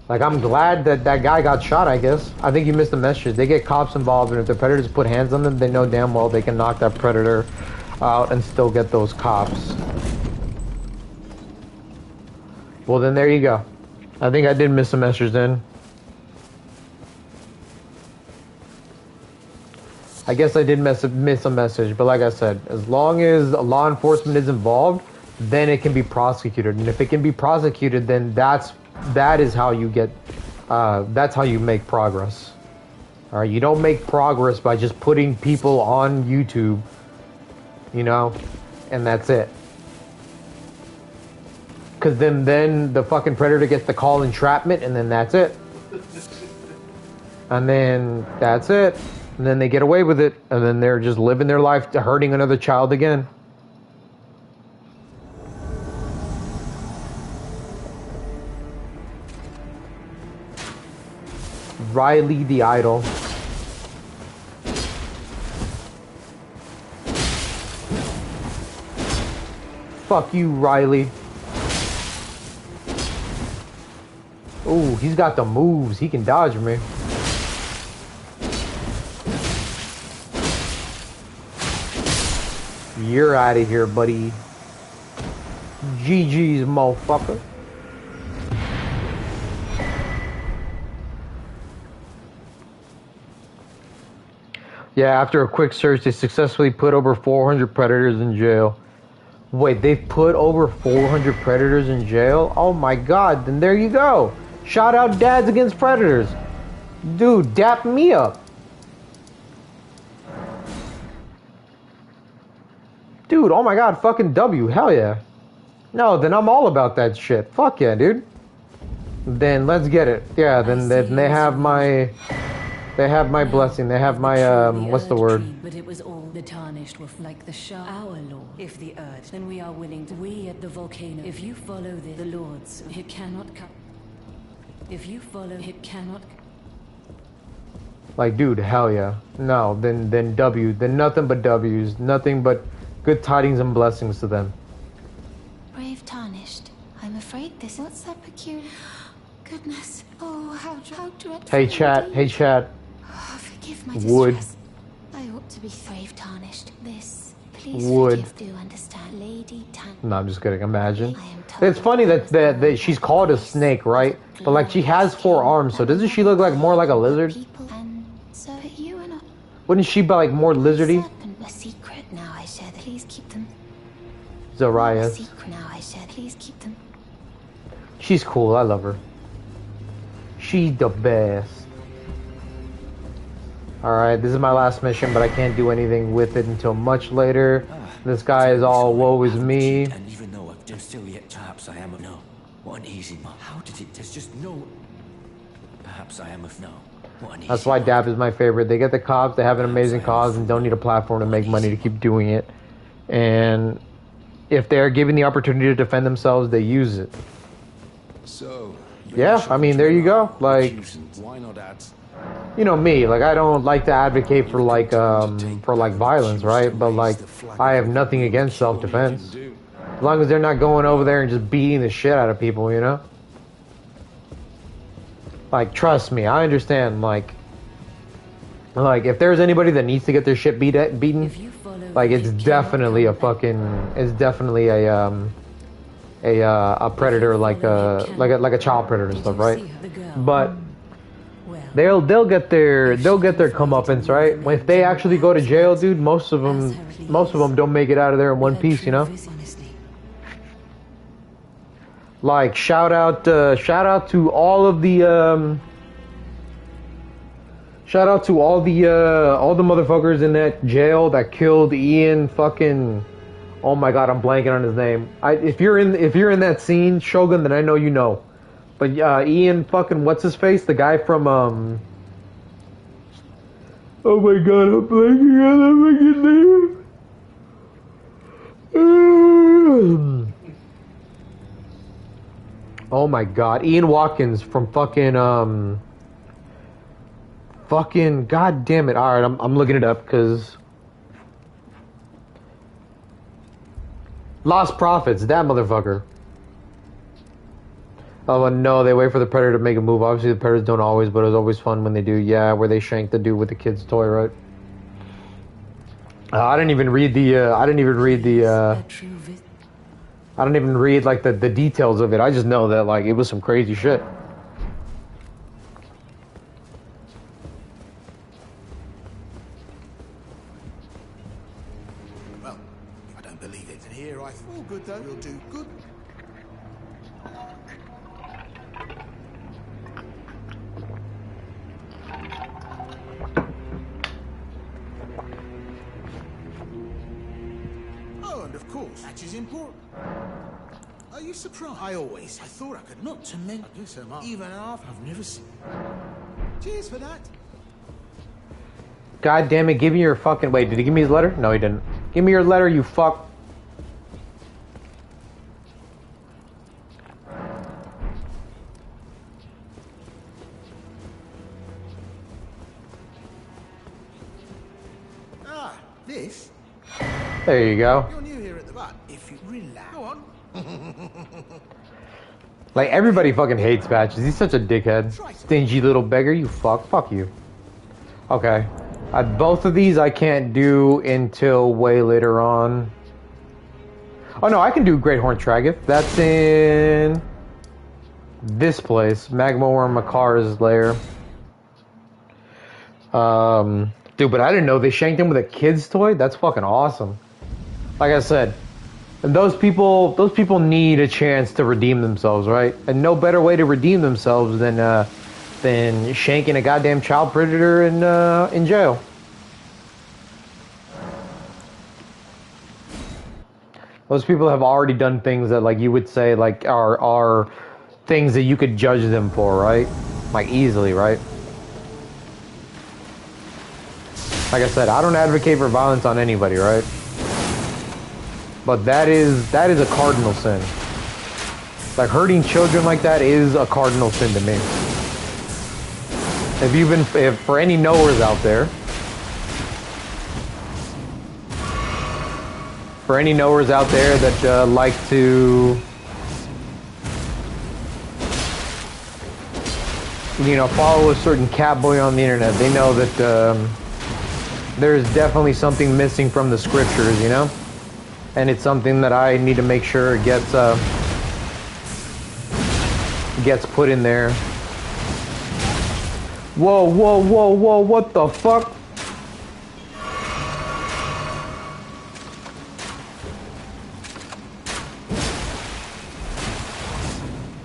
Like, I'm glad that that guy got shot, I guess. I think you missed the message. They get cops involved, and if the predators put hands on them, they know damn well they can knock that predator out and still get those cops. Well, then there you go. I think I did miss a message then. I guess I did miss a message, but like I said, as long as law enforcement is involved, then it can be prosecuted. And if it can be prosecuted, then that is how you get, that's how you make progress. All right, you don't make progress by just putting people on YouTube, you know, and that's it. Because then the fucking predator gets the call entrapment, and then that's it. And then that's it. And then they get away with it, and then they're just living their life hurting another child again. Riley the Idol. Fuck you, Riley. Ooh, he's got the moves. He can dodge me. You're out of here, buddy. GG's, motherfucker. Yeah, after a quick search, they successfully put over 400 predators in jail. Wait, they've put over 400 predators in jail? Oh my god, then there you go. Shout out Dads Against Predators. Dude, dap me up. Dude, oh my god, fucking W, hell yeah. No, then I'm all about that shit. Fuck yeah, dude. Then let's get it. Yeah, then they have my... They have my blessing. They have my, what's the word? But it was all the tarnished were like the Shah. Our law. If the earth, then we are willing to. We at the volcano. If you follow the Lords, it cannot come. If you follow, it cannot. Like, dude, hell yeah. No, then W. Then nothing but W's. Nothing but good tidings and blessings to them. Brave tarnished. I'm afraid this. What's that peculiar? Goodness. Oh, how dreadful. Hey, chat. Hey, chat. Oh, forgive my Wood. distress. I ought to be brave tarnished. This, please Wood. forgive. Do understand, Lady Tan. No, I'm just kidding. Imagine. It's funny that she's called a snake, right? But like she has 4 arms, so doesn't she look like more like a lizard? And so, but you are not. Wouldn't she be like more lizardy? A secret now I share. Please keep them. Zariah. A secret now I share. Please keep them. She's cool. I love her. She's the best. Alright, this is my last mission, but I can't do anything with it until much later. This guy is all woe is me. And even though I'm still yet, perhaps I am a no. What an easy mark. How did it? There's just no. Perhaps I am a no. What an easy That's why mark. DAP is my favorite. They get the cops, they have an amazing cause, and don't need a platform to make money to keep doing it. And if they're given the opportunity to defend themselves, they use it. So, Yeah, I mean, there you go. Like, why not add? you know me, like I don't like to advocate for like violence, right? But like I have nothing against self-defense. As long as they're not going over there and just beating the shit out of people, you know? Like, trust me, I understand, like if there's anybody that needs to get their shit beaten, like it's definitely a fucking, it's definitely a predator, like a child predator and stuff, right? But they'll get their comeuppance, right? If they actually go to jail, dude, most of them don't make it out of there in one piece, you know? Like, shout out to all of the, shout out to all the motherfuckers in that jail that killed Ian fucking, oh my god, I'm blanking on his name. If you're in that scene, Shogun, then I know you know. But Ian fucking, what's his face? The guy from, oh my god, I'm blanking on that fucking name. Oh my god, Ian Watkins from fucking god damn it. All right, I'm looking it up because Lost Prophets, that motherfucker. Oh no, they wait for the predator to make a move. Obviously the predators don't always, but it was always fun when they do. Yeah, where they shank the dude with the kid's toy, right? I didn't even read like the details of it. I just know that like it was some crazy shit. Well, I don't believe it. And here I feel good though. We'll do good. Oh, and of course, that is important. Are you surprised? I thought I could not to men. I do so much. Even after I've never seen. Cheers for that. God damn it, give me your fucking... Wait, did he give me his letter? No, he didn't. Give me your letter, you fuck. Ah, this? There you go. You're new here at the bar. If you relax. Go on. Like, everybody fucking hates Patches. He's such a dickhead. Stingy little beggar, you fuck. Fuck you. Okay. Both of these I can't do until way later on. Oh no, I can do Great Horn Tragoth. That's in this place. Magma Wyrm Makar's lair. Dude, but I didn't know they shanked him with a kid's toy? That's fucking awesome. Like I said, those people need a chance to redeem themselves, right? And no better way to redeem themselves than shanking a goddamn child predator in jail. Those people have already done things that, like, you would say, like, are things that you could judge them for, right? Like, easily, right? Like I said, I don't advocate for violence on anybody, right? But that is a cardinal sin. Like, hurting children like that is a cardinal sin to me. If for any knowers out there, that like to, you know, follow a certain catboy on the internet, they know that there's definitely something missing from the scriptures, you know? And it's something that I need to make sure gets put in there. Whoa, whoa, whoa, whoa, what the fuck?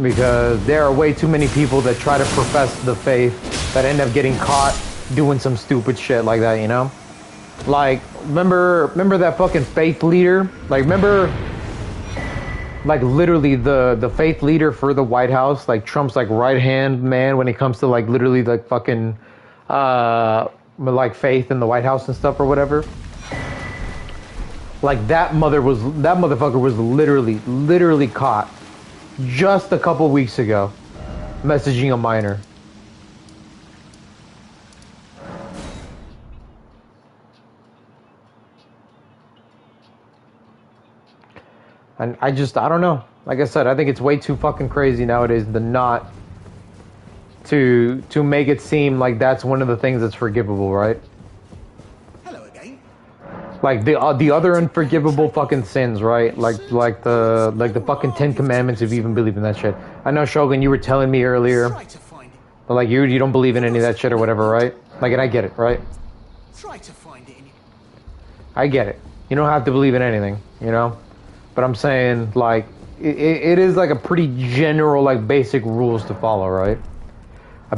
Because there are way too many people that try to profess the faith that end up getting caught doing some stupid shit like that, you know? Like, remember that fucking faith leader? Like, remember, like, literally the faith leader for the White House, like Trump's like right-hand man when it comes to like literally like fucking like faith in the White House and stuff or whatever. Like, that motherfucker was literally caught just a couple weeks ago messaging a minor. And I don't know. Like I said, I think it's way too fucking crazy nowadays to make it seem like that's one of the things that's forgivable, right? Hello again. Like the other unforgivable fucking sins, right? Like the fucking 10 Commandments, if you even believe in that shit. I know, Shogun, you were telling me earlier, but like you don't believe in any of that shit or whatever, right? Like, and I get it, right? Try to find it in. I get it. You don't have to believe in anything, you know? But I'm saying, like, it is like a pretty general, like basic rules to follow, right?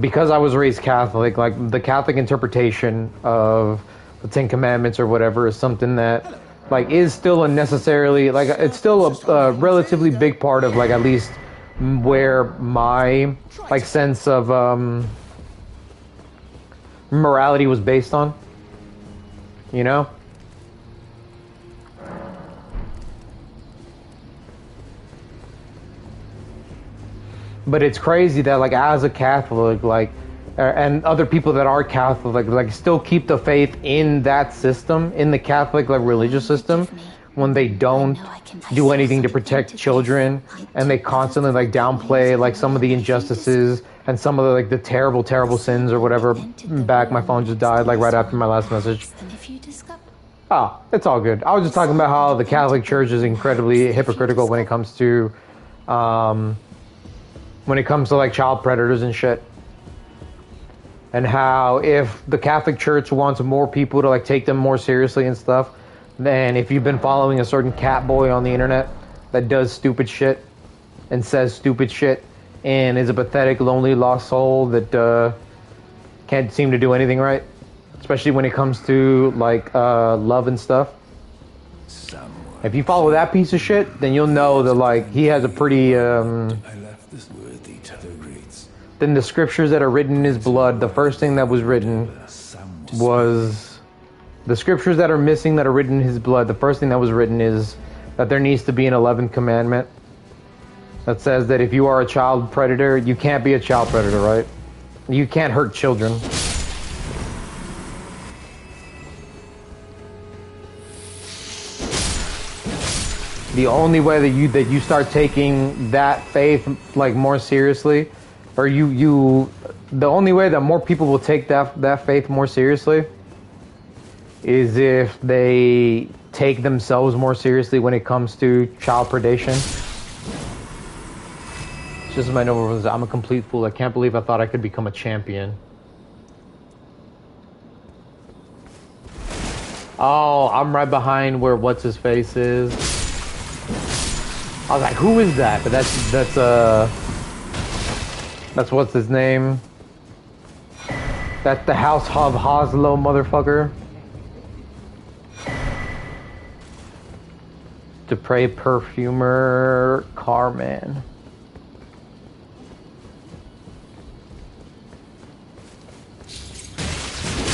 Because I was raised Catholic, like the Catholic interpretation of the Ten Commandments or whatever is something that like is still a necessarily, like it's still a relatively big part of like at least where my like sense of morality was based on, you know? But it's crazy that like as a Catholic, like and other people that are Catholic, like still keep the faith in that system, in the Catholic like religious system, when they don't do anything to protect children, and they constantly like downplay like some of the injustices and some of the like the terrible sins or whatever. Back, my phone just died like right after my last message. Oh, it's all good. I was just talking about how the Catholic Church is incredibly hypocritical when it comes to like child predators and shit. And how if the Catholic Church wants more people to like take them more seriously and stuff, then if you've been following a certain cat boy on the internet that does stupid shit and says stupid shit and is a pathetic, lonely, lost soul that can't seem to do anything right, especially when it comes to like love and stuff. If you follow that piece of shit, then you'll know that like he has a pretty then the scriptures that are written in his blood, the first thing that was written was the scriptures that are missing that are written in his blood. The first thing that was written is that there needs to be an 11th commandment that says that if you are a child predator, you can't be a child predator, right? You can't hurt children. The only way that you start taking that faith like more seriously, or the only way that more people will take that faith more seriously is if they take themselves more seriously when it comes to child predation. It's just my noble. I'm a complete fool. I can't believe I thought I could become a champion. Oh, I'm right behind where what's his face is. I was like, who is that? But that's what's his name. That's the House of Hoslo motherfucker. Dupre Perfumer Carman.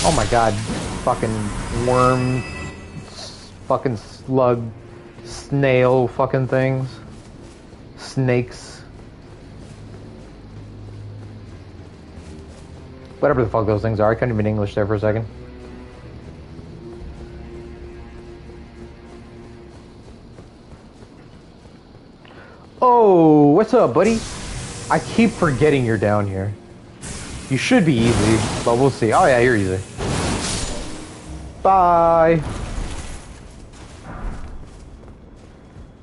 Oh my god. Fucking worm. Fucking slug. Snail fucking things. Snakes. Whatever the fuck those things are. I couldn't even English there for a second. Oh, what's up, buddy? I keep forgetting you're down here. You should be easy, but we'll see. Oh yeah, you're easy. Bye.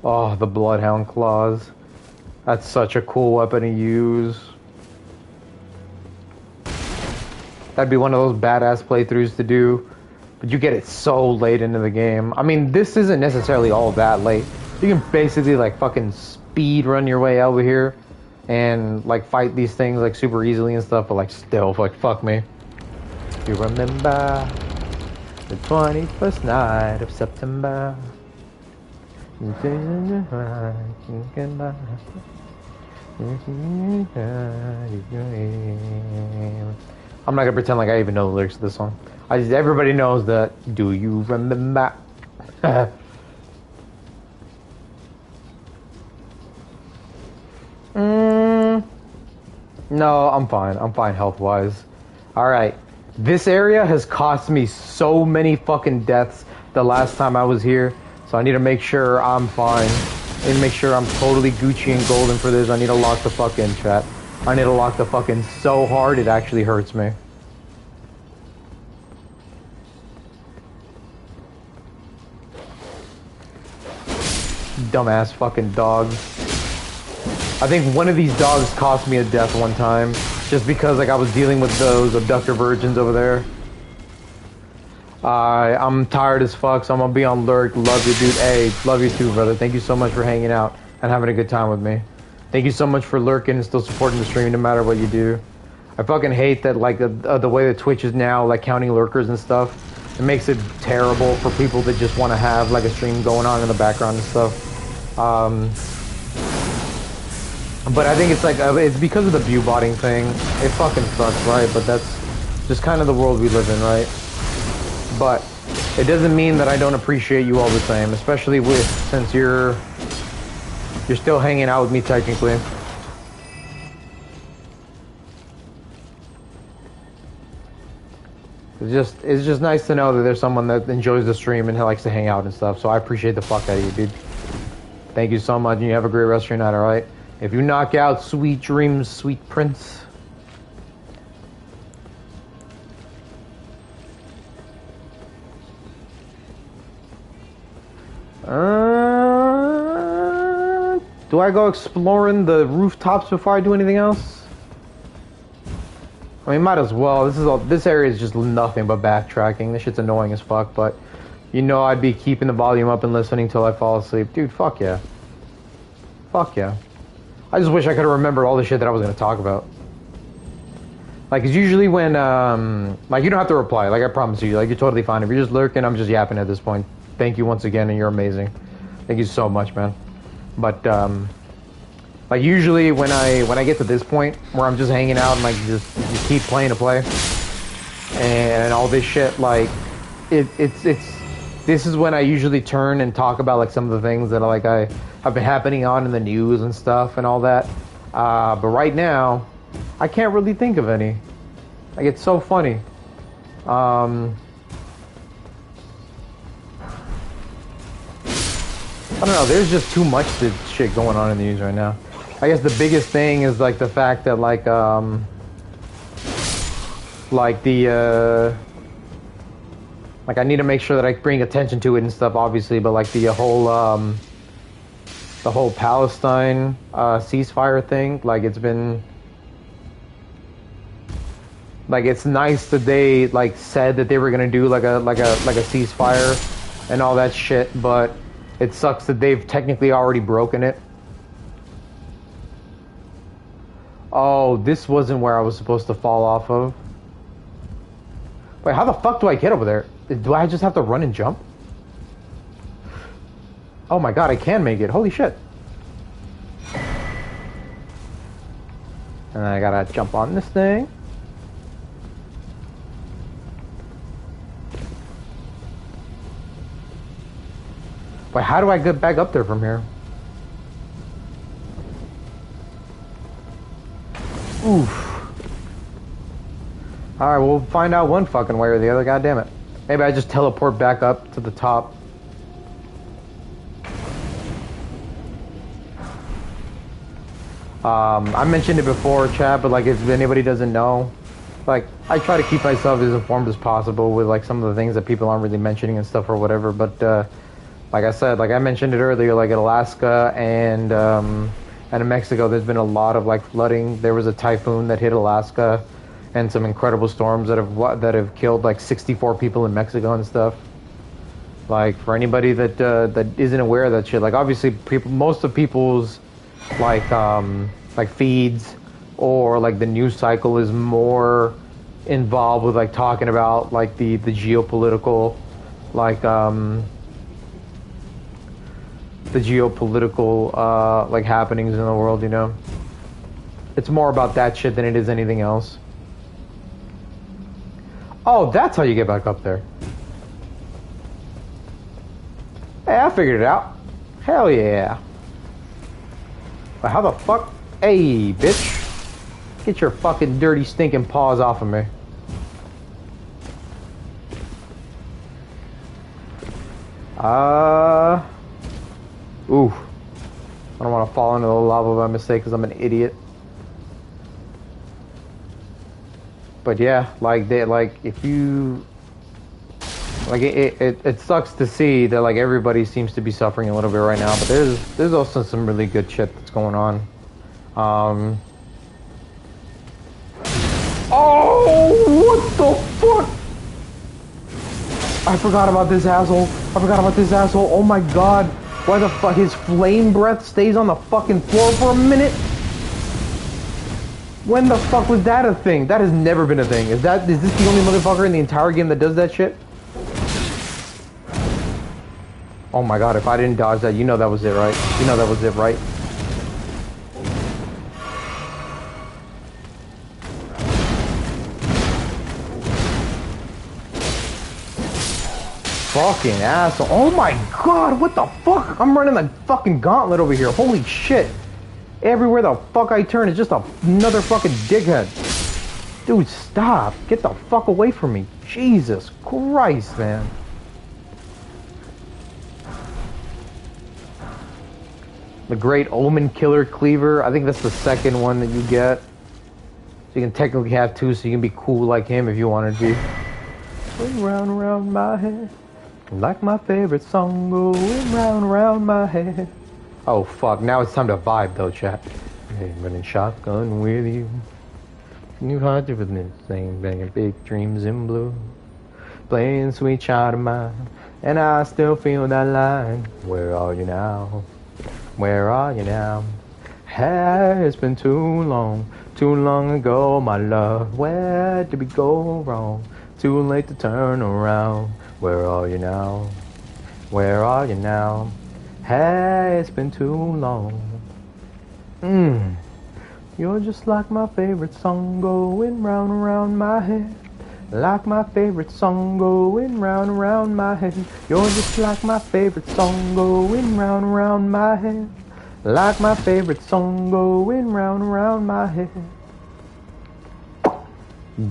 Oh, the Bloodhound Claws. That's such a cool weapon to use. That'd be one of those badass playthroughs to do, but you get it so late into the game. I mean, this isn't necessarily all that late. You can basically like fucking speed run your way over here and like fight these things like super easily and stuff, but like still, like fuck me. You remember the 21st night of September. I'm not gonna pretend like I even know the lyrics to this song. Everybody knows that. Do you remember? No, I'm fine. I'm fine health-wise. Alright. This area has cost me so many fucking deaths the last time I was here. So I need to make sure I'm fine. I need to make sure I'm totally Gucci and golden for this. I need to lock the fuck in, chat. I need to lock the fuck in so hard it actually hurts me. Dumbass fucking dogs. I think one of these dogs cost me a death one time, just because like I was dealing with those abductor virgins over there. I'm tired as fuck, so I'm gonna be on lurk. Love you, dude. Hey, love you too, brother. Thank you so much for hanging out. and having a good time with me. Thank you so much for lurking and still supporting the stream no matter what you do. I fucking hate that, like, the way that Twitch is now, like, counting lurkers and stuff. It makes it terrible for people that just want to have, like, a stream going on in the background and stuff. But I think it's, like, it's because of the view-botting thing. It fucking sucks, right? But that's just kind of the world we live in, right? But it doesn't mean that I don't appreciate you all the same, especially since you're still hanging out with me technically. It's just nice to know that there's someone that enjoys the stream and likes to hang out and stuff. So I appreciate the fuck out of you, dude. Thank you so much, and you have a great rest of your night, alright? If you knock out, sweet dreams, sweet prince. Do I go exploring the rooftops before I do anything else? I mean, might as well. This area is just nothing but backtracking. This shit's annoying as fuck, but you know I'd be keeping the volume up and listening till I fall asleep. Dude, fuck yeah. Fuck yeah. I just wish I could have remembered all the shit that I was going to talk about. Like, it's usually when, like, you don't have to reply. Like, I promise you. Like, you're totally fine. If you're just lurking, I'm just yapping at this point. Thank you once again, and you're amazing. Thank you so much, man. But, like, usually when I get to this point where I'm just hanging out and, like, just keep playing to play and all this shit, like, this is when I usually turn and talk about, like, some of the things that, like, I have been happening on in the news and stuff and all that. But right now, I can't really think of any. Like, it's so funny. I don't know, there's just too much shit going on in the news right now. I guess the biggest thing is, like, the fact that, like I need to make sure that I bring attention to it and stuff, obviously, but, like, the whole Palestine ceasefire thing, like, it's been, like, it's nice that they, like, said that they were gonna do like a ceasefire and all that shit, but it sucks that they've technically already broken it. Oh, this wasn't where I was supposed to fall off of. Wait, how the fuck do I get over there? Do I just have to run and jump? Oh my god, I can make it. Holy shit. And I gotta jump on this thing. Wait, how do I get back up there from here? Oof. Alright, we'll find out one fucking way or the other, god damn it. Maybe I just teleport back up to the top. I mentioned it before, chat, but, like, if anybody doesn't know, like, I try to keep myself as informed as possible with, like, some of the things that people aren't really mentioning and stuff or whatever, but, like I said, like I mentioned it earlier, like in Alaska and in Mexico, there's been a lot of, like, flooding. There was a typhoon that hit Alaska, and some incredible storms that have killed, like, 64 people in Mexico and stuff. Like, for anybody that isn't aware of that shit, like, obviously most of people's like feeds or, like, the news cycle is more involved with, like, talking about, like, the geopolitical, like like, happenings in the world, you know. It's more about that shit than it is anything else. Oh, that's how you get back up there. Hey, I figured it out. Hell yeah. But how the fuck? Hey, bitch. Get your fucking dirty, stinking paws off of me. Ooh. I don't want to fall into the lava by mistake because I'm an idiot. But yeah, like, if you... Like, it sucks to see that, like, everybody seems to be suffering a little bit right now, but there's also some really good shit that's going on. Oh, what the fuck? I forgot about this asshole. Oh my god. Why the fuck his flame breath stays on the fucking floor for a minute? When the fuck was that a thing? That has never been a thing. Is this the only motherfucker in the entire game that does that shit? Oh my god, if I didn't dodge that, you know that was it, right? You know that was it, right? Fucking asshole. Oh my god, what the fuck? I'm running the fucking gauntlet over here. Holy shit. Everywhere the fuck I turn is just another fucking dickhead. Dude, stop. Get the fuck away from me. Jesus Christ, man. The Great Omen Killer Cleaver. I think that's the second one that you get. So you can technically have two, so you can be cool like him if you wanted to be. Going round and round my head. Like my favorite song, going round and round my head. Oh fuck, now it's time to vibe though, chat. Hey, running shotgun with you. New heart with this thing, banging big dreams in blue. Playing sweet child of mine, and I still feel that line. Where are you now? Where are you now? Hey, it's been too long ago, my love. Where did we go wrong? Too late to turn around. Where are you now? Where are you now? Hey, it's been too long. You're just like my favorite song going round and round my head. Like my favorite song going round and round my head. You're just like my favorite song going round and round my head. Like my favorite song going round and round my head.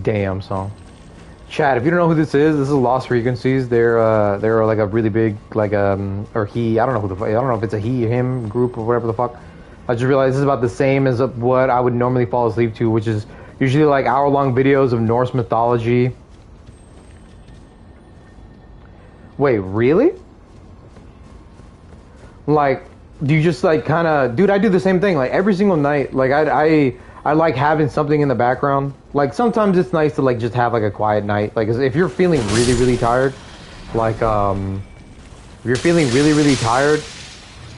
Damn song. Chat, if you don't know who this is Lost Frequencies. They're like a really big, like or he, I don't know who the fuck, I don't know if it's a he, him group or whatever the fuck. I just realized this is about the same as what I would normally fall asleep to, which is usually like hour-long videos of Norse mythology. Wait, really? Like, do you just like kind of, dude, I do the same thing, like every single night. Like I like having something in the background. Like sometimes it's nice to like just have like a quiet night. Like if you're feeling really, really tired, like if you're feeling really, really tired,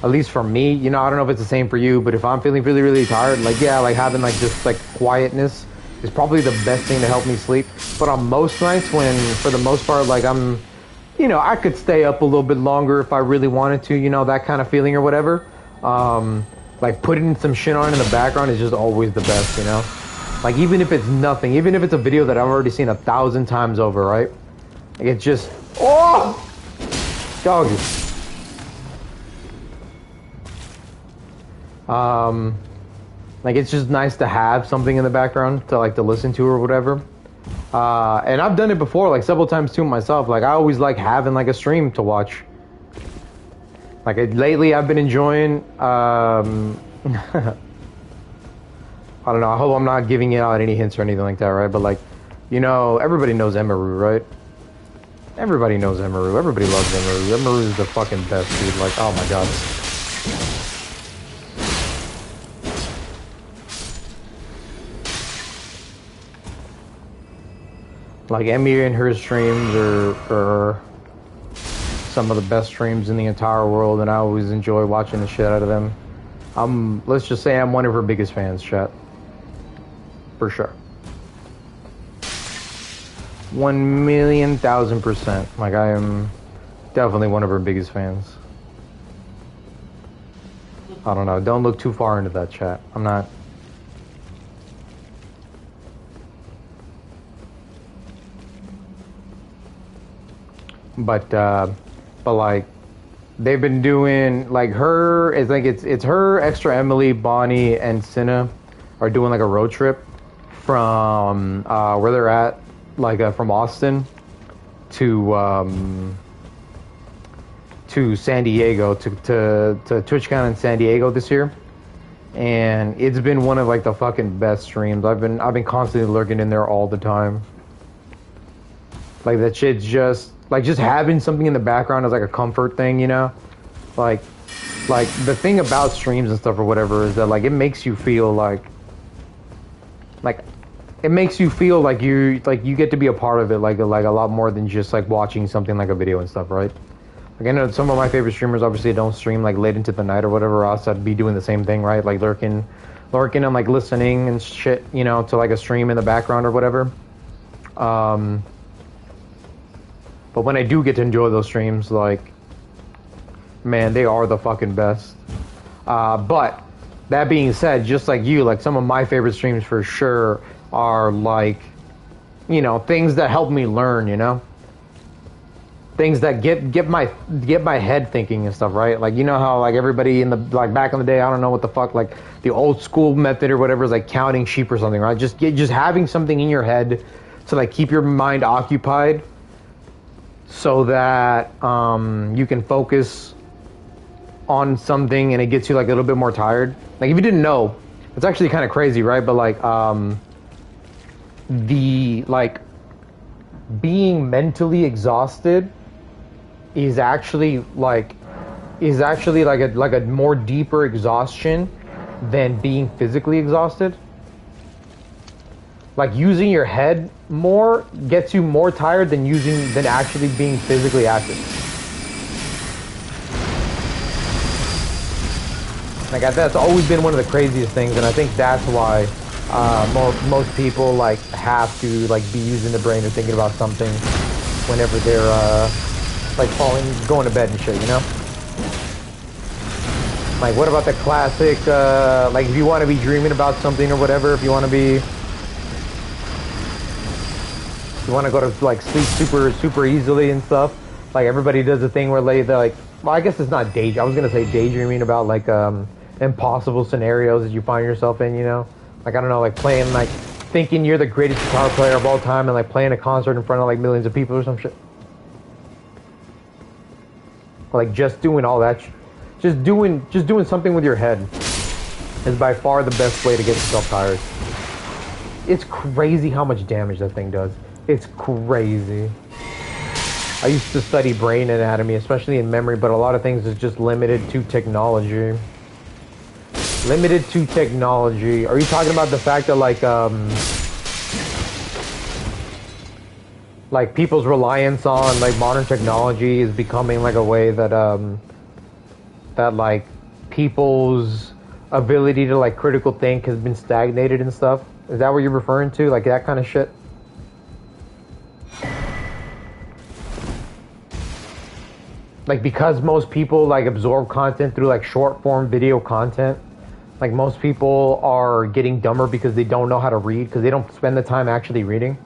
at least for me, you know, I don't know if it's the same for you, but if I'm feeling really, really tired, like yeah, like having like just like quietness is probably the best thing to help me sleep. But on most nights, when for the most part, like I'm, you know, I could stay up a little bit longer if I really wanted to, you know, that kind of feeling or whatever. Like putting some shit on in the background is just always the best, you know? Like even if it's nothing, even if it's a video that I've already seen 1,000 times over, right? Like it's just, oh! Doggy. Like it's just nice to have something in the background to like to listen to or whatever. And I've done it before, like several times too myself. Like I always like having like a stream to watch. Like lately I've been enjoying, I don't know, I hope I'm not giving out any hints or anything like that, right? But like, you know, everybody knows Emeru, right? Everybody knows Emeru. Everybody loves Emeru. Emeru is the fucking best, dude. Like, oh my god. Like, Emmy and her streams are some of the best streams in the entire world, and I always enjoy watching the shit out of them. Let's just say I'm one of her biggest fans, chat. For sure. 1,000,000%. Like, I am definitely one of her biggest fans. I don't know. Don't look too far into that, chat. I'm not... But like, they've been doing, like, her, it's like, it's her, Extra Emily, Bonnie, and Cinna are doing, like, a road trip from, where they're at, like, from Austin to San Diego, to TwitchCon in San Diego this year. And it's been one of, like, the fucking best streams. I've been constantly lurking in there all the time. Like, that shit's just... Like, just having something in the background is like a comfort thing, you know? Like the thing about streams and stuff or whatever is that, like, it makes you feel like it makes you feel like you get to be a part of it, like a lot more than just, like, watching something like a video and stuff, right? Like, I know some of my favorite streamers obviously don't stream like late into the night or whatever, else I'd be doing the same thing, right? Like lurking and like listening and shit, you know, to like a stream in the background or whatever. But when I do get to enjoy those streams, like, man, they are the fucking best. But that being said, just like you, like some of my favorite streams for sure are like, you know, things that help me learn, you know? Things that get my head thinking and stuff, right? Like, you know how like everybody in the like back in the day, I don't know what the fuck, like the old school method or whatever is like counting sheep or something, right? Just having something in your head to like keep your mind occupied so that you can focus on something and it gets you like a little bit more tired. Like if you didn't know, it's actually kind of crazy, right? But like the like being mentally exhausted is actually like a more deeper exhaustion than being physically exhausted. Like using your head more gets you more tired than actually being physically active. Like that's always been one of the craziest things, and I think that's why most people like have to like be using the brain or thinking about something whenever they're like going to bed and shit, you know? Like what about the classic like if you want to be dreaming about something or whatever, if you want to go to like sleep super easily and stuff, like everybody does the thing where they're like, well, I guess it's not I was gonna say daydreaming about like impossible scenarios that you find yourself in, you know? Like, I don't know, like playing, like, thinking you're the greatest guitar player of all time and, like, playing a concert in front of, like, millions of people or some shit. Or, like, just doing all that just doing something with your head is by far the best way to get yourself tired. It's crazy how much damage that thing does. It's crazy. I used to study brain anatomy, especially in memory, but a lot of things is just limited to technology. Limited to technology. Are you talking about the fact that like people's reliance on like modern technology is becoming like a way that that like people's ability to like critical think has been stagnated and stuff? Is that what you're referring to? Like that kind of shit? Like because most people like absorb content through like short form video content. Like most people are getting dumber because they don't know how to read, because they don't spend the time actually reading.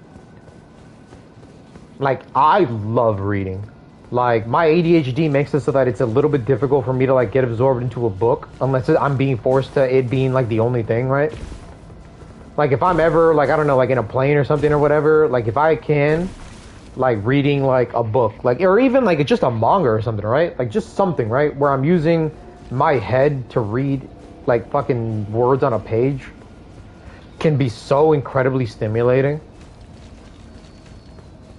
Like I love reading. Like my ADHD makes it so that it's a little bit difficult for me to like get absorbed into a book unless I'm being forced to it being like the only thing, right? Like if I'm ever like, I don't know, like in a plane or something or whatever, like if I can like reading like a book, like, or even like just a manga or something, right? Like just something, right? Where I'm using my head to read like fucking words on a page can be so incredibly stimulating.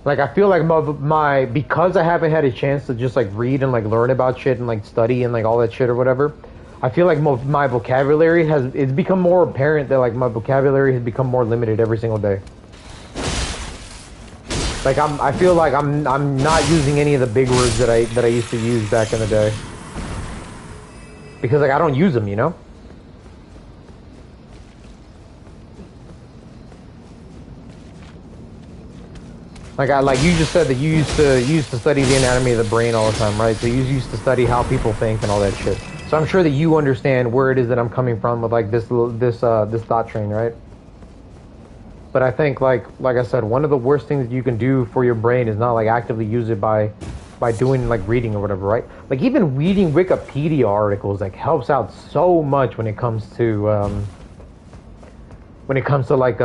Like I feel like my because I haven't had a chance to just like read and like learn about shit and like study and like all that shit or whatever, I feel like my vocabulary it's become more apparent that like my vocabulary has become more limited every single day. Like I feel like I'm not using any of the big words that I used to use back in the day, because like I don't use them, you know? Like you just said that you used to study the anatomy of the brain all the time, right? So you used to study how people think and all that shit. So I'm sure that you understand where it is that I'm coming from with like this thought train, right? But I think like I said, one of the worst things that you can do for your brain is not like actively use it by doing like reading or whatever, right? Like even reading Wikipedia articles like helps out so much when it comes to like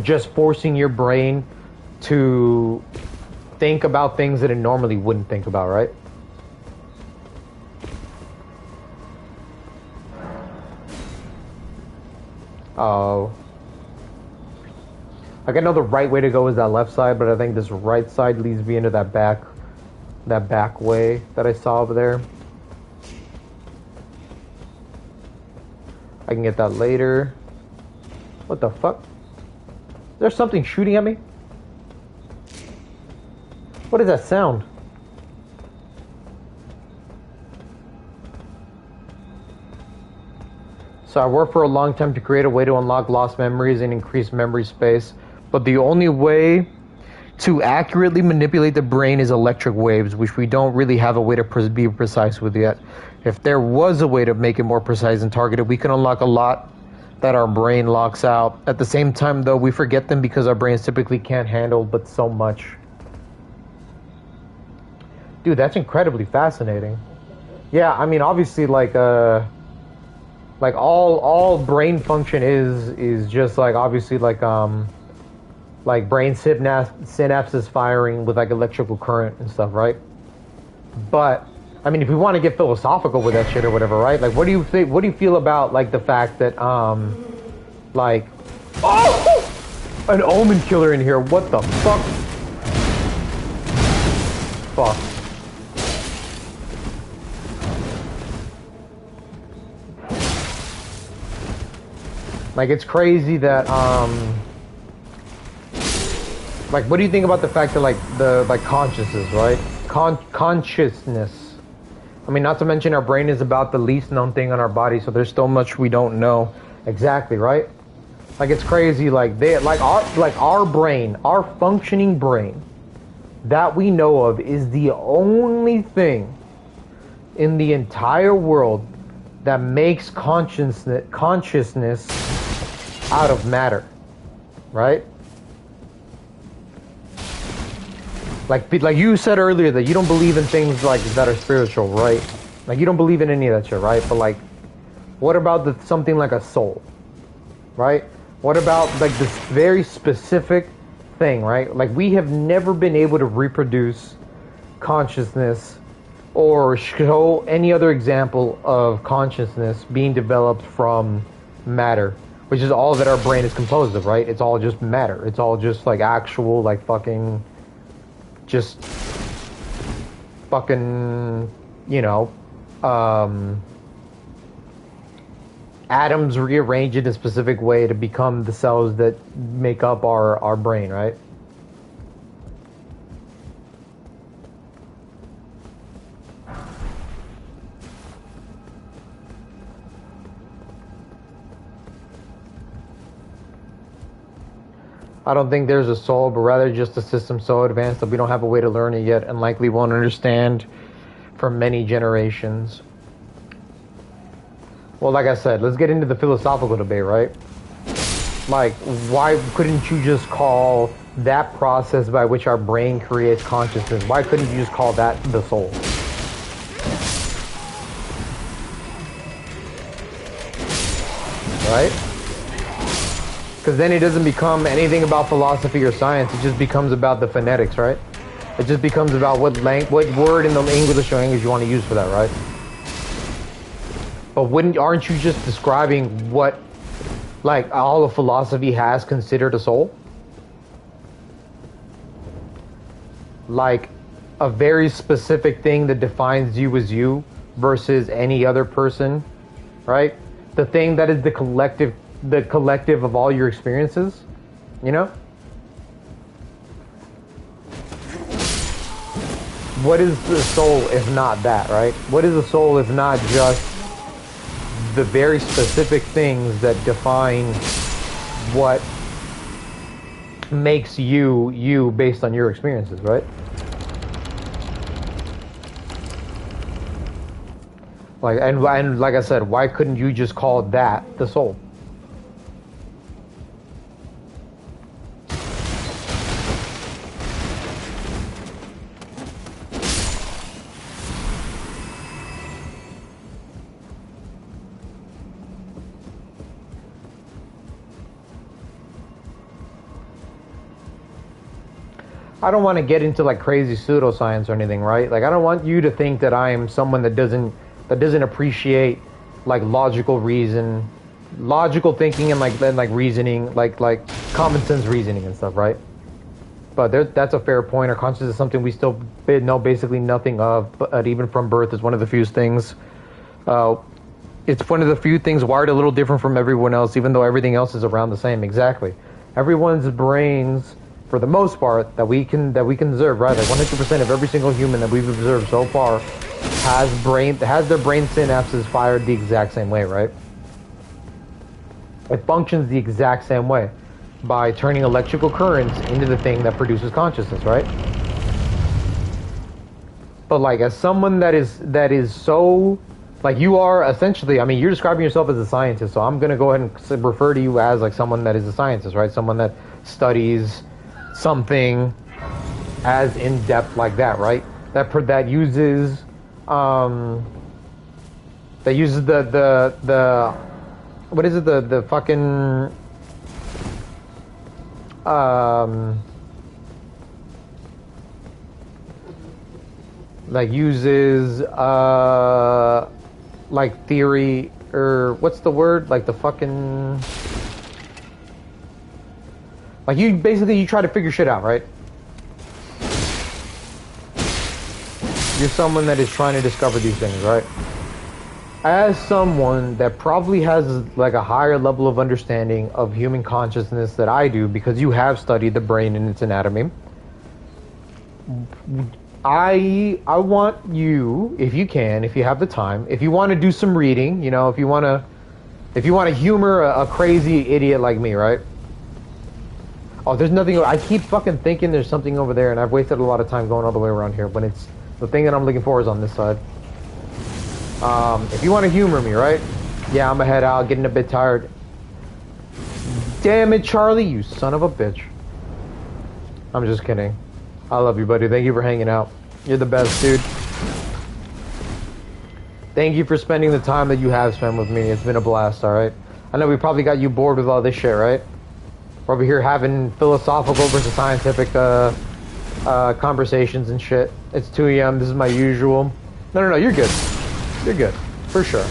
just forcing your brain to think about things that it normally wouldn't think about, right? Oh. Like I know the right way to go is that left side, but I think this right side leads me into that back way that I saw over there. I can get that later. What the fuck? There's something shooting at me? What is that sound? So I worked for a long time to create a way to unlock lost memories and increase memory space. But the only way to accurately manipulate the brain is electric waves, which we don't really have a way to be precise with yet. If there was a way to make it more precise and targeted, we can unlock a lot that our brain locks out. At the same time, though, we forget them because our brains typically can't handle but so much. Dude, that's incredibly fascinating. Yeah, I mean, obviously, like all brain function is just like obviously like brain synapses firing with like electrical current and stuff, right? But I mean, if we want to get philosophical with that shit or whatever, right? Like, what do you think? What do you feel about like the fact that like, oh, an omen killer in here? What the fuck? Fuck. Like, it's crazy that like, what do you think about the fact that like consciousness, right? Consciousness. I mean, not to mention our brain is about the least known thing on our body, so there's so much we don't know exactly, right? Like, it's crazy. Like our brain, our functioning brain that we know of is the only thing in the entire world that makes consciousness out of matter, right? Like you said earlier that you don't believe in things like that are spiritual, right? Like, you don't believe in any of that shit, right? But like, what about something like a soul, right? What about like this very specific thing, right? Like, we have never been able to reproduce consciousness or show any other example of consciousness being developed from matter, which is all that our brain is composed of, right? It's all just matter. It's all just like actual, like fucking, just fucking, you know, atoms rearranged in a specific way to become the cells that make up our brain, right? I don't think there's a soul, but rather just a system so advanced that we don't have a way to learn it yet and likely won't understand for many generations. Well, like I said, let's get into the philosophical debate, right? Like, why couldn't you just call that process by which our brain creates consciousness, why couldn't you just call that the soul? Right? Because then it doesn't become anything about philosophy or science. It just becomes about the phonetics, right? It just becomes about what word in the English language you want to use for that, right? But aren't you just describing what, like, all of philosophy has considered a soul? Like, a very specific thing that defines you as you versus any other person, right? The thing that is the collective of all your experiences, you know? What is the soul if not that, right? What is the soul if not just the very specific things that define what makes you based on your experiences, right? Like, and like I said, why couldn't you just call that the soul? I don't want to get into like crazy pseudoscience or anything, right? Like, I don't want you to think that I am someone that doesn't appreciate like logical thinking and like reasoning, like common sense reasoning and stuff, right? But that's a fair point. Our consciousness is something we still know basically nothing of, but even from birth is one of the few things. It's one of the few things wired a little different from everyone else, even though everything else is around the same. Exactly. Everyone's brains, for the most part, that we can observe, right? Like 100% of every single human that we've observed so far has their brain synapses fired the exact same way, right? It functions the exact same way by turning electrical currents into the thing that produces consciousness, right? But like, as someone that is so, like, you are essentially, I mean, you're describing yourself as a scientist, so I'm gonna go ahead and refer to you as like someone that is a scientist, right? Someone that studies something as in depth like that, right? That uses the what is it, the fucking like uses like theory, or what's the word, like the fucking, like you basically, you try to figure shit out, right? You're someone that is trying to discover these things, right? As someone that probably has like a higher level of understanding of human consciousness that I do, because you have studied the brain and its anatomy, I want you, if you can, if you have the time, if you want to do some reading, you know, if you want to humor a crazy idiot like me, right? Oh, there's nothing. I keep fucking thinking there's something over there, and I've wasted a lot of time going all the way around here, when it's the thing that I'm looking for is on this side. If you want to humor me, right? Yeah, I'm gonna head out, getting a bit tired. Damn it, Charlie, you son of a bitch. I'm just kidding. I love you, buddy. Thank you for hanging out. You're the best, dude. Thank you for spending the time that you have spent with me. It's been a blast, alright? I know we probably got you bored with all this shit, right? We're over here having philosophical versus scientific conversations and shit. It's 2 a.m. This is my usual. No, you're good. You're good. For sure.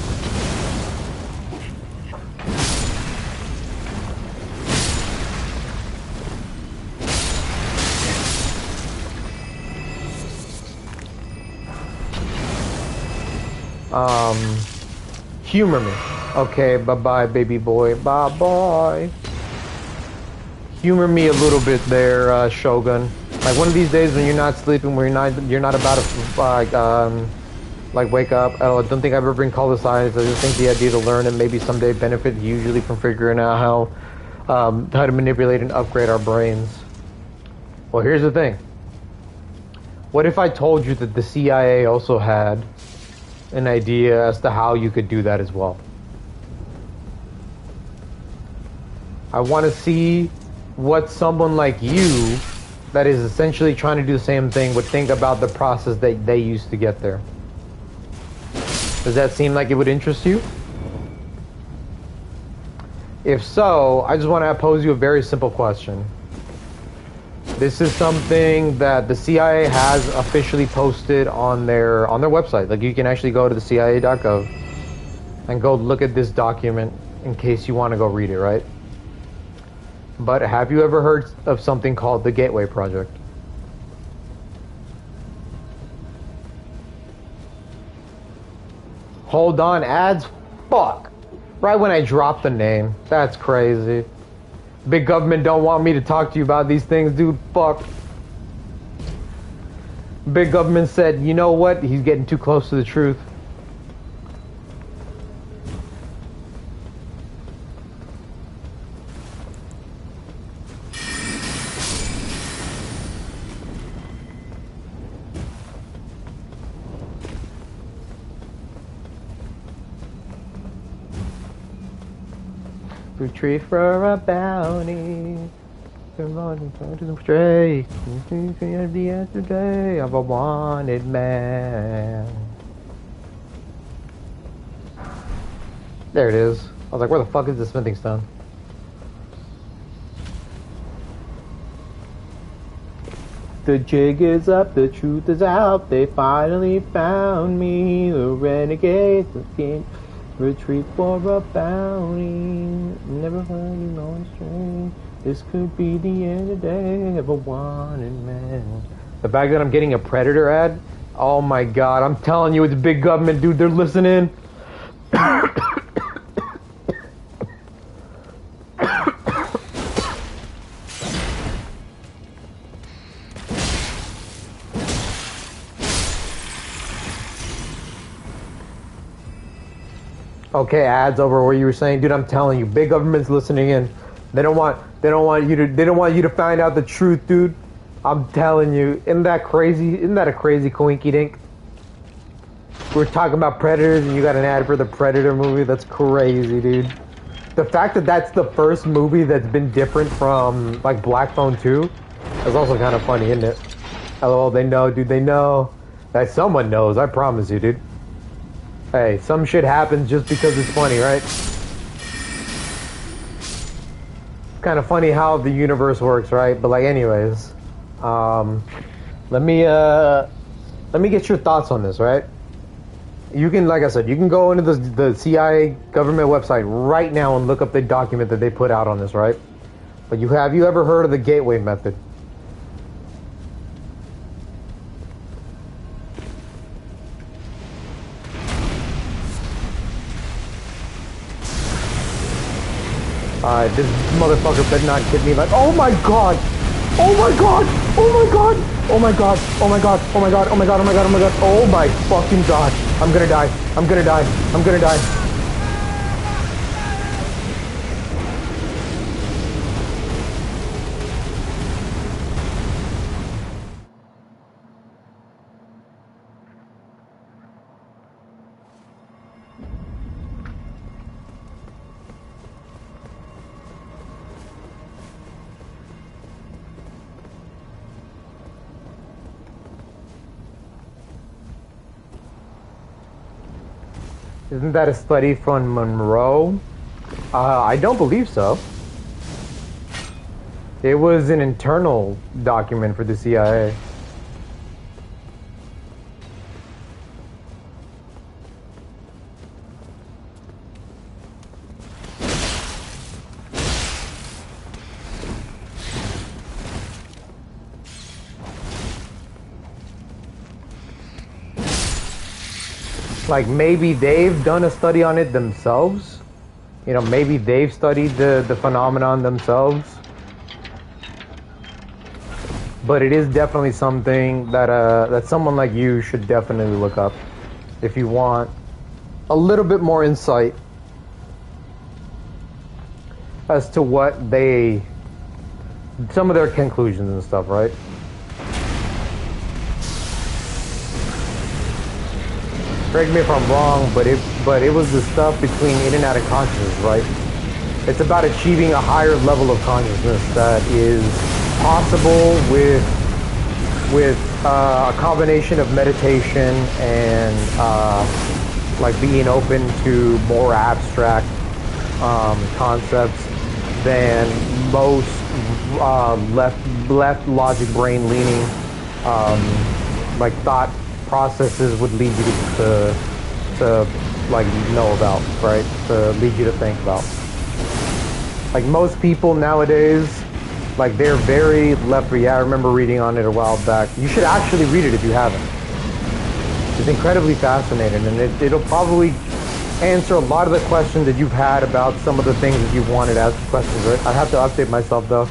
Humor me. Okay, bye-bye, baby boy. Bye-bye. Humor me a little bit there, Shogun. Like, one of these days when you're not sleeping, where you're not about to, like wake up. I don't think I've ever been called a scientist. I just think the idea to learn and maybe someday benefit usually from figuring out how to manipulate and upgrade our brains. Well, here's the thing. What if I told you that the CIA also had an idea as to how you could do that as well? I want to see what someone like you, that is essentially trying to do the same thing, would think about the process that they used to get there. Does that seem like it would interest you? If so, I just want to pose you a very simple question. This is something that the CIA has officially posted on their website. Like, you can actually go to the CIA.gov and go look at this document in case you want to go read it, right? But have you ever heard of something called the Gateway Project? Hold on, ads? Fuck. Right when I drop the name. That's crazy. Big government don't want me to talk to you about these things, dude. Fuck. Big government said, you know what? He's getting too close to the truth. Retreat for a bounty. Straight. The answer day of a wanted man. There it is. I was like, where the fuck is the smithing stone? The jig is up, the truth is out. They finally found me. The renegades looking. Retreat for a bounty. Never heard you know strange. This could be the end of the day of a wanted man. The fact that I'm getting a Predator ad? Oh my god, I'm telling you, it's big government, dude. They're listening. Okay, ads over what you were saying, dude. I'm telling you, big government's listening in. They don't want you to find out the truth, dude. I'm telling you, isn't that crazy? Isn't that a crazy coinky dink? We're talking about Predators, and you got an ad for the Predator movie. That's crazy, dude. The fact that that's the first movie that's been different from like Black Phone 2 is also kind of funny, isn't it? LOL, they know, dude. They know that someone knows. I promise you, dude. Hey, some shit happens just because it's funny, right? It's kind of funny how the universe works, right? But like, anyways, let me get your thoughts on this, right? You can, like I said, you can go into the CIA government website right now and look up the document that they put out on this, right? But have you ever heard of the gateway method? This motherfucker better not kid me like, oh my god! Oh my god! Oh my god! Oh my god! Oh my god! Oh my god! Oh my god! Oh my god! Oh my god! Oh my fucking god! I'm gonna die! I'm gonna die! I'm gonna die! Isn't that a study from Monroe? I don't believe so. It was an internal document for the CIA. Like, maybe they've done a study on it themselves. You know, maybe they've studied the phenomenon themselves. But it is definitely something that that someone like you should definitely look up if you want a little bit more insight as to what some of their conclusions and stuff, right? Correct me if I'm wrong, but it was the stuff between in and out of consciousness, right? It's about achieving a higher level of consciousness that is possible with a combination of meditation and like being open to more abstract concepts than most left logic brain leaning like thought processes would lead you to like know about, right? To lead you to think about. Like most people nowadays, like they're very left. Yeah, I remember reading on it a while back. You should actually read it if you haven't. It's incredibly fascinating, and it'll probably answer a lot of the questions that you've had about some of the things that you've wanted to ask questions, right? I have to update myself though.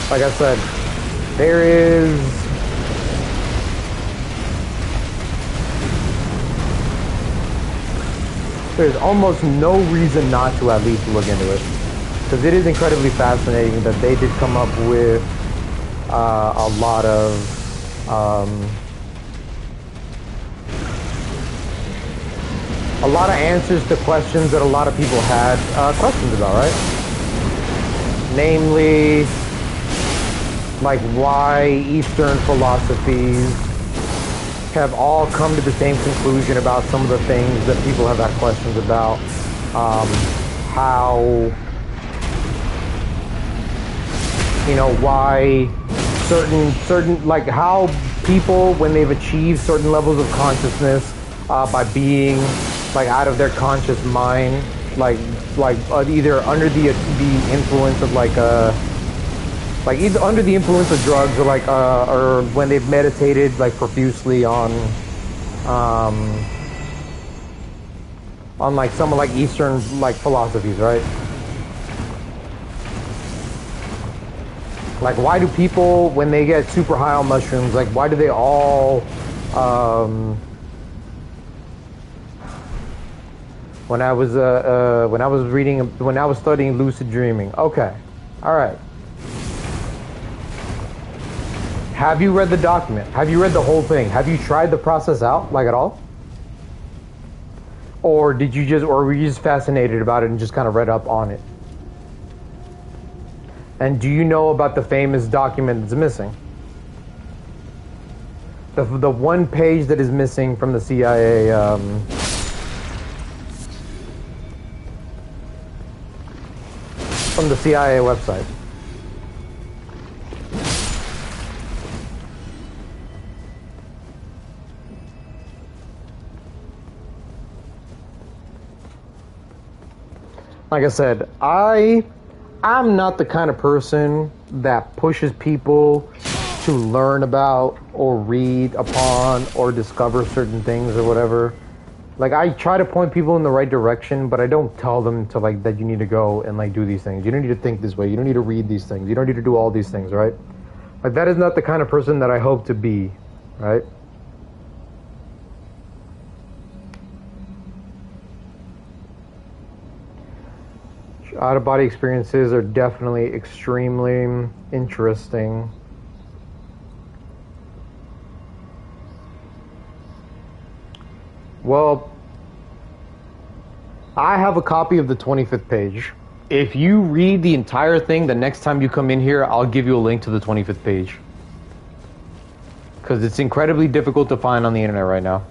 Like I said, there's almost no reason not to at least look into it, because it is incredibly fascinating that they did come up with a lot of answers to questions that a lot of people had questions about, right? Namely, like why Eastern philosophies have all come to the same conclusion about some of the things that people have had questions about. How, you know, why certain like how people, when they've achieved certain levels of consciousness by being like out of their conscious mind, like either under the influence of like either under the influence of drugs or or when they've meditated like profusely on like some like Eastern like philosophies, right? Like why do people, when they get super high on mushrooms, like why do they all when I was studying lucid dreaming. Okay, all right. Have you read the document? Have you read the whole thing? Have you tried the process out, like, at all? Or were you just fascinated about it and just kind of read up on it? And do you know about the famous document that's missing? The one page that is missing from the CIA, from the CIA website. Like I said, I'm not the kind of person that pushes people to learn about or read upon or discover certain things or whatever. Like, I try to point people in the right direction, but I don't tell them to, like, that you need to go and, like, do these things. You don't need to think this way. You don't need to read these things. You don't need to do all these things, right? Like, that is not the kind of person that I hope to be, right? Out-of-body experiences are definitely extremely interesting. Well, I have a copy of the 25th page. If you read the entire thing, the next time you come in here, I'll give you a link to the 25th page. Because it's incredibly difficult to find on the internet right now.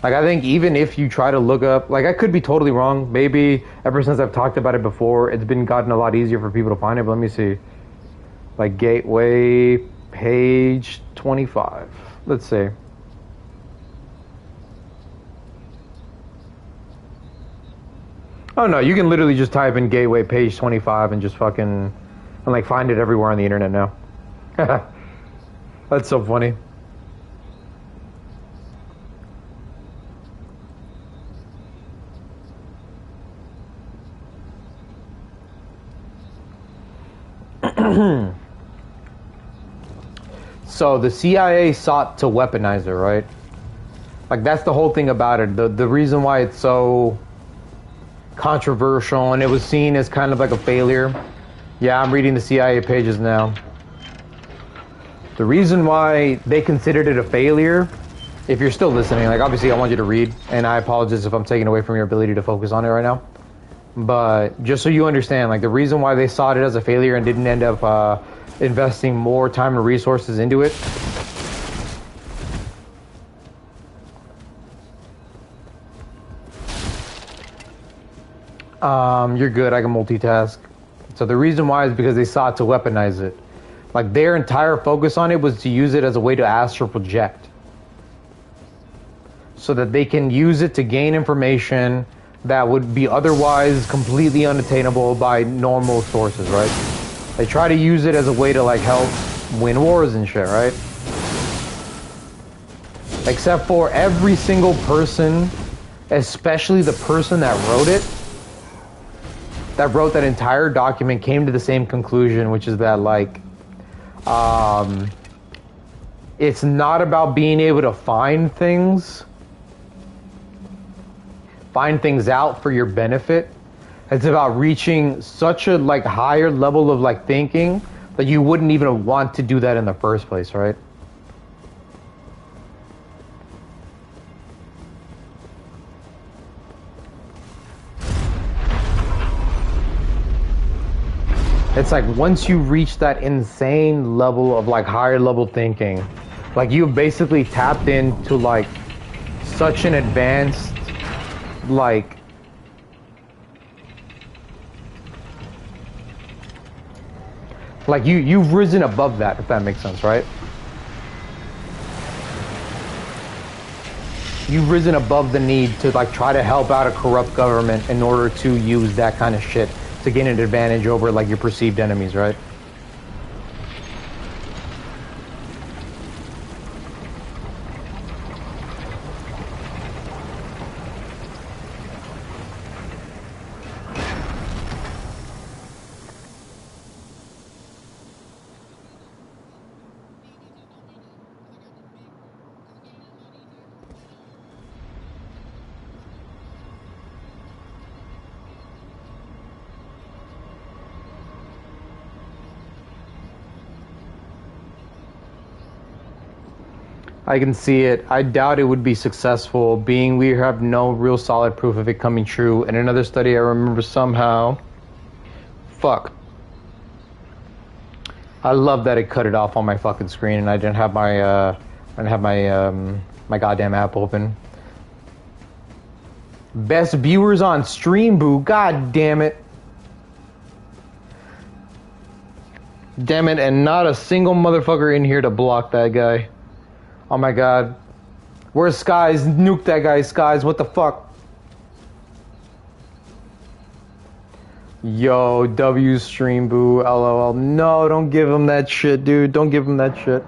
Like, I think even if you try to look up, like, I could be totally wrong. Maybe ever since I've talked about it before, it's been gotten a lot easier for people to find it. But let me see. Like, Gateway, page 25. Let's see. Oh, no, you can literally just type in Gateway, page 25, and just fucking, and, like, find it everywhere on the internet now. That's so funny. So the CIA sought to weaponize it, right? Like, that's the whole thing about it. The reason why it's so controversial and it was seen as kind of like a failure. Yeah, I'm reading the CIA pages now. The reason why they considered it a failure, if you're still listening, like, obviously I want you to read, and I apologize if I'm taking away from your ability to focus on it right now. But just so you understand, like, the reason why they saw it as a failure and didn't end up investing more time and resources into it. You're good, I can multitask. So the reason why is because they sought to weaponize it. Like, their entire focus on it was to use it as a way to astral project. So that they can use it to gain information that would be otherwise completely unattainable by normal sources, right? They try to use it as a way to, like, help win wars and shit, right? Except for every single person, especially the person that wrote it, that wrote that entire document, came to the same conclusion, which is that, like, it's not about being able to find things out for your benefit. It's about reaching such a, like, higher level of, like, thinking that you wouldn't even want to do that in the first place, right? It's like, once you reach that insane level of, like, higher level thinking, like, you've basically tapped into, like, such an advanced, like, you've risen above that, if that makes sense, right? You've risen above the need to, like, try to help out a corrupt government in order to use that kind of shit to gain an advantage over, like, your perceived enemies, right? I can see it. I doubt it would be successful, being we have no real solid proof of it coming true. In another study I remember somehow... Fuck. I love that it cut it off on my fucking screen and I didn't have my, my goddamn app open. Best viewers on stream, boo. God damn it. Damn it, and not a single motherfucker in here to block that guy. Oh my god. Where's Skies? Nuke that guy, Skies. What the fuck? Yo, W stream, boo. LOL. No, don't give him that shit, dude. Don't give him that shit.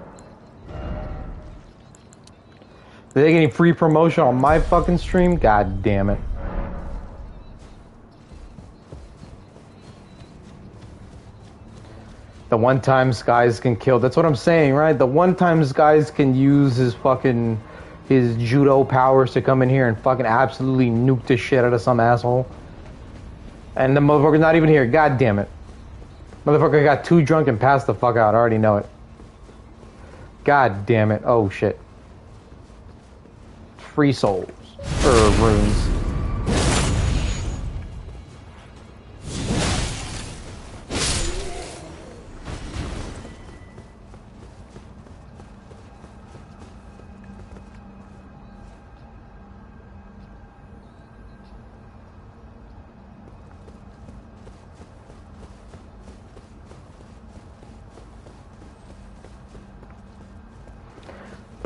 Are they getting free promotion on my fucking stream? God damn it. The one time Skies can kill. That's what I'm saying, right? The one time Skies can use his fucking... his judo powers to come in here and fucking absolutely nuke the shit out of some asshole. And the motherfucker's not even here. God damn it. Motherfucker got too drunk and passed the fuck out. I already know it. God damn it. Oh shit. Free souls. Or runes.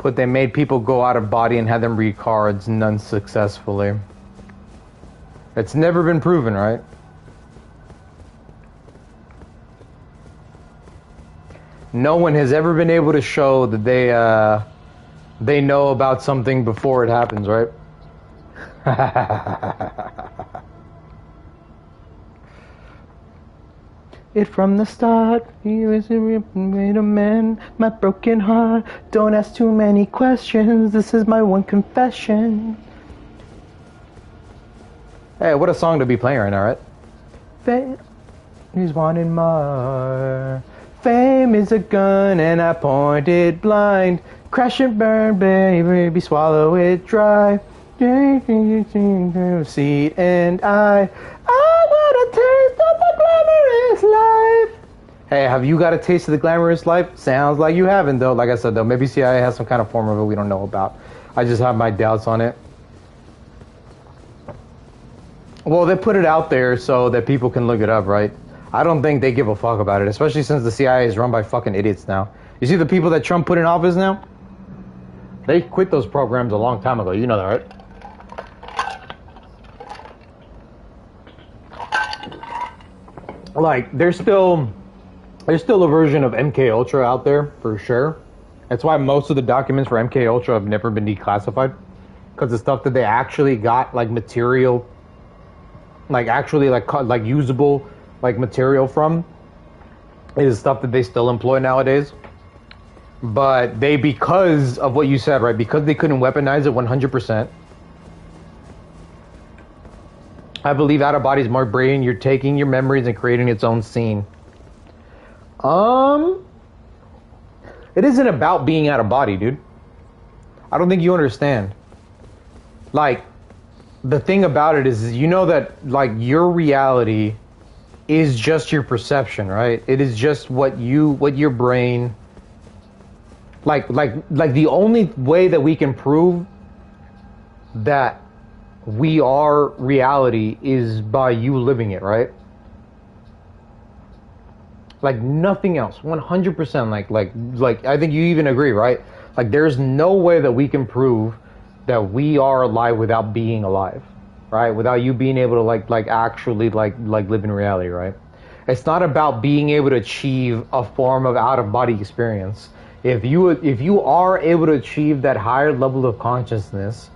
But they made people go out of body and had them read cards, none successfully. It's never been proven, right? No one has ever been able to show that they know about something before it happens, right? It from the start, he was made a man, my broken heart. Don't ask too many questions, this is my one confession. Hey, what a song to be playing right now, right? Fame is wanting more. Fame is a gun and I point it blind. Crash and burn, baby, swallow it dry. Seed and I want a taste of the glamorous life. Hey, have you got a taste of the glamorous life? Sounds like you haven't, though. Like I said, though, maybe CIA has some kind of form of it we don't know about. I just have my doubts on it. Well, they put it out there so that people can look it up, right? I don't think they give a fuck about it, especially since the CIA is run by fucking idiots now. You see the people that Trump put in office now? They quit those programs a long time ago. You know that, right? Like, there's still a version of MK Ultra out there for sure. That's why most of the documents for MK Ultra have never been declassified, because the stuff that they actually got, like material, like actually like usable like material from, is stuff that they still employ nowadays. But they, because of what you said, right? Because they couldn't weaponize it 100%. I believe out of body's more brain. You're taking your memories and creating its own scene. It isn't about being out of body, dude. I don't think you understand. Like, the thing about it is, you know that, like, your reality is just your perception, right? It is just what your brain, like the only way that we can prove that we are reality is by you living it, right? Like nothing else, 100%. Like I think you even agree, right? Like there's no way that we can prove that we are alive without being alive, right? Without you being able to like actually like live in reality, right? It's not about being able to achieve a form of out of body experience. If you are able to achieve that higher level of consciousness,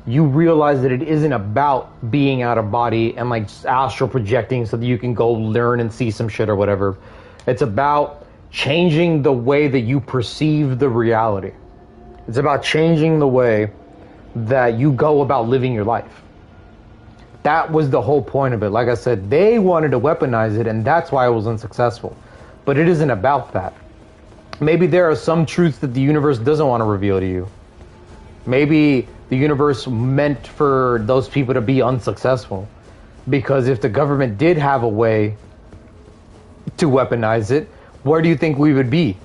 you realize that it isn't about being out of body and like astral projecting so that you can go learn and see some shit or whatever. It's about changing the way that you perceive the reality. It's about changing the way that you go about living your life. That was the whole point of it. Like I said, they wanted to weaponize it, and that's why it was unsuccessful. But it isn't about that. Maybe there are some truths that the universe doesn't want to reveal to you. Maybe the universe meant for those people to be unsuccessful. Because if the government did have a way to weaponize it, where do you think we would be?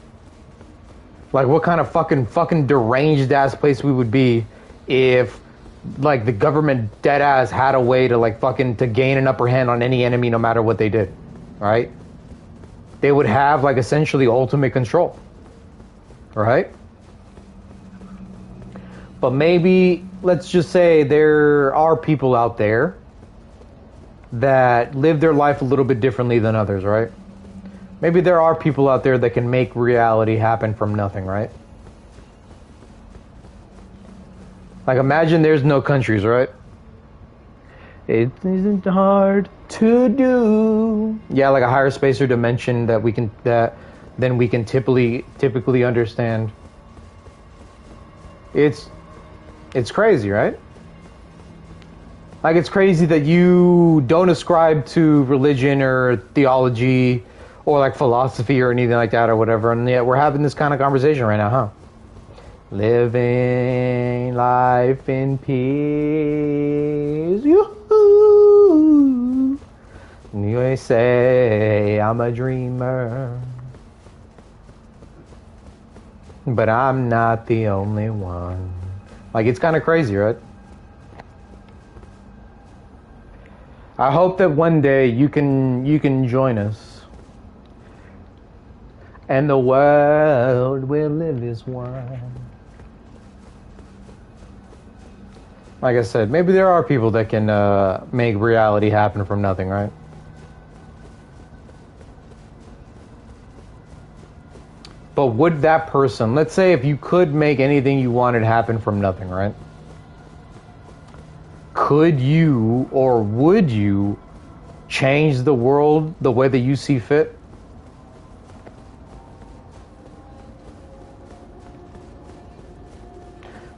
Like, what kind of fucking deranged ass place we would be if, like, the government dead ass had a way to, like, fucking to gain an upper hand on any enemy no matter what they did, right? They would have, like, essentially ultimate control, right? But maybe, let's just say there are people out there that live their life a little bit differently than others, right? Maybe there are people out there that can make reality happen from nothing, right? Like, imagine there's no countries, right? It isn't hard to do. Yeah, like a higher space or dimension that we can then we can typically understand. It's crazy, right? Like, it's crazy that you don't ascribe to religion or theology or like philosophy or anything like that or whatever, and yet we're having this kind of conversation right now, huh? Living life in peace. Yoo-hoo. You say I'm a dreamer, but I'm not the only one. Like, it's kind of crazy, right? I hope that one day you can join us. And the world will live as one. Like I said, maybe there are people that can make reality happen from nothing, right? But would that person, let's say if you could make anything you wanted happen from nothing, right? Could you or would you change the world the way that you see fit?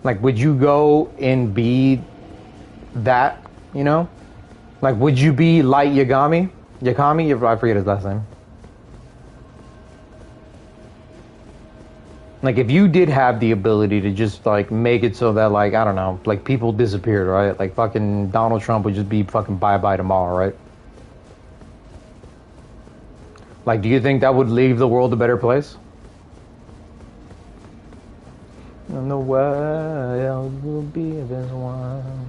Like, would you go and be that, you know? Like, would you be Light Yagami? Yakami? I forget his last name. Like, if you did have the ability to just, like, make it so that, like, I don't know, like, people disappeared, right? Like, fucking Donald Trump would just be fucking bye-bye tomorrow, right? Like, do you think that would leave the world a better place? And the world will be as one.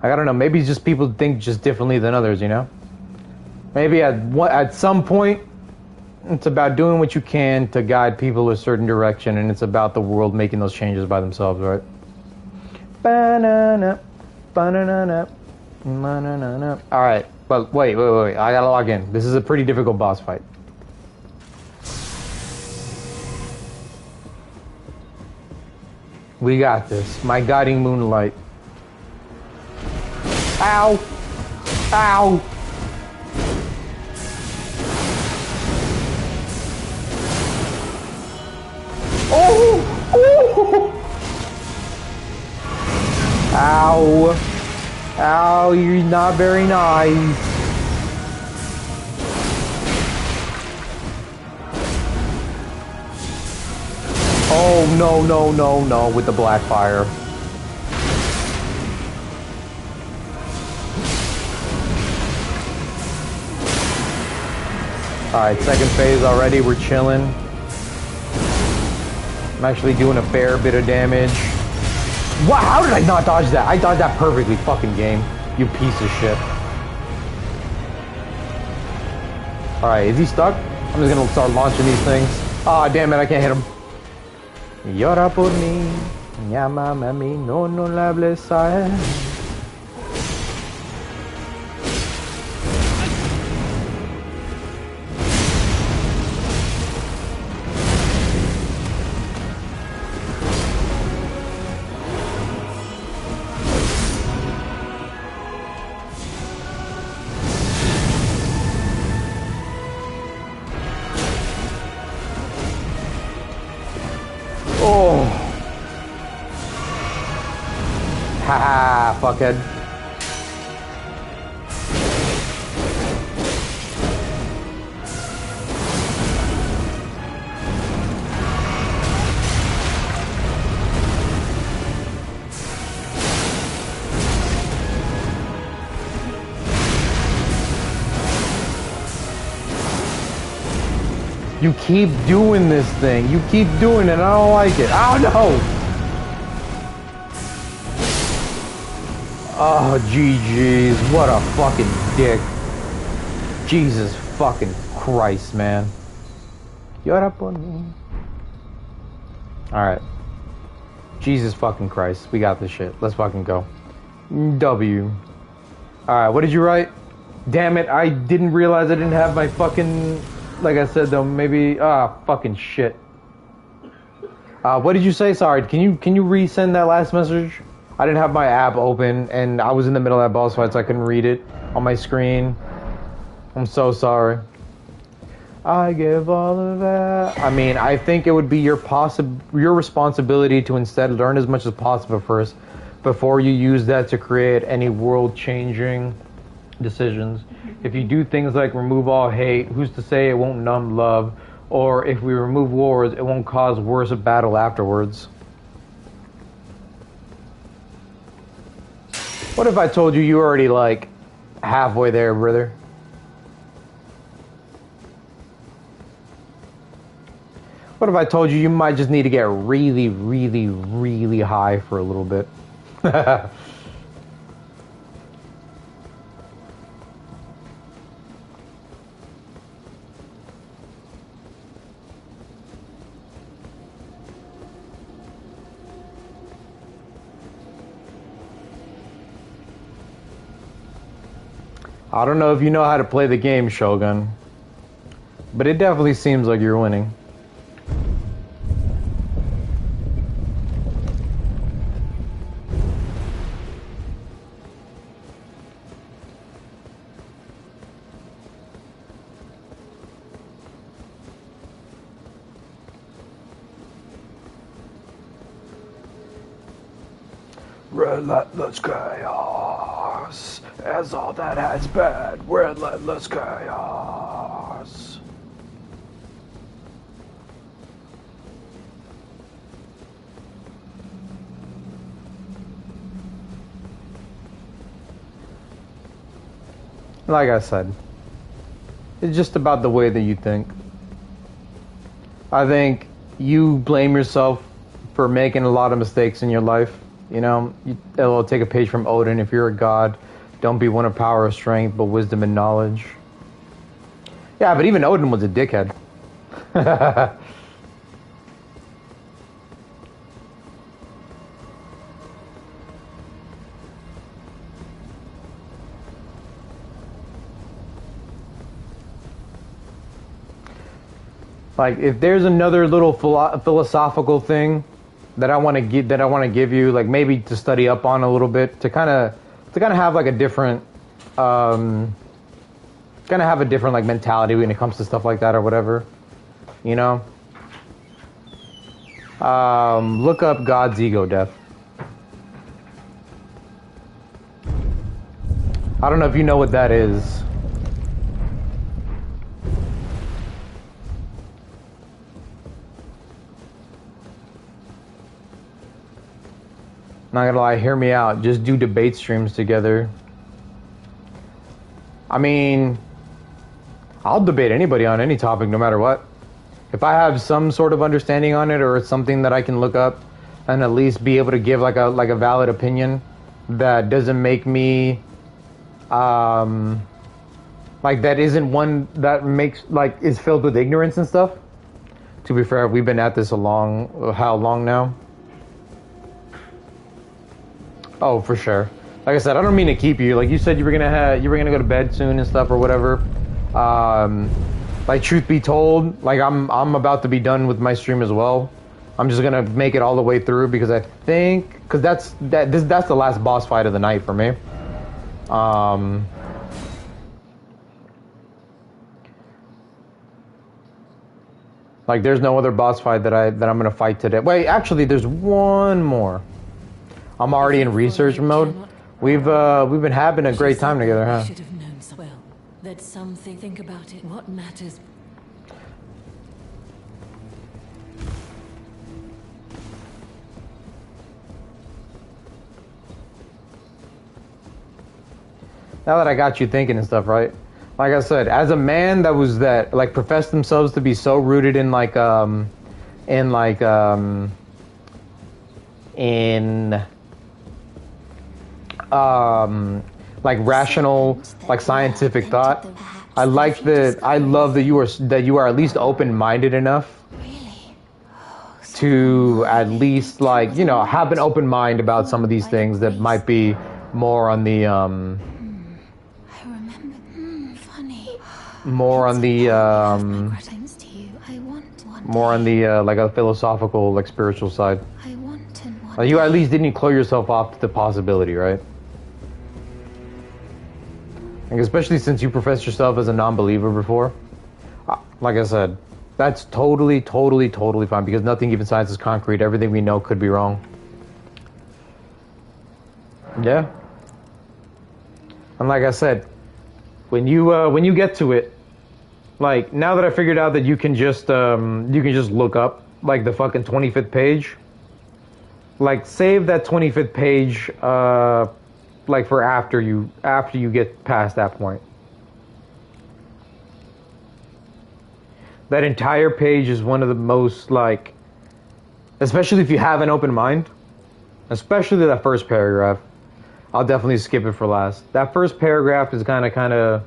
I don't know, maybe just people think just differently than others, you know? Maybe at some point, it's about doing what you can to guide people a certain direction, and it's about the world making those changes by themselves, right? Ba-na-na, ba-na-na-na. Alright, but wait, I gotta log in. This is a pretty difficult boss fight. We got this. My guiding moonlight. Ow! Ow! Oh! Oh! Ow! Ow, you're not very nice. Oh, no, with the black fire. Alright, second phase already, we're chilling. I'm actually doing a fair bit of damage. Wow, how did I not dodge that? I dodged that perfectly, fucking game. You piece of shit. Alright, is he stuck? I'm just gonna start launching these things. Ah, damn it, I can't hit him. Llora por mí, llámame a mí, no le hables a él. Haha, fuckhead. You keep doing this thing. You keep doing it. I don't like it. Oh no! Oh, GG's. What a fucking dick. Jesus fucking Christ, man. You're up on me. Alright. Jesus fucking Christ. We got this shit. Let's fucking go. W. Alright, what did you write? Damn it, I didn't realize I didn't have my fucking... Like I said though, maybe... fucking shit. What did you say? Sorry, can you resend that last message? I didn't have my app open, and I was in the middle of that boss fight, so I couldn't read it on my screen. I'm so sorry. I give all of that. I mean, I think it would be your responsibility to instead learn as much as possible first, before you use that to create any world-changing decisions. If you do things like remove all hate, who's to say it won't numb love? Or if we remove wars, it won't cause worse battle afterwards. What if I told you you were already, like, halfway there, brother? What if I told you you might just need to get really, really, really high for a little bit? I don't know if you know how to play the game, Shogun, but it definitely seems like you're winning. Relentless chaos, as all that has been. Relentless chaos. Like I said, it's just about the way that you think. I think you blame yourself for making a lot of mistakes in your life. You know, it'll take a page from Odin. If you're a god, don't be one of power or strength, but wisdom and knowledge. Yeah, but even Odin was a dickhead. Like, if there's another little philosophical thing that I want to give you, like maybe to study up on a little bit, to kind of have like a different, like mentality when it comes to stuff like that or whatever, you know. Look up God's ego death. I don't know if you know what that is. Not gonna lie, hear me out. Just do debate streams together. I mean, I'll debate anybody on any topic, no matter what. If I have some sort of understanding on it, or it's something that I can look up and at least be able to give like a valid opinion that doesn't make me, like that isn't one that makes like is filled with ignorance and stuff. To be fair, we've been at this how long now? Oh, for sure. Like I said, I don't mean to keep you. Like you said, you were gonna go to bed soon and stuff or whatever. Like truth be told, like I'm about to be done with my stream as well. I'm just gonna make it all the way through because I think that's the last boss fight of the night for me. Like there's no other boss fight that I'm gonna fight today. Wait, actually, there's one more. I'm already in research mode. We've been having a great time together, huh? Should have known so well. That something. Think about it. What matters? Now that I got you thinking and stuff, right? like I said, as a man that like professed themselves to be so rooted in like rational, like scientific thought. I love that you are at least open-minded enough to at least, like, you know, have an open mind about some of these things that might be more on the like a philosophical, like spiritual side. Like, you at least didn't close yourself off to the possibility, right? Like, especially since you professed yourself as a non-believer before. Like I said, that's totally fine, because nothing, even science, is concrete. Everything we know could be wrong. Yeah. And like I said, when you get to it, like, now that I figured out that you can just look up, like, the fucking 25th page, like, save that 25th page, like, for after you get past that point. That entire page is one of the most, like, especially if you have an open mind, especially that first paragraph. I'll definitely skip it for last. That first paragraph is kind of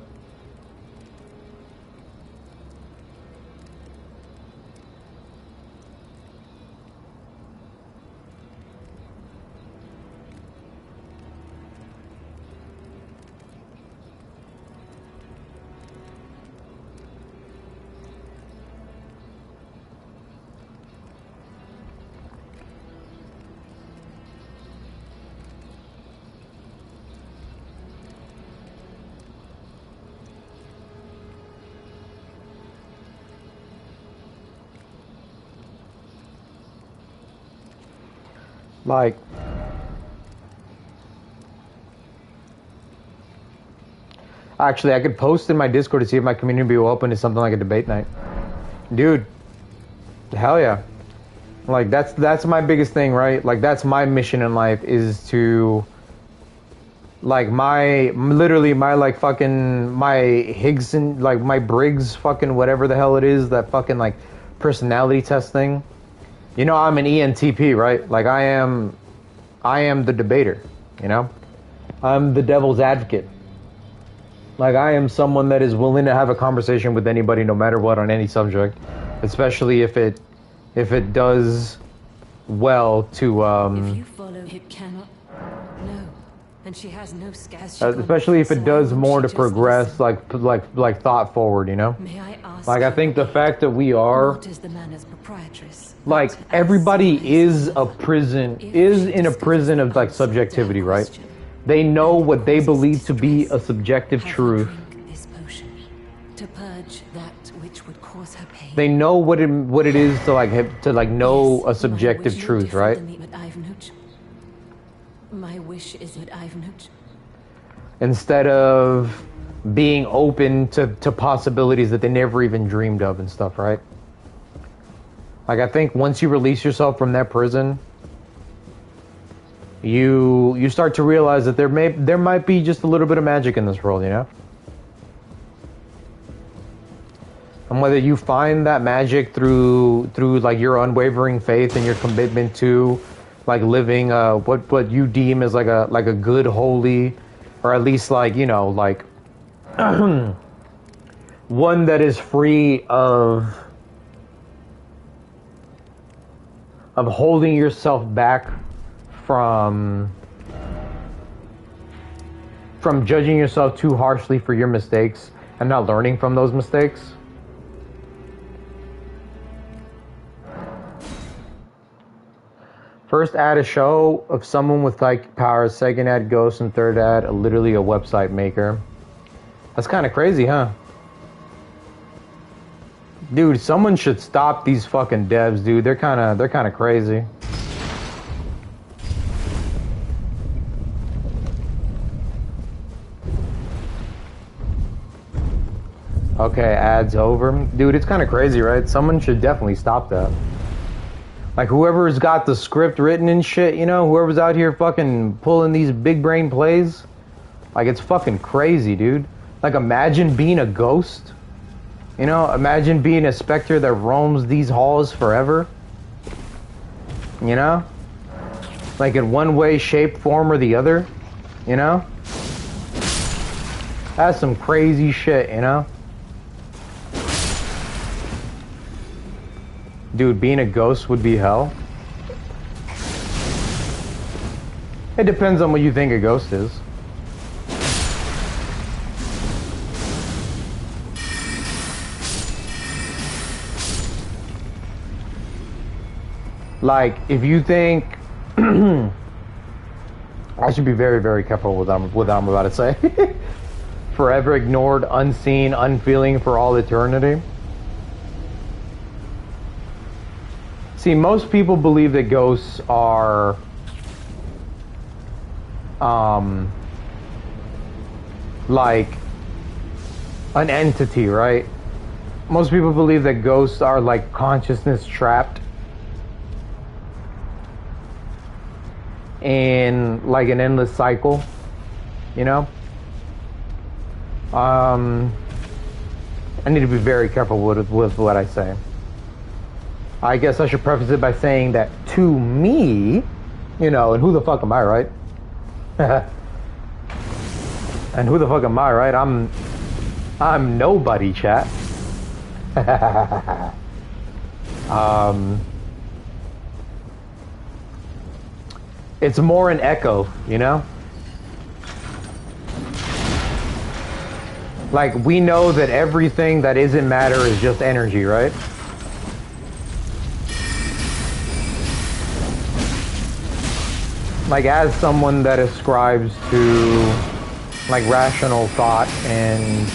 like, actually, I could post in my Discord to see if my community will open to something like a debate night. Dude, hell yeah. Like, that's my biggest thing, right? Like, that's my mission in life, is to, like, my Higgs and, like, my Briggs fucking whatever the hell it is, that fucking, like, personality test thing. You know, I'm an ENTP, right? Like, I am the debater, you know? I'm the devil's advocate. Like, I am someone that is willing to have a conversation with anybody, no matter what, on any subject, especially if it does well to If you follow, it cannot. No, and she has no scars. especially if it does more to progress, like thought forward, you know? May I ask, like, I think the fact that we are, what is the manor's proprietress? like, everybody is in a prison of, like, subjectivity, right? They know what they believe to be a subjective truth. This potion to purge that which would cause her pain. They know what it is to know a subjective truth, right? My wish is that I've not. Instead of being open to possibilities that they never even dreamed of and stuff, right? Like, I think once you release yourself from that prison, you start to realize that there might be just a little bit of magic in this world, you know? And whether you find that magic through like your unwavering faith and your commitment to, like, living what you deem as like a good, holy, or at least, like, you know, like one that is free of holding yourself back from judging yourself too harshly for your mistakes and not learning from those mistakes. First, add a show of someone with psychic powers. Second, add ghosts. And third, add literally a website maker. That's kind of crazy, huh? Dude, someone should stop these fucking devs, dude. They're kind of crazy. Okay, ads over. Dude, it's kind of crazy, right? Someone should definitely stop that. Like, whoever's got the script written and shit, you know, whoever's out here fucking pulling these big brain plays, like, it's fucking crazy, dude. Like, imagine being a ghost. You know, imagine being a specter that roams these halls forever. You know? Like in one way, shape, form, or the other. You know? That's some crazy shit, you know? Dude, being a ghost would be hell. It depends on what you think a ghost is. Like, if you think... I should be very, very careful with what I'm about to say. Forever ignored, unseen, unfeeling for all eternity. See, most people believe that ghosts are... like an entity, right? Most people believe that ghosts are like consciousness trapped in like an endless cycle, you know? I need to be very careful with what I say. I guess I should preface it by saying that to me, you know, and who the fuck am I, right? And who the fuck am I, right? I'm nobody, chat. It's more an echo, you know? Like, we know that everything that isn't matter is just energy, right? Like, as someone that ascribes to like rational thought and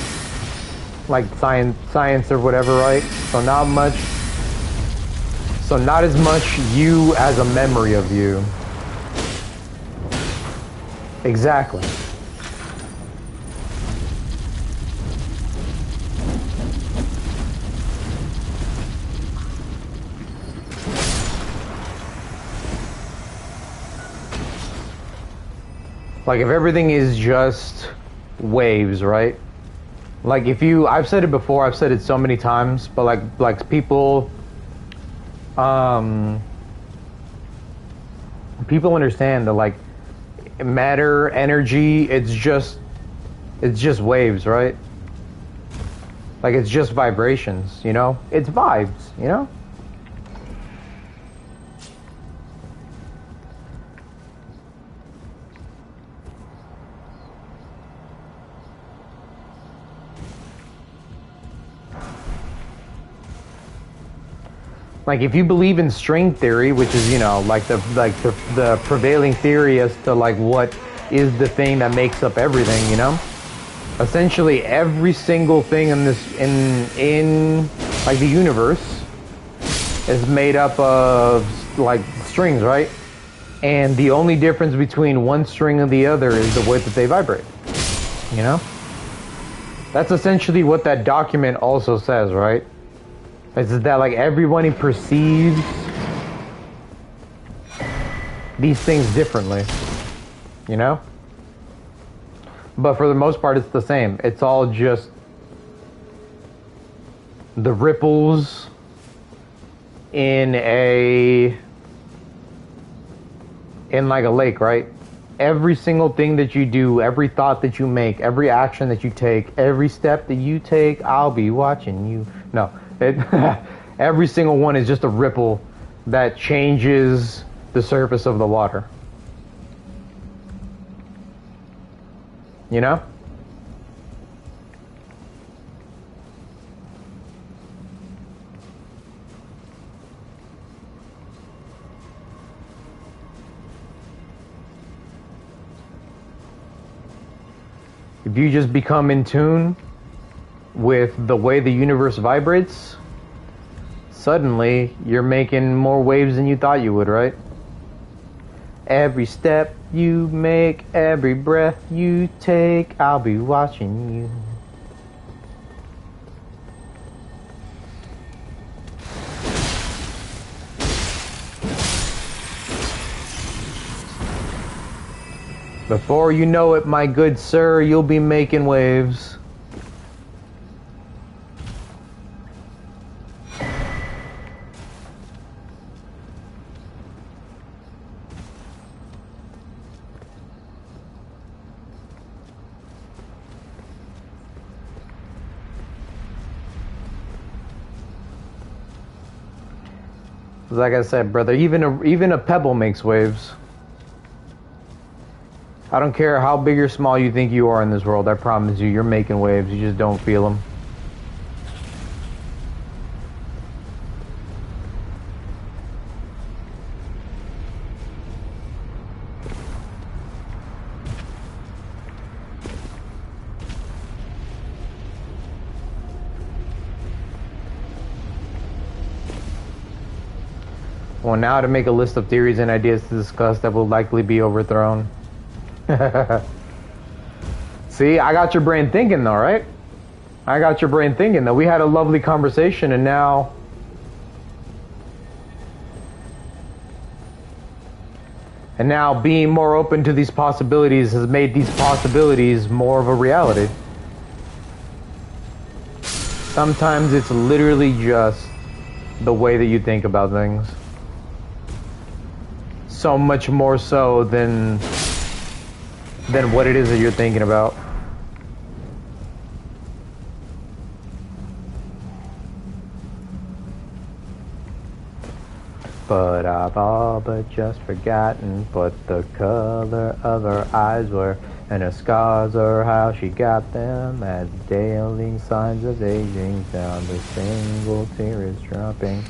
like science or whatever, right? So not as much you as a memory of you. Exactly. Like, if everything is just waves, right? Like, if you... I've said it before, I've said it so many times, but like people... people understand that, like, matter, energy, it's just waves, right? Like, it's just vibrations, you know? It's vibes, you know? Like, if you believe in string theory, which is, you know, like the prevailing theory as to like what is the thing that makes up everything, you know? Essentially, every single thing in like the universe is made up of like strings, right? And the only difference between one string and the other is the way that they vibrate. You know? That's essentially what that document also says, right? It's that like everybody perceives these things differently, you know? But for the most part, it's the same. It's all just the ripples in like a lake, right? Every single thing that you do, every thought that you make, every action that you take, every step that you take, I'll be watching you. No. Every single one is just a ripple that changes the surface of the water. You know? If you just become in tune with the way the universe vibrates, suddenly you're making more waves than you thought you would, right? Every step you make, every breath you take, I'll be watching you. Before you know it, my good sir, you'll be making waves. Like I said, brother, even a pebble makes waves. I don't care how big or small you think you are in this world. I promise you, you're making waves. You just don't feel them. Well, now to make a list of theories and ideas to discuss that will likely be overthrown. See, I got your brain thinking though, right? I got your brain thinking though. We had a lovely conversation and now... And now being more open to these possibilities has made these possibilities more of a reality. Sometimes it's literally just the way that you think about things. So much more so than what it is that you're thinking about. But I've all but just forgotten what the color of her eyes were, and her scars or how she got them, as daily signs of aging down the single tear is dropping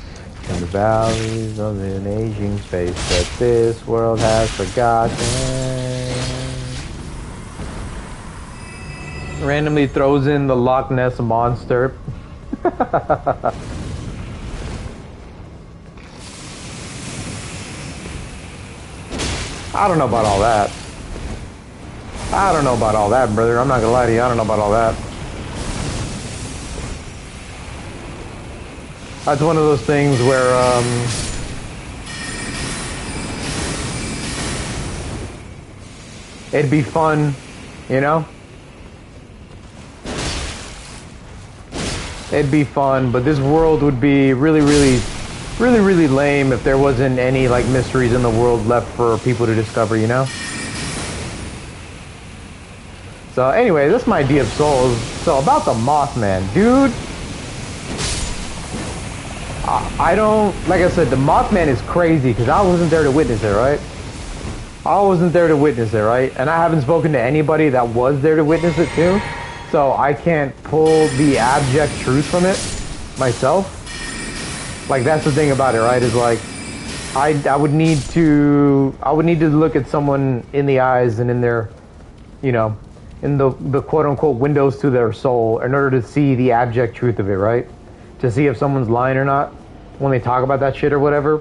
in the valleys of an aging space that this world has forgotten. Randomly throws in the Loch Ness Monster. I don't know about all that. I don't know about all that, brother. I'm not gonna lie to you. I don't know about all that. That's one of those things where, it'd be fun, you know? It'd be fun, but this world would be really lame if there wasn't any, like, mysteries in the world left for people to discover, you know? So, anyway, that's my idea of souls. So, about the Mothman, dude... I don't, like I said, the Mothman is crazy because I wasn't there to witness it, right? I wasn't there to witness it, right? And I haven't spoken to anybody that was there to witness it too. So I can't pull the abject truth from it myself. Like, that's the thing about it, right? Is like, I would need to look at someone in the eyes and in their, you know, in the quote unquote windows to their soul in order to see the abject truth of it, right? To see if someone's lying or not when they talk about that shit or whatever.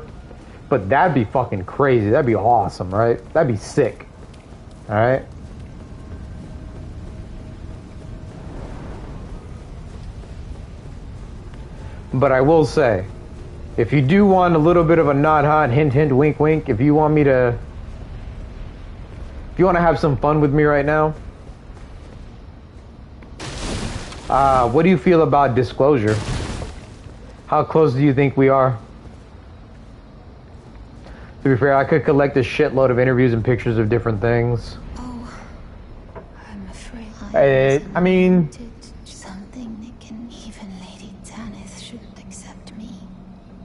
But that'd be fucking crazy. That'd be awesome, right? That'd be sick. Alright? But I will say, if you do want a little bit of a nod nod, hint hint, wink wink, if you want to have some fun with me right now, what do you feel about disclosure? How close do you think we are? To be fair, I could collect a shitload of interviews and pictures of different things. Oh, I'm afraid I mean... Something that can even Lady Tanith should accept me.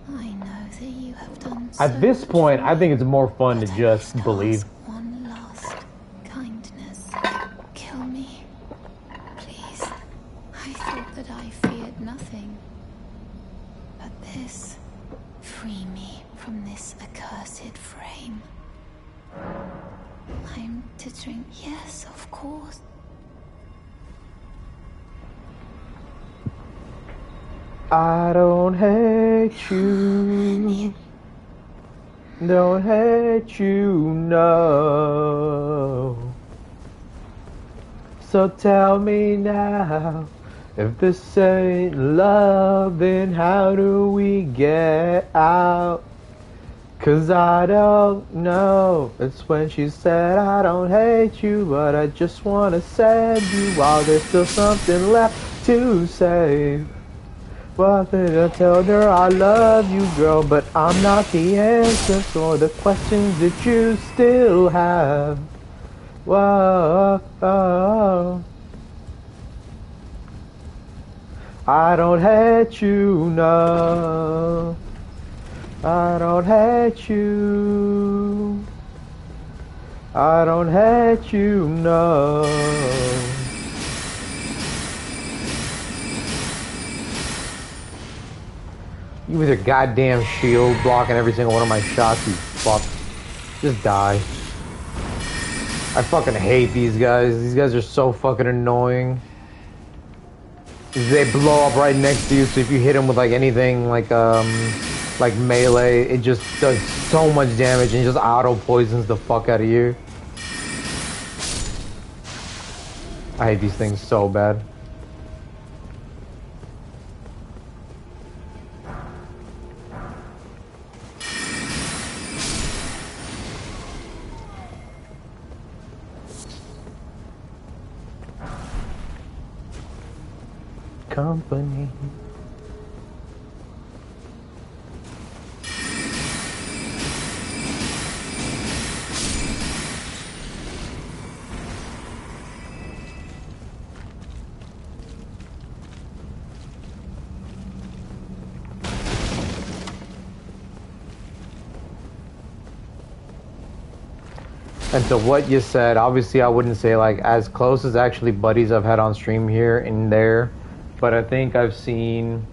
I know that you have done so At this point, I think it's more fun to just believe. One last kindness. Kill me. Please. I thought that I feared nothing. But this, free me from this accursed frame. I'm to drink, yes, of course. I don't hate you. Don't hate you, no. So tell me now. If this ain't love, then how do we get out? 'Cause I don't know. It's when she said, I don't hate you, but I just wanna send you while there's still something left to say. Well, then I told her I love you, girl, but I'm not the answer for the questions that you still have. Whoa. I don't hate you, no. I don't hate you. I don't hate you, no. You with your goddamn shield blocking every single one of my shots, you fuck. Just die. I fucking hate these guys. These guys are so fucking annoying. They blow up right next to you, so if you hit them with like anything like melee, it just does so much damage and just auto poisons the fuck out of you. I hate these things so bad. Company. And to what you said, obviously I wouldn't say like as close as actually buddies I've had on stream here and there, but I think I've seen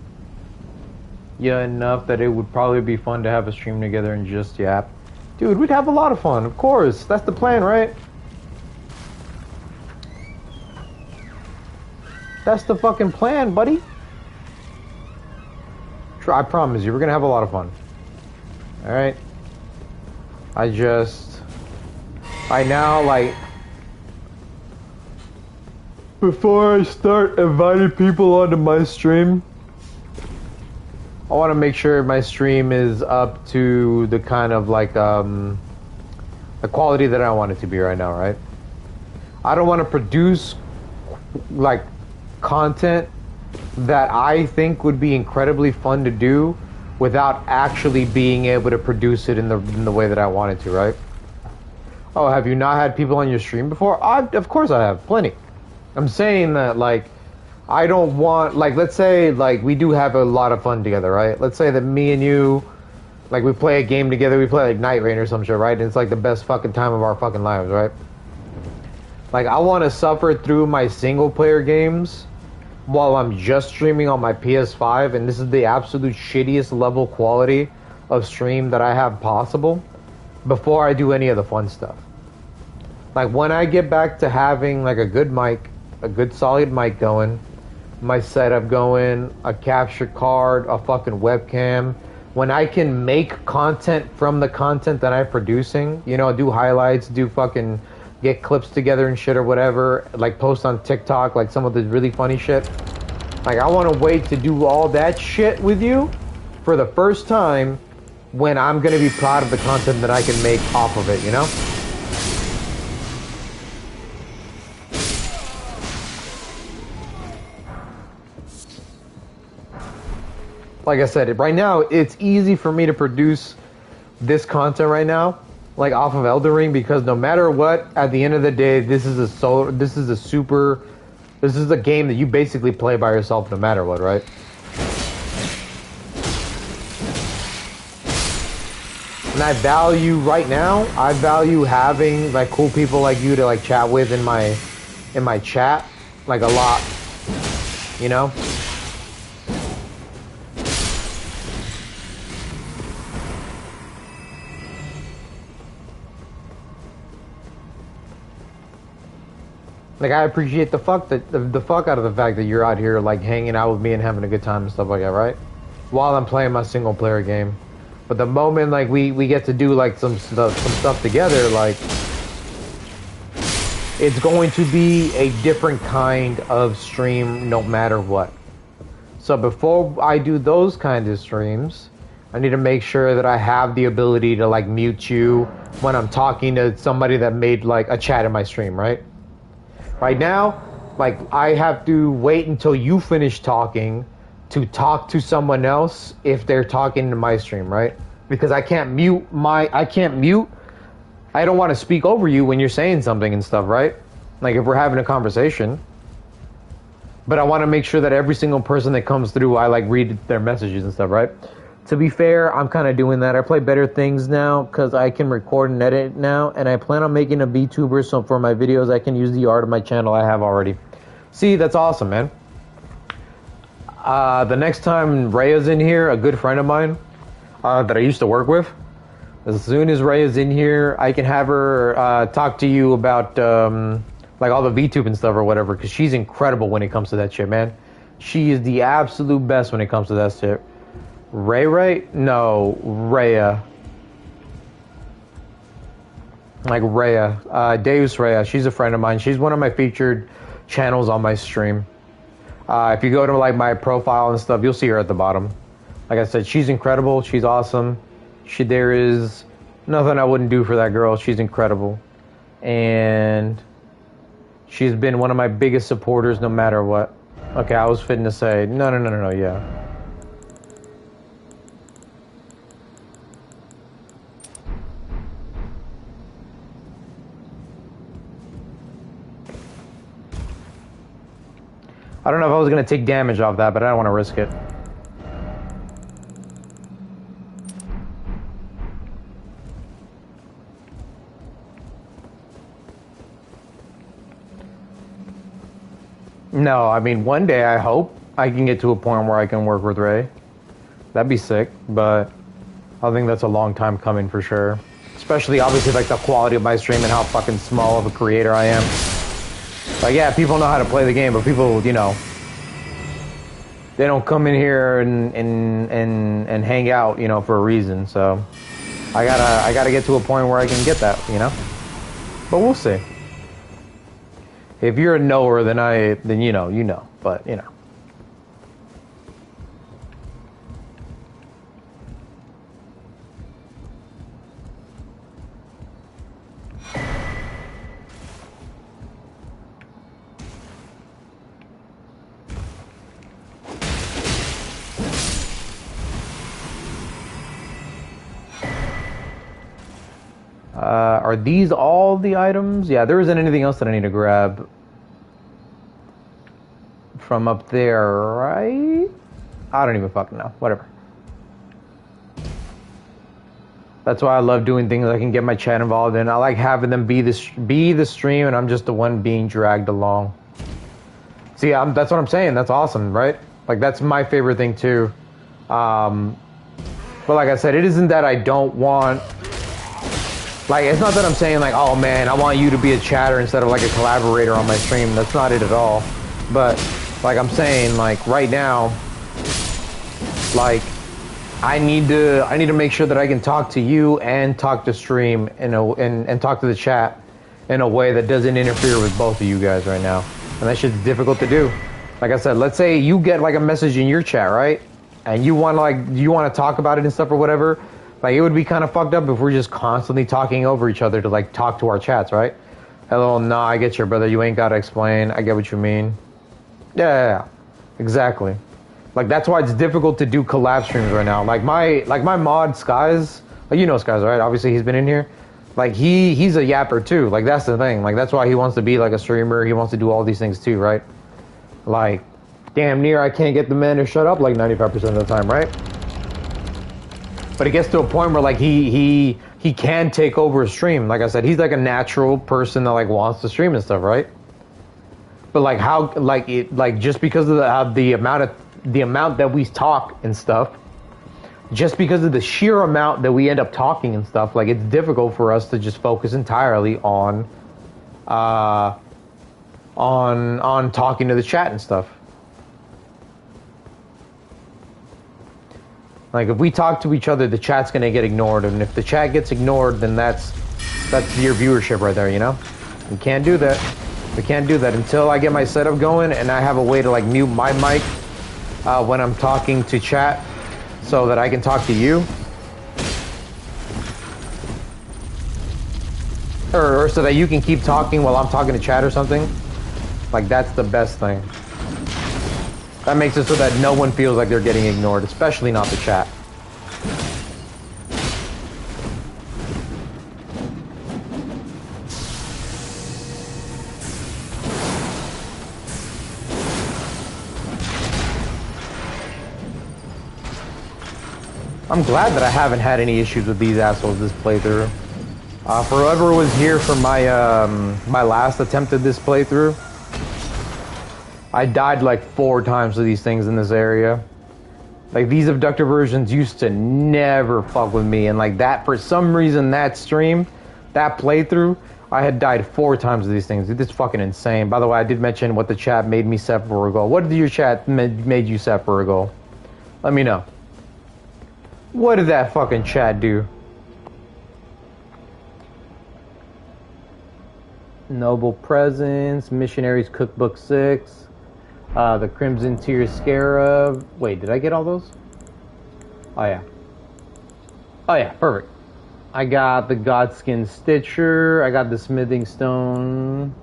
enough that it would probably be fun to have a stream together and just yap. Dude, we'd have a lot of fun, of course. That's the plan, right? That's the fucking plan, buddy. I promise you, we're gonna have a lot of fun. Alright? I now, like, before I start inviting people onto my stream, I want to make sure my stream is up to the kind of, like, the quality that I want it to be right now, right? I don't want to produce, like, content that I think would be incredibly fun to do without actually being able to produce it in the way that I want it to, right? Oh, have you not had people on your stream before? Of course I have, plenty. I'm saying that, like, I don't want, like, let's say, like, we do have a lot of fun together, right? Let's say that me and you, like, we play a game together, we play, like, Night Rain or some shit, right? And it's, like, the best fucking time of our fucking lives, right? Like, I want to suffer through my single-player games while I'm just streaming on my PS5, and this is the absolute shittiest level quality of stream that I have possible before I do any of the fun stuff. Like, when I get back to having, like, a good mic, a good solid mic going, my setup going, a capture card, a fucking webcam, when I can make content from the content that I'm producing, you know, do highlights, do fucking get clips together and shit or whatever, like post on TikTok, like some of the really funny shit. Like, I want to wait to do all that shit with you for the first time when I'm going to be proud of the content that I can make off of it, you know? Like I said, right now, it's easy for me to produce this content right now, like off of Elden Ring, because no matter what, at the end of the day, this is a game that you basically play by yourself no matter what, right? And I value, right now, I value having, like, cool people like you to, like, chat with in my chat, like, a lot, you know? Like, I appreciate the fuck out of the fact that you're out here, like, hanging out with me and having a good time and stuff like that, right? While I'm playing my single player game. But the moment, like, we get to do, like, some stuff together, like, it's going to be a different kind of stream no matter what. So before I do those kinds of streams, I need to make sure that I have the ability to, like, mute you when I'm talking to somebody that made, like, a chat in my stream, right? Right now, like, I have to wait until you finish talking to talk to someone else if they're talking to my stream, right? Because I can't mute. I don't want to speak over you when you're saying something and stuff, right? Like, if we're having a conversation. But I want to make sure that every single person that comes through, I, like, read their messages and stuff, right? To be fair, I'm kind of doing that. I play better things now because I can record and edit now, and I plan on making a VTuber, so for my videos I can use the art of my channel I have already. See, that's awesome, man. The next time Rhea's in here, a good friend of mine that I used to work with, as soon as Rhea's in here, I can have her talk to you about like all the VTube and stuff or whatever, because she's incredible when it comes to that shit, man. She is the absolute best when it comes to that shit. Ray? No, Rhea. Like Rhea. Deus Rhea. She's a friend of mine. She's one of my featured channels on my stream. If you go to like my profile and stuff, you'll see her at the bottom. Like I said, she's incredible. She's awesome. There is nothing I wouldn't do for that girl. She's incredible. And she's been one of my biggest supporters no matter what. Okay, I was fitting to say, no, yeah. I don't know if I was going to take damage off that, but I don't want to risk it. No, I mean, one day I hope I can get to a point where I can work with Ray. That'd be sick, but I think that's a long time coming for sure. Especially, obviously, like the quality of my stream and how fucking small of a creator I am. Like, yeah, people know how to play the game, but people, you know, they don't come in here and hang out, you know, for a reason. So I gotta get to a point where I can get that, you know. But we'll see. If you're a knower, then you know, but you know. Are these all the items? Yeah, there isn't anything else that I need to grab from up there, right? I don't even fucking know. Whatever. That's why I love doing things I can get my chat involved in. I like having them be the stream, and I'm just the one being dragged along. See, that's what I'm saying. That's awesome, right? Like, that's my favorite thing too. But like I said, it isn't that I don't want... Like, it's not that I'm saying, like, oh, man, I want you to be a chatter instead of, like, a collaborator on my stream. That's not it at all. But, like, I'm saying, like, right now, like, I need to make sure that I can talk to you and talk to stream and talk to the chat in a way that doesn't interfere with both of you guys right now. And that shit's difficult to do. Like I said, let's say you get, like, a message in your chat, right? And you want to talk about it and stuff or whatever. Like, it would be kind of fucked up if we're just constantly talking over each other to, like, talk to our chats, right? Hello, nah, I get you, brother. You ain't got to explain. I get what you mean. Yeah, exactly. Like, that's why it's difficult to do collab streams right now. Like my mod, Skies, like, you know Skies, right? Obviously, he's been in here. Like, he's a yapper, too. Like, that's the thing. Like, that's why he wants to be, like, a streamer. He wants to do all these things, too, right? Like, damn near I can't get the man to shut up, like, 95% of the time, right? But it gets to a point where, like, he can take over a stream. Like I said, he's like a natural person that, like, wants to stream and stuff, right? But, like, how, like, it, like, just because of the amount that we talk and stuff, just because of the sheer amount that we end up talking and stuff, like, it's difficult for us to just focus entirely on talking to the chat and stuff. Like, if we talk to each other, the chat's gonna get ignored, and if the chat gets ignored, then that's your viewership right there, you know? We can't do that. We can't do that until I get my setup going and I have a way to, like, mute my mic when I'm talking to chat so that I can talk to you. Or so that you can keep talking while I'm talking to chat or something. Like, that's the best thing. That makes it so that no one feels like they're getting ignored, especially not the chat. I'm glad that I haven't had any issues with these assholes this playthrough. For whoever was here for my my last attempt at this playthrough, I died like 4 times to these things in this area. Like, these abductor versions used to never fuck with me, and like that, for some reason, that stream, that playthrough, I had died 4 times to these things. It's fucking insane. By the way, I did mention what the chat made me set for a goal. What did your chat made you set for a goal? Let me know. What did that fucking chat do? Noble Presence, Missionaries Cookbook 6, the Crimson Tear Scarab. Wait, did I get all those? Oh yeah. Oh yeah, perfect. I got the Godskin Stitcher, I got the Smithing Stone.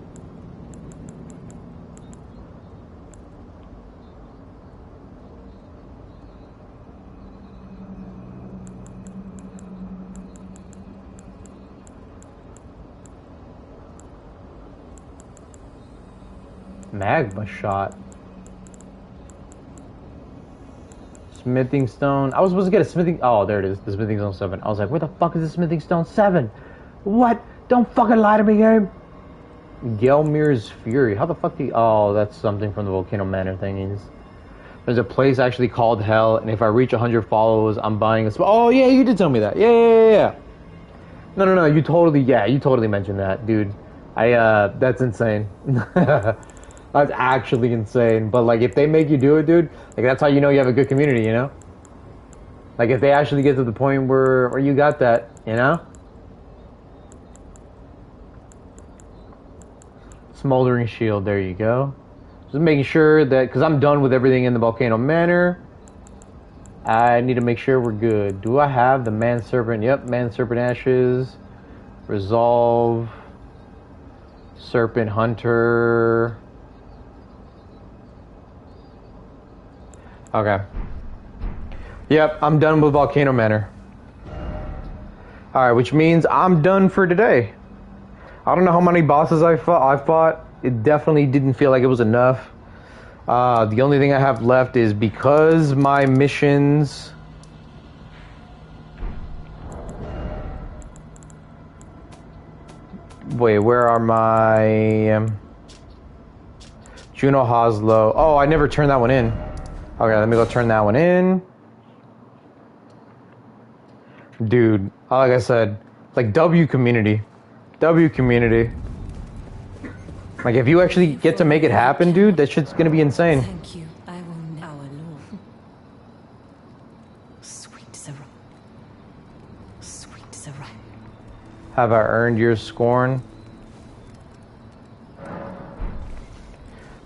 Magma shot. Smithing stone. I was supposed to get a smithing. Oh, there it is. The smithing stone 7. I was like, where the fuck is the smithing stone 7? What? Don't fucking lie to me, game. Gelmir's Fury. How the fuck do you... Oh, that's something from the Volcano Manor thingies. There's a place actually called Hell, and if I reach 100 followers, I'm buying a... Oh, yeah, you did tell me that. Yeah. No. You totally mentioned that, dude. That's insane. That's actually insane. But, like, if they make you do it, dude, like, that's how you know you have a good community, you know? Like, if they actually get to the point where you got that, you know? Smoldering Shield, there you go. Just making sure that, because I'm done with everything in the Volcano Manor, I need to make sure we're good. Do I have the Man Serpent? Yep, Man Serpent Ashes. Resolve. Serpent Hunter. Okay. Yep, I'm done with Volcano Manor. Alright, which means I'm done for today. I don't know how many bosses I fought. It definitely didn't feel like it was enough. The only thing I have left is because my missions... Wait, where are my... Juno Hoslow. Oh, I never turned that one in. Okay, let me go turn that one in. Dude, like I said, like W community. W community. Like, if you actually get to make it happen, dude, that shit's gonna be insane. Thank you. I will our Lord. Sweet Zara. Sweet Zara. Have I earned your scorn?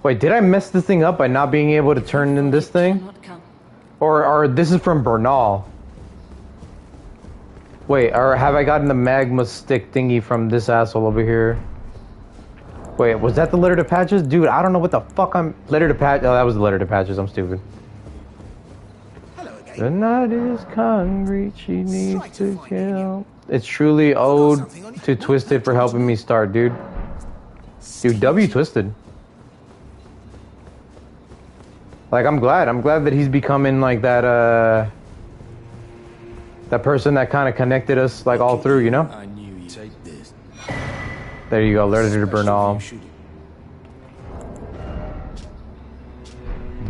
Wait, did I mess this thing up by not being able to turn in this thing? Or this is from Bernal. Wait, or have I gotten the magma stick thingy from this asshole over here? Wait, was that the letter to Patches? Dude, I don't know what the fuck I'm... Letter to Patches... Oh, that was the letter to Patches. I'm stupid. Hello again. The night is concrete. She needs to kill. It's truly owed to Twisted for helping me start, dude. Dude, W Twisted. Like, I'm glad that he's becoming like that, that person that kind of connected us, like, all through, you know? I knew you'd take this. There you go, letter to Bernal.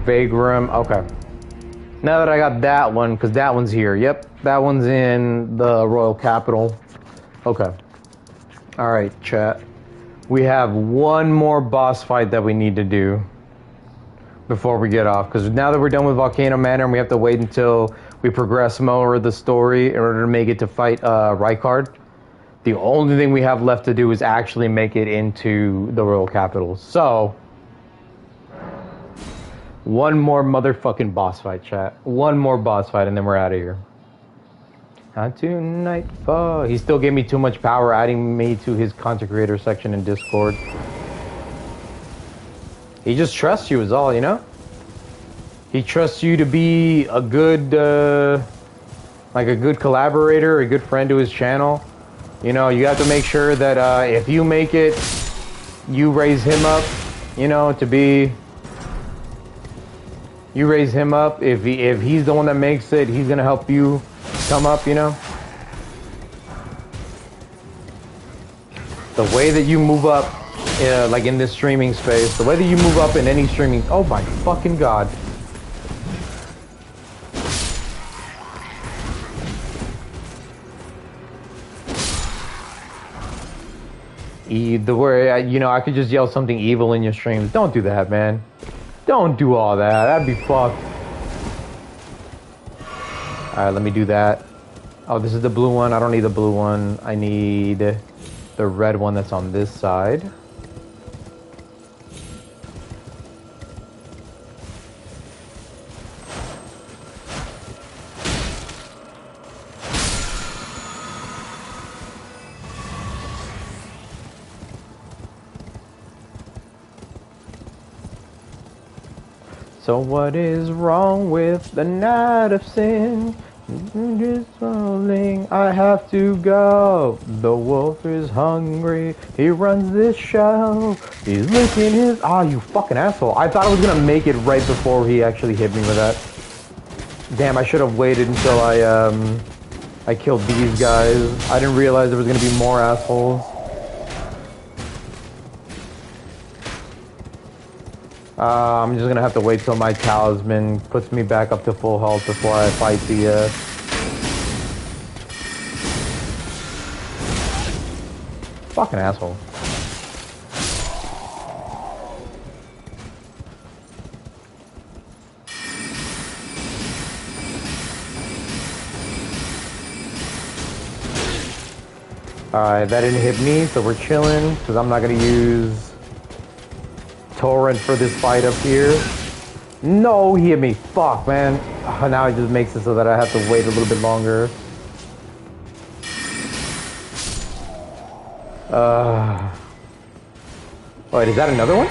Vagram, okay. Now that I got that one, because that one's here. Yep, that one's in the Royal Capital. Okay. Alright, chat. We have one more boss fight that we need to do before we get off, because now that we're done with Volcano Manor and we have to wait until we progress more of the story in order to make it to fight Rykard, the only thing we have left to do is actually make it into the Royal Capital. So, one more motherfucking boss fight, chat. One more boss fight and then we're out of here. Not to nightfall. He still gave me too much power, adding me to his content creator section in Discord. He just trusts you is all, you know? He trusts you to be a good, like a good collaborator, a good friend to his channel. You know, you have to make sure that if you make it, you raise him up, you know, to be... You raise him up. If he's the one that makes it, he's gonna help you come up, you know? The way that you move up, like in this streaming space, the way that you move up in any streaming, oh my fucking god. The way, you know, I could just yell something evil in your streams. Don't do that, man. Don't do all that. That'd be fucked. Alright, let me do that. Oh, this is the blue one. I don't need the blue one. I need the red one that's on this side. So what is wrong with the night of sin? Just falling, I have to go. The wolf is hungry, he runs this show. He's licking his... Ah, you fucking asshole. I thought I was gonna make it right before he actually hit me with that. Damn, I should have waited until I killed these guys. I didn't realize there was gonna be more assholes. I'm just gonna have to wait till my talisman puts me back up to full health before I fight the, fucking asshole. Alright, that didn't hit me, so we're chilling, because I'm not gonna use Torrent for this fight up here. No, he hit me. Fuck, man. Now it just makes it so that I have to wait a little bit longer. Wait, is that another one?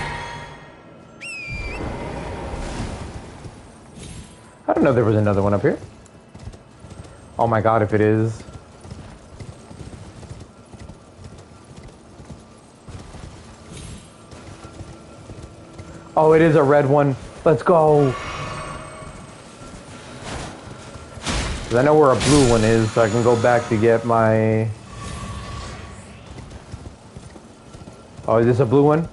I don't know if there was another one up here. Oh my god, if it is. Oh, it is a red one. Let's go. 'Cause I know where a blue one is, so I can go back to get my... Oh, is this a blue one?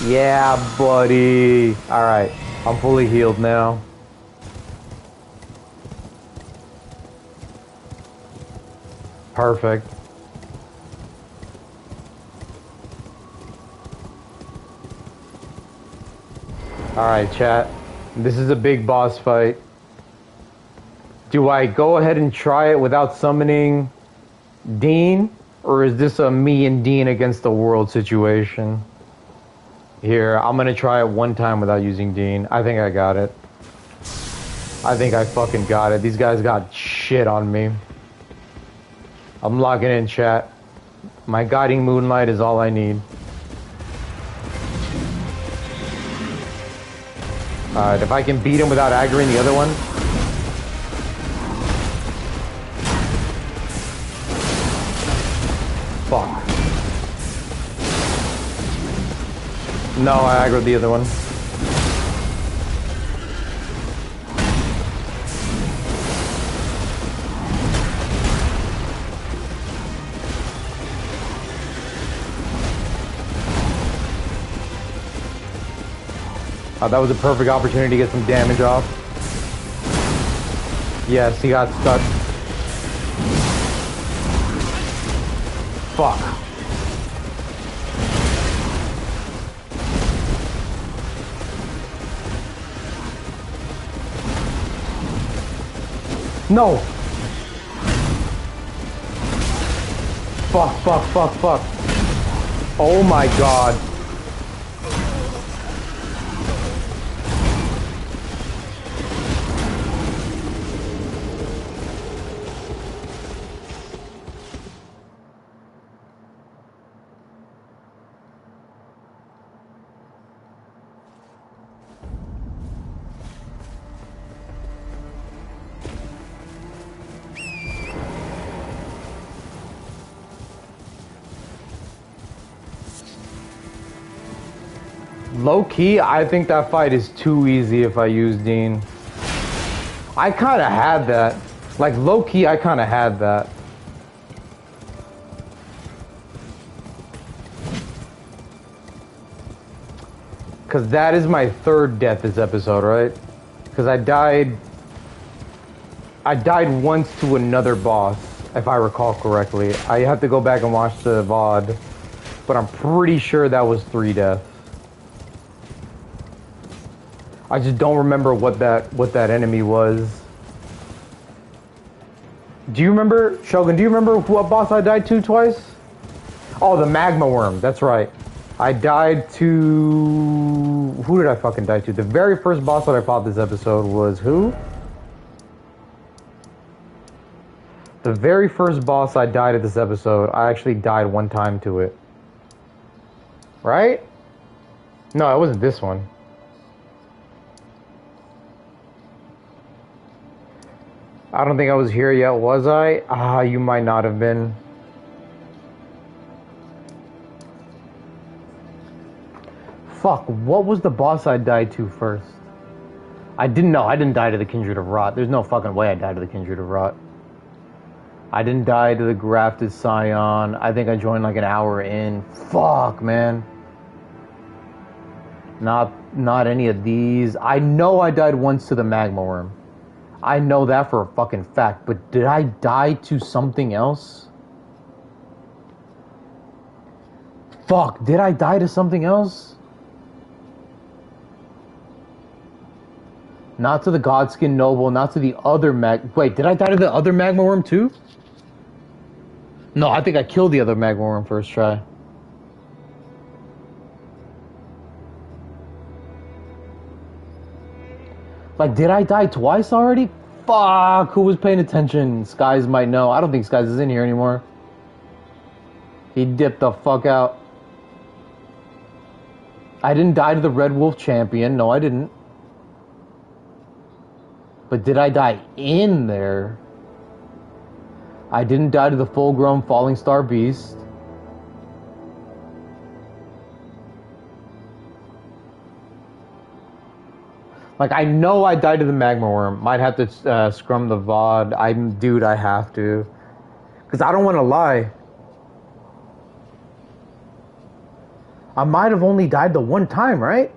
Yeah, buddy. Alright, I'm fully healed now. Perfect. Alright, chat. This is a big boss fight. Do I go ahead and try it without summoning Dean? Or is this a me and Dean against the world situation? Here, I'm gonna try it one time without using Dean. I think I got it. I think I fucking got it. These guys got shit on me. I'm logging in, chat. My guiding moonlight is all I need. Alright, if I can beat him without aggroing the other one. Fuck. No, I aggroed the other one. That was a perfect opportunity to get some damage off. Yes, he got stuck. Fuck. No! Fuck, fuck, fuck, fuck. Oh my god. Low key, I think that fight is too easy if I use Dean. I kind of had that. Like, low key, I kind of had that. Because that is my third death this episode, right? Because I died once to another boss, if I recall correctly. I have to go back and watch the VOD, but I'm pretty sure that was 3 deaths. I just don't remember what that enemy was. Do you remember, Shogun, do you remember what boss I died to twice? Oh, the Magma Wyrm, that's right. I died to... Who did I fucking die to? The very first boss that I fought this episode was who? The very first boss I died at this episode, I actually died one time to it. Right? No, it wasn't this one. I don't think I was here yet, was I? Ah, you might not have been. Fuck, what was the boss I died to first? I didn't know. I didn't die to the Kindred of Rot. There's no fucking way I died to the Kindred of Rot. I didn't die to the Grafted Scion. I think I joined like an hour in. Fuck, man. Not any of these. I know I died once to the Magma Wyrm. I know that for a fucking fact, but did I die to something else? Fuck, did I die to something else? Not to the Godskin Noble, not to the other Wait, did I die to the other Magma Wyrm too? No, I think I killed the other Magma Wyrm first try. Like, did I die twice already? Fuck, who was paying attention? Skies might know. I don't think Skies is in here anymore. He dipped the fuck out. I didn't die to the Red Wolf Champion. No, I didn't. But did I die in there? I didn't die to the full-grown Fallingstar Beast. Like, I know I died to the Magma Wyrm. Might have to scrum the VOD. Dude, I have to. Because I don't want to lie. I might have only died the one time, right?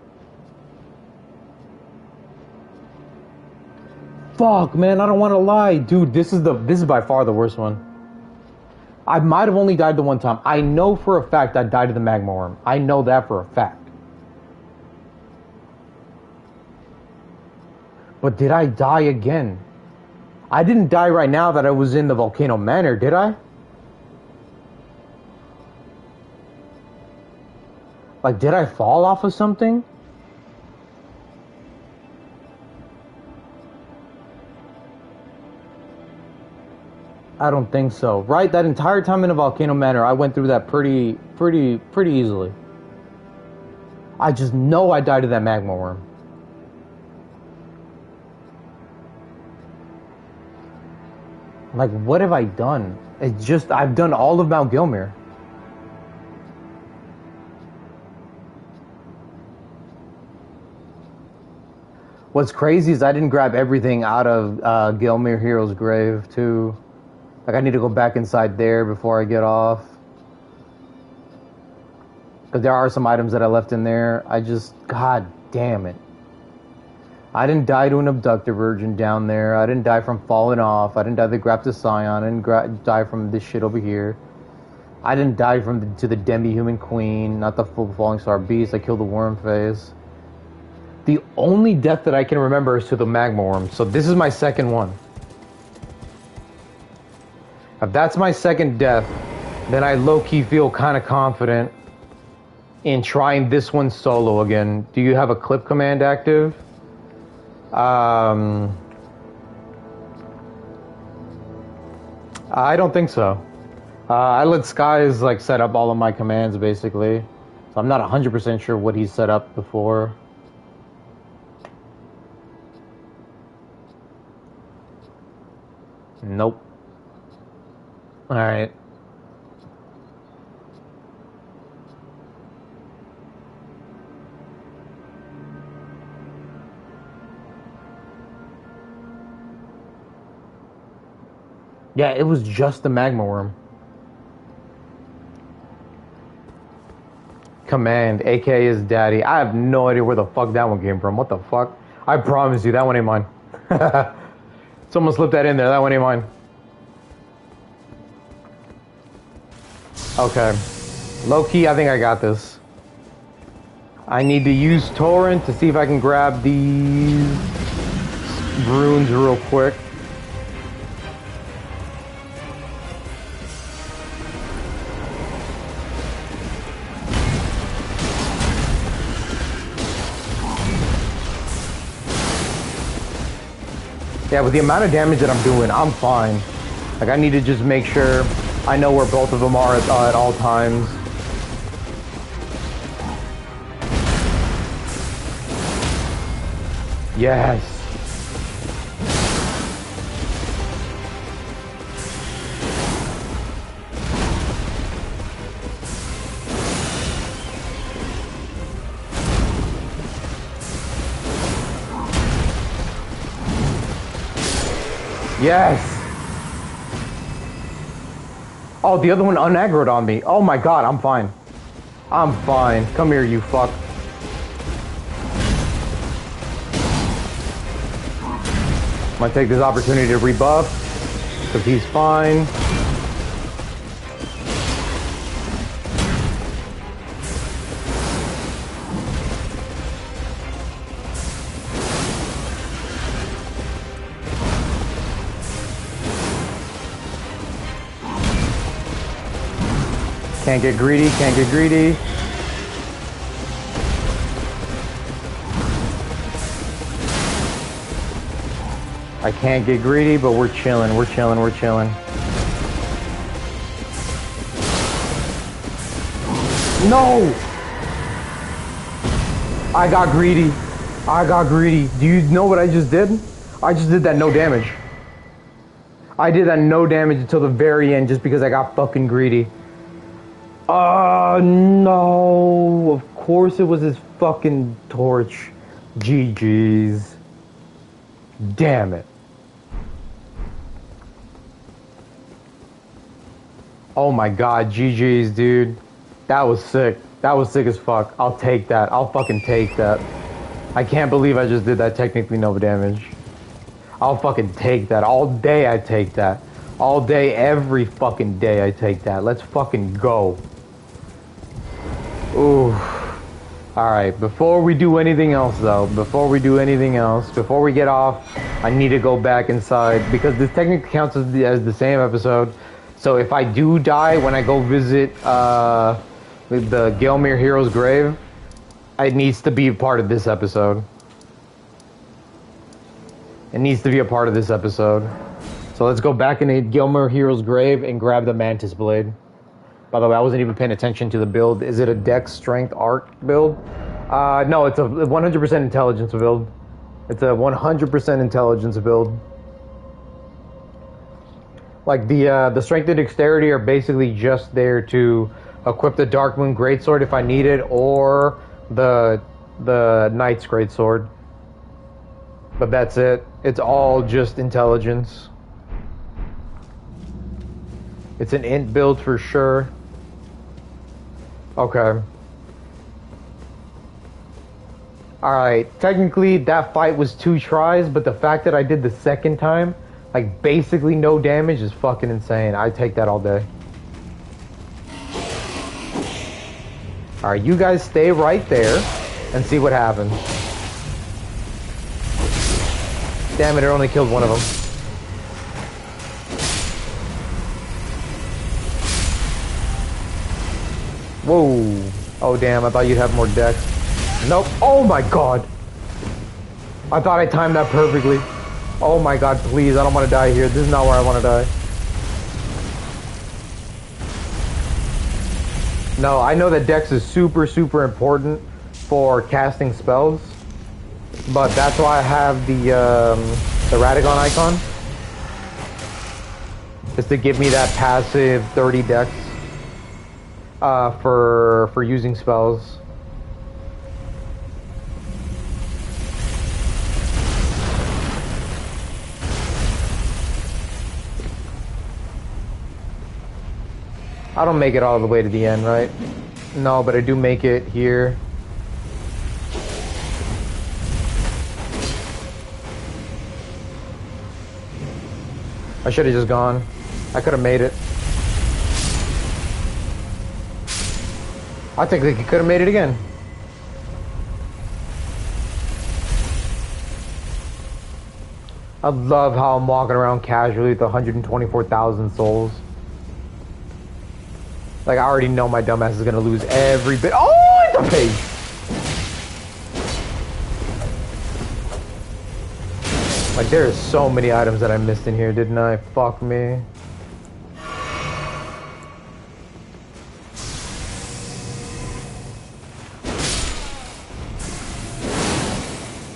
Fuck, man, I don't want to lie. Dude, this is by far the worst one. I might have only died the one time. I know for a fact I died to the Magma Wyrm. I know that for a fact. But did I die again? I didn't die right now that I was in the Volcano Manor, did I? Like, did I fall off of something? I don't think so. Right? That entire time in the Volcano Manor, I went through that pretty easily. I just know I died to that Magma Wyrm. Like, what have I done? It's just, I've done all of Mount Gilmere. What's crazy is I didn't grab everything out of Gilmere Hero's grave, too. Like, I need to go back inside there before I get off. Because there are some items that I left in there. God damn it. I didn't die to an abductor virgin down there. I didn't die from falling off. I didn't die to the Grafted Scion. I didn't die from this shit over here. I didn't die to the Demi-Human Queen, not the full Fallingstar Beast. I killed the Worm Face. The only death that I can remember is to the Magma Wyrm. So this is my second one. If that's my second death, then I low-key feel kind of confident in trying this one solo again. Do you have a clip command active? I don't think so. I let Skies like set up all of my commands basically, so I'm not 100% sure what he's set up before. Nope. All right. Yeah, it was just the Magma Wyrm. Command, AK is daddy. I have no idea where the fuck that one came from. What the fuck? I promise you, that one ain't mine. Someone slipped that in there. That one ain't mine. Okay. Low key, I think I got this. I need to use Torrent to see if I can grab these runes real quick. Yeah, with the amount of damage that I'm doing, I'm fine. Like, I need to just make sure I know where both of them are at all times. Yes. Yes. Oh, the other one unaggroed on me. Oh my god, I'm fine. I'm fine. Come here, you fuck. I'm gonna take this opportunity to rebuff, because he's fine. Can't get greedy, can't get greedy. I can't get greedy, but we're chilling, we're chilling, we're chilling. No! I got greedy. I got greedy. Do you know what I just did? I just did that no damage. I did that no damage until the very end just because I got fucking greedy. No. Of course it was his fucking torch. GG's. Damn it. Oh my god, GG's, dude. That was sick. That was sick as fuck. I'll take that. I'll fucking take that. I can't believe I just did that technically no damage. I'll fucking take that. All day I take that. All day, every fucking day I take that. Let's fucking go. Ooh. Alright, before we do anything else though, before we get off, I need to go back inside because this technically counts as the same episode. So if I do die when I go visit the Gelmir hero's grave, it needs to be a part of this episode. It needs to be a part of this episode. So let's go back into Gelmir hero's grave and grab the Mantis Blade. By the way, I wasn't even paying attention to the build. Is it a Dex Strength Arc build? No, it's a 100% intelligence build. It's a 100% intelligence build. Like the Strength and Dexterity are basically just there to equip the Darkmoon Greatsword if I need it, or the Knight's Greatsword. But that's it. It's all just intelligence. It's an int build for sure. Okay. Alright, technically that fight was 2 tries, but the fact that I did the second time, like basically no damage, is fucking insane. I take that all day. Alright, you guys stay right there and see what happens. Damn it, it only killed one of them. Whoa. Oh damn, I thought you'd have more dex. Nope. Oh my god. I thought I timed that perfectly. Oh my god, please, I don't want to die here. This is not where I want to die. No, I know that dex is super, super important for casting spells. But that's why I have the Radagon icon. Just to give me that passive 30 dex. For using spells. I don't make it all the way to the end, right? No, but I do make it here. I should have just gone. I could have made it. I think they could have made it again. I love how I'm walking around casually with 124,000 souls. Like, I already know my dumbass is gonna lose every bit. Oh, it's a page! Like, there's so many items that I missed in here, didn't I? Fuck me.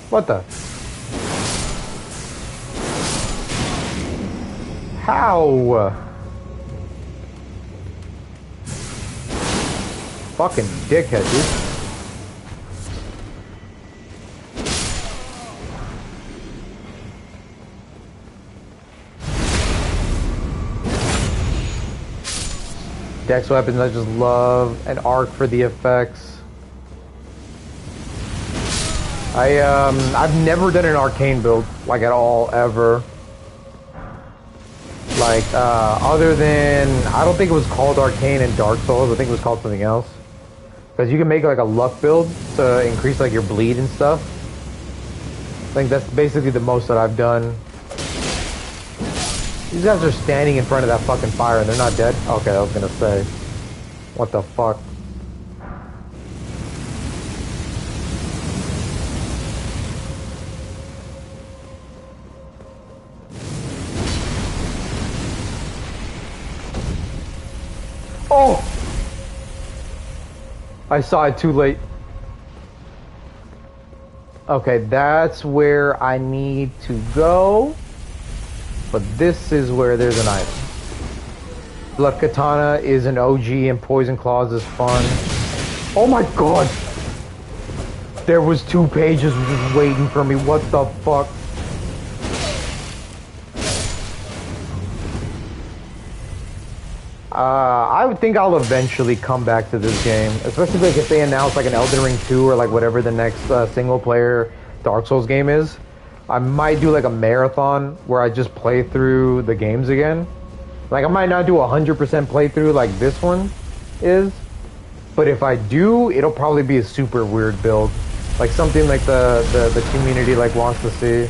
What the? How? Fucking dickhead, dude. Dex weapons, I just love an arc for the effects. I've never done an arcane build, like at all, ever. Like, other than, I don't think it was called arcane in Dark Souls, I think it was called something else. Because you can make like a luck build to increase like your bleed and stuff. I think that's basically the most that I've done. These guys are standing in front of that fucking fire and they're not dead? Okay, I was gonna say. What the fuck? Oh! I saw it too late. Okay, that's where I need to go. But this is where there's an item. Blood Katana is an OG and Poison Claws is fun. Oh my god! There was 2 pages just waiting for me. What the fuck? I would think I'll eventually come back to this game, especially like if they announce like an Elden Ring 2 or like whatever the next single player Dark Souls game is. I might do like a marathon where I just play through the games again. Like I might not do 100% playthrough like this one is, but if I do, it'll probably be a super weird build, like something like the community like wants to see.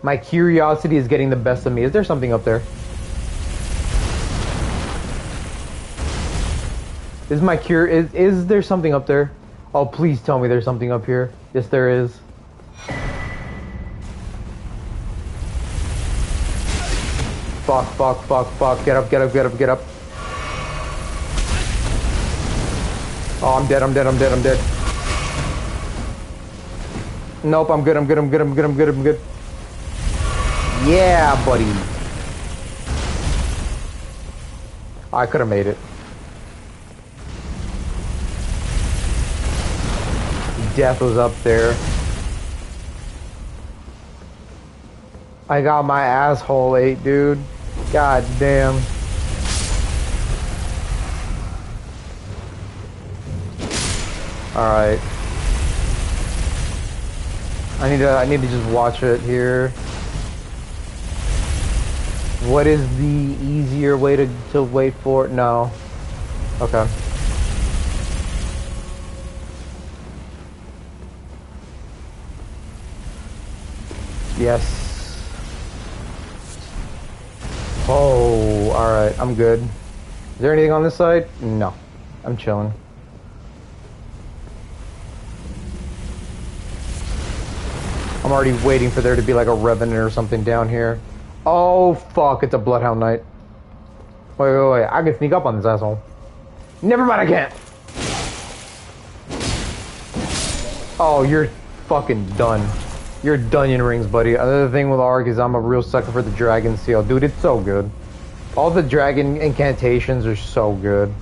My curiosity is getting the best of me. Is there something up there? Is there something up there? Oh, please tell me there's something up here. Yes, there is. Fuck, fuck, fuck, fuck. Get up, get up, get up, get up. Oh, I'm dead, I'm dead, I'm dead, I'm dead. Nope, I'm good, I'm good, I'm good, I'm good, I'm good, I'm good. Yeah, buddy. I could have made it. Death was up there. I got my asshole ate, dude. God damn. Alright. I need to just watch it here. What is the easier way to wait for it? No. Okay. Yes. Oh, alright, I'm good. Is there anything on this side? No. I'm chilling. I'm already waiting for there to be like a revenant or something down here. Oh, fuck, it's a Bloodhound Knight. Wait, wait, wait, I can sneak up on this asshole. Never mind, I can't. Oh, you're... fucking done. You're done, rings, buddy. Another thing with Ark is I'm a real sucker for the dragon seal. Dude, it's so good. All the dragon incantations are so good.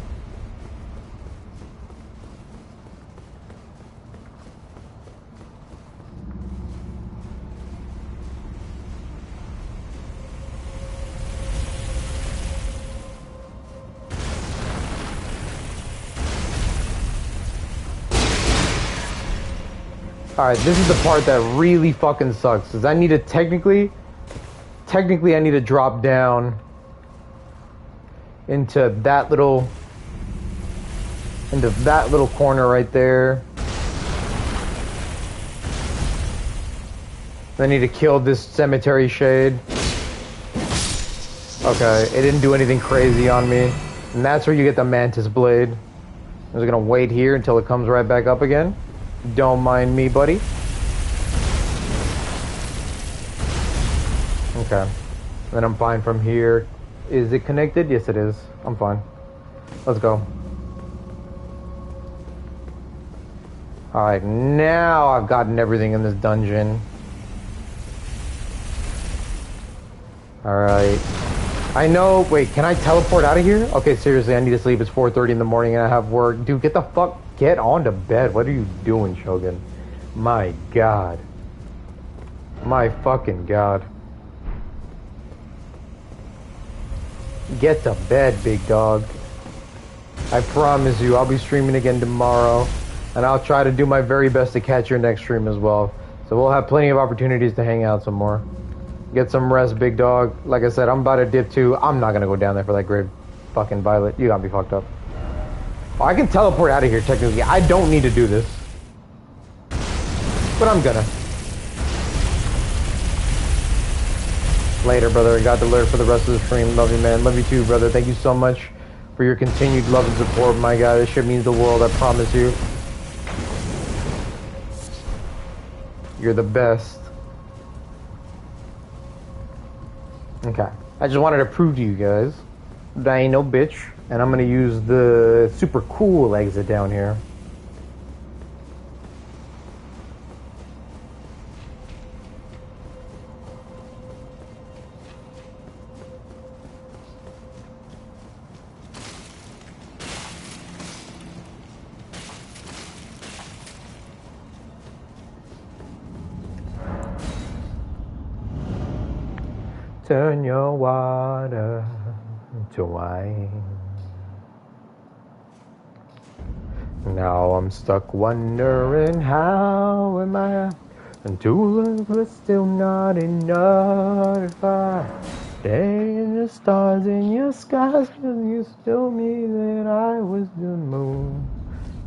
Alright, this is the part that really fucking sucks, because I need to technically I need to drop down into that little corner right there. I need to kill this cemetery shade. Okay, it didn't do anything crazy on me. And that's where you get the mantis blade. I'm just gonna wait here until it comes right back up again. Don't mind me, buddy. Okay. Then I'm fine from here. Is it connected? Yes, it is. I'm fine. Let's go. Alright, now I've gotten everything in this dungeon. Alright. I know... Wait, can I teleport out of here? Okay, seriously, I need to sleep. It's 4:30 in the morning and I have work. Dude, get the fuck... Get on to bed. What are you doing, Shogun? My God. My fucking God. Get to bed, big dog. I promise you, I'll be streaming again tomorrow. And I'll try to do my very best to catch your next stream as well. So we'll have plenty of opportunities to hang out some more. Get some rest, big dog. Like I said, I'm about to dip too. I'm not gonna go down there for that grave fucking Violet. You got me fucked up. Oh, I can teleport out of here, technically. I don't need to do this. But I'm gonna. Later, brother. I got the alert for the rest of the stream. Love you, man. Love you too, brother. Thank you so much for your continued love and support. My God, this shit means the world. I promise you. You're the best. Okay. I just wanted to prove to you guys that I ain't no bitch. And I'm gonna use the super cool exit down here. Turn your water to wine. Now I'm stuck wondering how am I and two love but still not enough. If I stay in the stars in your skies, cause you still me that I was the moon.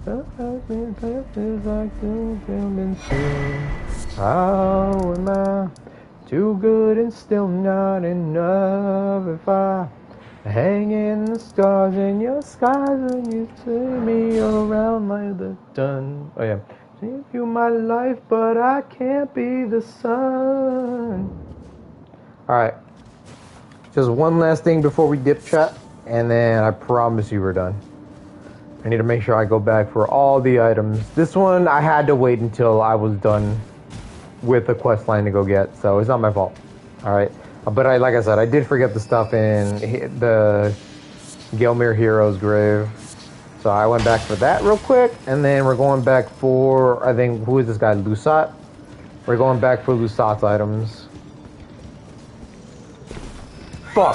I've been perfect like the film soon. How am I too good and still not enough? If I hang in the stars in your skies and you turn me around like the sun. Oh yeah. Give you my life, but I can't be the sun. Alright. Just one last thing before we dip, chat. And then I promise you we're done. I need to make sure I go back for all the items. This one I had to wait until I was done with the quest line to go get. So it's not my fault. Alright. But like I said, I did forget the stuff in the Gelmir Hero's grave. So I went back for that real quick. And then we're going back for, I think, who is this guy? Lusat? We're going back for Lusat's items. Fuck.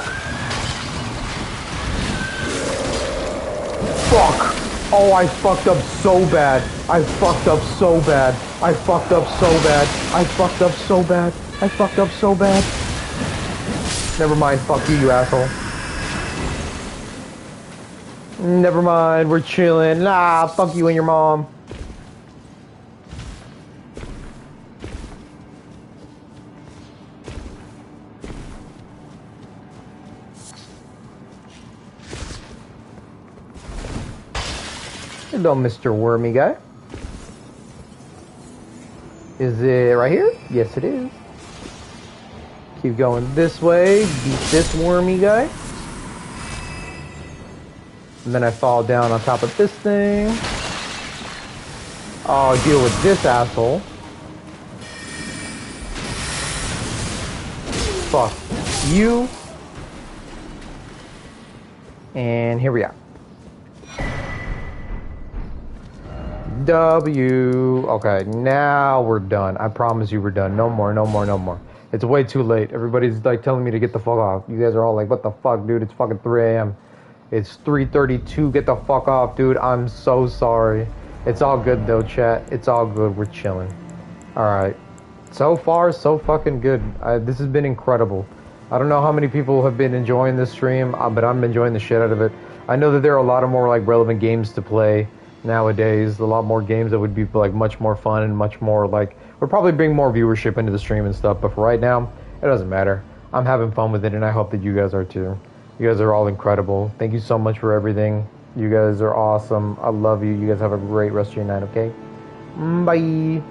Fuck. Oh, I fucked up so bad. I fucked up so bad. I fucked up so bad. I fucked up so bad. I fucked up so bad. Never mind, fuck you, you asshole. Never mind, we're chilling. Nah, fuck you and your mom. Hello, Mr. Wormy guy. Is it right here? Yes, it is. Keep going this way, beat this wormy guy. And then I fall down on top of this thing. I'll deal with this asshole. fuck you. And here we are. W. Okay, now we're done. I promise you we're done. No more, no more, no more. It's way too late. Everybody's like telling me to get the fuck off. You guys are all like, what the fuck, dude? It's fucking 3 a.m. It's 3:32. Get the fuck off, dude. I'm so sorry. It's all good though, chat. It's all good. We're chilling. Alright. So far, so fucking good. This has been incredible. I don't know how many people have been enjoying this stream, but I'm enjoying the shit out of it. I know that there are a lot of more like relevant games to play nowadays. A lot more games that would be like much more fun and much more like would probably bring more viewership into the stream and stuff. But for right now, it doesn't matter. I'm having fun with it, and I hope that you guys are too. You guys are all incredible. Thank you so much for everything. You guys are awesome. I love you. You guys have a great rest of your night. Okay. Bye.